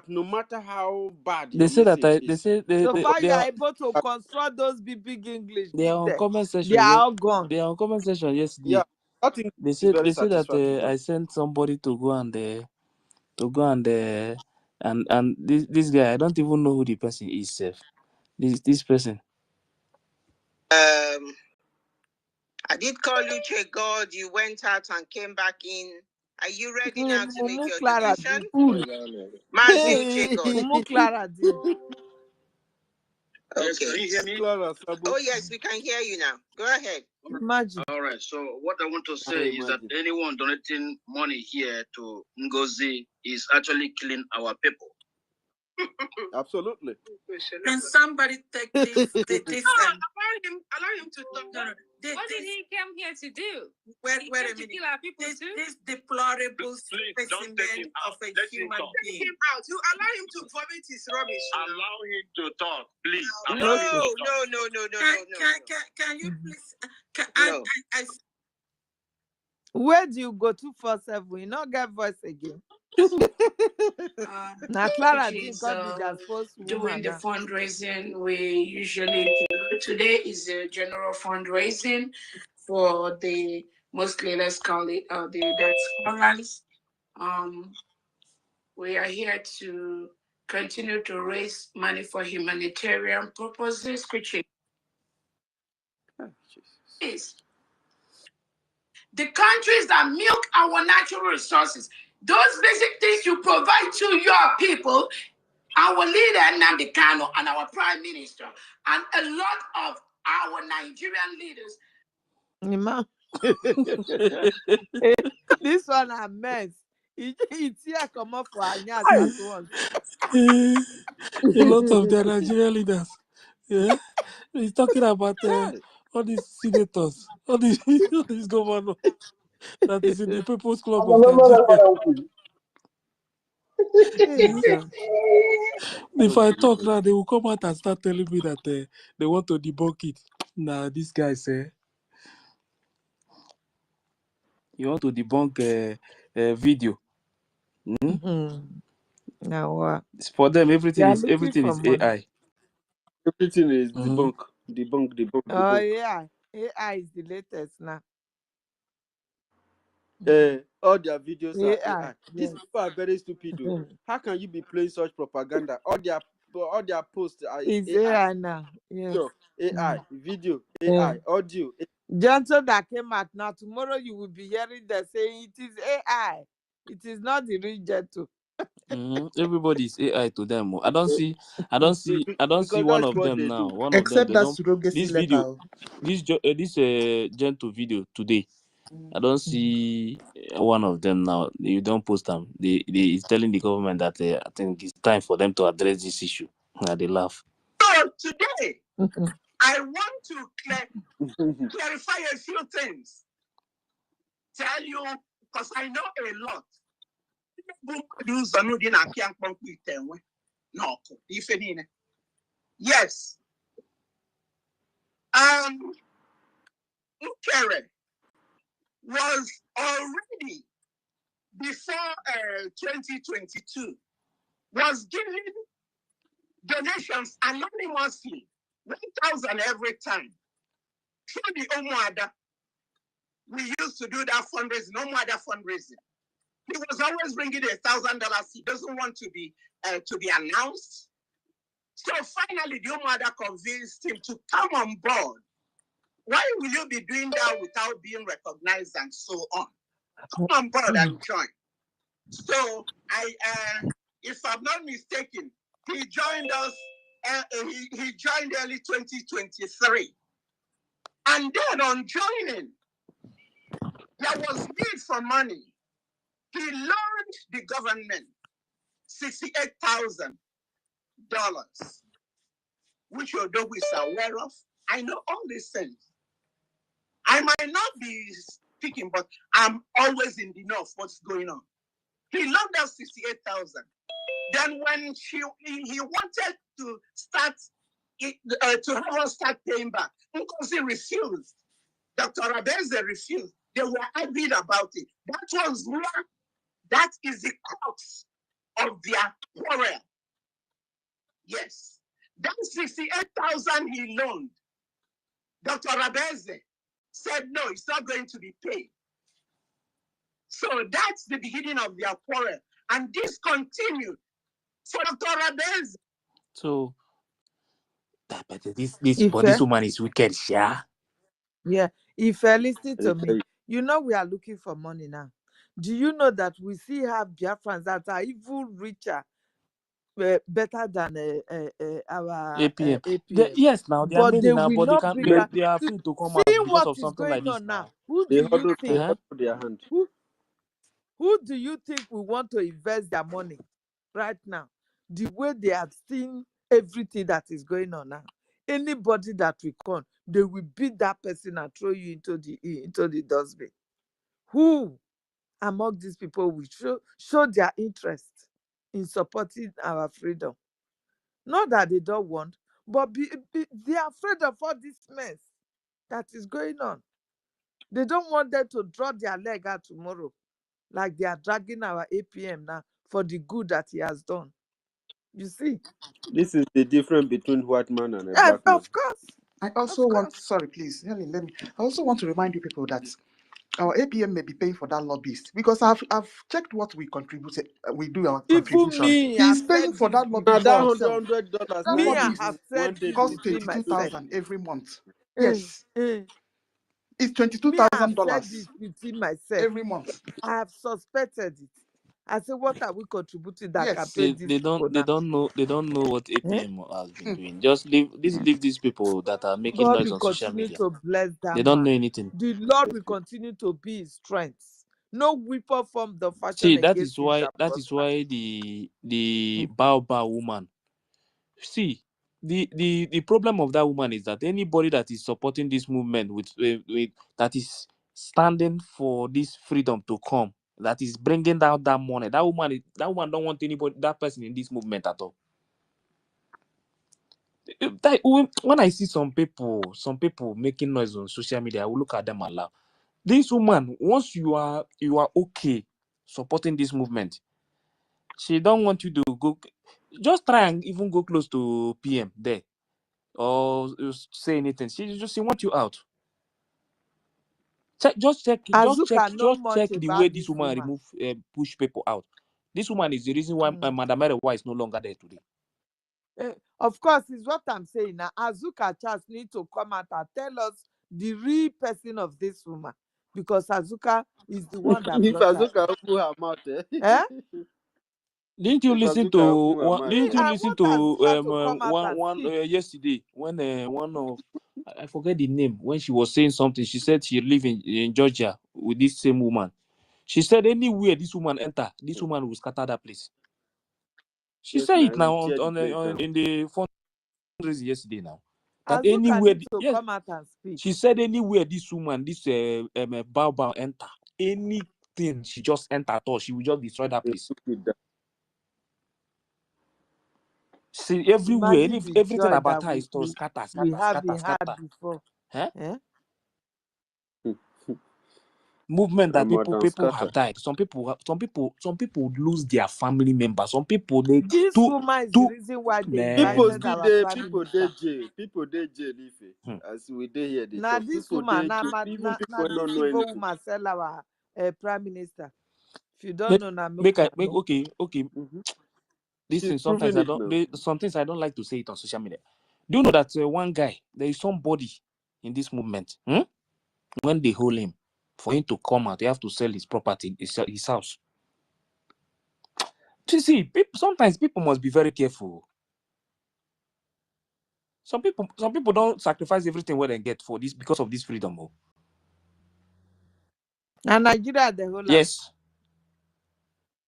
no matter how bad They your say that message they is, say so far they you are are able to construct those big English, they are give on them. comment They section. are all gone. They are on comment section yeah, yesterday. that thing is very They say that satisfied to them. I sent somebody to go and and this guy, I don't even know who the person is. This person. I did call you Che God. You went out and came back in. Are you ready now to make Mumu your Clara decision? Din. Mazi Uche God. Mumu Clara Din. Okay. Can you hear me? Oh, yes, we can hear you now. Go ahead. Imagine. All right. So what I want to say is that anyone donating money here to NGOZI is actually killing our people. Absolutely. Can somebody take this? Allow him to talk. No. What did he come here to do? Wait He a came to minute. kill our people too? This deplorable Please don't take him specimen out. of a Let him human talk. being. Take him out. You allow him to vomit his rubbish. Allow him to talk, please. No, Allow him to talk. Can you please? No. Where do you go 247? You not get voice again. Now Clara which Din is can't be that doing spokeswoman the now. fundraising we usually do. Today is the general fundraising for the, mostly let's call it the debt scholars. We are here to continue to raise money for humanitarian purposes, which is the countries that milk our natural resources. Those basic things you provide to your people, our leader Nnamdi Kanu and our prime minister and a lot of our Nigerian leaders. This one a mess. It's here come up for Anyas at once. A lot of the Nigerian leaders. Yeah, he's talking about all these senators, all these governors that is in the People's Club of Nigeria. If I talk now, they will come out and start telling me that they want to debunk it. Nah, this guy say you want to debunk a video. Now, For them, they everything are is looking for money. AI. Everything is Mm-hmm. Oh yeah, AI is the latest now. All their videos are AI. AI. These people are very stupid. How can you be playing such propaganda? All their posts are It's AI. AI now. Yes. AI, video, AI, audio. Johnson that came out now. Tomorrow you will be hearing them saying it is AI. It is not the real Gentle. Mm-hmm. Everybody is AI to them. I don't see Because one that's of what them they now. do. One of them Except they that don't. surrogacy This video, letter. this Gentoo video today. I don't see one of them now. You don't post them. They is telling the government that I think it's time for them to address this issue. And they laugh. So today, I want to clarify a few things. Tell you, because I know a lot. Yes. Ukere was already before 2022 was giving donations anonymously 1,000 every time. Through the Omoada, we used to do that fundraising, Omoada fundraising. He was always bringing $1,000. He doesn't want to be announced. So finally, the Omoada convinced him to come on board. Why will you be doing that without being recognized and so on? Come on board and join. So if I'm not mistaken, he joined us. He joined early 2023, and then on joining, there was need for money. He loaned the government $68,000, which Odogu is aware of. I know all these things. I might not be speaking, but I'm always in the know of what's going on. He loaned us $68,000. Then when he wanted to start to have us start paying back, NGOZI refused. Dr. Abeze refused. They were arguing about it. That is the crux of their quarrel. Yes. That 68,000 he loaned, Dr. Abeze said no, it's not going to be paid. So that's the beginning of their quarrel. And this continued for Dr. Abeze. So this woman is wicked, yeah. Yeah, if you listen to me, you know we are looking for money now. Do you know that we still have Biafrans that are even richer, better than our APM. APM? Yes, now they are But many they now, will but not bring back. they are free to come out See because what of is something like going this on now. now. Who They do you think? huddle their hand. Who do you think we want to invest their money right now? The way they have seen everything that is going on now. Anybody that will come, they will beat that person and throw you into the dustbin. Who among these people will show their interest in supporting our freedom? Not that they don't want, but they are afraid of all this mess that is going on. They don't want them to draw their leg out tomorrow, like they are dragging our APM now for the good that he has done. You see? This is the difference between white man and a black man. Of course. I also want, sorry, please, Helen, let me. I also want to remind you people that our APM may be paying for that lobbyist because I've checked what we contributed. We do our Even contribution. me, He's I've paying said for this that Now lobbyist that before. himself. $100 That now Me, I you have lobbyist said wanted this to costs within myself. 22,000 every month. Eh, Yes, eh. it's Me, I have said $22,000 this within myself. every month. I have suspected it. I said, what are we contributing that can Yes. pay these people now? They don't know what Eh? APM has been doing. Just leave these people that are making God noise will on social continue media. to bless that They don't know man. anything. The Lord will continue to be his strength. No weapon formed the fashion See, against him shall that is prosper. why the Baobab woman. See, the problem of that woman is that anybody that is supporting this movement with that is standing for this freedom to come, that is bringing down that money, that woman don't want that person in this movement at all. When I see some people making noise on social media, I will look at them and laugh. This woman, once you are okay supporting this movement, she don't want you to go. Just try and even go close to PM there or say anything. She wants you out. Just check Know much the way about this this woman push people out. This woman is the reason why Madam Erewa is no longer there today. Of course, is what I'm saying now. Azuka Charles need to come out and tell us the real person of this woman, because Azuka is the one that If brought her. Azuka open her mouth, Eh? Didn't you if listen Azuka to open her one? mouth, Didn't you I listen want to Azuka to come out and one speak. yesterday when one of I forget the name, when she was saying something? She said she live in Georgia with this same woman. She said anywhere this woman enter, this woman will scatter that place. She yes, said now it now we tear the place down. in the fundraising yesterday now. That Azuka anywhere, needs to yes, come out and speak. she said anywhere this woman, this Bao enter, anything she just enter at all, she will just destroy that They place. took it down. See, everywhere, Imagine the everything joy about that her is to we have in her scatter. before. Huh? Eh? movement that people Ramadan people scatter. have died. Some people lose their family members. Some people they This to woman is the to reason why they People man. invited still our there, prime people they minister. jail. People they jail if Hmm. as we dey here they Now talk. this People woman, they jail. Even people now who don't this know Igbo anything. woman sell our prime minister. If you don't Make know, now make I una make know. okay. Mhm. This She's thing proving it now. some things I don't like to say it on social media. Do you know that one guy, there is somebody in this movement, when they hold him, for him to come out, they have to sell his property, his house. You see, sometimes people must be very careful. Some people don't sacrifice everything what they get for this because of this freedom. Oh. And Nigeria, the whole am. Yes,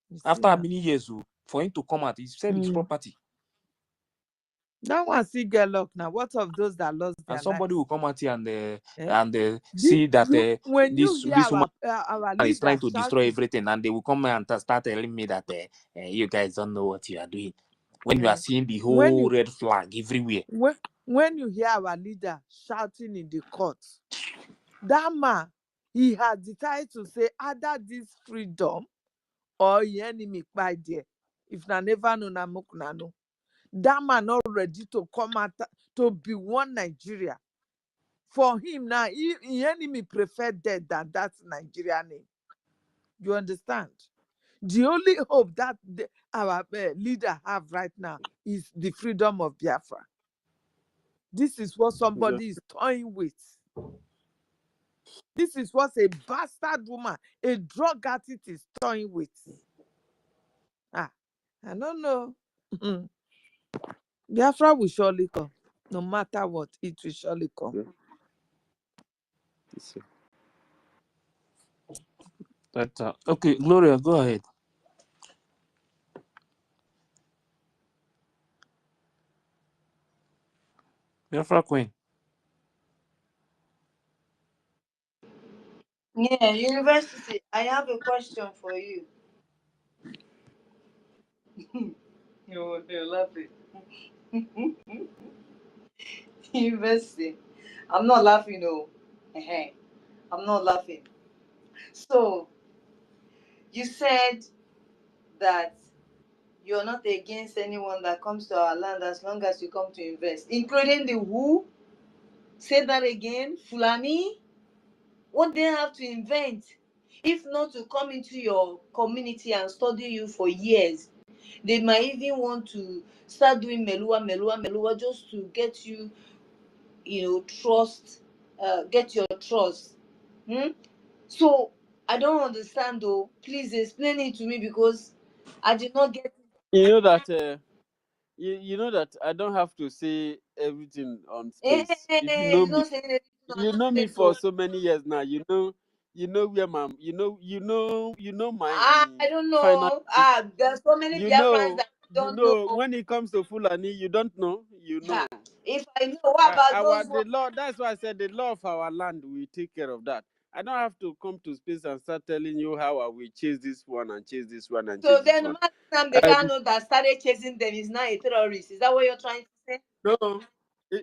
You see after now. many years, for him to come out, he sell his property. That one still get luck now. What of those that lost And their somebody lives? will come out here and The- see that when you hear this woman our is leader trying to destroy shouting, everything, and they will come and start telling me that you guys don't know what you are doing. When you are seeing the when whole you red flag everywhere. when you hear our leader shouting in the court, that man, he has decided to say either this freedom or the enemy by there. If na never know na make una know. That man not ready to come out to be one Nigeria. For him now, the enemy prefer dead than that Nigeria name. You understand? The only hope that our leader have right now is the freedom of Biafra. This is what somebody is toying with. This is what a bastard woman, a drug addict is toying with. I don't know. Biafra will surely come. No matter what, it will surely come. Okay, Gloria, go ahead. BIAFRACOIN. Yeah, university. I have a question for you. You're laughing. University. I'm not laughing, no. I'm not laughing. So, you said that you're not against anyone that comes to our land as long as you come to invest, including the who? Say that again. Fulani? What they have to invent? If not to come into your community and study you for years, they might even want to start doing melua just to get you, trust, get your trust. So I don't understand though. Please explain it to me because I did not get it. You know that you know that I don't have to say everything on space. If you know It's me, not saying anything you on know me space. for so many years now. You know where my my I don't final. know. There's so many Biafrans that don't know. When it comes to Fulani, you don't know. You know. If I know, what about those The ones? law. That's why I said the law of our land. We take care of that. I don't have to come to space and start telling you how I will chase this one and chase this one and So chase this then, one. the Kano that started chasing them is now a terrorist. Is that what you're trying to say? No,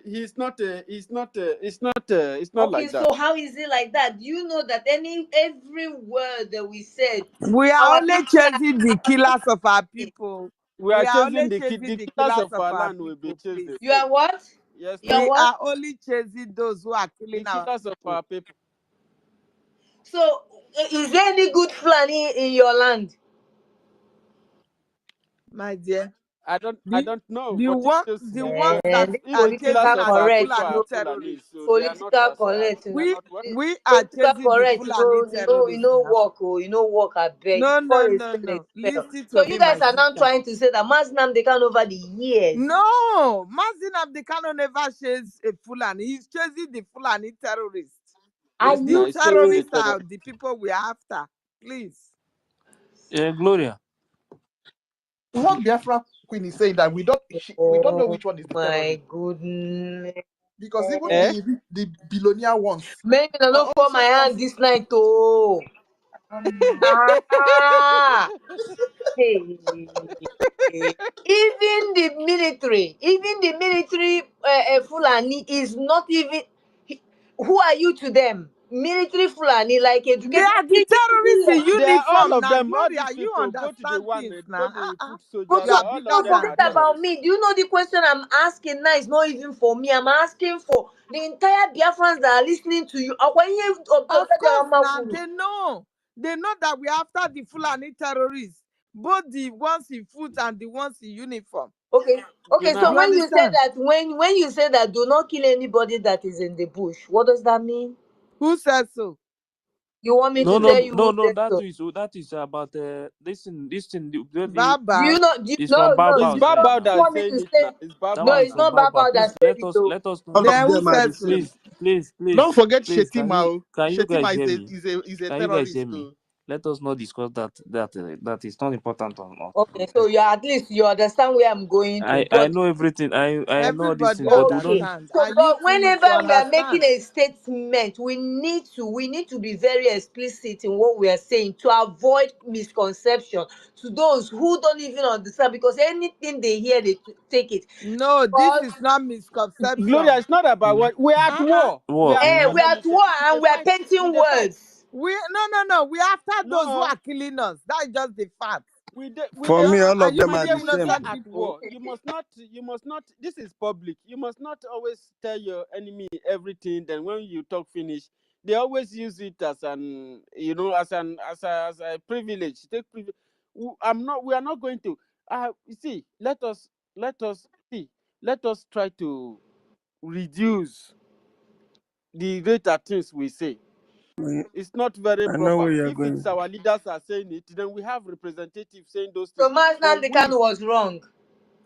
he's not. It's not Okay, like that. so how is it like that? Do you know that every word that we said, We are our only people chasing the killers of our people. We We are are chasing only the chasing the killers killers of of our our land. Will be people, chased please. the You same. are what? Yes, You are We what? are only chasing those who are the killing our killers of people. our people. So, is there any good Fulani in your land? My dear. I don't know, The but the ones that This if are the killers political chasing of are the our correct, people Fulani are no Fulani, terrorists. so they are not political as correct, no. what? We are Political chasing the correct, Fulani terrorists no now. work, I beg. No, Before no, they no, spell, they no. spell. Listen So to you me, my guys are now sister. trying to say that Maznam they can over the years. No, Mazin Abdikano never chased a Fulani. He's chasing the Fulani terrorists. Are Yes, now you The it's chasing the terrorists terror. are the people we are after. Please. Gloria. What Biafra Queen is saying that we don't know Oh which one is the my terrorist goodness. because even Eh? the billionaire ones Man, I are don't fall my also hand fighting. this night, oh. Ah, hey. Even the military Fulani is not even. Who are you to them? military Fulani, like They educated. are the terrorists in They are all uniform of now. them. All Gloria, these you people go to the understand one. things Go now. they put But soldiers You so, are there. All bigger of so them than are forget them. about terrorists. me. Do you know the question I'm asking now is not even for me. I'm asking for the entire Biafrans that are listening to you. Of course, now they know. They know that we are after the Fulani terrorists, both the ones in foot and the ones in uniform. Okay. Okay, so You Now, when you say understand? that when you say that do not kill anybody that is in the bush, what does that mean? Who says so? You want me No, to no, tell you no, who no. said so? That is about this thing. Do you Baba. know? It's No, from no. Baba it's Do you know Baba said who that now. is want me saying to it now. say? It's That No, one Baba. is it's from not Baba. Baba that Please said it though. let us know. All of Then who them are the says so? same. Don't Please, forget please. Can Shetima. you Oh. can you guys Shetima hear me? is a Can you guys hear terrorist me? too. Let us not discuss that is not important on us. Okay, so you at least you understand where I'm going to. I But know everything. I know all these Everybody things, but we don't. okay, understand. so And you but too, you whenever should we are making understand. a statement, we need to be very explicit in what we are saying to avoid misconception to those who don't even understand because anything they hear they take it. No, this Because is not Gloria, misconception. it's not about what we're at war. We War. are at war. we Let are me at say war it's and a we are fight. We painting the fight. words. No. We after those who No, are killing us. That's just the fact. we For the me, all my of And you them my are dear, the behave we same. are innocent at people. war. You must not this is public. You must not always tell your enemy everything. Then when you talk finish, they always use it as an as a privilege. Take privilege. We are not going to you see, let us see, let us try to reduce the rate at things we say. It's not very I know proper. where you're If it's going. our leaders are saying it, then we have representatives saying those things. So Mazda But Kanu was wrong.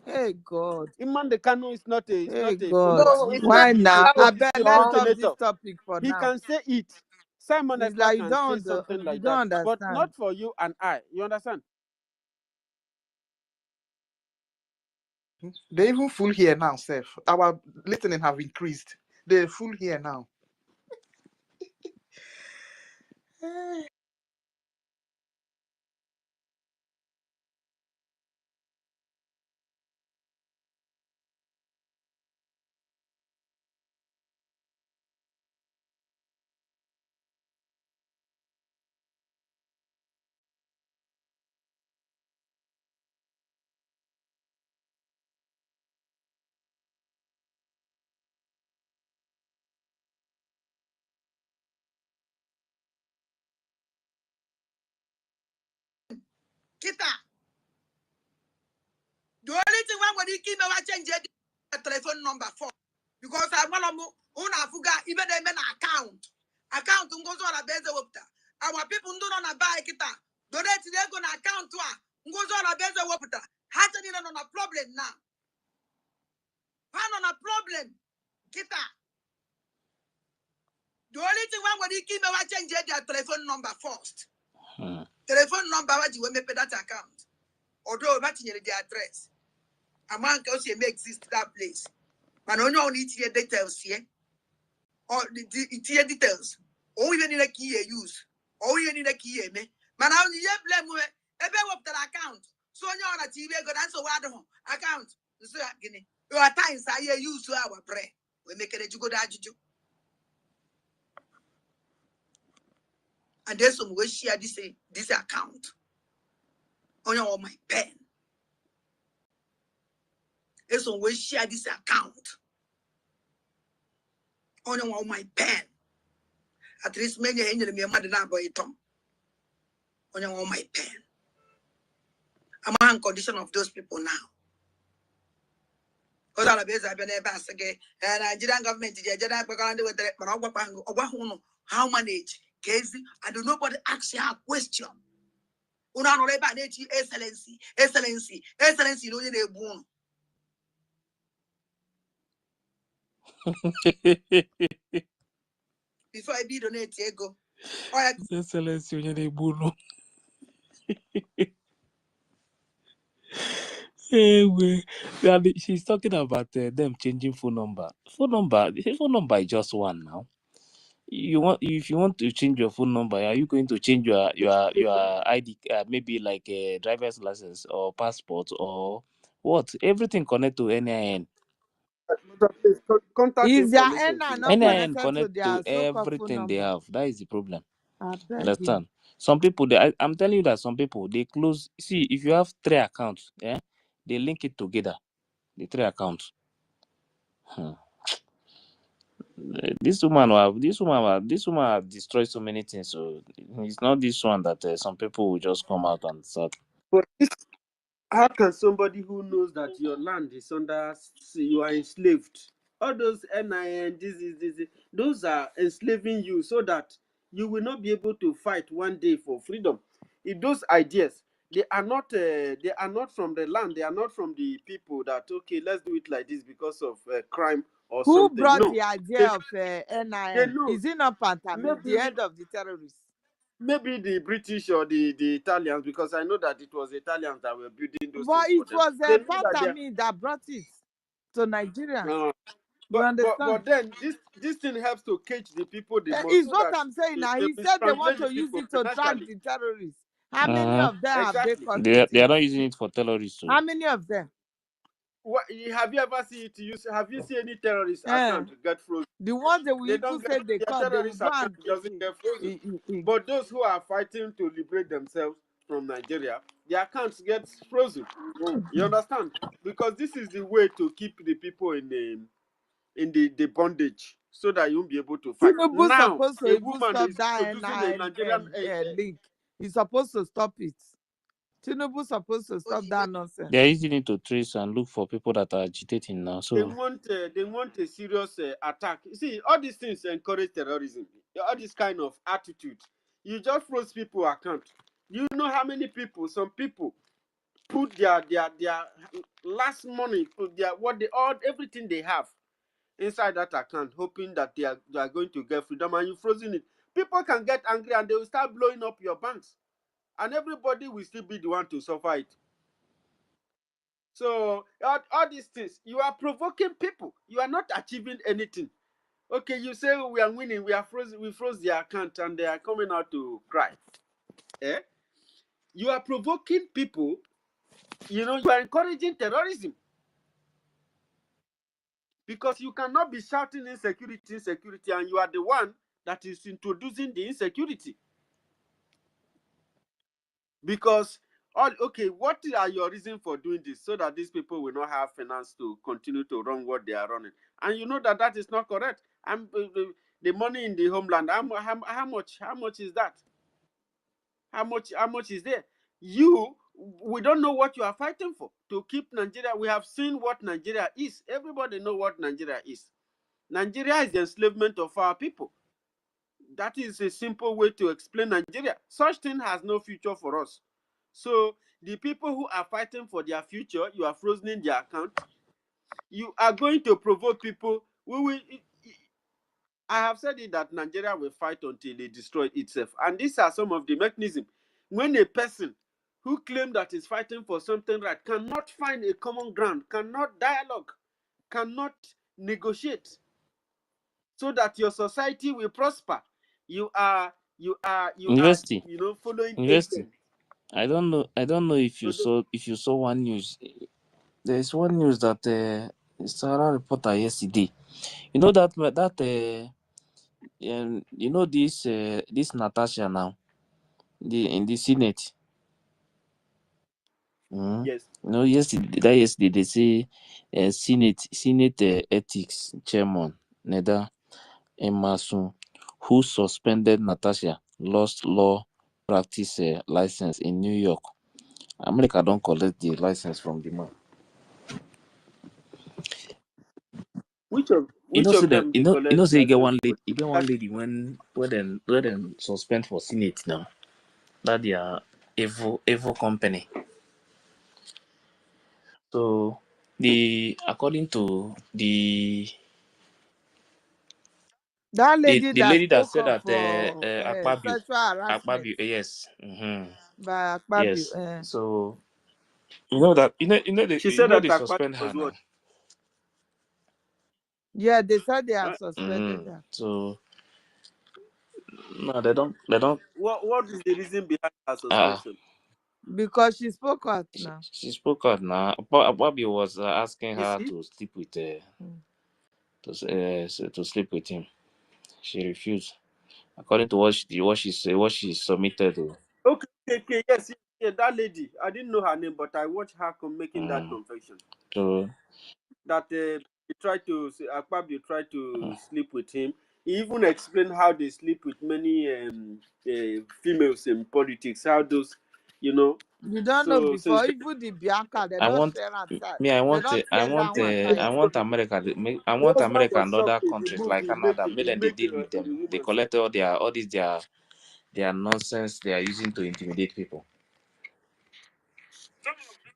Hey God. Iman the Kano is Hey not a God. No, Fulani. it's not Why now? that He's I was bet a let's wrong. stop this senator. topic for He now. can say it. Simon It's Ekpa like can say something you like that, don't but understand. not for you and I. You understand? They even full here now, Seth. Our listening have increased. They're full here now. Kita, the only thing when you keep me change the telephone number for because I want to una fuga even them an account ngozo na beze wopta our people do not buy kita donate they go na account to ngozo na beze wopta hata ni no na problem now no na problem kita the only thing when you keep me change their telephone number first telephone number what you me pay that account although what the address amount also may exist that place but only on it details here or the details. Or even in a key use. Or even in a key me. Man, I only blame me. A bit of the account. So you're on a TV go answer what account. So guinea. Your times I use to our prayer. We make it a good attitude. And there's some way share this account. On your my pen. There's some way share this account. On your my pen. At least many angel me mother now boy Tom. On your my pen. I'm on condition of those people now. Because all of this have been a pass again. And Nigerian government, how manage? Casey, and do nobody ask you a question. Una no reba nechi excellency, no you born. Before I be donate, go. Excellency, she's talking about them changing phone number. The phone number is just one now. If you want to change your phone number, are you going to change your ID, maybe like a driver's license or passport or what? Everything connect to NIN. Please, contact Is their information, NI please. not NIN connected to connect to their so-called phone everything they number? have. That is the problem. I beg you. Understand? Some people, I'm telling you that some people they close. See, if you have 3 accounts, yeah, they link it together. The 3 accounts. Hmm. This woman have destroyed so many things. So it's not this one that some people will just come out and start. But how can somebody who knows that your land is under, you are enslaved? All those NIN, those are enslaving you so that you will not be able to fight one day for freedom. If those ideas, they are not from the land, they are not from the people that, okay, let's do it like this because of crime or Who something. brought No, the they, idea of they NIN? know. Is it not Pantami, the Maybe head of the terrorists? maybe the British or the Italians, because I know that it was Italians that were building those But things for it them. was They know that they Pantami that brought it to Nigerians. uh, You understand? but then this thing helps to cage the people the most, Is so what that I'm saying now. they He said they want mistranslate the to use people it to track financially. the terrorists. How many of them have they Exactly. caught They with are it? not using it for terrorists. So How many of them? What, have you ever seen it use? Have you seen any terrorist Eh, account get frozen? the ones they will They even don't say get they their caught, they will terrorist go account and doesn't get frozen. eh, But those who are fighting to liberate themselves from Nigeria, their accounts get frozen. You understand? Because this is the way to keep the people in the bondage, so that you won't be able to fight. Tinubu Now, supposed to a even woman stop is that producing a Nigerian. link. He's supposed to stop it. Tinubu supposed to stop that nonsense. they are using it to trace and look for people that are agitating now. They So want a serious attack. You see, all these things encourage terrorism. All this kind of attitude. You just froze people account. You know how many people? Some people put their last money, put their everything they have inside that account, hoping that they are going to get freedom, and you frozen it. People can get angry and they will start blowing up your banks, and everybody will still be the one to suffer it. So all these things, you are provoking people. You are not achieving anything. Okay, you say we are winning, we froze their account, and they are coming out to cry. Eh? You are provoking people. You are encouraging terrorism, because you cannot be shouting insecurity, and you are the one that is introducing the insecurity. Because what are your reasons for doing this? So that these people will not have finance to continue to run what they are running, and you know that is not correct. And the money in the homeland, how much is that? How much is there? We don't know what you are fighting for to keep Nigeria. We have seen what Nigeria is. Everybody know what Nigeria is. Nigeria is the enslavement of our people. That is a simple way to explain Nigeria. Such thing has no future for us. So the people who are fighting for their future, you are frozen in their account. You are going to provoke people. I have said it that Nigeria will fight until it destroys itself. And these are some of the mechanisms. When a person who claims that is fighting for something right cannot find a common ground, cannot dialogue, cannot negotiate, so that your society will prosper, you are university, following university. agents. I don't know if you So saw one news. There is one news that Sarah reporter yesterday. You know that this Natasha now, in the Senate. yes, Yesterday they say Senate ethics chairman Neda Emerson, who suspended Natasha, lost law practice license in New York. America don't collect the license from the man. which of You know, which so of that them they collect say license for? you get one lady when where them suspend for Senate now. That they are evil company. So according to That lady the that lady that spoke said up that for sexual harassment Yes, by Akpabio. yes. So you know that She said that they Akpati suspend her was what? now. Yeah, they said they have Huh? suspended her. So no, they don't What is the reason behind her uh suspension? Because she spoke out now. She spoke out now. Bobby was asking You her see? to sleep with Mm. to sleep with him. She refused, according to what she submitted. Okay, yes, yeah, that lady. I didn't know her name, but I watched her making that Mm. confession. So That he tried to, Akpabio tried to sleep with him. He even explained how they sleep with many females in politics. How those, you know. You don't know So before, since even the Bianca, they I don't want share that side. me. I They want don't share that one side. I want America. I the want husband America was and other shocked to the countries move like he make Canada. Make them they deal with on the them. They woman side. collect all these their nonsense they are using to intimidate people.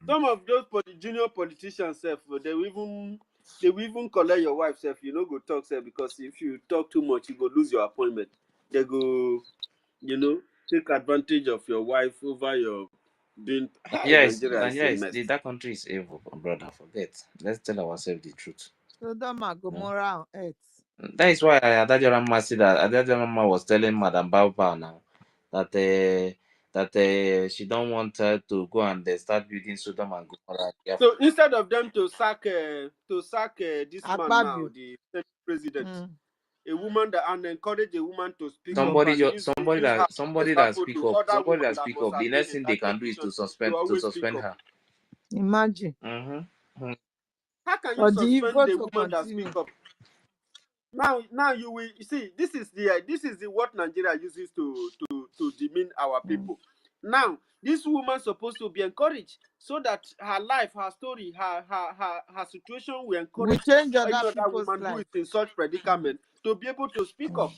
Some of those junior politicians, self, they will even collect your wife, self. You know, go talk, self, because if you talk too much, you go lose your appointment. They go, take advantage of your wife over your being. Hi, Nigeria is a Nigeria is mess. that country is evil, brother. Forget. Let's tell ourselves the truth. Sodom and No? Gomorrah on earth. That is why Adajarama said that Adajarama was telling Madam Baba now that she don't want her to go and start building Sodom and Gomorrah. Yeah. So instead of them to sack this man now, Akpabio. the Senate president, Mm. a woman and encourage a woman to speak up and use her as example to other women that speak must up. The have been next in thing they that can do is position to to always speak suspend up. her. Imagine. Mm-hmm. How can you For the suspend evil the to woman that speak continue. up? Now you will see. This is the what Nigeria uses to demean our Mm. people. Now this woman supposed to be encouraged so that her life, her story, her situation will We encourage change other any other people's woman who life. is in such Mm. predicament to be able to speak Mm. up.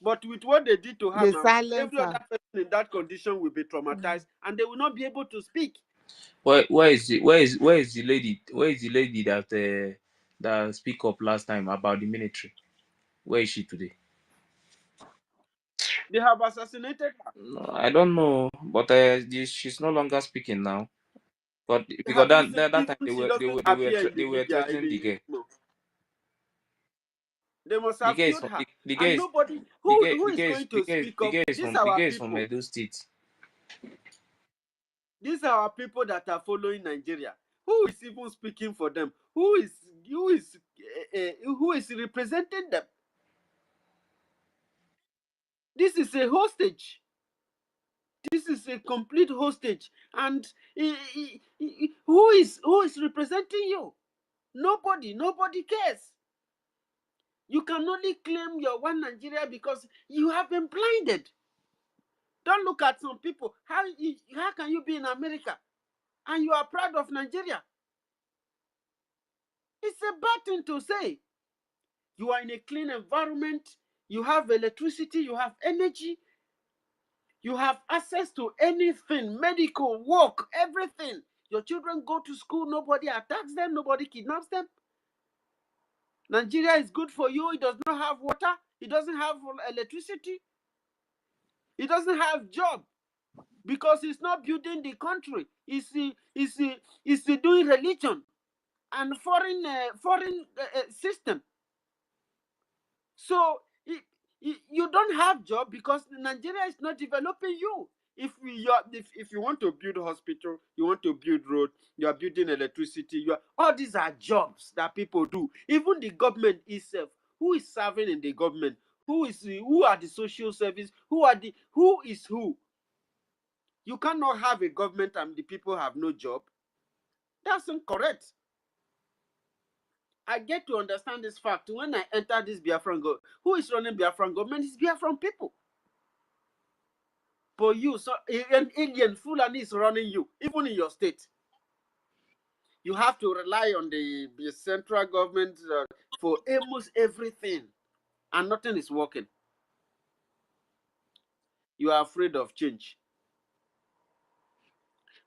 But with what they did to her They now, silence every other her. person in that condition will be Mm. traumatized and they will not be able to speak. Where is the lady? Where is the lady that speak up last time about the military? Where is she today? They have assassinated her. No, I don't know, but she's no longer speaking now. But because Have you seen? that time Even she doesn't appear in they the were media. threatening the girl. No. They must The have guy is killed from her. the guy And is nobody who is going to speak up. These are the our guy is from people. Edo State. These are our people that are following Nigeria. Who is even speaking for them? Who is representing them? This is a hostage. This is a complete hostage. And who is representing you? Nobody. Nobody cares. You can only claim your one Nigeria because you have been blinded. Don't look at some people. How can you be in America and you are proud of Nigeria? It's a bad thing to say. You are in a clean environment. You have electricity. You have energy. You have access to anything, medical, work, everything. Your children go to school. Nobody attacks them. Nobody kidnaps them. Nigeria is good for you. It does not have water. It doesn't have electricity. It doesn't have job. Because it's not building the country. It's doing religion and foreign system. So you don't have job because Nigeria is not developing you. If you want to build hospital, you want to build road, you are building electricity. All these are jobs that people do. Even the government itself, who is serving in the government, who are the social service, who is who? You cannot have a government and the people have no job. That's incorrect. I get to understand this fact when I enter this Biafran government. Who is running Biafran government? It's Biafran people. But you, so an Indian Fulani is running you, even in your state. You have to rely on the central government for almost everything, and nothing is working. You are afraid of change.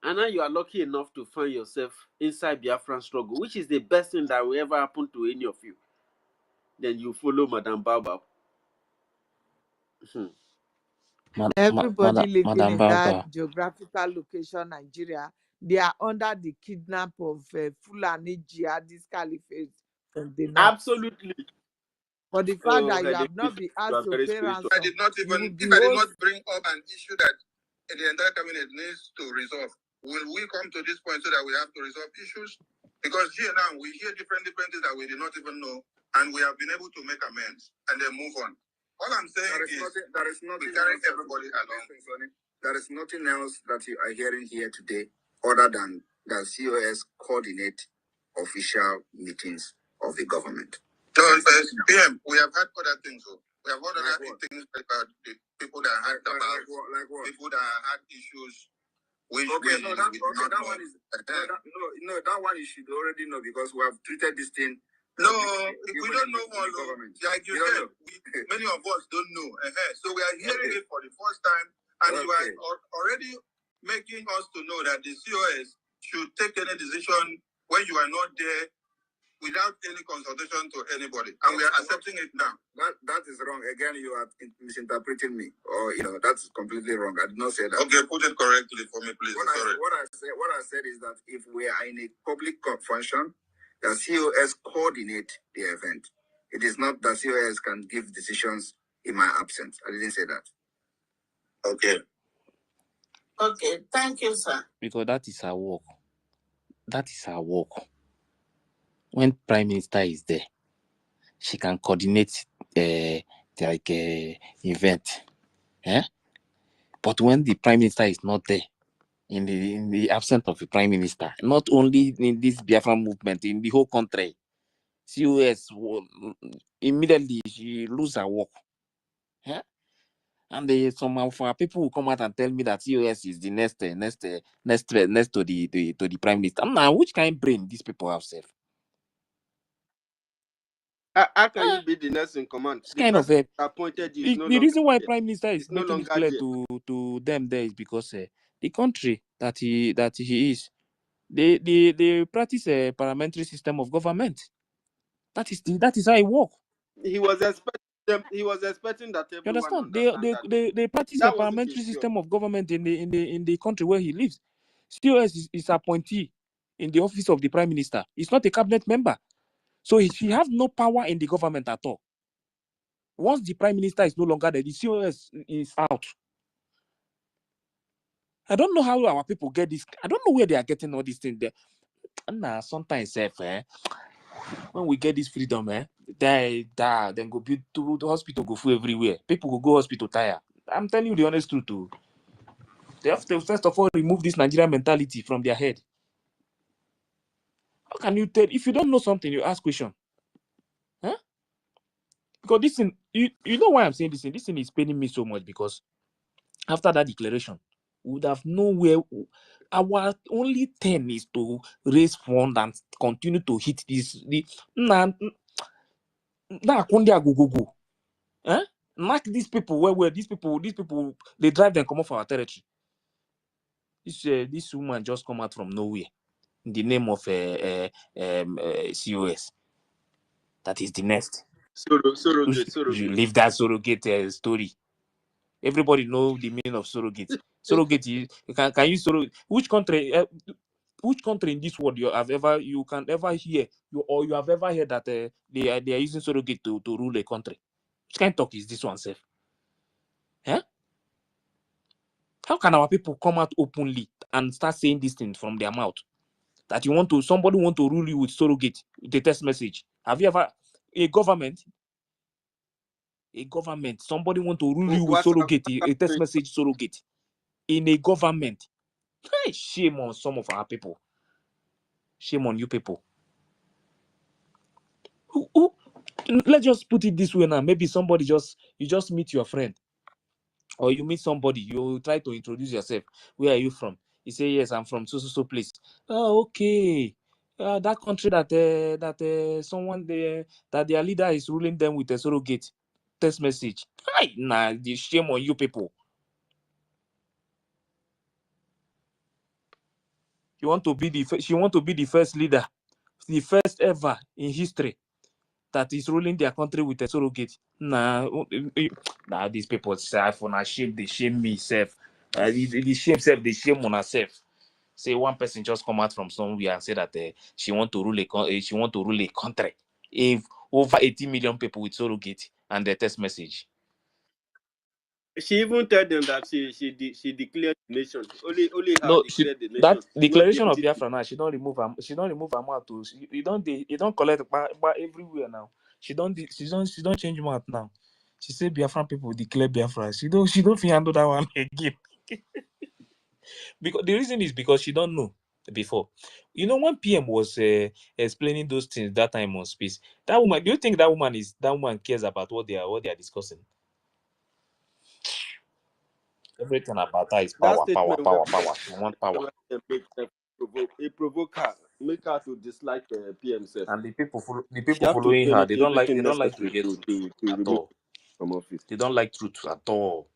And now you are lucky enough to find yourself inside Biafran struggle, which is the best thing that will ever happen to any of you. Then you follow Madam Baobab. Everybody living Madam in that Baba. geographical location, Nigeria, they are under the kidnap of Fulani jihadist caliphate from the north. Absolutely. For the fact Oh, that you have not been you asked are to very pay spiritual. ransom, you will be If I did not host. bring up an issue that the entire cabinet needs to resolve. Will we come to this point so that we have to resolve issues? Because here now we hear different things that we did not even know, and we have been able to make amends and then move on. All I'm saying there is nothing we carry everybody along. There is nothing else that you are hearing here today other than that COS coordinate official meetings of the government. No, PM, we have had other things. We have had other things about the people that had people that had issues. Which okay, no, that one is that one you should already know because we have treated this thing. No, we don't know one. Like you said, many of us don't know. So we are hearing it for the first time, and you are already making us to know that the COS should take any decision when you are not there without any consultation to anybody, and we are accepting it now. That is wrong. Again, you are misinterpreting me, or that's completely wrong. I did not say that. Okay, put it correctly for me, please. What I said is that if we are in a public function, the COS coordinate the event. It is not that COS can give decisions in my absence. I didn't say that. Okay. Okay, thank you, sir. Because that is our work. That is our work. When Prime Minister is there, she can coordinate event. But when the Prime Minister is not there, in the absence of the Prime Minister, not only in this Biafra movement, in the whole country, COS will immediately she lose her work. And some of our people will come out and tell me that COS is the next to the Prime Minister. Now, which kind of brain these people have, self? How can you be the next in command? It's The kind of person appointed you is no the longer reason why there. Prime Minister is making it clear to them there is because the country that he is, they practice a parliamentary system of government. That is how it works. He was expecting that You everyone understand? understand They practice that a wasn't parliamentary his job. system of government in the country where he lives. COS is appointee in the office of the Prime Minister. He's not a cabinet member, so he has no power in the government at all. Once the Prime Minister is no longer there, the COS is out. I don't know how our people get this. I don't know where they are getting all these things there. Nah, sometimes when we get this freedom, then go build to the hospital, go full everywhere. People will go hospital tired. I'm telling you the honest truth too. They have to first of all remove this Nigerian mentality from their head. How can you tell if you don't know something, you ask question? Because this thing, you know why I'm saying this thing? This thing is paining me so much because after that declaration, we would have nowhere. Our only thing is to raise funds and continue to hit this. Knock these people where these people they drive them come off our territory. This woman just come out from nowhere in the name of COS. That is the next. Surrogate. You leave that surrogate story. Everybody know the meaning of surrogate. Surrogate is can you surrogate? Which country in this world you can ever hear you have ever heard that they are using surrogate to rule a country? Which kind of talk is this one, self? How can our people come out openly and start saying this thing from their mouth? That somebody want to rule you with surrogate, with a text message. Have you ever a government, somebody want to rule you with surrogate, a text message surrogate in a government? Hey, shame on some of our people. Shame on you people. Let's just put it this way now. Maybe somebody you just meet your friend, or you meet somebody, you try to introduce yourself. Where are you from? You say, yes, I'm from so place. Oh, okay. That country that someone there, that their leader is ruling them with a surrogate text message. Nah, the shame on you people. She want to be the first leader, the first ever in history that is ruling their country with a surrogate. Nah, these people say for na shame, they shame me self. The shame self, they shame on herself. Say one person just come out from somewhere and say that she want to rule a country. If over 80 million people with surrogate and the text message. She even told them that she declared the nation. Only her No, declared the nation. that Not the declaration of entity. Biafra now, she don't remove her mouth to you don't collect but everywhere now. She don't change mouth now. She say Biafran people declare Biafra. She don't fit handle that one again. Because the reason is because she don't know before. You know, when PM was explaining those things that time on space, that woman, do you think that woman cares about what they are discussing? Everything about her is That power, power, statement where power, power. She want power. it provoke her, make her to dislike PM self. And the She people have to following do her, they everything don't like to necessary hear to truth at remove all. from office. They don't like truth at all.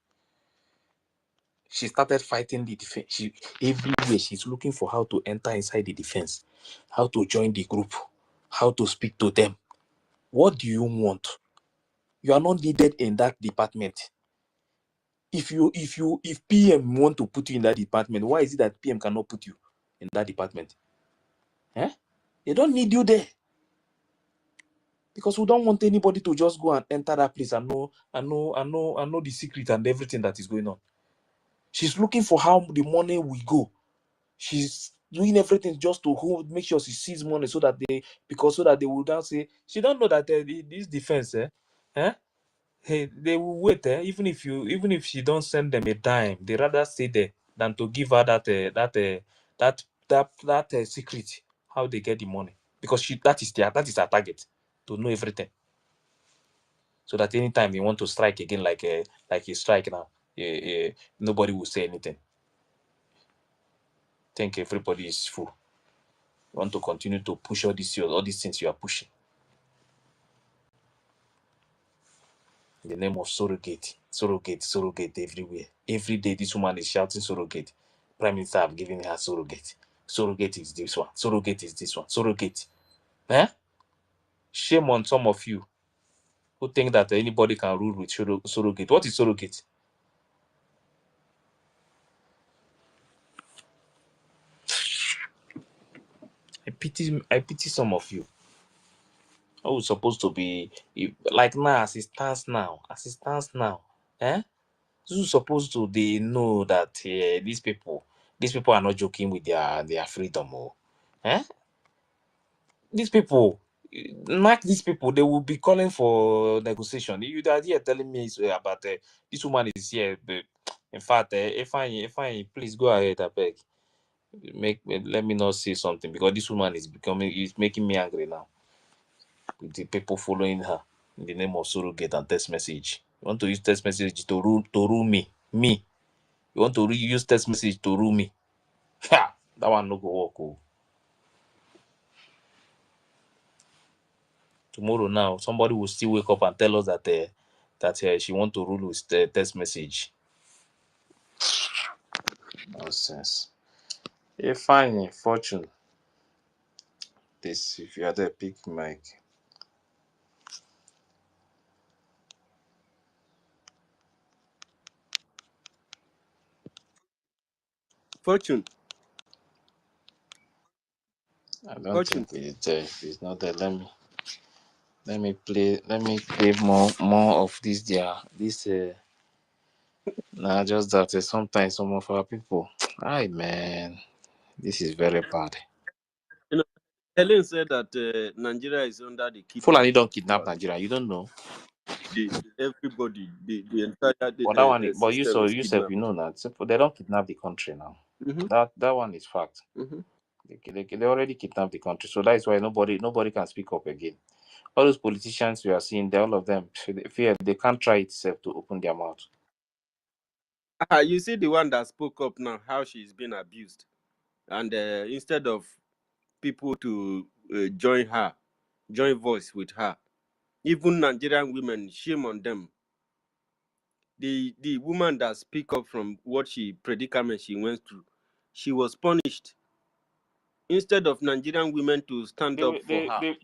She started fighting the defense. She everywhere she's looking for how to enter inside the defense, how to join the group, how to speak to them. What do you want? You are not needed in that department. If PM want to put you in that department, why is it that PM cannot put you in that department? Eh? They don't need you there. Because we don't want anybody to just go and enter that place and know the secret and everything that is going on. She's looking for how the money will go. She's doing everything just to make sure she sees money so that they will now say she don't know that this defense, hey, they will wait, even if she don't send them a dime, they rather stay there than to give her that secret how they get the money, because that is her target, to know everything, so that anytime they want to strike again, like a strike now, nobody will say anything. Think everybody is full. You want to continue to push all these things you are pushing in the name of surrogate everywhere. Every day this woman is shouting surrogate. Prime Minister have given her surrogate. Surrogate is this one. Surrogate is this one. Surrogate. Shame on some of you who think that anybody can rule with surrogate. What is surrogate? I pity some of you. Oh, supposed to be like now, as it stands now. This is supposed to they know that these people are not joking with their freedom. Eh? These people, like these people, they will be calling for negotiation. You are here telling me about this woman is here. But in fact, if I please go ahead, I beg. Let me not say something, because this woman is making me angry now. With the people following her in the name of surrogate and text message. You want to use text message to rule me. Me. You want to use text message to rule me. Ha! That one no go work. Oh. Tomorrow now, somebody will still wake up and tell us that she want to rule with text message. Nonsense. A fine fortune. This, if you are there, pick mic. Fortune. I don't Fortune. think it's there. If it's not there, let me play more of this. Nah, just that sometimes some of our people, hi man, this is very bad. You know, Helen said that Nigeria is under the Fulani kidnap don't of kidnap Nigeria. You don't know. everybody, the entire But that one, but system is you said kidnapped. you know that. So they don't kidnap the country now. Mm-hmm. That one is fact. Mm-hmm. They already kidnapped the country, so that is why nobody can speak up again. All those politicians we are seeing, all of them fear they can't try itself to open their mouth. You see the one that spoke up now, how she's been abused, and instead of people to join voice with her, even Nigerian women, shame on them. The woman that speak up from what predicament she went through, she was punished. Instead of Nigerian women to stand up for her,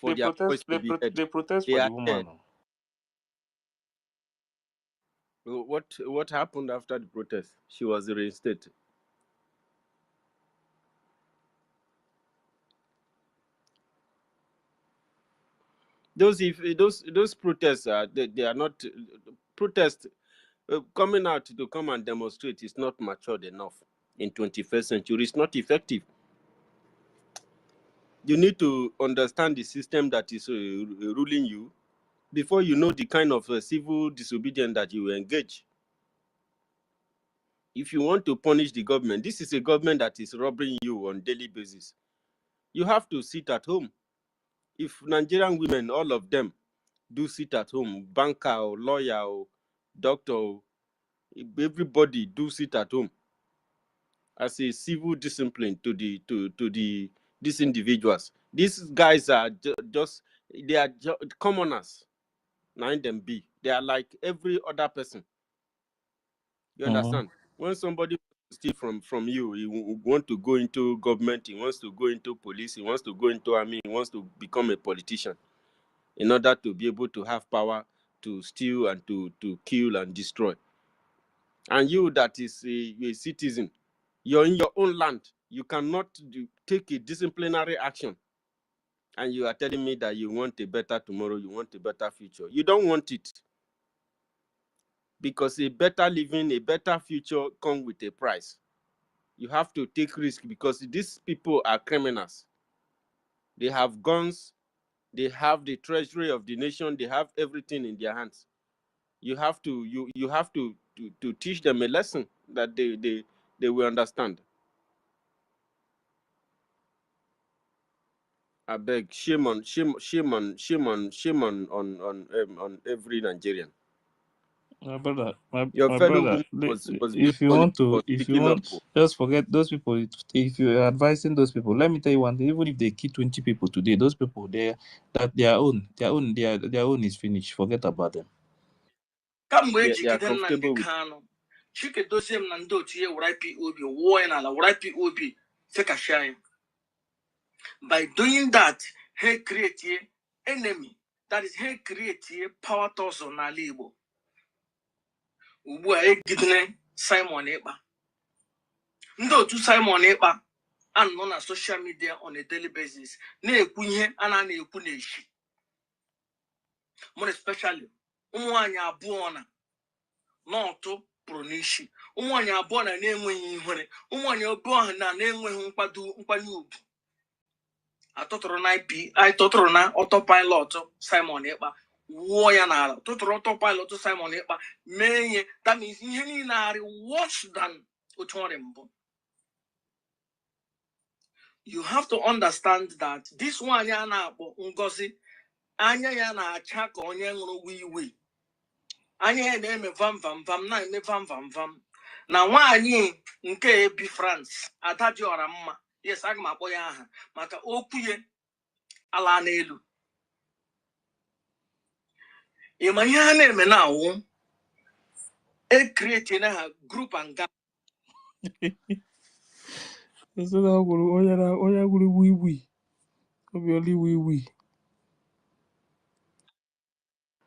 for their voice to be heard, They protest they for the are scared. woman. What happened after the protest? She was reinstated. Those protests they are not protests. Coming out to come and demonstrate is not matured enough in 21st century. It's not effective. You need to understand the system that is ruling you before you know the kind of civil disobedience that you engage. If you want to punish the government, this is a government that is robbing you on a daily basis. You have to sit at home. If Nigerian women, all of them, do sit at home, banker or lawyer or doctor, or everybody do sit at home as a civil discipline to these individuals. These guys are just commoners. Nine them be. They are like every other person. You understand? When somebody steal from you, he want to go into government, he wants to go into police, he wants to go into army, he wants to become a politician in order to be able to have power to steal and to kill and destroy. And you that is a citizen, you're in your own land. You cannot take a disciplinary action. And you are telling me that you want a better tomorrow, you want a better future. You don't want it. Because a better living, a better future comes with a price. You have to take risk because these people are criminals. They have guns, they have the treasury of the nation, they have everything in their hands. You have to you have to teach them a lesson that they will understand. I beg, shame on every Nigerian. My brother, Your my fellow brother, woman was if you beautiful want to, for if you speaking up. want, just forget those people. If you're advising those people, let me tell you one thing: even if they kill 20 people today, those people, their own is finished. Forget about them. They are comfortable with. Chikedozie m na ndị otu ya were IPOB wụọ ya n'ala were IPOB fekashia ya. By doing that, he create an enemy. That is, he create a power tussle n'ala Igbo. Ugbu a egidere Simon Ekpa. Ndị otu Simon Ekpa anọ na social media on a daily basis na-ekwu ihe a na-ekwu n'echi. More especially ụmụ nwanyị abụọ na n'ọtụ pụrụ n'isi. Ụmụ nwanyị abụọ na na-enweghị ihere. Ụmụ nwanyị abụọ na na-enweghị nkwanye ugwu. Atụtụrụ na autopilot Simon Ekpa wụọ ya n'ala. Tụtụrụ autopilot Simon Ekpa mee ihe. That means ihe niile arị worse than otu ọrịa mbụ. You have to understand that this one ya na-akpọ Ngozi, anya ya na-acha ka onye ṅụrụ wii. Anya ya na-eme vam vam vam na-eme vam vam vam. Na nwaanyị nke Biafrans, ada dị ọra mma. Yes, aga m akpọ ya aha maka okwu ya ala n'elu. Ịma ihe ha na-eme na awụ create na ha group and gang. So now onye gwuru wii. Obviously wii.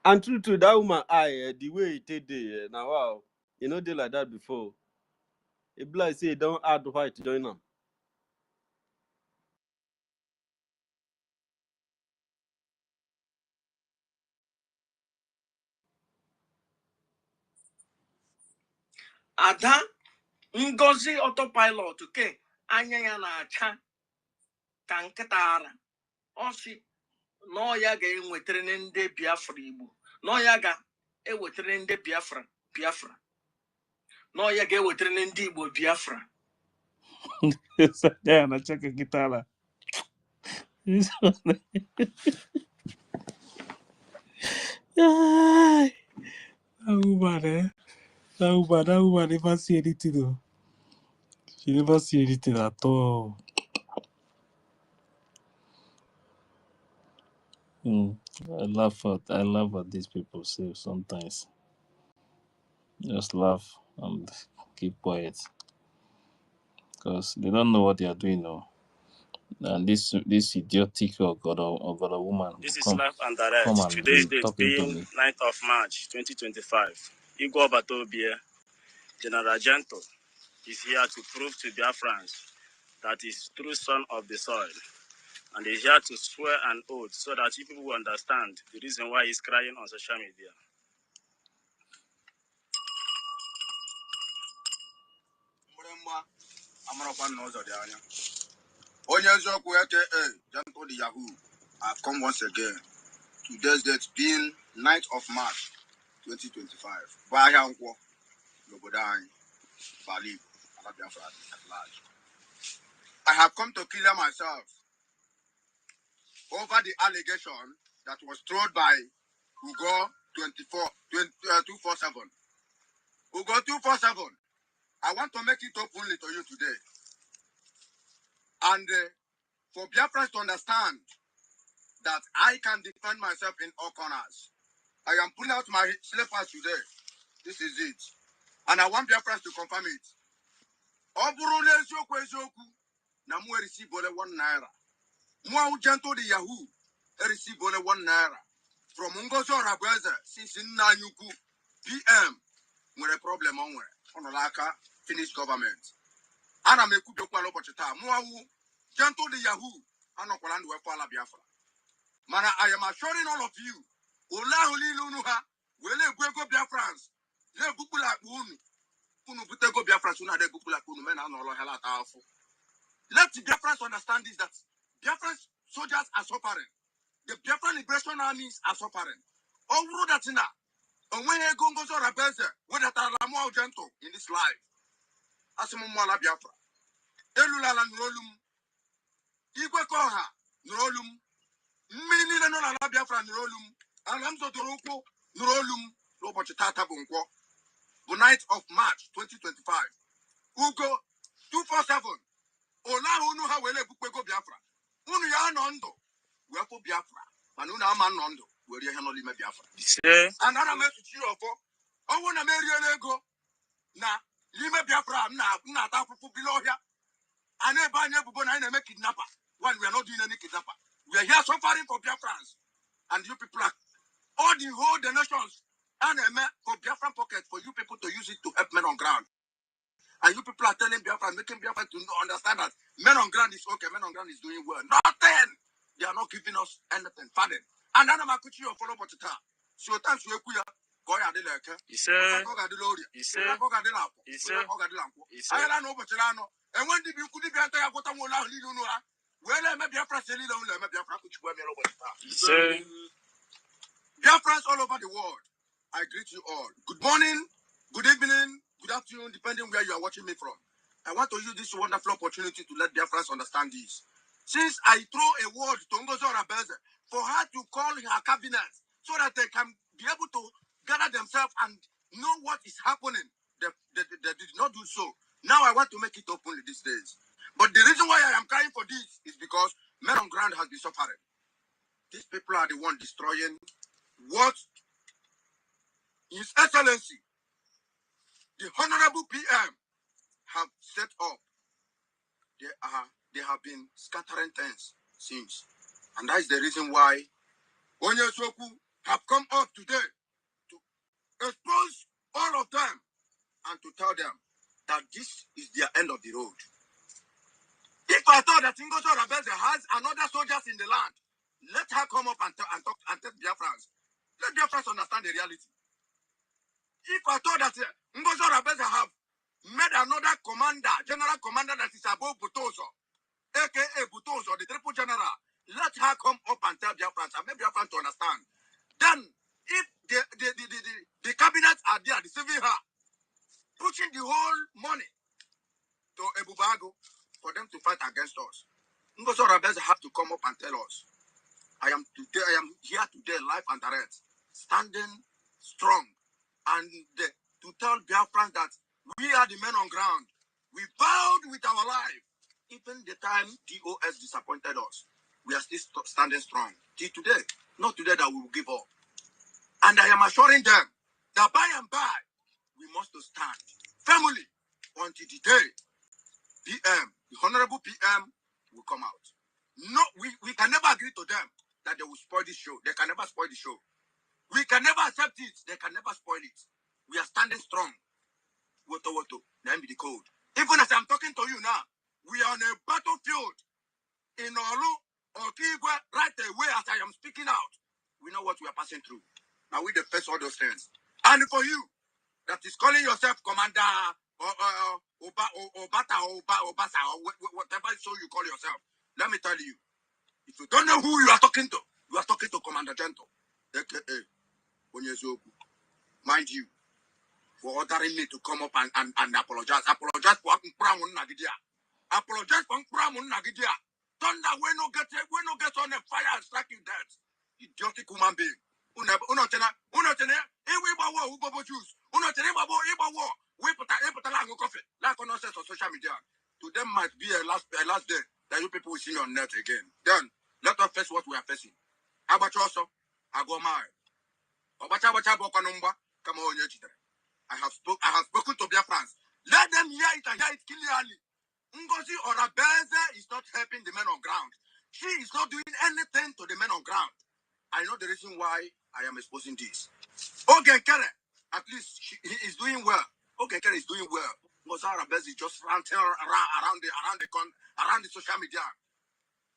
And true to that woman, the way it did, now wow, you know they like that before. It be like say don't add white to join them. Ada Ngozi autopilot ke anya ya na-acha ka nkịta ara. Ọ sị na ya ga-enwetara ndị Biafra Igbo. Na ya ga-ewetara ndị Biafra. Na ya ga-ewetara ndị Igbo Biafra. Yeah, na check guitar. That woman never see anything though. She never see anything at all. I laugh at these people say sometimes. Just laugh and keep quiet. Because they don't know what they are doing now. And this idiotic or woman This is come live and direct. and Today's be date talking to being me. 9th of March 2025. Igor Batobie, General Gento, is here to prove to Biafrans that he's true son of the soil. And he's here to swear an oath so that you people will understand the reason why he's crying on social media. Amarakwan knows the anya. Onyezo Kueke, Janto the Yahoo. I come once again. Today's date being 9th of March 2025. Bayanko, Lobodan, Bali, Biafra at large. I have come to clear myself over the allegation that was thrown by Ugo 247. Ugo 247. I want to make it openly to you today. And for Biafrans to understand that I can defend myself in all corners. I am pulling out my slippers today. This is it. And I want Biafrans to confirm it. Oburule eziokwu eziokwu na mu receive only 1 naira. Mu gentle the Yahoo receive only 1 naira. From Ngozi Orabweze since Nanyuku PM nwere problem onwe. Onolaka finish government. Ana mekubio kwa lobochi taa. Mu gentle the Yahoo anokwala ndu wekwala Biafra. Mana I am assuring all of you, Ola Holilu ha, wele gwego Biafrans, le bukula unu, unu butego Biafrans, una de bukula unu, mena no lo hela tafu. Let the Biafrans understand this, that Biafrans soldiers are suffering. The Biafran Liberation Armies are suffering. All rule that in that, and when he goes on a beze, whether that are more gentle in this life, as a Mumala Biafra, Elula Nrolum, Igwe Koha, Nrolum, Mini no la Biafra Nrolum. Alamzo Doroko, Nurolum, Robochitata Bunko, the 9th of March 2025. Ugo 247. Ola Unu Hawele Bukego Biafra. Unu ya nondo. Wepo Biafra. Manuna man nondo. Where you handle me Biafra. And I message you for. I want to marry a lego. Na Lima Biafra, na tapu below here. I never make kidnapper. While we are not doing any kidnapper. We are here suffering for Biafrans. And you people are all the whole the nations and for Biafran pocket for you people to use it to help men on ground. And you people are telling Biafra, making Biafra to understand that men on ground is okay, men on ground is doing well. Nothing. They are not giving us anything. Pardon. And then I'm going to follow what you tell. So thanks to you. Go ahead, Leke. Go Lori. I don't know what you know. And when did you could be at the bottom of the well, I may be a press a little, I may be a press. Biafrans all over the world, I greet you all. Good morning, good evening, good afternoon, depending where you are watching me from. I want to use this wonderful opportunity to let Biafrans understand this. Since I throw a word to Ngozi Orabeze for her to call her cabinet so that they can be able to gather themselves and know what is happening, they did not do so. Now I want to make it openly these days. But the reason why I am crying for this is because men on ground has been suffering. These people are the one destroying what His Excellency, the Honorable PM, have set up. They have been scattering things since. And that is the reason why Onyesoku have come up today to expose all of them and to tell them that this is their end of the road. If I thought that Ngozi Orabeze has another soldiers in the land, let her come up and talk and tell Biafrans. Let Biafrans understand the reality. If I thought that Ngozi Orabeze have made another commander, general commander that is above Butozo, aka Butozo, the triple general, let her come up and tell Biafrans and make Biafrans to understand. Then, if the cabinet are there deceiving her, pushing the whole money to Ebubago for them to fight against us, Ngozi Orabeze have to come up and tell us. I am here today, live and direct, standing strong, and to tell Biafrans that we are the men on ground. We vowed with our life, even the time DOS disappointed us. We are still standing strong. Till today, not today that we will give up. And I am assuring them that by and by, we must stand firmly until the day PM, the Honorable PM, will come out. No, we can never agree to them that they will spoil the show. They can never spoil the show. We can never accept it. They can never spoil it. We are standing strong. Woto, then be the code. Even as I'm talking to you now, we are on a battlefield in Olu or Kigwe right away as I am speaking out. We know what we are passing through. Now we face all those things. And for you that is calling yourself commander, Obata, Obasa, or whatever so you call yourself. Let me tell you, if you don't know who you are talking to Commander Gento, aka Onyezoku. Mind you, for ordering me to come up and apologize. Apologize for Pramun Nagidia. Apologize for Pramun Nagidia. Thunder, we no get on a fire and strike you dead. Idiotic human being. Unotena, we babo juice. Unotena, we put a lang coffee. Like nonsense on social media. To them might be a last day that you people will see me on net again. Then, let us face what we are facing. Abachoso, Agomai. Obacha Bokanumba, come on, I have spoken to Biafrans. Let them hear it and hear it clearly. Ngozi Orabeze is not helping the men on ground. She is not doing anything to the men on ground. I know the reason why I am exposing this. Okay, Kere, at least he is doing well. Okay, Kere is doing well. Ngozi Orabeze is just ranting around the social media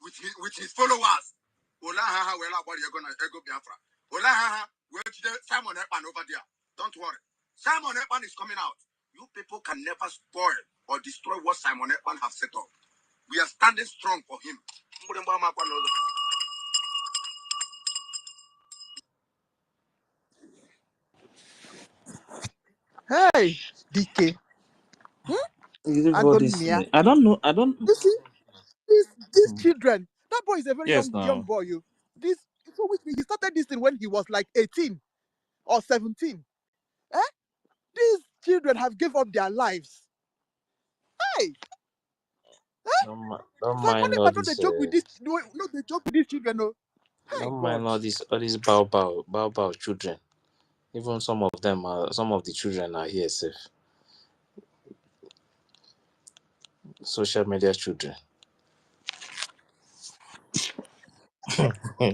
with his followers. Ola haha, wela what you're gonna ego Biafra. Ola haha, where Simon Ekpan over there. Don't worry. Simon Ekpan is coming out. You people can never spoil or destroy what Simon Ekpan have set up. We are standing strong for him. Hey, DK. Everybody's. Adonia. I don't know. I don't. You see, these children. That boy is a very Yes, young now. boy. You this so which means he started this thing when he was like 18 or 17. Eh? These children have given up their lives. Hey, Don't Simon mind all Ekpa, not this. the joke with this. No, not the joke with these children. No. Hey, Don't God. mind all these bow children. Even some of the children are here safe. Social media children. I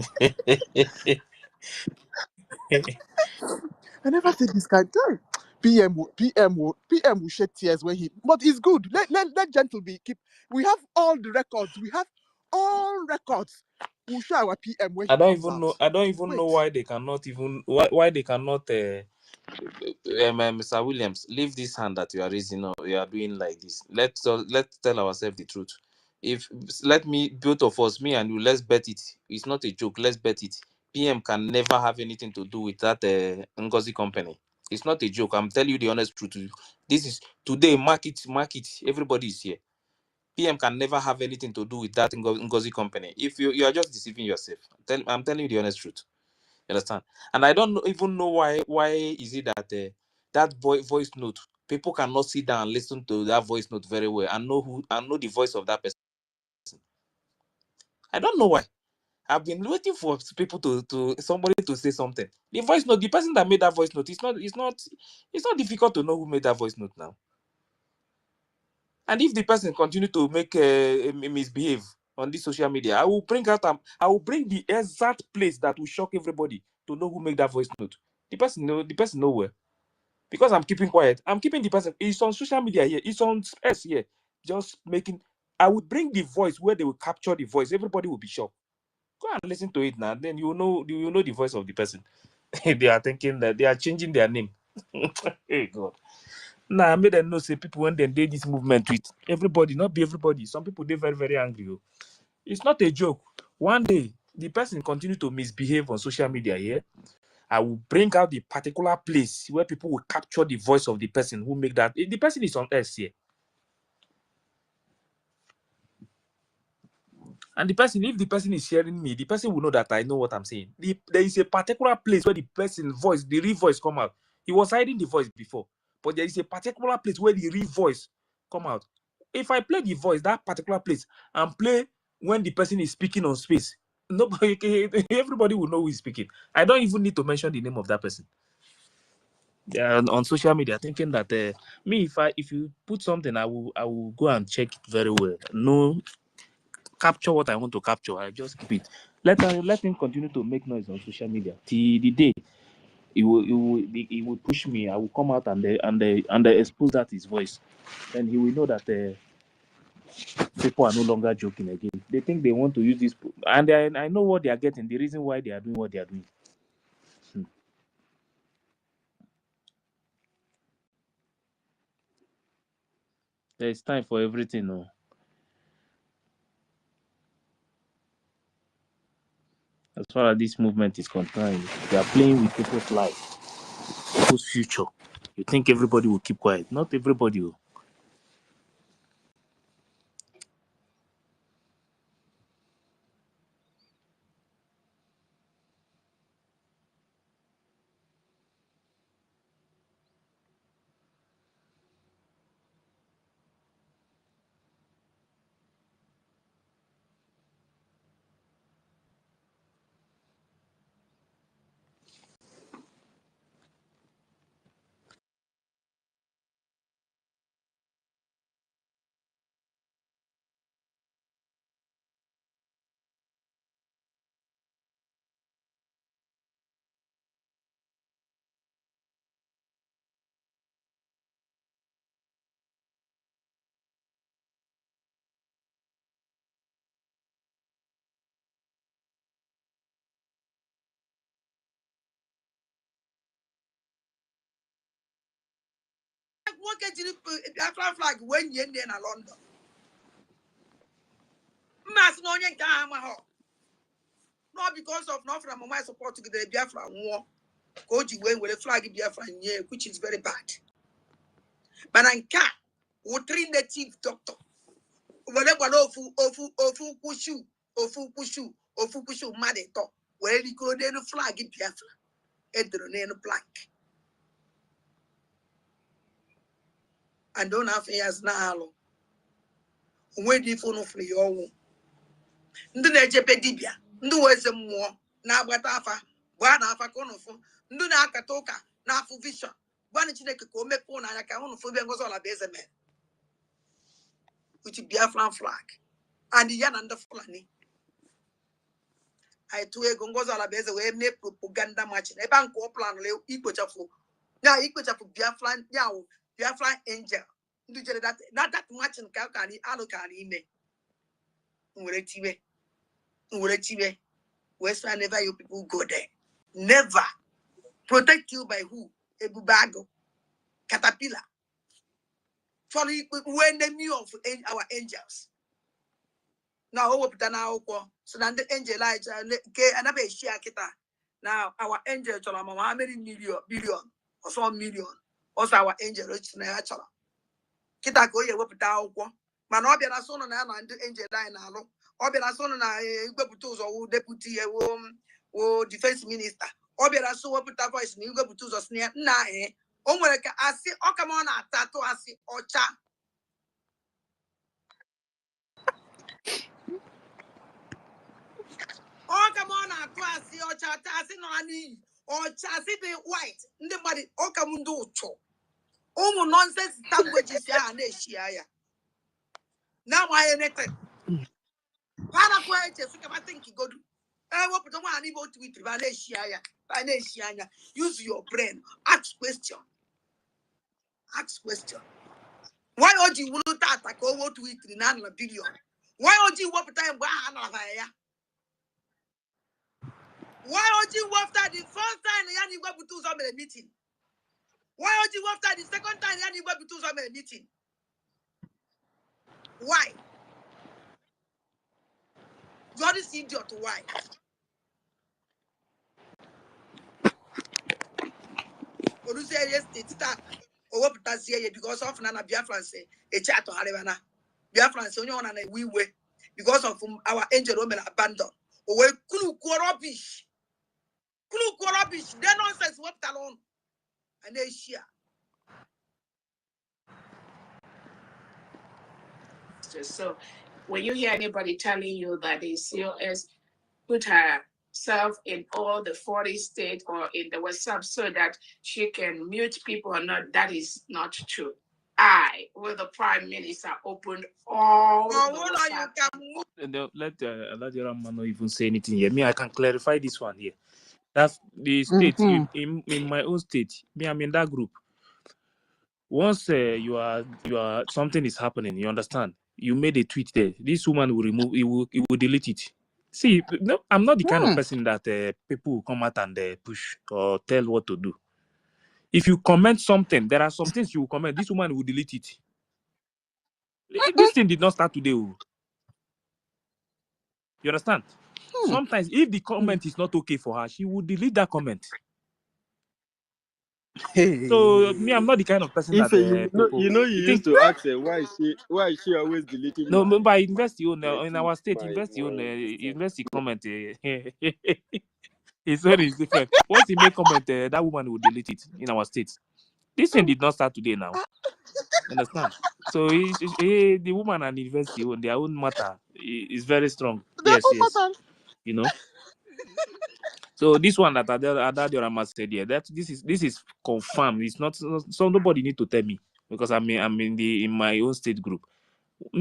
never said this guy. Hey, PM will shed tears when he. But it's good. Let gentle be keep. We have all the records. We have all records. We'll show our PM when I he don't comes even out. know. I don't even know Wait. why they cannot even why they cannot. Mr. Williams, leave this hand that you are raising up. You are doing like this. Let's tell ourselves the truth. If let me both of us, me and you, let's bet it. It's not a joke. Let's bet it. PM can never have anything to do with that NGOZI company. It's not a joke. I'm telling you the honest truth. This is today. Mark it. Everybody is here. PM can never have anything to do with that NGOZI company. If you are just deceiving yourself. I'm telling you the honest truth. You understand? And I don't even know why is it that that voice note, people cannot sit down and listen to that voice note very well and know the voice of that person. I don't know why. I've been waiting for people to somebody to say something. The voice note, the person that made that voice note, it's not difficult to know who made that voice note now. And if the person continue to make misbehave on this social media, I will bring the exact place that will shock everybody to know who made that voice note. The person know where. Because I'm keeping quiet, I'm keeping the person. It's on social media here. It's on space here. Just making. I would bring the voice where they will capture the voice. Everybody will be shocked. Go and listen to it now. Then you will know the voice of the person. They are thinking that they are changing their name. Hey God. Now I made them know say people when they did this movement with everybody, not be everybody. Some people they very very angry. Oh. It's not a joke. One day the person continue to misbehave on social media here. I will bring out the particular place where people will capture the voice of the person who make that. The person is on earth here. And if the person is hearing me, the person will know that I know what I'm saying. There is a particular place where the person voice, the real voice come out. He was hiding the voice before. But there is a particular place where the real voice come out. If I play the voice, that particular place, and play when the person is speaking on space, everybody will know who is speaking. I don't even need to mention the name of that person. On social media thinking that if you put something I will go and check it very well. No, capture what I want to capture. I just keep it. Let him continue to make noise on social media till the day he will push me. I will come out and expose that his voice. Then he will know that people are no longer joking again. They think they want to use this, and I know what they are getting. The reason why they are doing what they are doing. There's time for everything, no. As far as this movement is concerned, they are playing with people's life, people's future. You think everybody will keep quiet? Not everybody will. What can you Biafra flag when you're in London? Mass no one can not because of not from my support to the Biafra war. OGOJA way with a flag Biafra here, which is very bad. But I can't. We train the chief doctor. Whatever ofu kushu madeto. Where you go then flag in Biafra. Edroneno plank. And don't have years now. When you phone for your own. Ndị na-ejepe dibia ndị weze mmụọ na-agbata afa gwana afa ka ụnụ fụ ndị na-akata ụka na-afụ vision gwana Chineke ka o mepee ụnụ anya ka ụnụ fụ ebe Ngozi Ọla-Bụ-Eze mere with Biafran flag and ya na ndị Fulani anyị tụọ ego Ngozi Ọla-Bụ-Eze wee mee propaganda machin ebe a nke ọ planụrụ ikpochapụ Biafran yawo Biafran angel ndị jere that machin ka alụ ka ime nwere tiwe wherever you people go there. Never protect you by who? Ebubago, caterpillar. For enemy of our angels. Now over now, so then the angel another share kita. Now our angel how many billion or some million. Also our angel rich natural. Kita go ye wopita ukwo. Man obia na so no na the angel line na lo. Obia na so no na igwebutu or deputy wo defense minister. Obia so wopita voice ni igwebutu zo sne na o nwere ka asi o come on atato asi ocha. O come on atato asi ocha asi no ani ocha asi be white. Ndị body o come ndo ucho. Omo nonsense languages ya na eshia ya. Now I anything. Para kwa I think you go do. What put on able to eat Valencia. Use your brain. Ask question. Why would you want to attack over to eat in an billion? Why would you want time? Why would you after the first time you go to some meeting? Why would you after the second time you go to some meeting? Why? God is idiot. Why? Because of Nana Biafrans say a chat to Harivana. Biafrans only on a we way because of our angel women abandoned. We kulu rubbish. They nonsense what alone. And they share. So when you hear anybody telling you that the COS put herself in all the 40 states or in the WhatsApp so that she can mute people or not, that is not true. I, with the Prime Minister, opened all the WhatsApp. Let Aladira even say anything here. Me, I can clarify this one here. That's the state. In my own state, me, I'm in that group. Once you are something is happening, you understand. You made a tweet there. This woman will remove. It will delete it. See, no, I'm not the kind of person that people will come out and push or tell what to do. If you comment something, there are some things you will comment. This woman will delete it. This thing did not start today. You understand? Sometimes if the comment is not okay for her, she would delete that comment. So me, I'm not the kind of person If that you people. used to ask her why is she always deleting No, my but university own in tweet, our state, my university own this thing? university comment. His own is different. Once he make comment, that woman will delete it in our state. This thing did not start today now. Understand? So the woman and the university own their own matter is very strong. Yes. You know. So this one that Adadiorama said here, this is confirmed. It's not so nobody need to tell me because I'm in my own state group.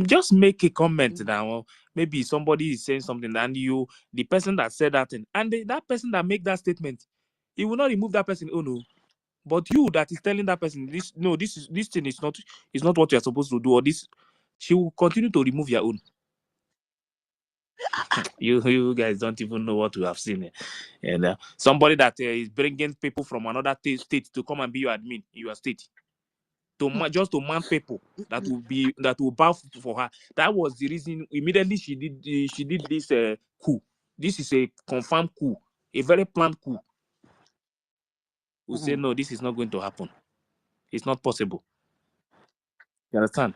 Just make a comment now. Maybe somebody is saying something and the person that said that thing, and that person that make that statement, he will not remove that person. Oh no. But you that is telling that person this thing is not what you're supposed to do, or this, she will continue to remove your own. You guys don't even know what we have seen. And somebody that is bringing people from another state to come and be your admin in your state, just to man people that will bow for her. That was the reason immediately she did this coup. This is a confirmed coup, a very planned coup. We say no, this is not going to happen. It's not possible. You understand?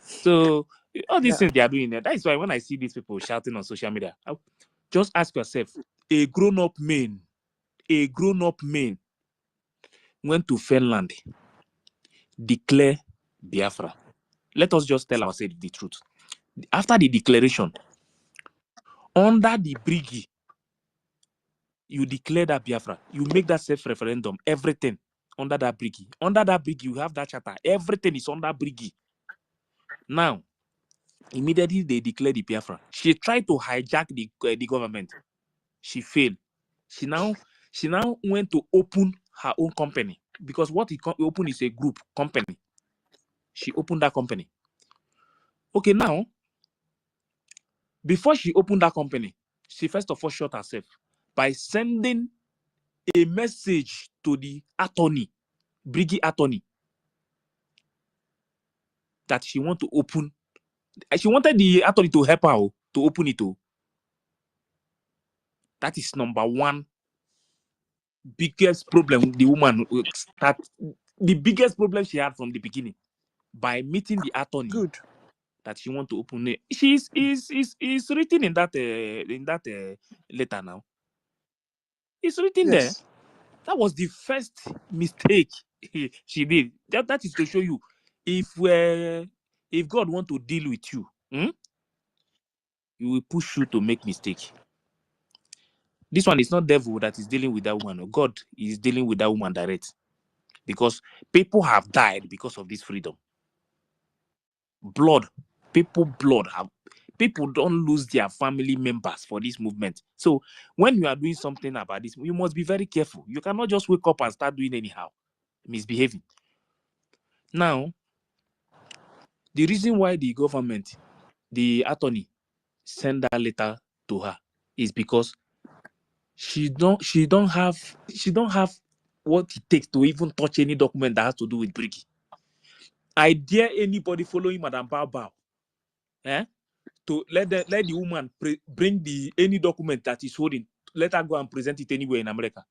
So all these things they are doing there. That is why when I see these people shouting on social media, just ask yourself: a grown-up man went to Finland, declare Biafra. Let us just tell ourselves the truth. After the declaration, under the BRGIE, you declare that Biafra, you make that self-referendum, everything under that BRGIE. Under that BRGIE, you have that charter. Everything is under BRGIE. Now, immediately they declare the Biafra. She tried to hijack the government. She failed. She now went to open her own company, because what he opened is a group company. She opened that company. Okay, now, before she opened that company, she first of all shot herself by sending a message to the attorney, BRGIE attorney, that she want to open. She wanted the attorney to help her to open it. That is number one biggest problem the woman start. The biggest problem she had from the beginning, by meeting the attorney. Good. That she want to open it. Is written in that letter now. It's written there. Yes. That was the first mistake she did. That is to show you, if God want to deal with you, he will push you to make mistake. This one is not devil that is dealing with that woman. God is dealing with that woman direct, because people have died because of this freedom. People don't lose their family members for this movement. So when you are doing something about this, you must be very careful. You cannot just wake up and start doing anyhow, misbehaving. Now, the reason why the government, the attorney, send that letter to her is because she don't have what it takes to even touch any document that has to do with BRGIE. I dare anybody following Madam Bao, to let the woman bring any document that is holding, let her go and present it anywhere in America.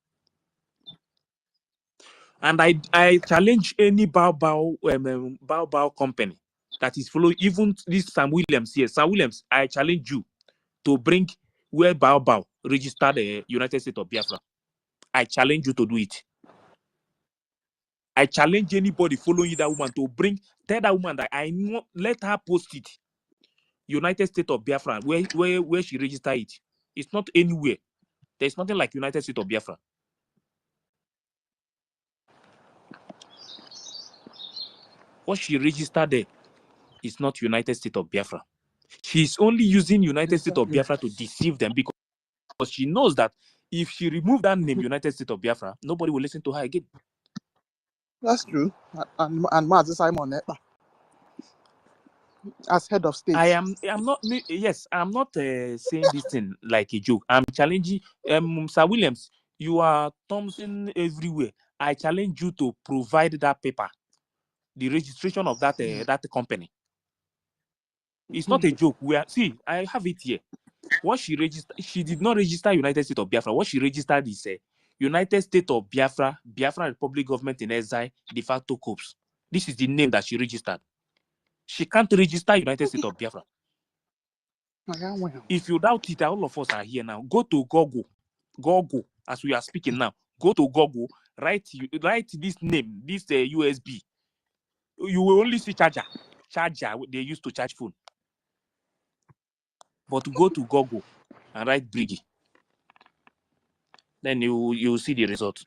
And I challenge any Bao company that is following, even this Sam Williams here. Sam Williams, I challenge you to bring where Bao registered the United States of Biafra. I challenge you to do it. I challenge anybody following that woman to tell that woman that I know, let her post it. United States of Biafra, where she registered it. It's not anywhere. There's nothing like United States of Biafra. What she registered there is not United States of Biafra. She's only using United States of Biafra to deceive them, because she knows that if she removes that name, United States of Biafra, nobody will listen to her again. That's true. And Mazi Simon as head of state. I'm not saying this thing like a joke. I'm challenging Sir Williams. You are Thompson everywhere. I challenge you to provide that paper, the registration of that company. It's not a joke. See, I have it here. Once she registered, she did not register United States of Biafra. What she registered is United States of Biafra, Biafran Republic Government in Exile, de facto corps. This is the name that she registered. She can't register United States of Biafra. If you doubt it, all of us are here now. Go to Google. Google, as we are speaking now. Go to Google. Write this name, this USB. You will only see charger they used to charge phone. But go to Google and write BRGIE. Then you see the result.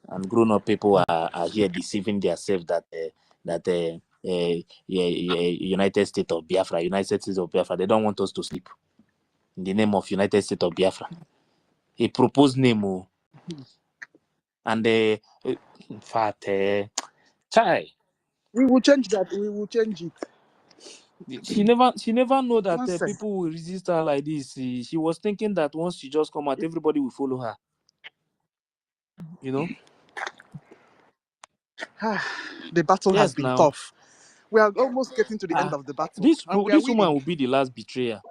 And grown-up people are here deceiving themselves that United States of Biafra, United States of Biafra, they don't want us to sleep. In the name of United States of Biafra. A proposed name. And in fact, chai. We will change that. We will change it. She never know that Nonsense. people will resist her like this. She was thinking that once she just come out, everybody will follow her. You know? The battle has been tough. We are almost getting to the end of the battle. This And we are woman winning. will be the last betrayer.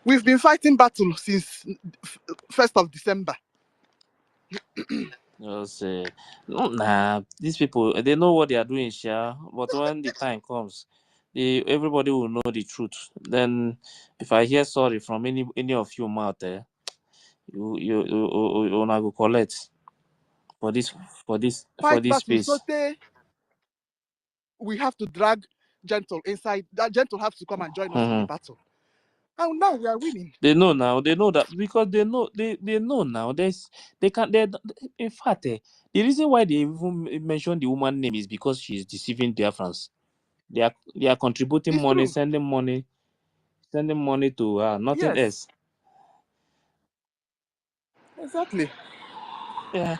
We've been fighting battle since 1st of December. These people, they know what they are doing, sure. But when the time comes, everybody will know the truth. Then, if I hear sorry from any of you out there, you not go collect for this Fight battle. space. So we have to drag Gentle inside. That Gentle has to come and join us in the battle. And now we are winning. They know now. They know that because they know now. In fact, the reason why they even mention the woman name is because she is deceiving Biafrans. They are contributing It's money, true. sending money to her. Nothing else. Exactly. Yeah.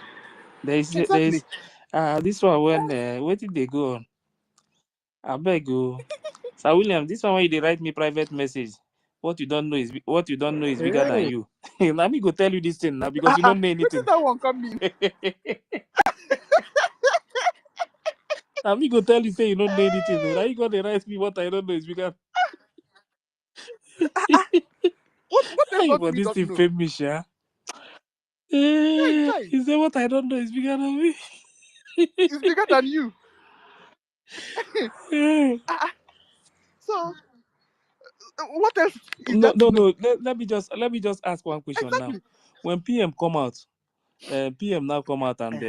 There is this one when where did they go on? I beg you, Sir William. This one when they write me private message. What you don't know is bigger than you. Let me go tell you this thing now because you don't know anything. Where did that one come in? Let me go tell you say you don't know anything. Now you got to write me what I don't know is bigger. What else Hey, don't but we this don't thing know? famous, yeah. Hey. He said what I don't know is bigger than me. It's bigger than you. So what else is No. that? Let me just ask one question now. When PM come out, PM now come out and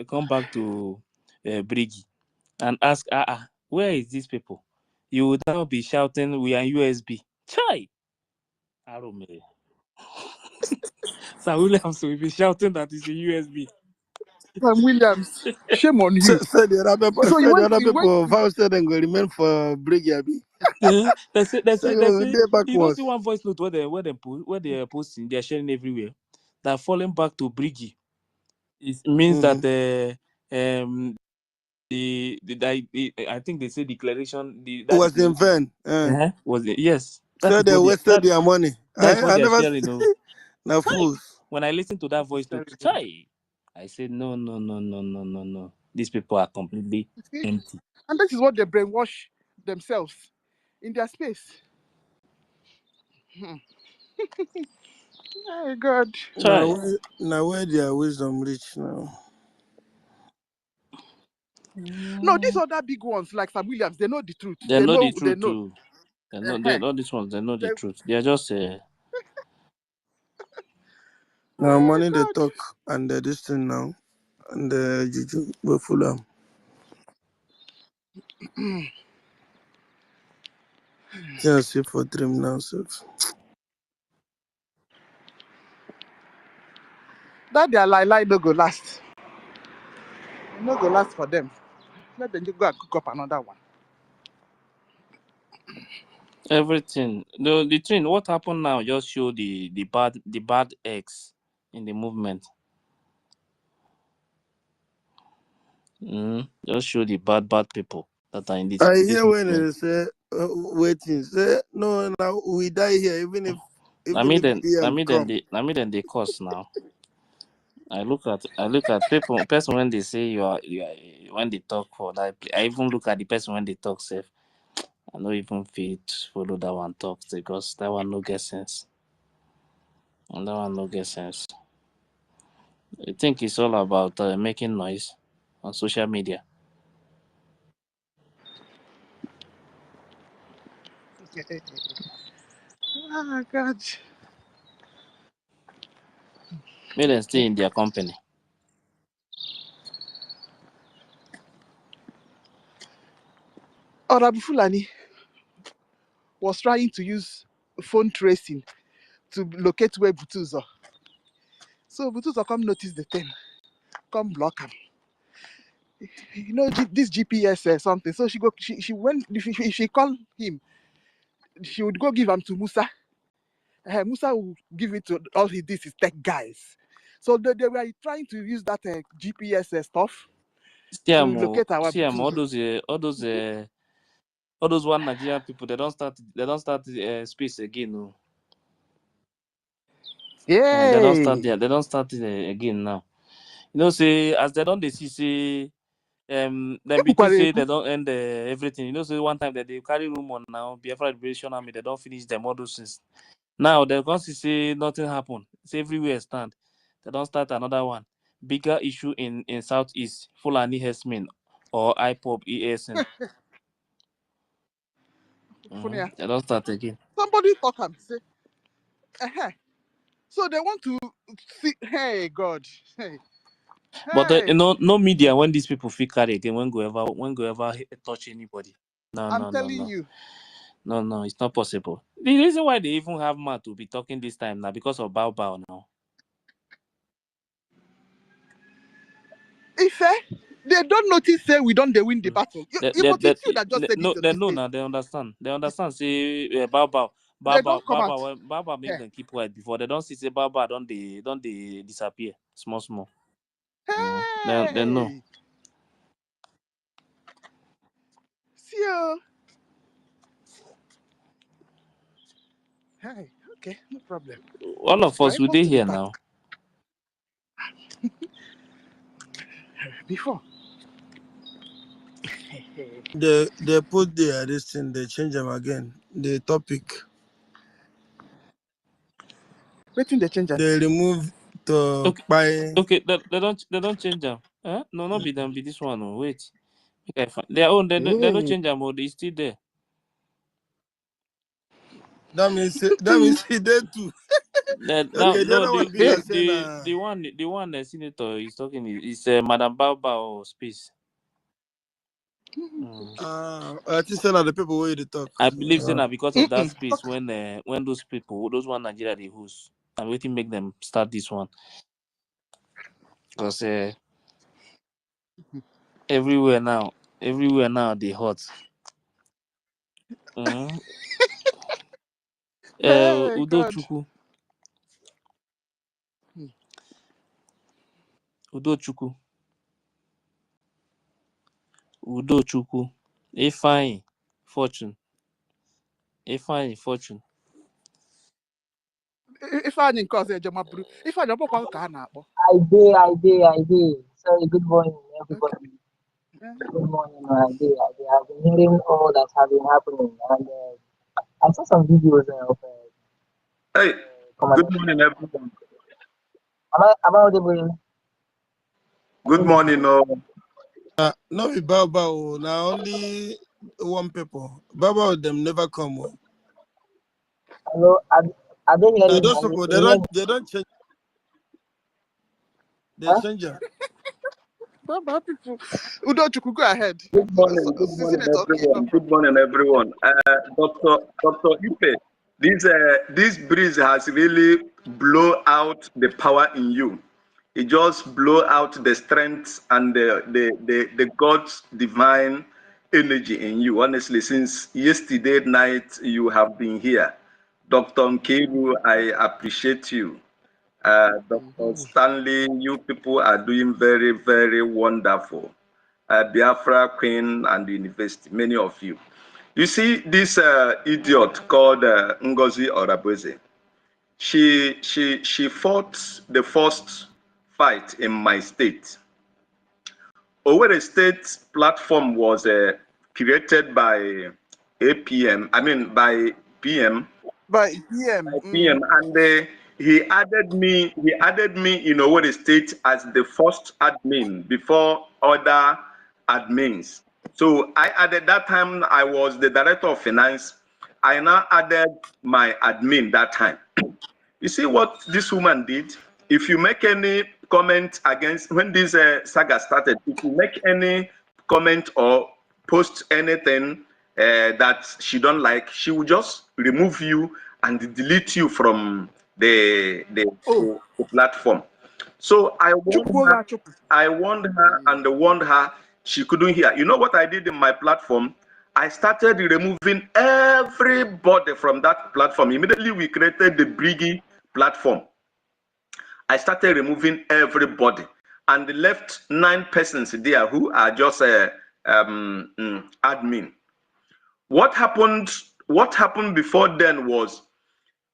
come back to BRGIE and ask, where is these people? You would now be shouting, we are USB. Chai! Arome. Sir Williams will be shouting that it's a USB. Sam Williams, shame on you. Say the other people, So say the other people voucher then go remain for BRGIE. They say, they you don't see backwards. one voice note where they are posting, they are sharing everywhere. That falling back to BRGIE, it means that I think they say declaration Was in vain. was it? Yes. So they wasted their money. That's what I they are never sharing. No. now fools. When I listen to that voice note, I said no. These people are completely empty. And this is what they brainwash themselves in their space. Oh God. Now where their wisdom reach now. No, these other big ones like Sam Williams, they know the truth. They know the truth too. All these ones, they know the truth. They are just now money they talk and this thing now. And Juju go full am. Just see for dream now, so. That their lie no go last. No go last for them. Let them go and cook up another one. everything. The thing. What happened now? Just show the bad eggs in the movement. Just show the bad people that are in this. I This hear when movement. they say waiting. Say no, now we die here. Even if I mean then come. they curse now. I look at people person when they say you are when they talk for that. I even look at the person when they talk safe. I don't even fit follow that one talk because that one no get sense. And that one no get sense. I think it's all about making noise on social media. Oh God. May them stay in their company. Orabi Fulani was trying to use phone tracing to locate where Butuzo. So Butuzo come notice the thing, come block him. You know this GPS something. So she went if she call him, she would go give him to Musa. Musa will give it to all he did is tech guys. So they were trying to use that GPS stuff to locate our All Butuzo. those all those one Nigerian people they don't start space again. No. Yay! They don't start it again now. You know, say as they don't they see say then People between kwara say ekwu. they don't end everything. You know, say one time that they carry room on now, Biafra Liberation Army, they don't finish them all those things. Now they can't say nothing happened. It's everywhere stand. They don't start another one. Bigger issue in Southeast, Fulani Hesmin or IPOB ESN. Funny. They don't start again. Somebody talk and say, so they want to see. Hey God, hey, But hey! no media when these people feel carry again when go ever touch anybody. No, I'm no, no, telling no. you, No, it's not possible. The reason why they even have man to be talking this time now because of Bao Bao now. Ife, they don't notice say we don't they win the battle. But it's you that just said it No, to they this know day. now. They understand. They understand. Say They don't come out. Bao Bao make Hey, them keep quiet before they don't see say Bao Bao don't they disappear small. They know. hey, see you. Hey, okay, no problem. All of We're us we able dey to do here that now. before. They put this thing, they change them again. The topic. Waiting the change. They remove the Okay, by okay. They don't change them. No, not be them. Be this one. Oh, wait. Okay, fine. Their own. They don't Hey, change them. Oh, they still there. that means he did too. Now, Okay, the no, other one be like saying the one the senator is talking is Madam Baobao or Space. I think say the people where they talk. I believe say now because of that talk. space when those people those one Nigeria they host, I'm waiting make them start this one because everywhere now they hot. Mm. Hey, God. Udochukwu Udochukwu Udochukwu Ifeanyi Fortune. If I didn't cause a jama brew, if I don't want to I did. Sorry, good morning, okay. everybody. Good morning, I did. I've been hearing all that has been happening, and I saw some videos of Hey, good Commander. morning, everyone. Am I audible? Good morning. no be Baba, now only one people. Baba them never come. Hello, are they Now hearing me? those people Can you hear me? they don't change, they Huh? change them. Baba people. Udo Chuku, go ahead. Good morning, Senator, okay, no everyone. Good problem. morning, everyone. Dr. Ipe, this breeze has really blow out the power in you. It just blow out the strength and the God's divine energy in you. Honestly, since yesterday night, you have been here. Dr. Nkiru, I appreciate you. Dr. Stanley, you people are doing very, very wonderful. Biafra Queen and the university, many of you. You see, this idiot called Ngozi Oraboze, she fought the first fight in my state. Owerri State platform was created by APM, I mean by PM, By PM. and he added me in Owerri State as the first admin before other admins. So I added that time I was the director of finance. I now added my admin that time. You see what this woman did? If you make any comment against, when this saga started, if you make any comment or post anything that she don't like, she will just remove you and delete you from the Oh, platform. So I Chukwuola Chukwu. warned her and warned her. She couldn't hear. You know what I did in my platform? I started removing everybody from that platform. Immediately we created the BRGIE platform. I started removing everybody and left 9 persons there who are just admin. What happened before then was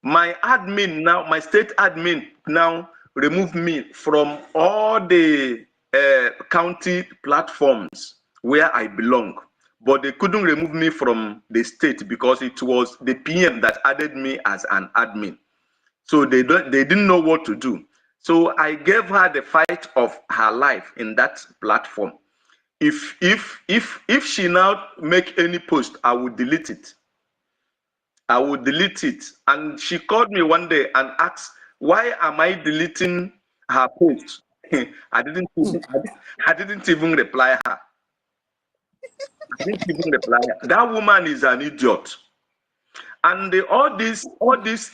my admin now, my state admin now removed me from all the county platforms where I belong. But they couldn't remove me from the state because it was the PM that added me as an admin. So they didn't know what to do. So I gave her the fight of her life in that platform. If she now make any post, I would delete it. I would delete it. And she called me one day and asked, why am I deleting her post? I didn't even reply her. I didn't even reply her. That woman is an idiot. And all these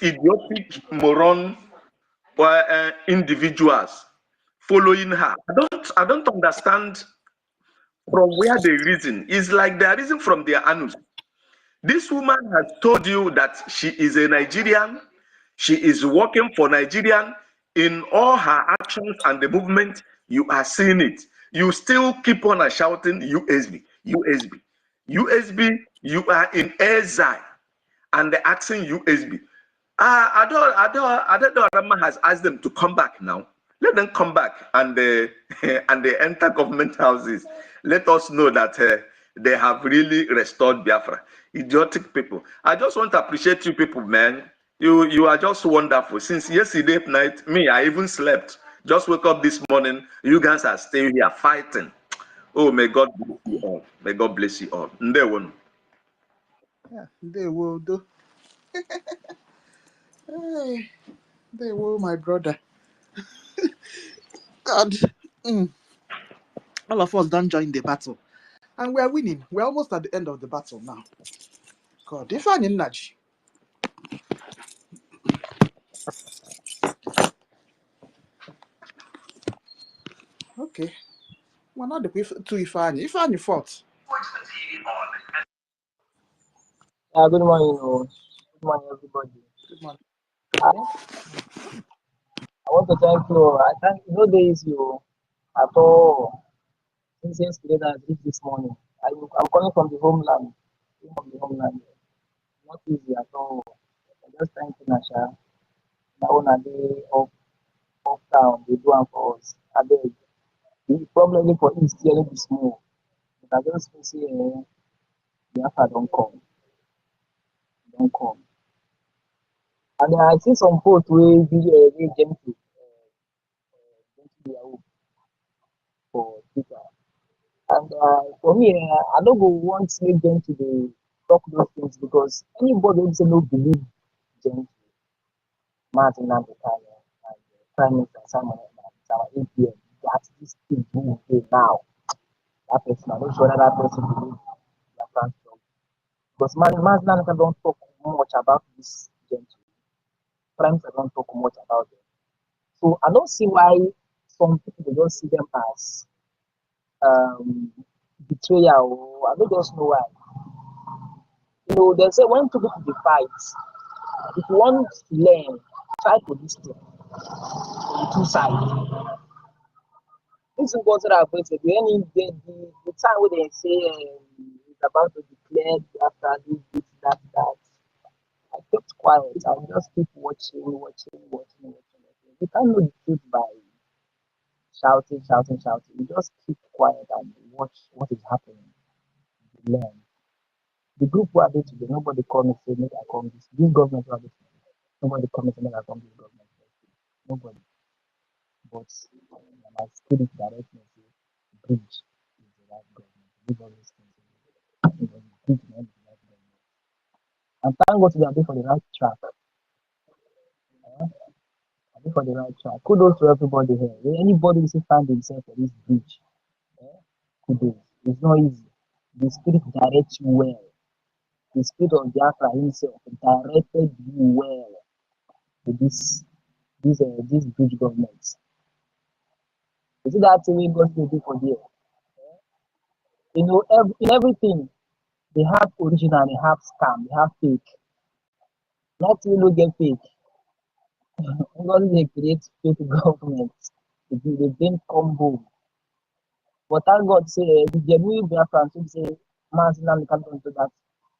idiotic moron individuals following her. I don't understand from where they reason. It's like they are reason from their anus. This woman has told you that she is a Nigerian. She is working for Nigerian. In all her actions and the movement, you are seeing it. You still keep on shouting USB, USB, USB. You are in exile and they're asking USB. Adama has asked them to come back now. Let them come back and and they enter government houses. Let us know that they have really restored Biafra. Idiotic people. I just want to appreciate you people, man. You are just wonderful. Since yesterday night, me, I even slept. Just wake up this morning. You guys are still here fighting. Oh, may God bless you all. May God bless you all. Ndewo. Yeah, they will do. Hey, they will, my brother. God. All of us don't join the battle. And we are winning. We're almost at the end of the battle now. God, if I'm in Naji. Okay. We're not the to Ifani. Ifani fought. Good morning, good morning, everybody. Good morning. I, I want to thank you. I thank no days you at all. Since yesterday that I reached this morning. I'm calling from the homeland. From the homeland. Not easy at all. I just thank you, Nasha. Now on a day off town, they do one for us. I beg. The problem for East here no be small. But I just feel say the answer don't come. Don't come. And I see some post where be gentle. Gentle for Twitter. And for me, I don't go want make them to the talk those things because anybody who say no believe them, Martin Nambekano and Prime Minister Simon Ekpa, our APM, that this thing will be now. That person, I'm not sure that person believes their France talk. Because Martin Nambekano don't talk much about this gentleman. Prime Minister don't talk much about them. So I don't see why some people they don't see them as betrayal. I don't just know why. They say when two people dey fight, if you want to learn, try to lis ten from the two sides. This is what I put it. The time when they say it's about to declare after this, that, I kept quiet. I just keep watching. You can't know the truth by shouting. You just keep quiet and watch what is happening. You learn. The group who are there today, nobody call me say make I come this government who are there today. Nobody come me say make I come this government. Nobody. But my spirit direct me say bridge is the right government. Give all these things. Bridge is the right government. And thank God today I'm for the right track. I'm for the right track. Kudos to everybody here. Anybody who say find himself for this bridge, kudos. It's not easy. The spirit directs you well. The spirit of Biafra himself directed you well to this bridge government. You see that thing we got to do for there. You know, in everything they have original, they have scam, they have fake. Not really get fake. Because they create fake government. They didn't come home. But thank God say the genuine Biafrans who say Mazina can't do that.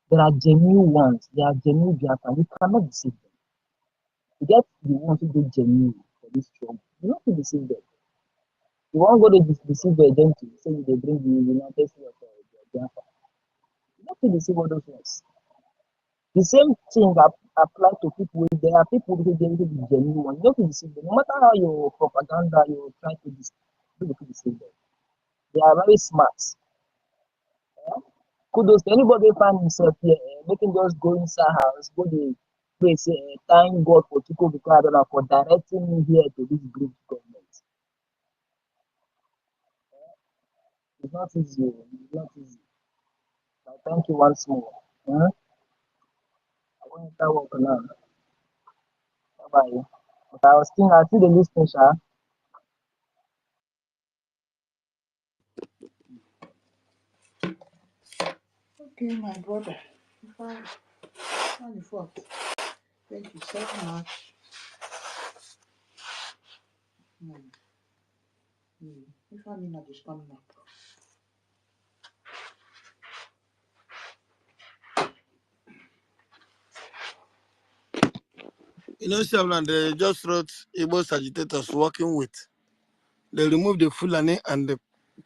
There are genuine ones. There are genuine Biafrans. You cannot deceive them. You get the ones who do genuine for this trouble. You not to deceive them. You won't go to deceive the identity, say they bring the United States of Biafra. You not to deceive all those ones. The same thing apply to people. There are people who they be genuine ones. You not to deceive them. No matter how your propaganda you try to deceive them. They are very smart. Kudos to anybody who find himself here, make him just go inside house, go to pray, say, thank God for Chico Bukadona for directing me here to this great government. It's not easy. It's not easy. But thank you once more. I want to start working now. Bye-bye. But I still the listening, sha. Okay, my brother. Fine. Thank you so much. If I mean, I just coming up. You know, Shavlan, they just wrote Igbo agitators working with. They removed the Fulani and the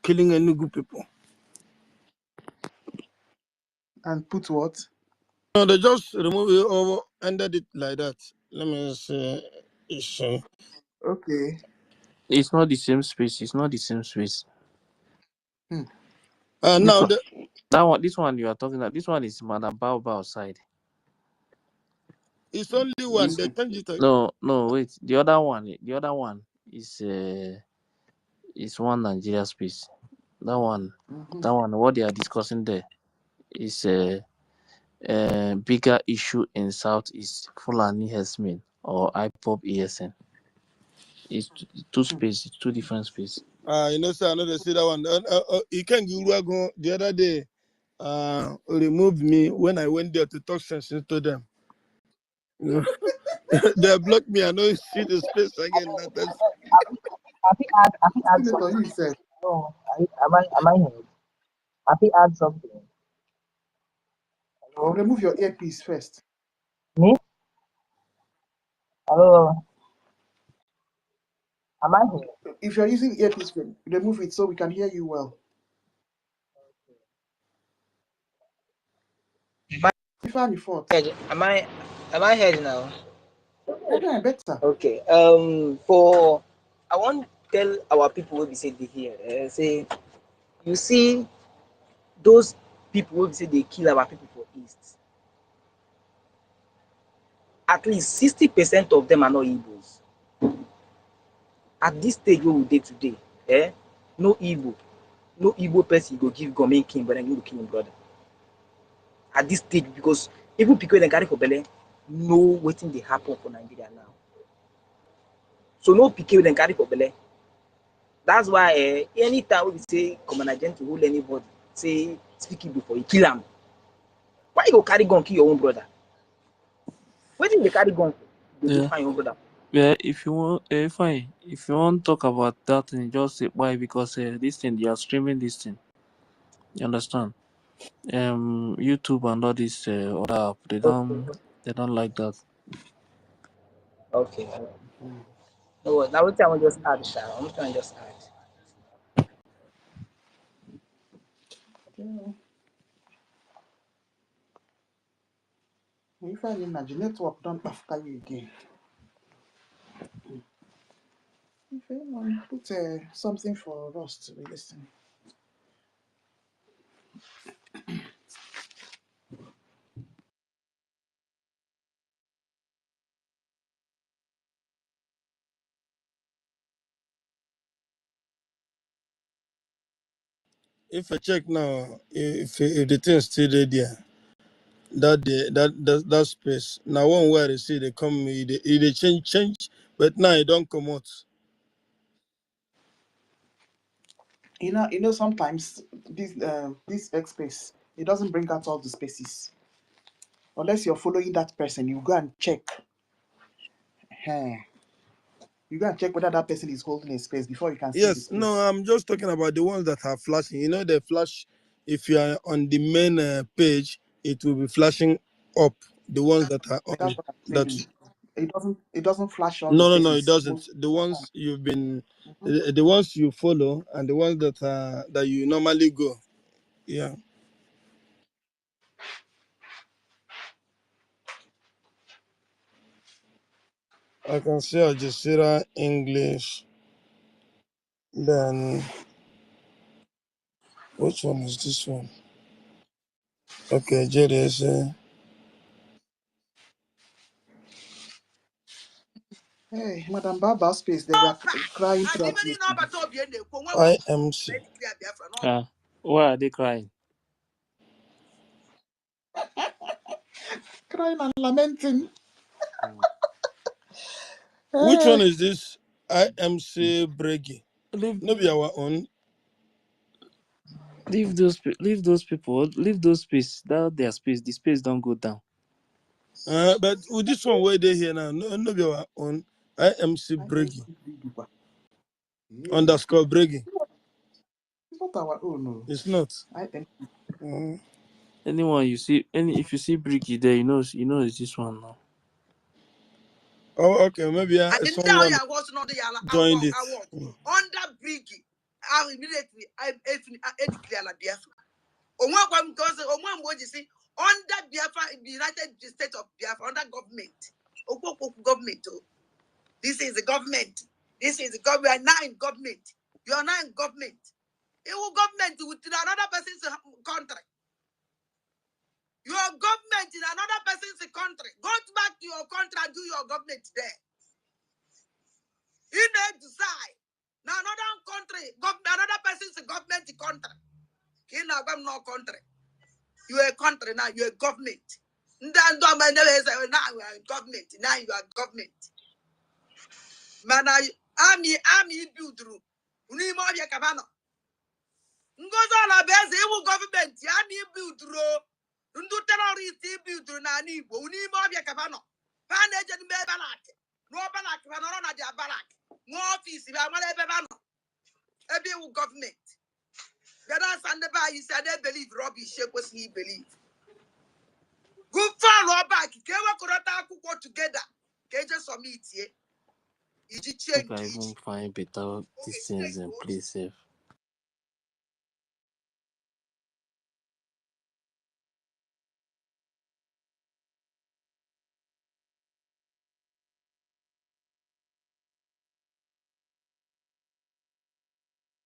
killing Enugu people. And put what? No, they just removed it or ended it like that. Let me see. Okay. It's not the same space. It's not the same space. Now That one, this one you are talking about. This one is Madam Bao side. it's only one. They changed it. No, wait. The other one is one Nigeria space. That one, what they are discussing there is a bigger issue in Southeast Fulani herdsmen or IPOP ESN. It's two spaces, two different spaces. You know, sir, I know they see that one. You can go the other day. Removed me when I went there to talk sense to them. You know, they blocked me. I know see the space again. I think add something. You said. No, am I here? I think add something. Hello? Remove your earpiece first. Me? Hello? Am I here? If you're using earpiece, remove it so we can hear you well. Am I heard now? Better. Okay. I want to tell our people what we say they hear. Say, you see, those people who say they kill our people for East. At least 60% of them are not Igbos. At this stage where we did today, no Igbo person go give government king, but then you kill him brother. At this stage, because even people that carry for Bele know what they happen for Nigeria now. So no people that carry for Bele. That's why anytime we say common agent to hold anybody, say speaking before you kill him. Why you go carry gun kill your own brother? Why did they carry gun? They find your own brother. Yeah, if you want, fine. If you want to talk about that thing, just say why, because this thing they are streaming this thing. You understand? YouTube and all this other app, they don't like that. Okay. No, now what I want just add, Sha. I'm trying to just add. If I imagine network don't after you again. If anyone put something for us to be listening. If I check now, if the thing still there, that space. Now one where they see they come, they change, but now it don't come out. You know, sometimes this X space it doesn't bring out all the spaces unless you're following that person. You go and check. You go and check whether that person is holding a space before you can see the Yes, no, space. I'm just talking about the ones that are flashing. You know, they flash. If you are on the main page, it will be flashing up. The ones that are That's on what I'm that. saying. It doesn't flash all the No, it spaces. doesn't. The ones you've been, the ones you follow, and the ones that you normally go. Yeah, I can see Al Jazeera English. Then which one is this one? Okay, JDS. Hey, Madam Baba space, they were crying And throughout even in yesterday. Abato Biende, IMC. declare Biafra, no. Ah, why are they crying? Crying and lamenting. Hmm. Which one Hey, is this? IMC BRGIE. Leave, No be our own. leave those people, leave those space. That their space, the space don't go down. But with this one where they here now, no be our own. IMC BRGIE. yeah. Underscore BRGIE. It's not our own. No. It's not. I am. Mm. Anyone you see, if you see Bricky there, you know it's this one now. Oh, okay. Maybe And then tell someone you I was not the yala, joined it. I walk. Under Briggy, I immediately, I declare la Biafra. One because one word you see, under Biafra, United States of Biafra, under government. Government. This is the government. This is the government. We are now in government. You are now in government. It will government with another person's country. Your government in another person's country. Go back to your country and do your government there. You need to decide. Now another country, another person's government country. You know, no country. You are a country now. You are a government. Now you are government. Now you are government. Man, army build through. Unimo ya kabano. Ngozi ala beze iwu government. Army build through. Ndu terrorist build through na Igbo. Unimo ya kabano. Pan agent me balak. No balak. Panoro na dia balak. No office. We are ebe bano. Ebi iwu government. That's and the bar. You said they believe rubbish. Was he believe? Good far or back. Kewa kurata kuko together. Keje submit ye. Iji I can change. even find better these things and play safe.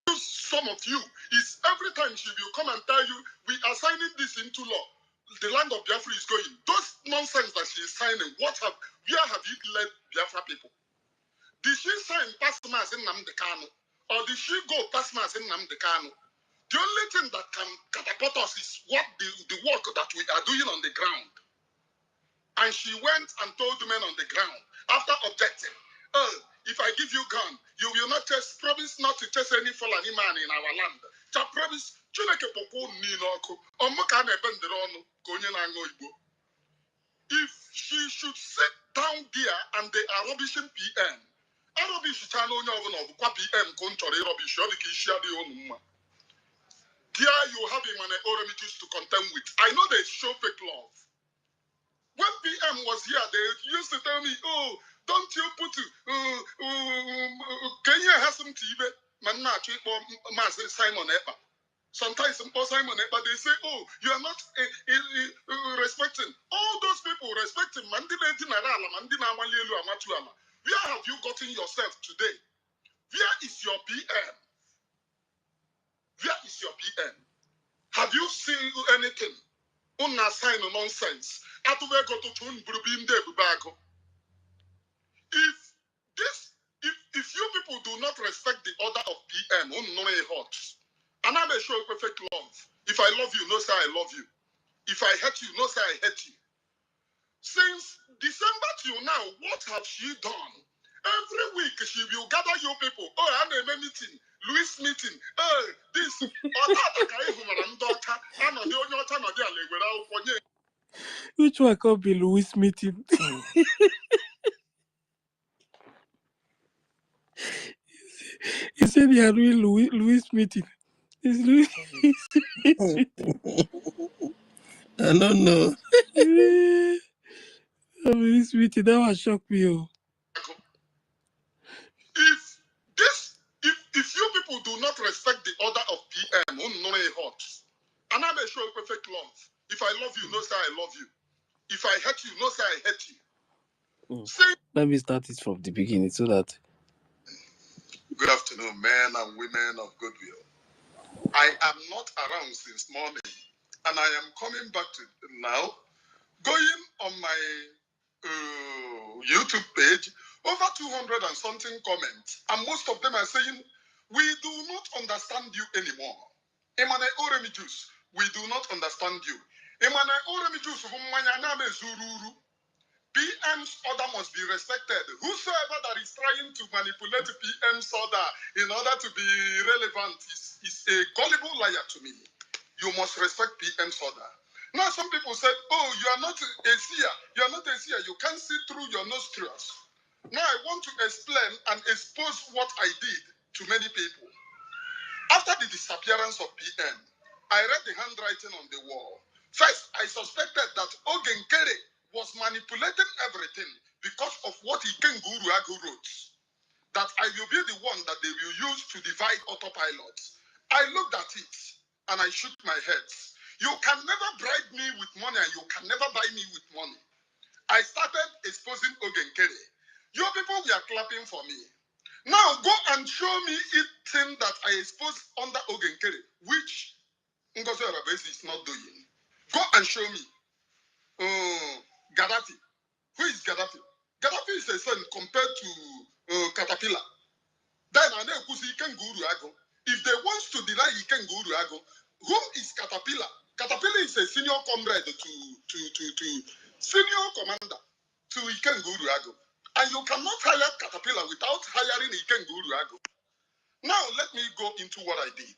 Some of you is every time she will come and tell you we are signing this into law. The land of Biafra is going. Those nonsense that she is signing, where have you led Biafra people? Did she sign Pasmas in Namdekano? Or did she go Pasmas in Namdekano? The only thing that can catapult us is what the work that we are doing on the ground. And she went and told the men on the ground, after objecting, oh, if I give you gun, you will not promise not to chase any Fulani man in our land. Promise, if she should sit down there and they are rubbishing PM, I rubbish channel of PM control rubbish, here you have him on a oramitus to contend with. I know they show fake love. When PM was here, they used to tell me, oh, don't you put Kenya has some TV, Simon Epa. Sometimes some person, but they say, oh, you are not respecting. All those people respecting. Where have you gotten yourself today? Where is your PM? Where is your PM? Have you seen anything? Una sign of nonsense. If if you people do not respect the order of PM, hot. And I'm a show perfect love. If I love you, no say I love you. If I hate you, no say I hate you. Since December till now, what have she done? Every week she will gather you people. Oh, I'm a meeting, Louis meeting. Oh, this. Which one could be Louis meeting? He said they are doing Louis meeting. It's Louis. I don't know. Louis meeting, that one shocked me. Oh. If you people do not respect the order of PM, hot. And I'm a show perfect love. If I love you, no say I love you. If I hate you, no say I hate you. Let me start it from the beginning so that. Good afternoon, men and women of goodwill. I am not around since morning, and I am coming back to now. Going on my YouTube page, over 200 and something comments, and most of them are saying, we do not understand you anymore. Emane Oremi Jews, we do not understand you. Emane Oremi Jews, PM's order must be respected. Whosoever that is trying to manipulate PM's order in order to be relevant is a gullible liar to me. You must respect PM's order. Now, some people said, oh, you are not a seer. You are not a seer. You can't see through your nostrils. Now, I want to explain and expose what I did to many people. After the disappearance of PM, I read the handwriting on the wall. First, I suspected that Ogenkere was manipulating everything because of what Ikenguru Agu wrote. That I will be the one that they will use to divide autopilot. I looked at it and I shook my head. You can never bribe me with money and you can never buy me with money. I started exposing Ogenkere. You people were clapping for me. Now go and show me thing that I exposed under Ogenkere, which Ngozi Arabesi is not doing. Go and show me. Gaddafi. Who is Gaddafi? Gaddafi is a son compared to Caterpillar. Then I know who's Ikenguru Ago. If they want to deny Ikenguru Ago, who is Caterpillar? Caterpillar is a senior comrade to senior commander to Ikenguru Ago. And you cannot hire Caterpillar without hiring Ikenguru Ago. Now let me go into what I did.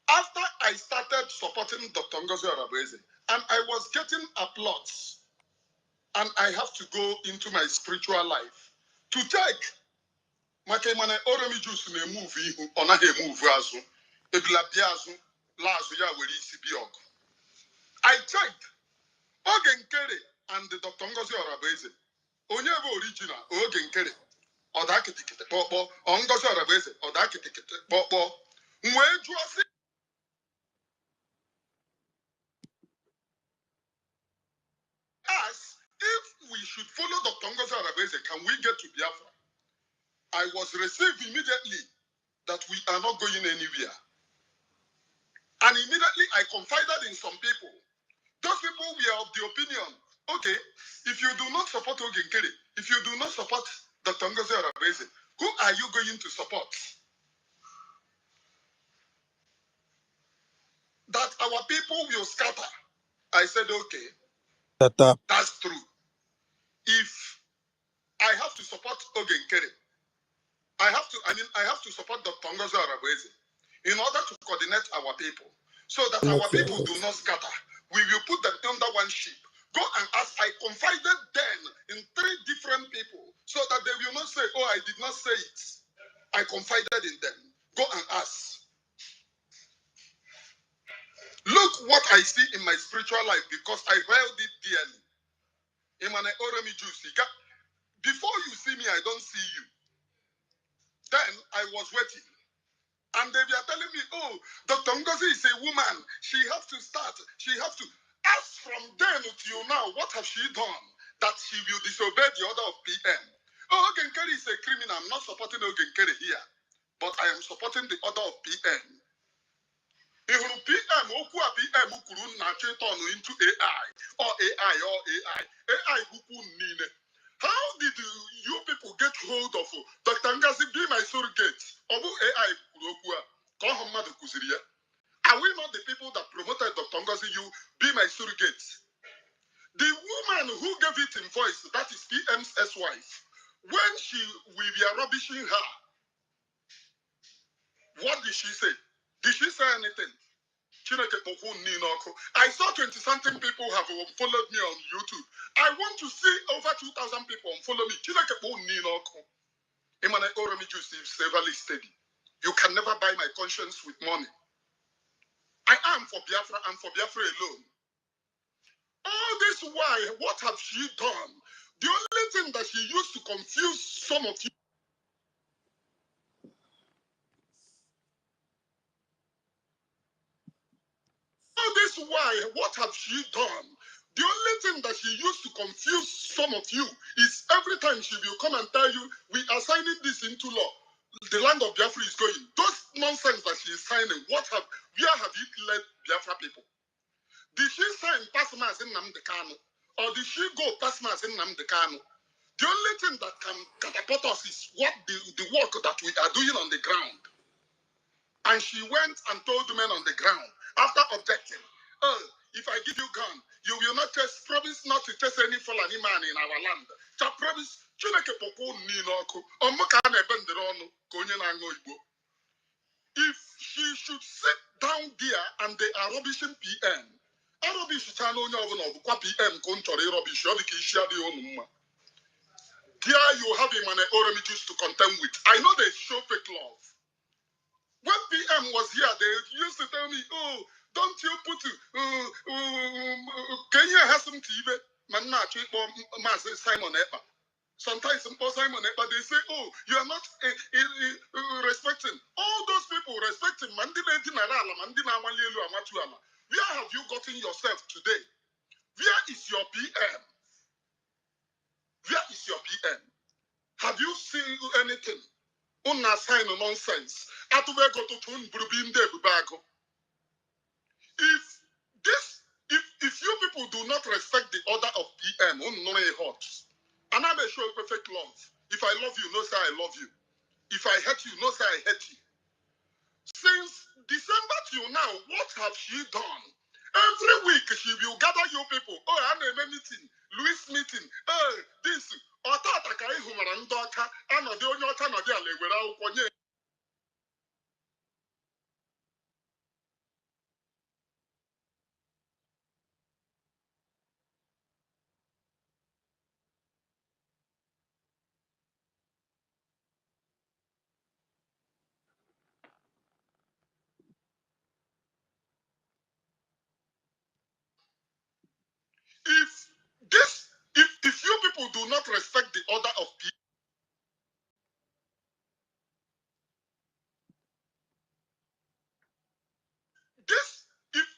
After I started supporting Dr. Ngozi Arabese, and I was getting applause, and I have to go into my spiritual life to check. Makemane Oremi Juice na move ihu, ọ naghị move azụ. Ebila bịa azụ, la azụ ya were isi bịa ọgụ. I checked. Ogenkere and Dr. Ngozi Arabese. Onye bụ original Ogenkere. Ọ da kitikiti kpọkpọ. Ọ Ngozi Arabese. Ọ da kitikiti kpọkpọ. Mwee jụọ sị. Ask if we should follow Dr. Ngozi Arabese, can we get to Biafra? I was received immediately that we are not going anywhere. And immediately I confided in some people. Those people were of the opinion, okay, if you do not support Ogenkere, if you do not support Dr. Ngozi Arabese, who are you going to support? That our people will scatter. I said, okay, that's true. If I have to support Ogenkere, I have to support Dr. Ngozi Arabese in order to coordinate our people so that our people do not scatter. We will put them under one sheep. Go and ask. I confided then in 3 different people so that they will not say, oh, I did not say it. I confided in them. Go and ask. Look what I see in my spiritual life because I held it dearly. Emane Oremi Juice. Before you see me, I don't see you. Then I was waiting. And they are telling me, oh, Dr. Ngozi is a woman. She has to start. She has to. As from then till now, what has she done that she will disobey the order of PM? Oh, Ogenkere is a criminal. I'm not supporting Ogenkere here. But I am supporting the order of PM. If PM, Okua PM, turn into AI, or AI, or AI, AI, how did you people get hold of Dr. Ngozi be my surrogate? Obu AI, are we not the people that promoted Dr. Ngozi? You be my surrogate. The woman who gave it in voice, that is PM's ex-wife, when we were rubbishing her, what did she say? Did she say anything? I saw 20-something people have followed me on YouTube. I want to see over 2,000 people follow me. Steady. You can never buy my conscience with money. I am for Biafra and for Biafra alone. All this while, what have she done? The only thing that she used to confuse some of you. All this while, what have she done? The only thing that she used to confuse some of you is every time she will come and tell you, we are signing this into law. The land of Biafra is going. Those nonsense that she is signing, where have you led Biafra people? Did she sign Pasmas in Namdekano? Or did she go Pasmas in Namdekano? The only thing that can catapult us is what the work that we are doing on the ground. And she went and told the men on the ground, after objecting, oh, if I give you gun, you will not promise not to chase any Fulani man in our land. So promise, if she should sit down there and they are rubbishing PM, I rubbish channel of PM control rubbish, there you have him and Oromijus to contend with. I know they show fake love. When PM was here, they used to tell me, oh, don't you put Kenya has some TV, Manachi or Simon Epa. Sometimes Simon Epa, they say, oh, you are not respecting. All those people respecting Mandina Dinarala, Mandina Malielu, Amatuama. Where have you gotten yourself today? Where is your PM? Where is your PM? Have you seen anything? Una sign nonsense. If you people do not respect the order of PM, and I may show perfect love. If I love you, no say I love you. If I hate you, no say I hate you. Since December till now, what have she done? Every week she will gather you people. Oh, I'm a meeting, Louis meeting. Oh, this. If you people do not respect the order of people,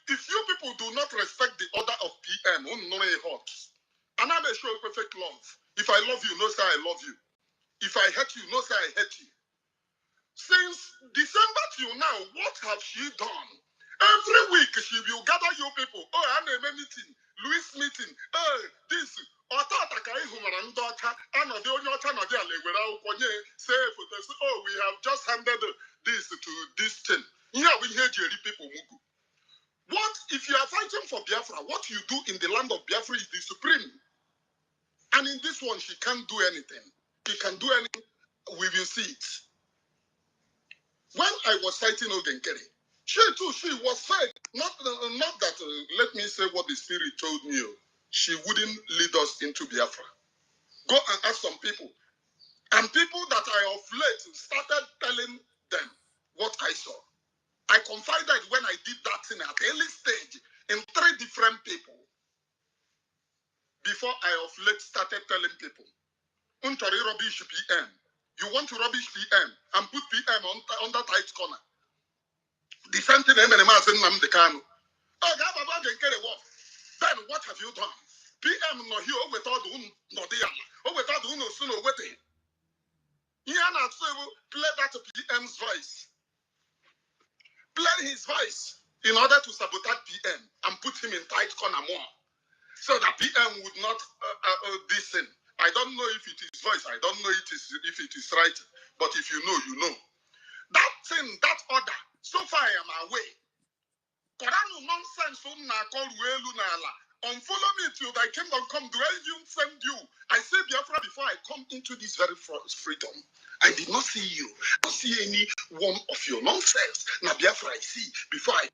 if you people do not respect the order of PM, and I may show perfect love. If I love you, no say I love you. If I hate you, no say I hate you. Since December till now, what have she done? Every week she will gather you people. Oh, I'm a meeting, Louis meeting. Oh, this. Oh, we have just handed this to this thing. Yeah, we hear Jerry people. What if you are fighting for Biafra? What you do in the land of Biafra is the supreme. And in this one, she can't do anything. She can do anything. We will see it. When I was fighting Ogenkere, she too, she was fed. Not that, let me say what the spirit told me. She wouldn't lead us into Biafra. Go and ask some people. And people that I of late started telling them what I saw. I confided when I did that thing at early stage in 3 different people before I of late started telling people. Untari rubbish PM. You want to rubbish PM and put PM on that tight corner. The same thing Emene Mazi Nnamdi Kanu. Oh, God, then what have you done? PM no here without the no there. Oh, without the no sooner waiting. Yana play that PM's voice. Play his voice in order to sabotage PM and put him in tight corner more. So that PM would not listen. I don't know if it is voice. I don't know if it is right. But if you know, you know. That thing, that order, so far I am away. Koranu nonsense from na call Welu Nala. Unfollow me till thy kingdom come. Do I even send you? I say Biafra before I come into this very freedom. I did not see you. I don't see any one of your nonsense. Now Biafra I see before I.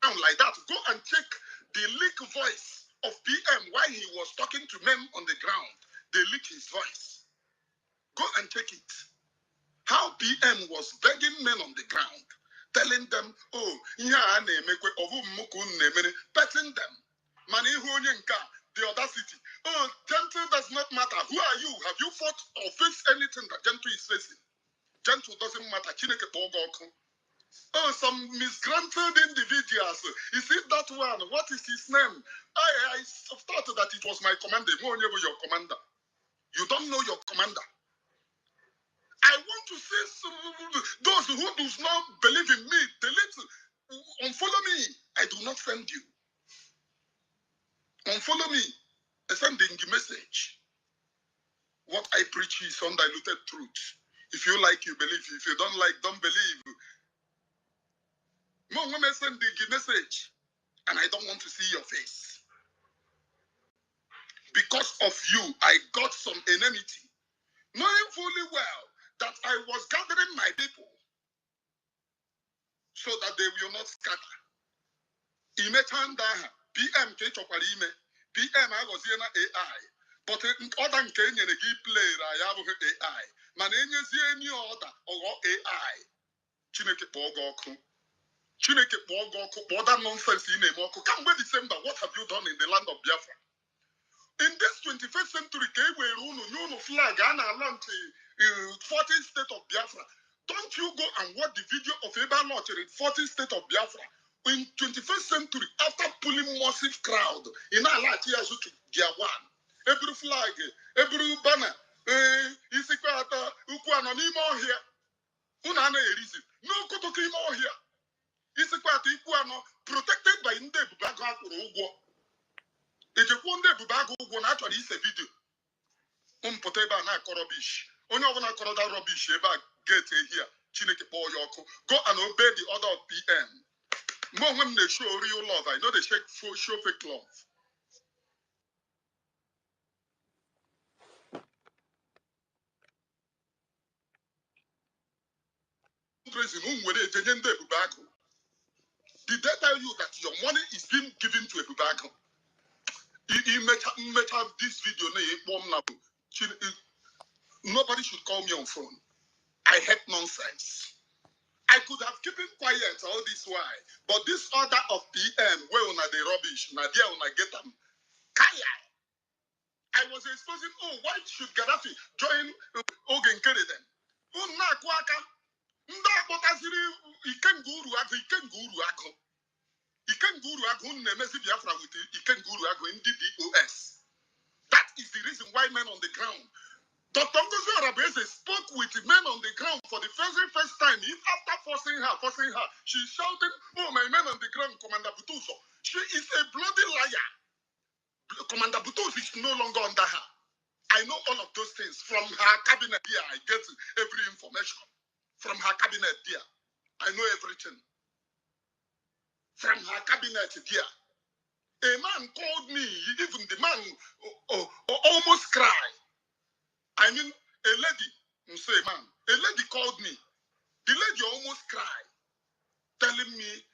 Like that, go and check the leak voice of PM while he was talking to men on the ground. They leak his voice. Go and check it. How PM was begging men on the ground, telling them, oh, petting them. The audacity. Oh, gentle does not matter. Who are you? Have you fought or faced anything that gentle is facing? Gentle doesn't matter. Oh, some misgranted individuals. Is it that one? What is his name? I thought that it was my commander. Your commander. You don't know your commander. I want to say those who do not believe in me, unfollow me. I do not send you. Unfollow me. I send the message. What I preach is undiluted truth. If you like, you believe. If you don't like, don't believe. No one send the message, and I don't want to see your face. Because of you, I got some enmity, knowing fully well that I was gathering my people so that they will not scatter. PM PM AI. But other nke nyere gị play ya abụghị AI. Mana enyezie any order or AI. Chineke kpọọ gị ọkụ. Chineke kpọọ gị ọkụ. Kpọọ that nonsense ị na-eme ọkụ. Kamgbe December, what have you done in the land of Biafra? In this 21st century, flag and launch 14th state of Biafra. Don't you go and watch the video of Eba launch in 14th state of Biafra? In 21st century, after pulling massive crowd, in our last years to Gear 1, every flag, every banner, here. Unana reason. No Kotokrimo here. Protected by Nde Bubaga Ugo. If you want to back one actually is a video. Poteba na rubbish. Only of na that rubbish ever get here. Chineke Boyoko. Go and obey the order of PM. More when they show real love, I know they show fake love. Did they tell you that your money is being given to a Bubago? You may have this video. Nobody should call me on phone. I hate nonsense. I could have kept him quiet all this while, but this order of PM, where on the rubbish, na there on get them. Kaya. I was exposing, why should Gaddafi join Ogen Kereden? Na kwaka. Nda potaziri ikenguru ako. Ikenguru ako nemesi Biafra with ikenguru ako in the BCOS. That is the reason why men on the ground. Dr. Ngozi Arabese spoke with men on the ground for the first time. After forcing her, she's shouting, oh, my men on the ground, Commander Butuso. She is a bloody liar. Commander Butuso is no longer under her. I know all of those things. From her cabinet here, I get every information. From her cabinet here, I know everything. From her cabinet here. A man called me, even the man almost cried. I mean, a lady, say man, a lady called me. The lady almost cried, telling me,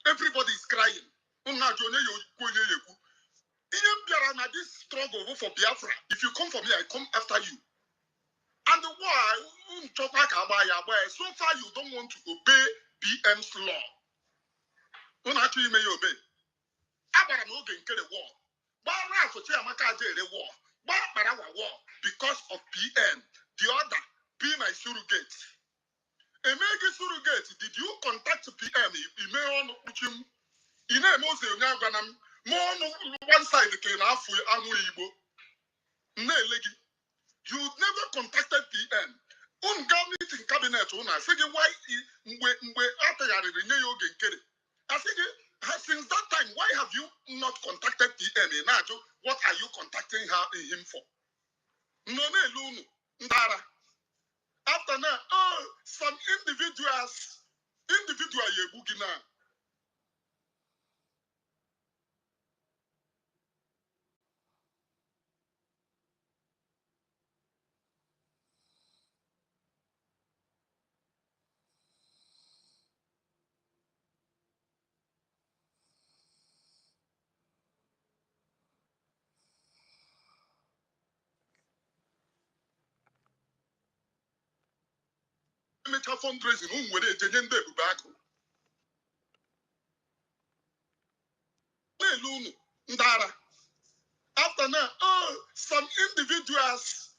everybody is crying. This struggle for Biafra. If you come for me, I come after you. And why? So far, you don't want to obey BM's law. When actually may obey. Abraham no get the war. Bara for Chiamaka the war. Bara war because of PM. The other be my surrogate. A mega surrogate. Did you contact PM? Email him. In a Mose Naganam. More one side came halfway Amu. You never contacted PM. Meeting cabinet owner. I think why after I think since that time, why have you not contacted PM? What are you contacting him for? No, no, Ndara. After now, some individuals, Yebugina. Fundraising, Ndara. After now, some individuals,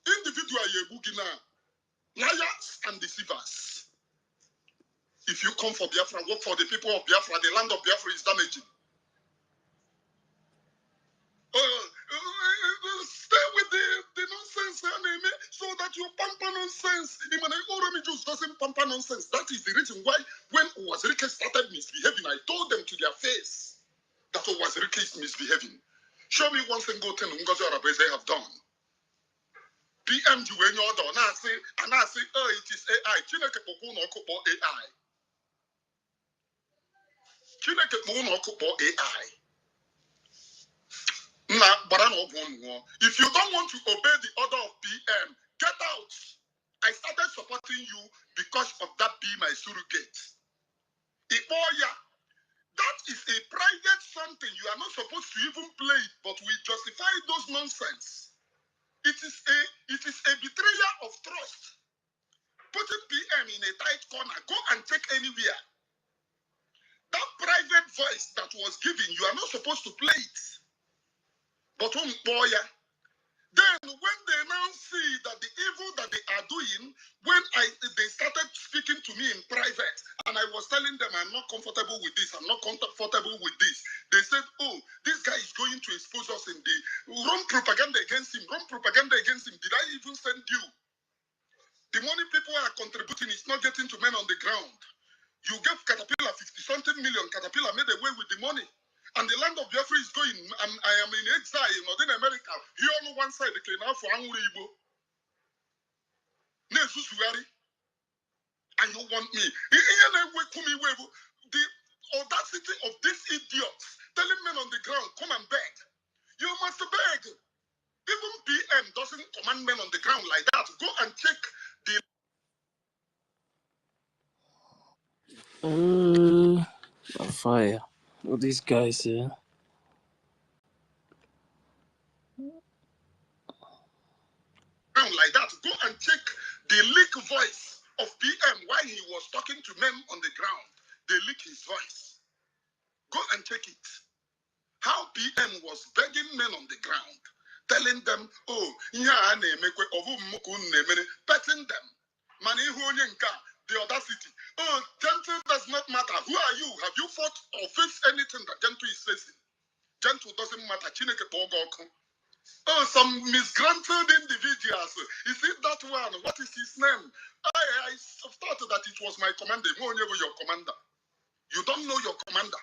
Yebugina, liars and deceivers. If you come for Biafra, work for the people of Biafra, the land of Biafra is damaging. Stay with the nonsense, so that you pamper nonsense. Even just doesn't pamper nonsense. That is the reason why when Wazirike started misbehaving, I told them to their face that Wazirike is misbehaving. Show me one single thing Ngozi Arabese have done. PM you when you're done. And I say, oh, it is AI. Chineke Pokuno Kupo AI. Chineke Pokuno Kupo AI. If you don't want to obey the order of PM, get out. I started supporting you because of that be my surrogate. Iboya, that is a private something. You are not supposed to even play it, but we justify those nonsense. It is a betrayal of trust. Putting PM in a tight corner, go and check anywhere. That private voice that was given, you are not supposed to play it. But Boya. Then when they now see that the evil that they are doing, when they started speaking to me in private, and I was telling them I'm not comfortable with this, I'm not comfortable with this, they said, oh, this guy is going to expose us in the wrong propaganda against him, wrong propaganda against him. Did I even send you? The money people are contributing is not getting to men on the ground. You gave Caterpillar 50-something million. Caterpillar made away with the money. And the land of Biafra is going. I am in exile in Northern America. Here on one side, the Kena for Angry Igbo. And you want me? The audacity of these idiots telling men on the ground, come and beg. You must beg. Even PM doesn't command men on the ground like that. Go and check the Fire. All these guys here. like that. Go and check the leak voice of PM while he was talking to men on the ground. They leak his voice. Go and check it. How PM was begging men on the ground, telling them, oh, petting them. The audacity. Oh, Gentle does not matter. Who are you? Have you fought or faced anything that Gentle is facing? Gentle doesn't matter. Oh, some misgranted individuals. Is it that one? What is his name? I thought that it was my commander. Your commander. You don't know your commander.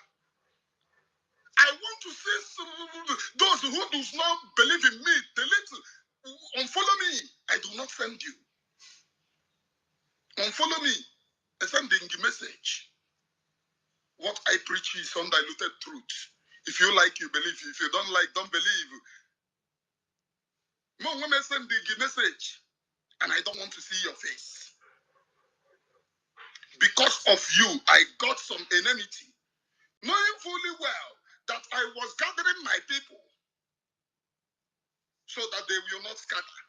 I want to see those who do not believe in me. Unfollow me. I do not send you. Unfollow me. I send the message. What I preach is undiluted truth. If you like, you believe. If you don't like, don't believe. More women send the message, and I don't want to see your face. Because of you, I got some enmity. Knowing fully well that I was gathering my people so that they will not scatter.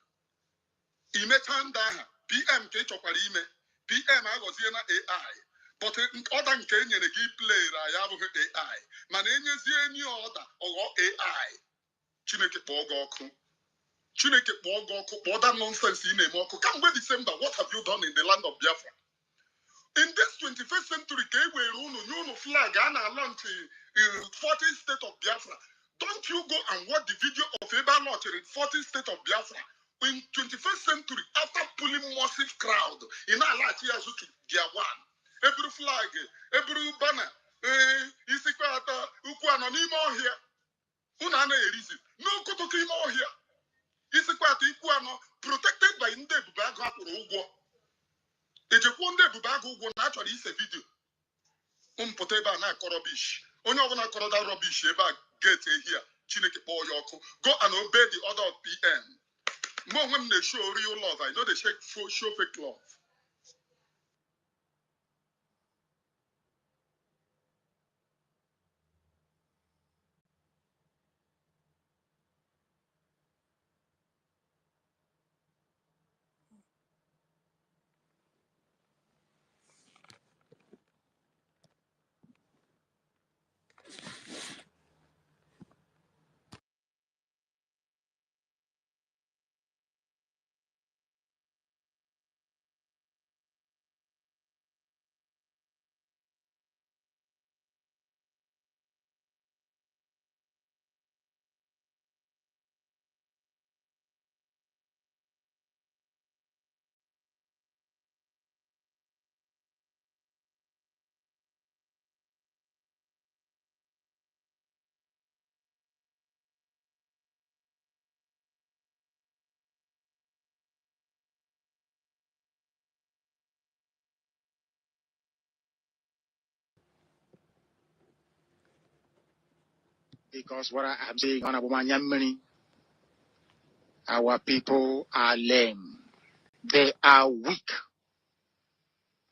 Ime tanda PM ke chokwara ime. PM agozie na AI. But other nke enyere gị play ya abụghị AI. Mana enyezie any order or AI. Chineke kpọọ gị ọkụ. Chineke kpọọ gị ọkụ. Kpọọ that nonsense ị na-eme ọkụ. Kamgbe December, what have you done in the land of Biafra? In this 21st century, flag and launch in 40th state of Biafra. Don't you go and watch the video of Eba launch in 40th state of Biafra? In 21st century, after pulling massive crowd, in Alati Azuki, dia one. Every flag, every banner, Isikwata, Ukuano, Nimo here. Unana Elisi. No Kotokimo here. Isikwata, Ikuano, protected by Nde Bubaga Ugo. Ejekwnde Bubaga Ugo, naturally, is a video. Put ebe a na-akọ rubbish. Onye ọbụla kọrọ that rubbish ebe a get here. Chineke kpọọ ya ọkụ. Go and obey the order of PM. Mo onwe m na-show real love. I know they show fake love. Because what I am saying on Abumanyamini, our people are lame. They are weak.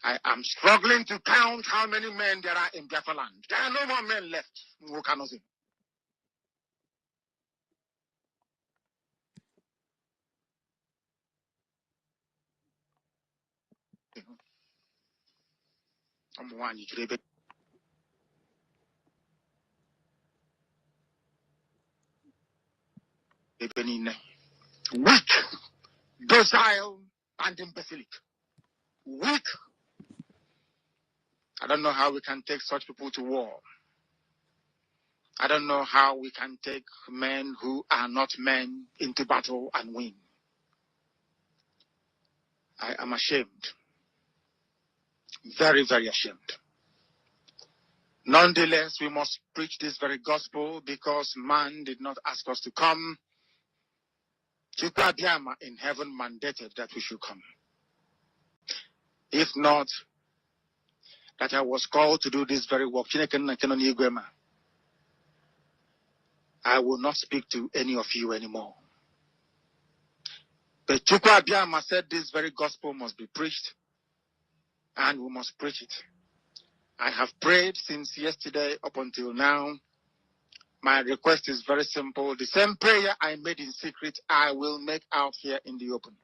I am struggling to count how many men there are in Biafra land. There are no more men left. Wukanozi. Weak, docile, and imbecilic. Weak. I don't know how we can take such people to war. I don't know how we can take men who are not men into battle and win. I am ashamed. Very, very ashamed. Nonetheless, we must preach this very gospel because man did not ask us to come. Chukwabiama in heaven mandated that we should come. If not, that I was called to do this very work, I will not speak to any of you anymore. But Chukwabiama said this very gospel must be preached, and we must preach it. I have prayed since yesterday up until now. My request is very simple. The same prayer I made in secret, I will make out here in the open.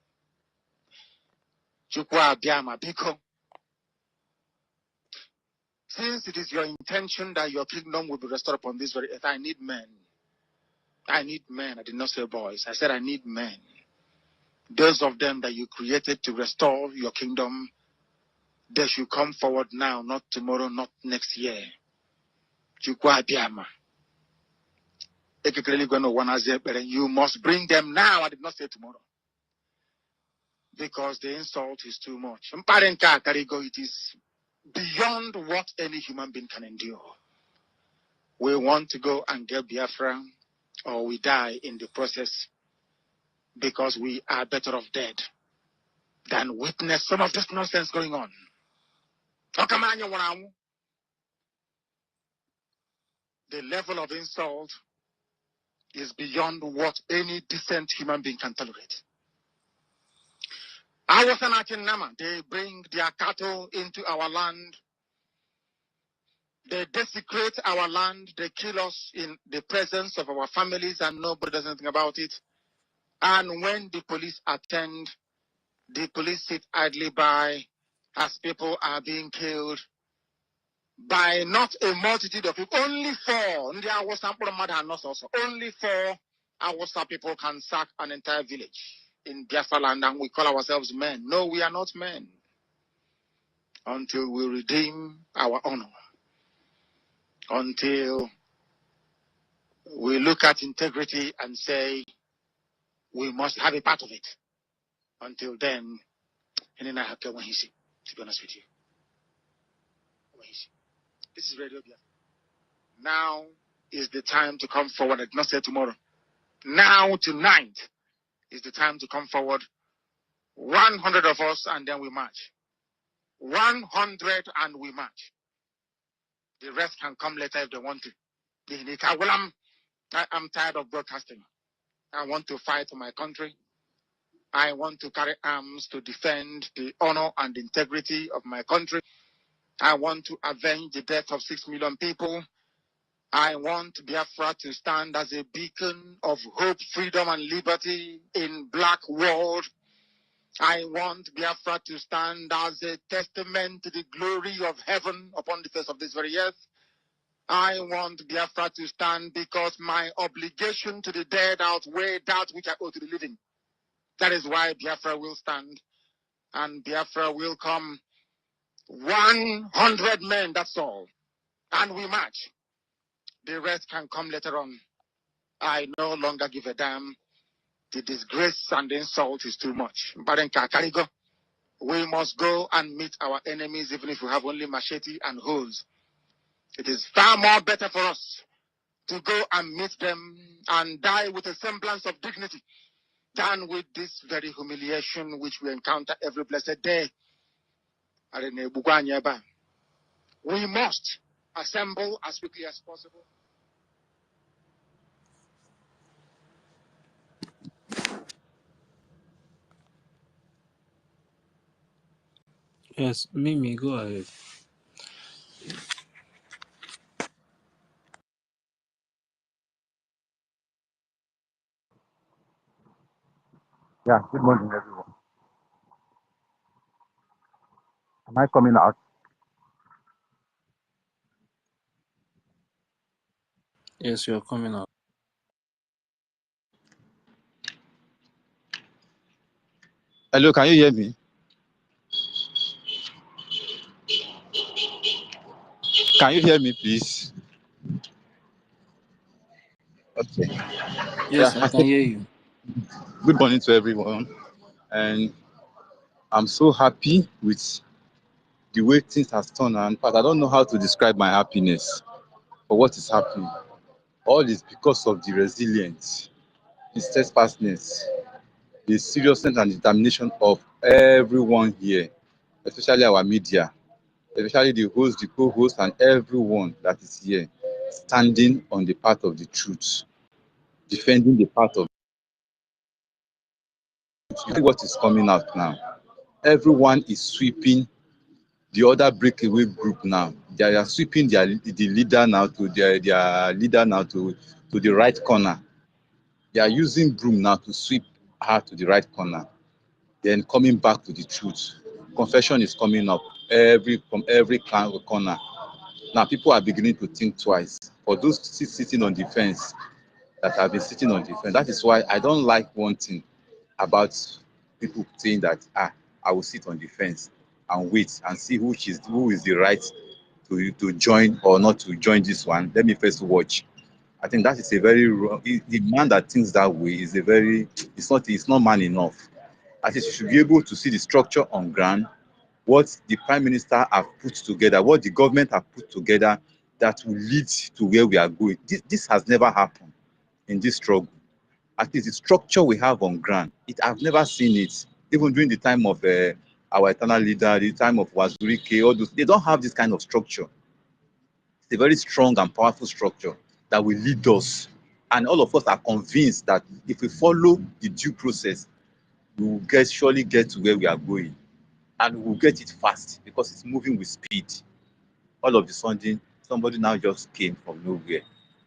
Chukwabiama Biko. Since it is your intention that your kingdom will be restored upon this very earth, I need men. I need men. I did not say boys. I said I need men. Those of them that you created to restore your kingdom, they should come forward now, not tomorrow, not next year. You must bring them now. I did not say tomorrow. Because the insult is too much. It is beyond what any human being can endure. We want to go and get Biafra, or we die in the process, because we are better off dead than witness some of this nonsense going on. The level of insult is beyond what any decent human being can tolerate. I was an Nama. They bring their cattle into our land. They desecrate our land. They kill us in the presence of our families and nobody does anything about it. And when the police attend, the police sit idly by as people are being killed by not a multitude of people. Only four. Only four Awasa people can sack an entire village in Biafra land, and we call ourselves men. No, we are not men until we redeem our honor. Until we look at integrity and say we must have a part of it. Until then, and then I have to be honest with you. This is Radio Biafra. Now is the time to come forward. I did not say tomorrow. Now, tonight is the time to come forward. 100 of us, and then we march. 100 and we march. The rest can come later if they want to. Well, I'm tired of broadcasting. I want to fight for my country. I want to carry arms to defend the honor and integrity of my country. I want to avenge the death of 6 million people. I want Biafra to stand as a beacon of hope, freedom, and liberty in black world. I want Biafra to stand as a testament to the glory of heaven upon the face of this very earth. I want Biafra to stand because my obligation to the dead outweigh that which I owe to the living. That is why Biafra will stand, and Biafra will come. 100 men, that's all. And we march. The rest can come later on. I no longer give a damn. The disgrace and the insult is too much. We must go and meet our enemies even if we have only machete and hoes. It is far more better for us to go and meet them and die with a semblance of dignity than with this very humiliation which we encounter every blessed day. We must assemble as quickly as possible. Yes, Mimi, go ahead. Yeah, good morning, everyone. Am I coming out? Yes, you're coming out. Hello, can you hear me? Can you hear me, please? Okay. Yeah, Yes, I can hear you. good morning to everyone. And I'm so happy with the way things have turned out. But I don't know how to describe my happiness for what is happening. All is because of the resilience, the steadfastness, the seriousness and determination of everyone here, especially our media, especially the host, the co-host, and everyone that is here, standing on the path of the truth, defending the path of what is coming out now. Everyone is sweeping the other breakaway group now. They are sweeping the leader now to their leader now to the right corner. They are using broom now to sweep her to the right corner. Then coming back to the truth. Confession is coming up from every corner. Now people are beginning to think twice. For those sitting on the fence that have been sitting on the fence, that is why I don't like one thing about people saying that I will sit on the fence and wait and see who is the right to join or not to join this one. Let me first watch. I think that is a very wrong. The man that thinks that way is a very it's not man enough. I think you should be able to see the structure on ground, what the prime minister have put together, what the government have put together that will lead to where we are going. This has never happened in this struggle. At least the structure we have on ground, I've never seen it. Even during the time of our eternal leader, the time of Wazurike, all those, they don't have this kind of structure. It's a very strong and powerful structure that will lead us. And all of us are convinced that if we follow the due process, we will surely get to where we are going. And we will get it fast because it's moving with speed. All of a sudden, Somebody now just came from nowhere,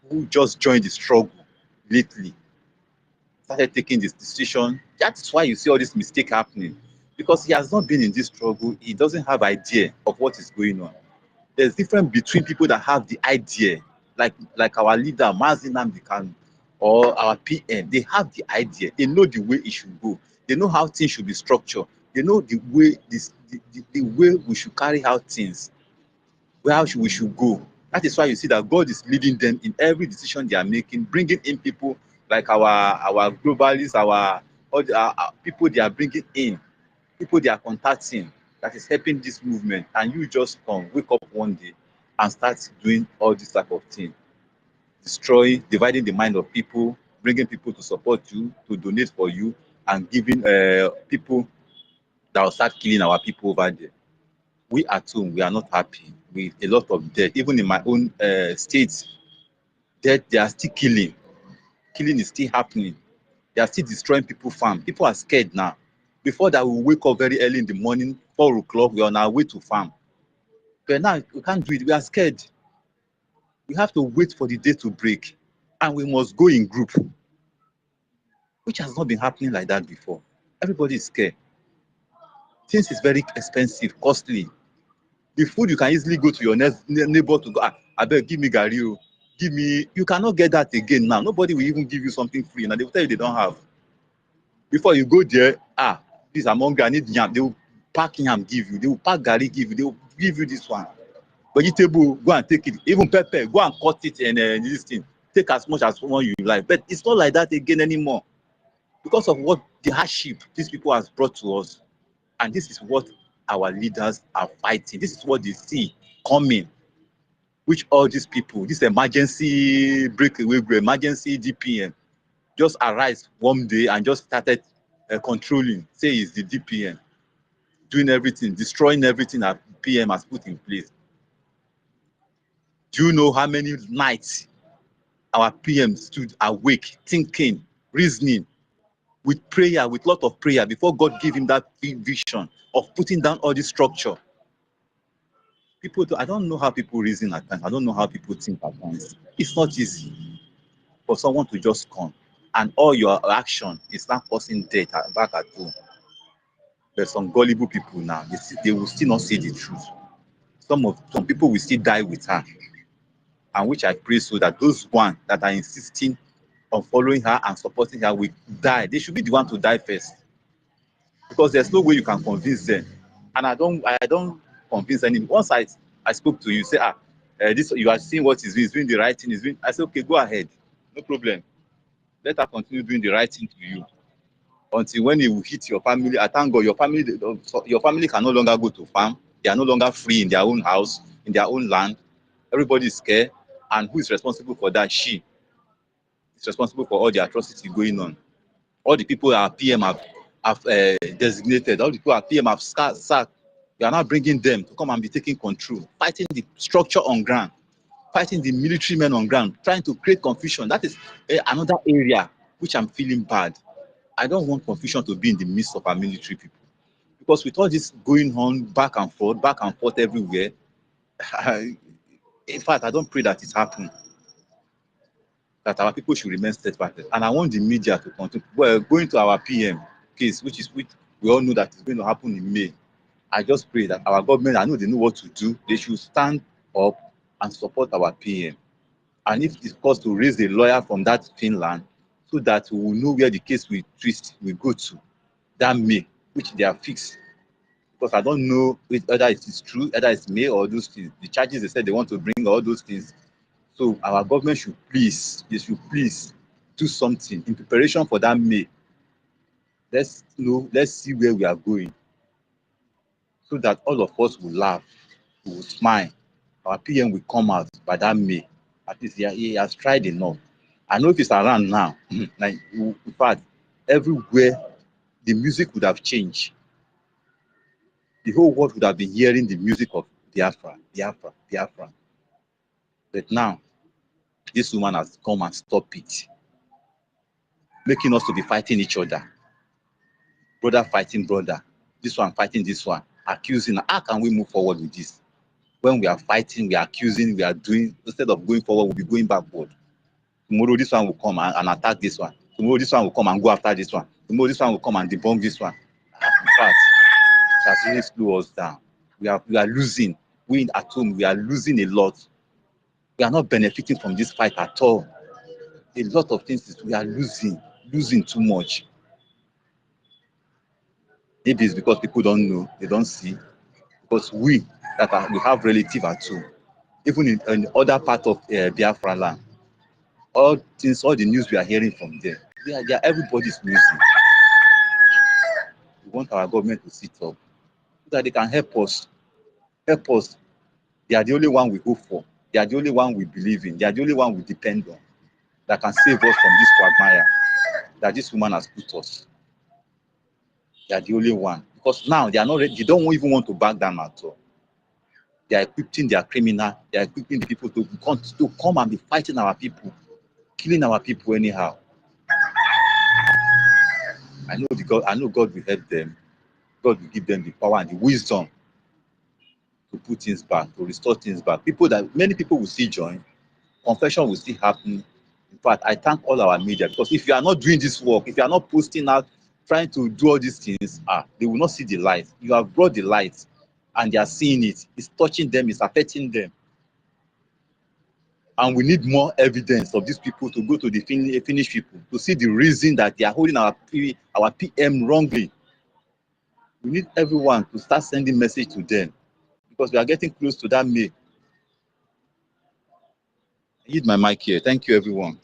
who just joined the struggle lately, started taking this decision. That is why you see all this mistake happening. Because he has not been in this struggle, he doesn't have idea of what is going on. There's difference between people that have the idea, like our leader, Mazi Nnamdi Kanu, or our PM. They have the idea. They know the way it should go. They know how things should be structured. They know the way the way we should carry out things, we should go. That is why you see that God is leading them in every decision they are making, bringing in people like our globalists, all our people they are bringing in, people they are contacting, that is helping this movement. And you just come, wake up one day and start doing all this type of thing, destroying, dividing the mind of people, bringing people to support you, to donate for you, and giving people that will start killing our people over there. We at home, we are not happy with a lot of death. Even in my own state, death, they are still killing. Killing is still happening. They are still destroying people's farm. People are scared now. Before that, we wake up very early in the morning, 4 o'clock, we're on our way to farm. But now we can't do it. We are scared. We have to wait for the day to break. And we must go in group, which has not been happening like that before. Everybody is scared. Things is very expensive, costly. The food you can easily go to your next neighbor to go, I beg, give me gari, oh, give me. You cannot get that again now. Nobody will even give you something free. Now they will tell you they don't have. Before you go there, this among I need yam. They will pack yam, give you. They will pack gari, give you. They will give you this one. Vegetable, go and take it. Even pepper, go and cut it and this thing. Take as much as one you like. But it's not like that again anymore because of what the hardship these people has brought to us. And this is what our leaders are fighting. This is what they see coming. Which all these people, this emergency breakaway, emergency DPM, just arise one day and just started controlling, say it's the DPM, doing everything, destroying everything that PM has put in place. Do you know how many nights our PM stood awake, thinking, reasoning, with prayer, with lot of prayer, before God gave him that vision of putting down all this structure? People, I don't know how people reason at times. I don't know how people think at times. It's not easy for someone to just come and all your action is not causing death back at home. There's some gullible people now. They will still not say the truth. Some people will still die with her, and which I pray so that those one that are insisting on following her and supporting her will die. They should be the one to die first, because there's no way you can convince them. And I don't convince anyone. Once I spoke to you, say this you are seeing what he's doing the right thing. I said, okay, go ahead, no problem. Let her continue doing the right thing to you until when it will hit your family. I thank God your family can no longer go to farm. They are no longer free in their own house, in their own land. Everybody is scared. And who is responsible for that? She is responsible for all the atrocity going on. All the people our PM have designated, all the people our PM have sacked, we are now bringing them to come and be taking control, fighting the structure on ground, fighting the military men on ground, trying to create confusion. That is another area which I'm feeling bad. I don't want confusion to be in the midst of our military people. Because with all this going on back and forth everywhere, in fact, I don't pray that it happens. That our people should remain steadfast. And I want the media to continue. Well, going to our PM case, which we all know that is going to happen in May. I just pray that our government, I know they know what to do. They should stand up and support our PM. And if it's cost to raise a lawyer from that Finland, so that we will know where the case will go to, that May, which they are fixed. Because I don't know whether it is true, whether it's May or those things. The charges they said they want to bring, all those things. So our government should please do something in preparation for that May. Let's see where we are going, so that all of us will laugh, we will smile. Our PM will come out by that May. At least he has tried enough. I know if it's around now, like in fact, everywhere the music would have changed. The whole world would have been hearing the music of Biafra, Biafra, Biafra. But now, this woman has come and stopped it, making us to be fighting each other. Brother fighting brother. This one fighting this one, accusing. How can we move forward with this? When we are fighting, we are accusing, we are doing, instead of going forward, we'll be going backward. Tomorrow, this one will come and attack this one. Tomorrow, this one will come and go after this one. Tomorrow, this one will come and debunk this one. In fact, it has really slowed us down. We are losing. We at home, we are losing a lot. We are not benefiting from this fight at all. A lot of things we are losing too much. Maybe it's because people don't know, they don't see. Because we have relatives at home, even in other part of Biafra land, all the news we are hearing from them, everybody's losing. We want our government to sit up so that they can help us. Help us. They are the only one we hope for. They are the only one we believe in. They are the only one we depend on that can save us from this quagmire that this woman has put us. They are the only one. Because now they are not ready. They don't even want to back down at all. They are equipping their criminal. They are equipping the people to come and be fighting our people, killing our people anyhow. I know God will help them. God will give them the power and the wisdom to put things back, to restore things back. Many people will still join. Confession will still happen. In fact, I thank all our media, because if you are not doing this work, if you are not posting out, trying to do all these things, they will not see the light. You have brought the light and they are seeing it. It's touching them, it's affecting them. And we need more evidence of these people to go to the Finnish people to see the reason that they are holding our PM wrongly. We need everyone to start sending message to them, because we are getting close to that May. I need my mic here. Thank you, everyone.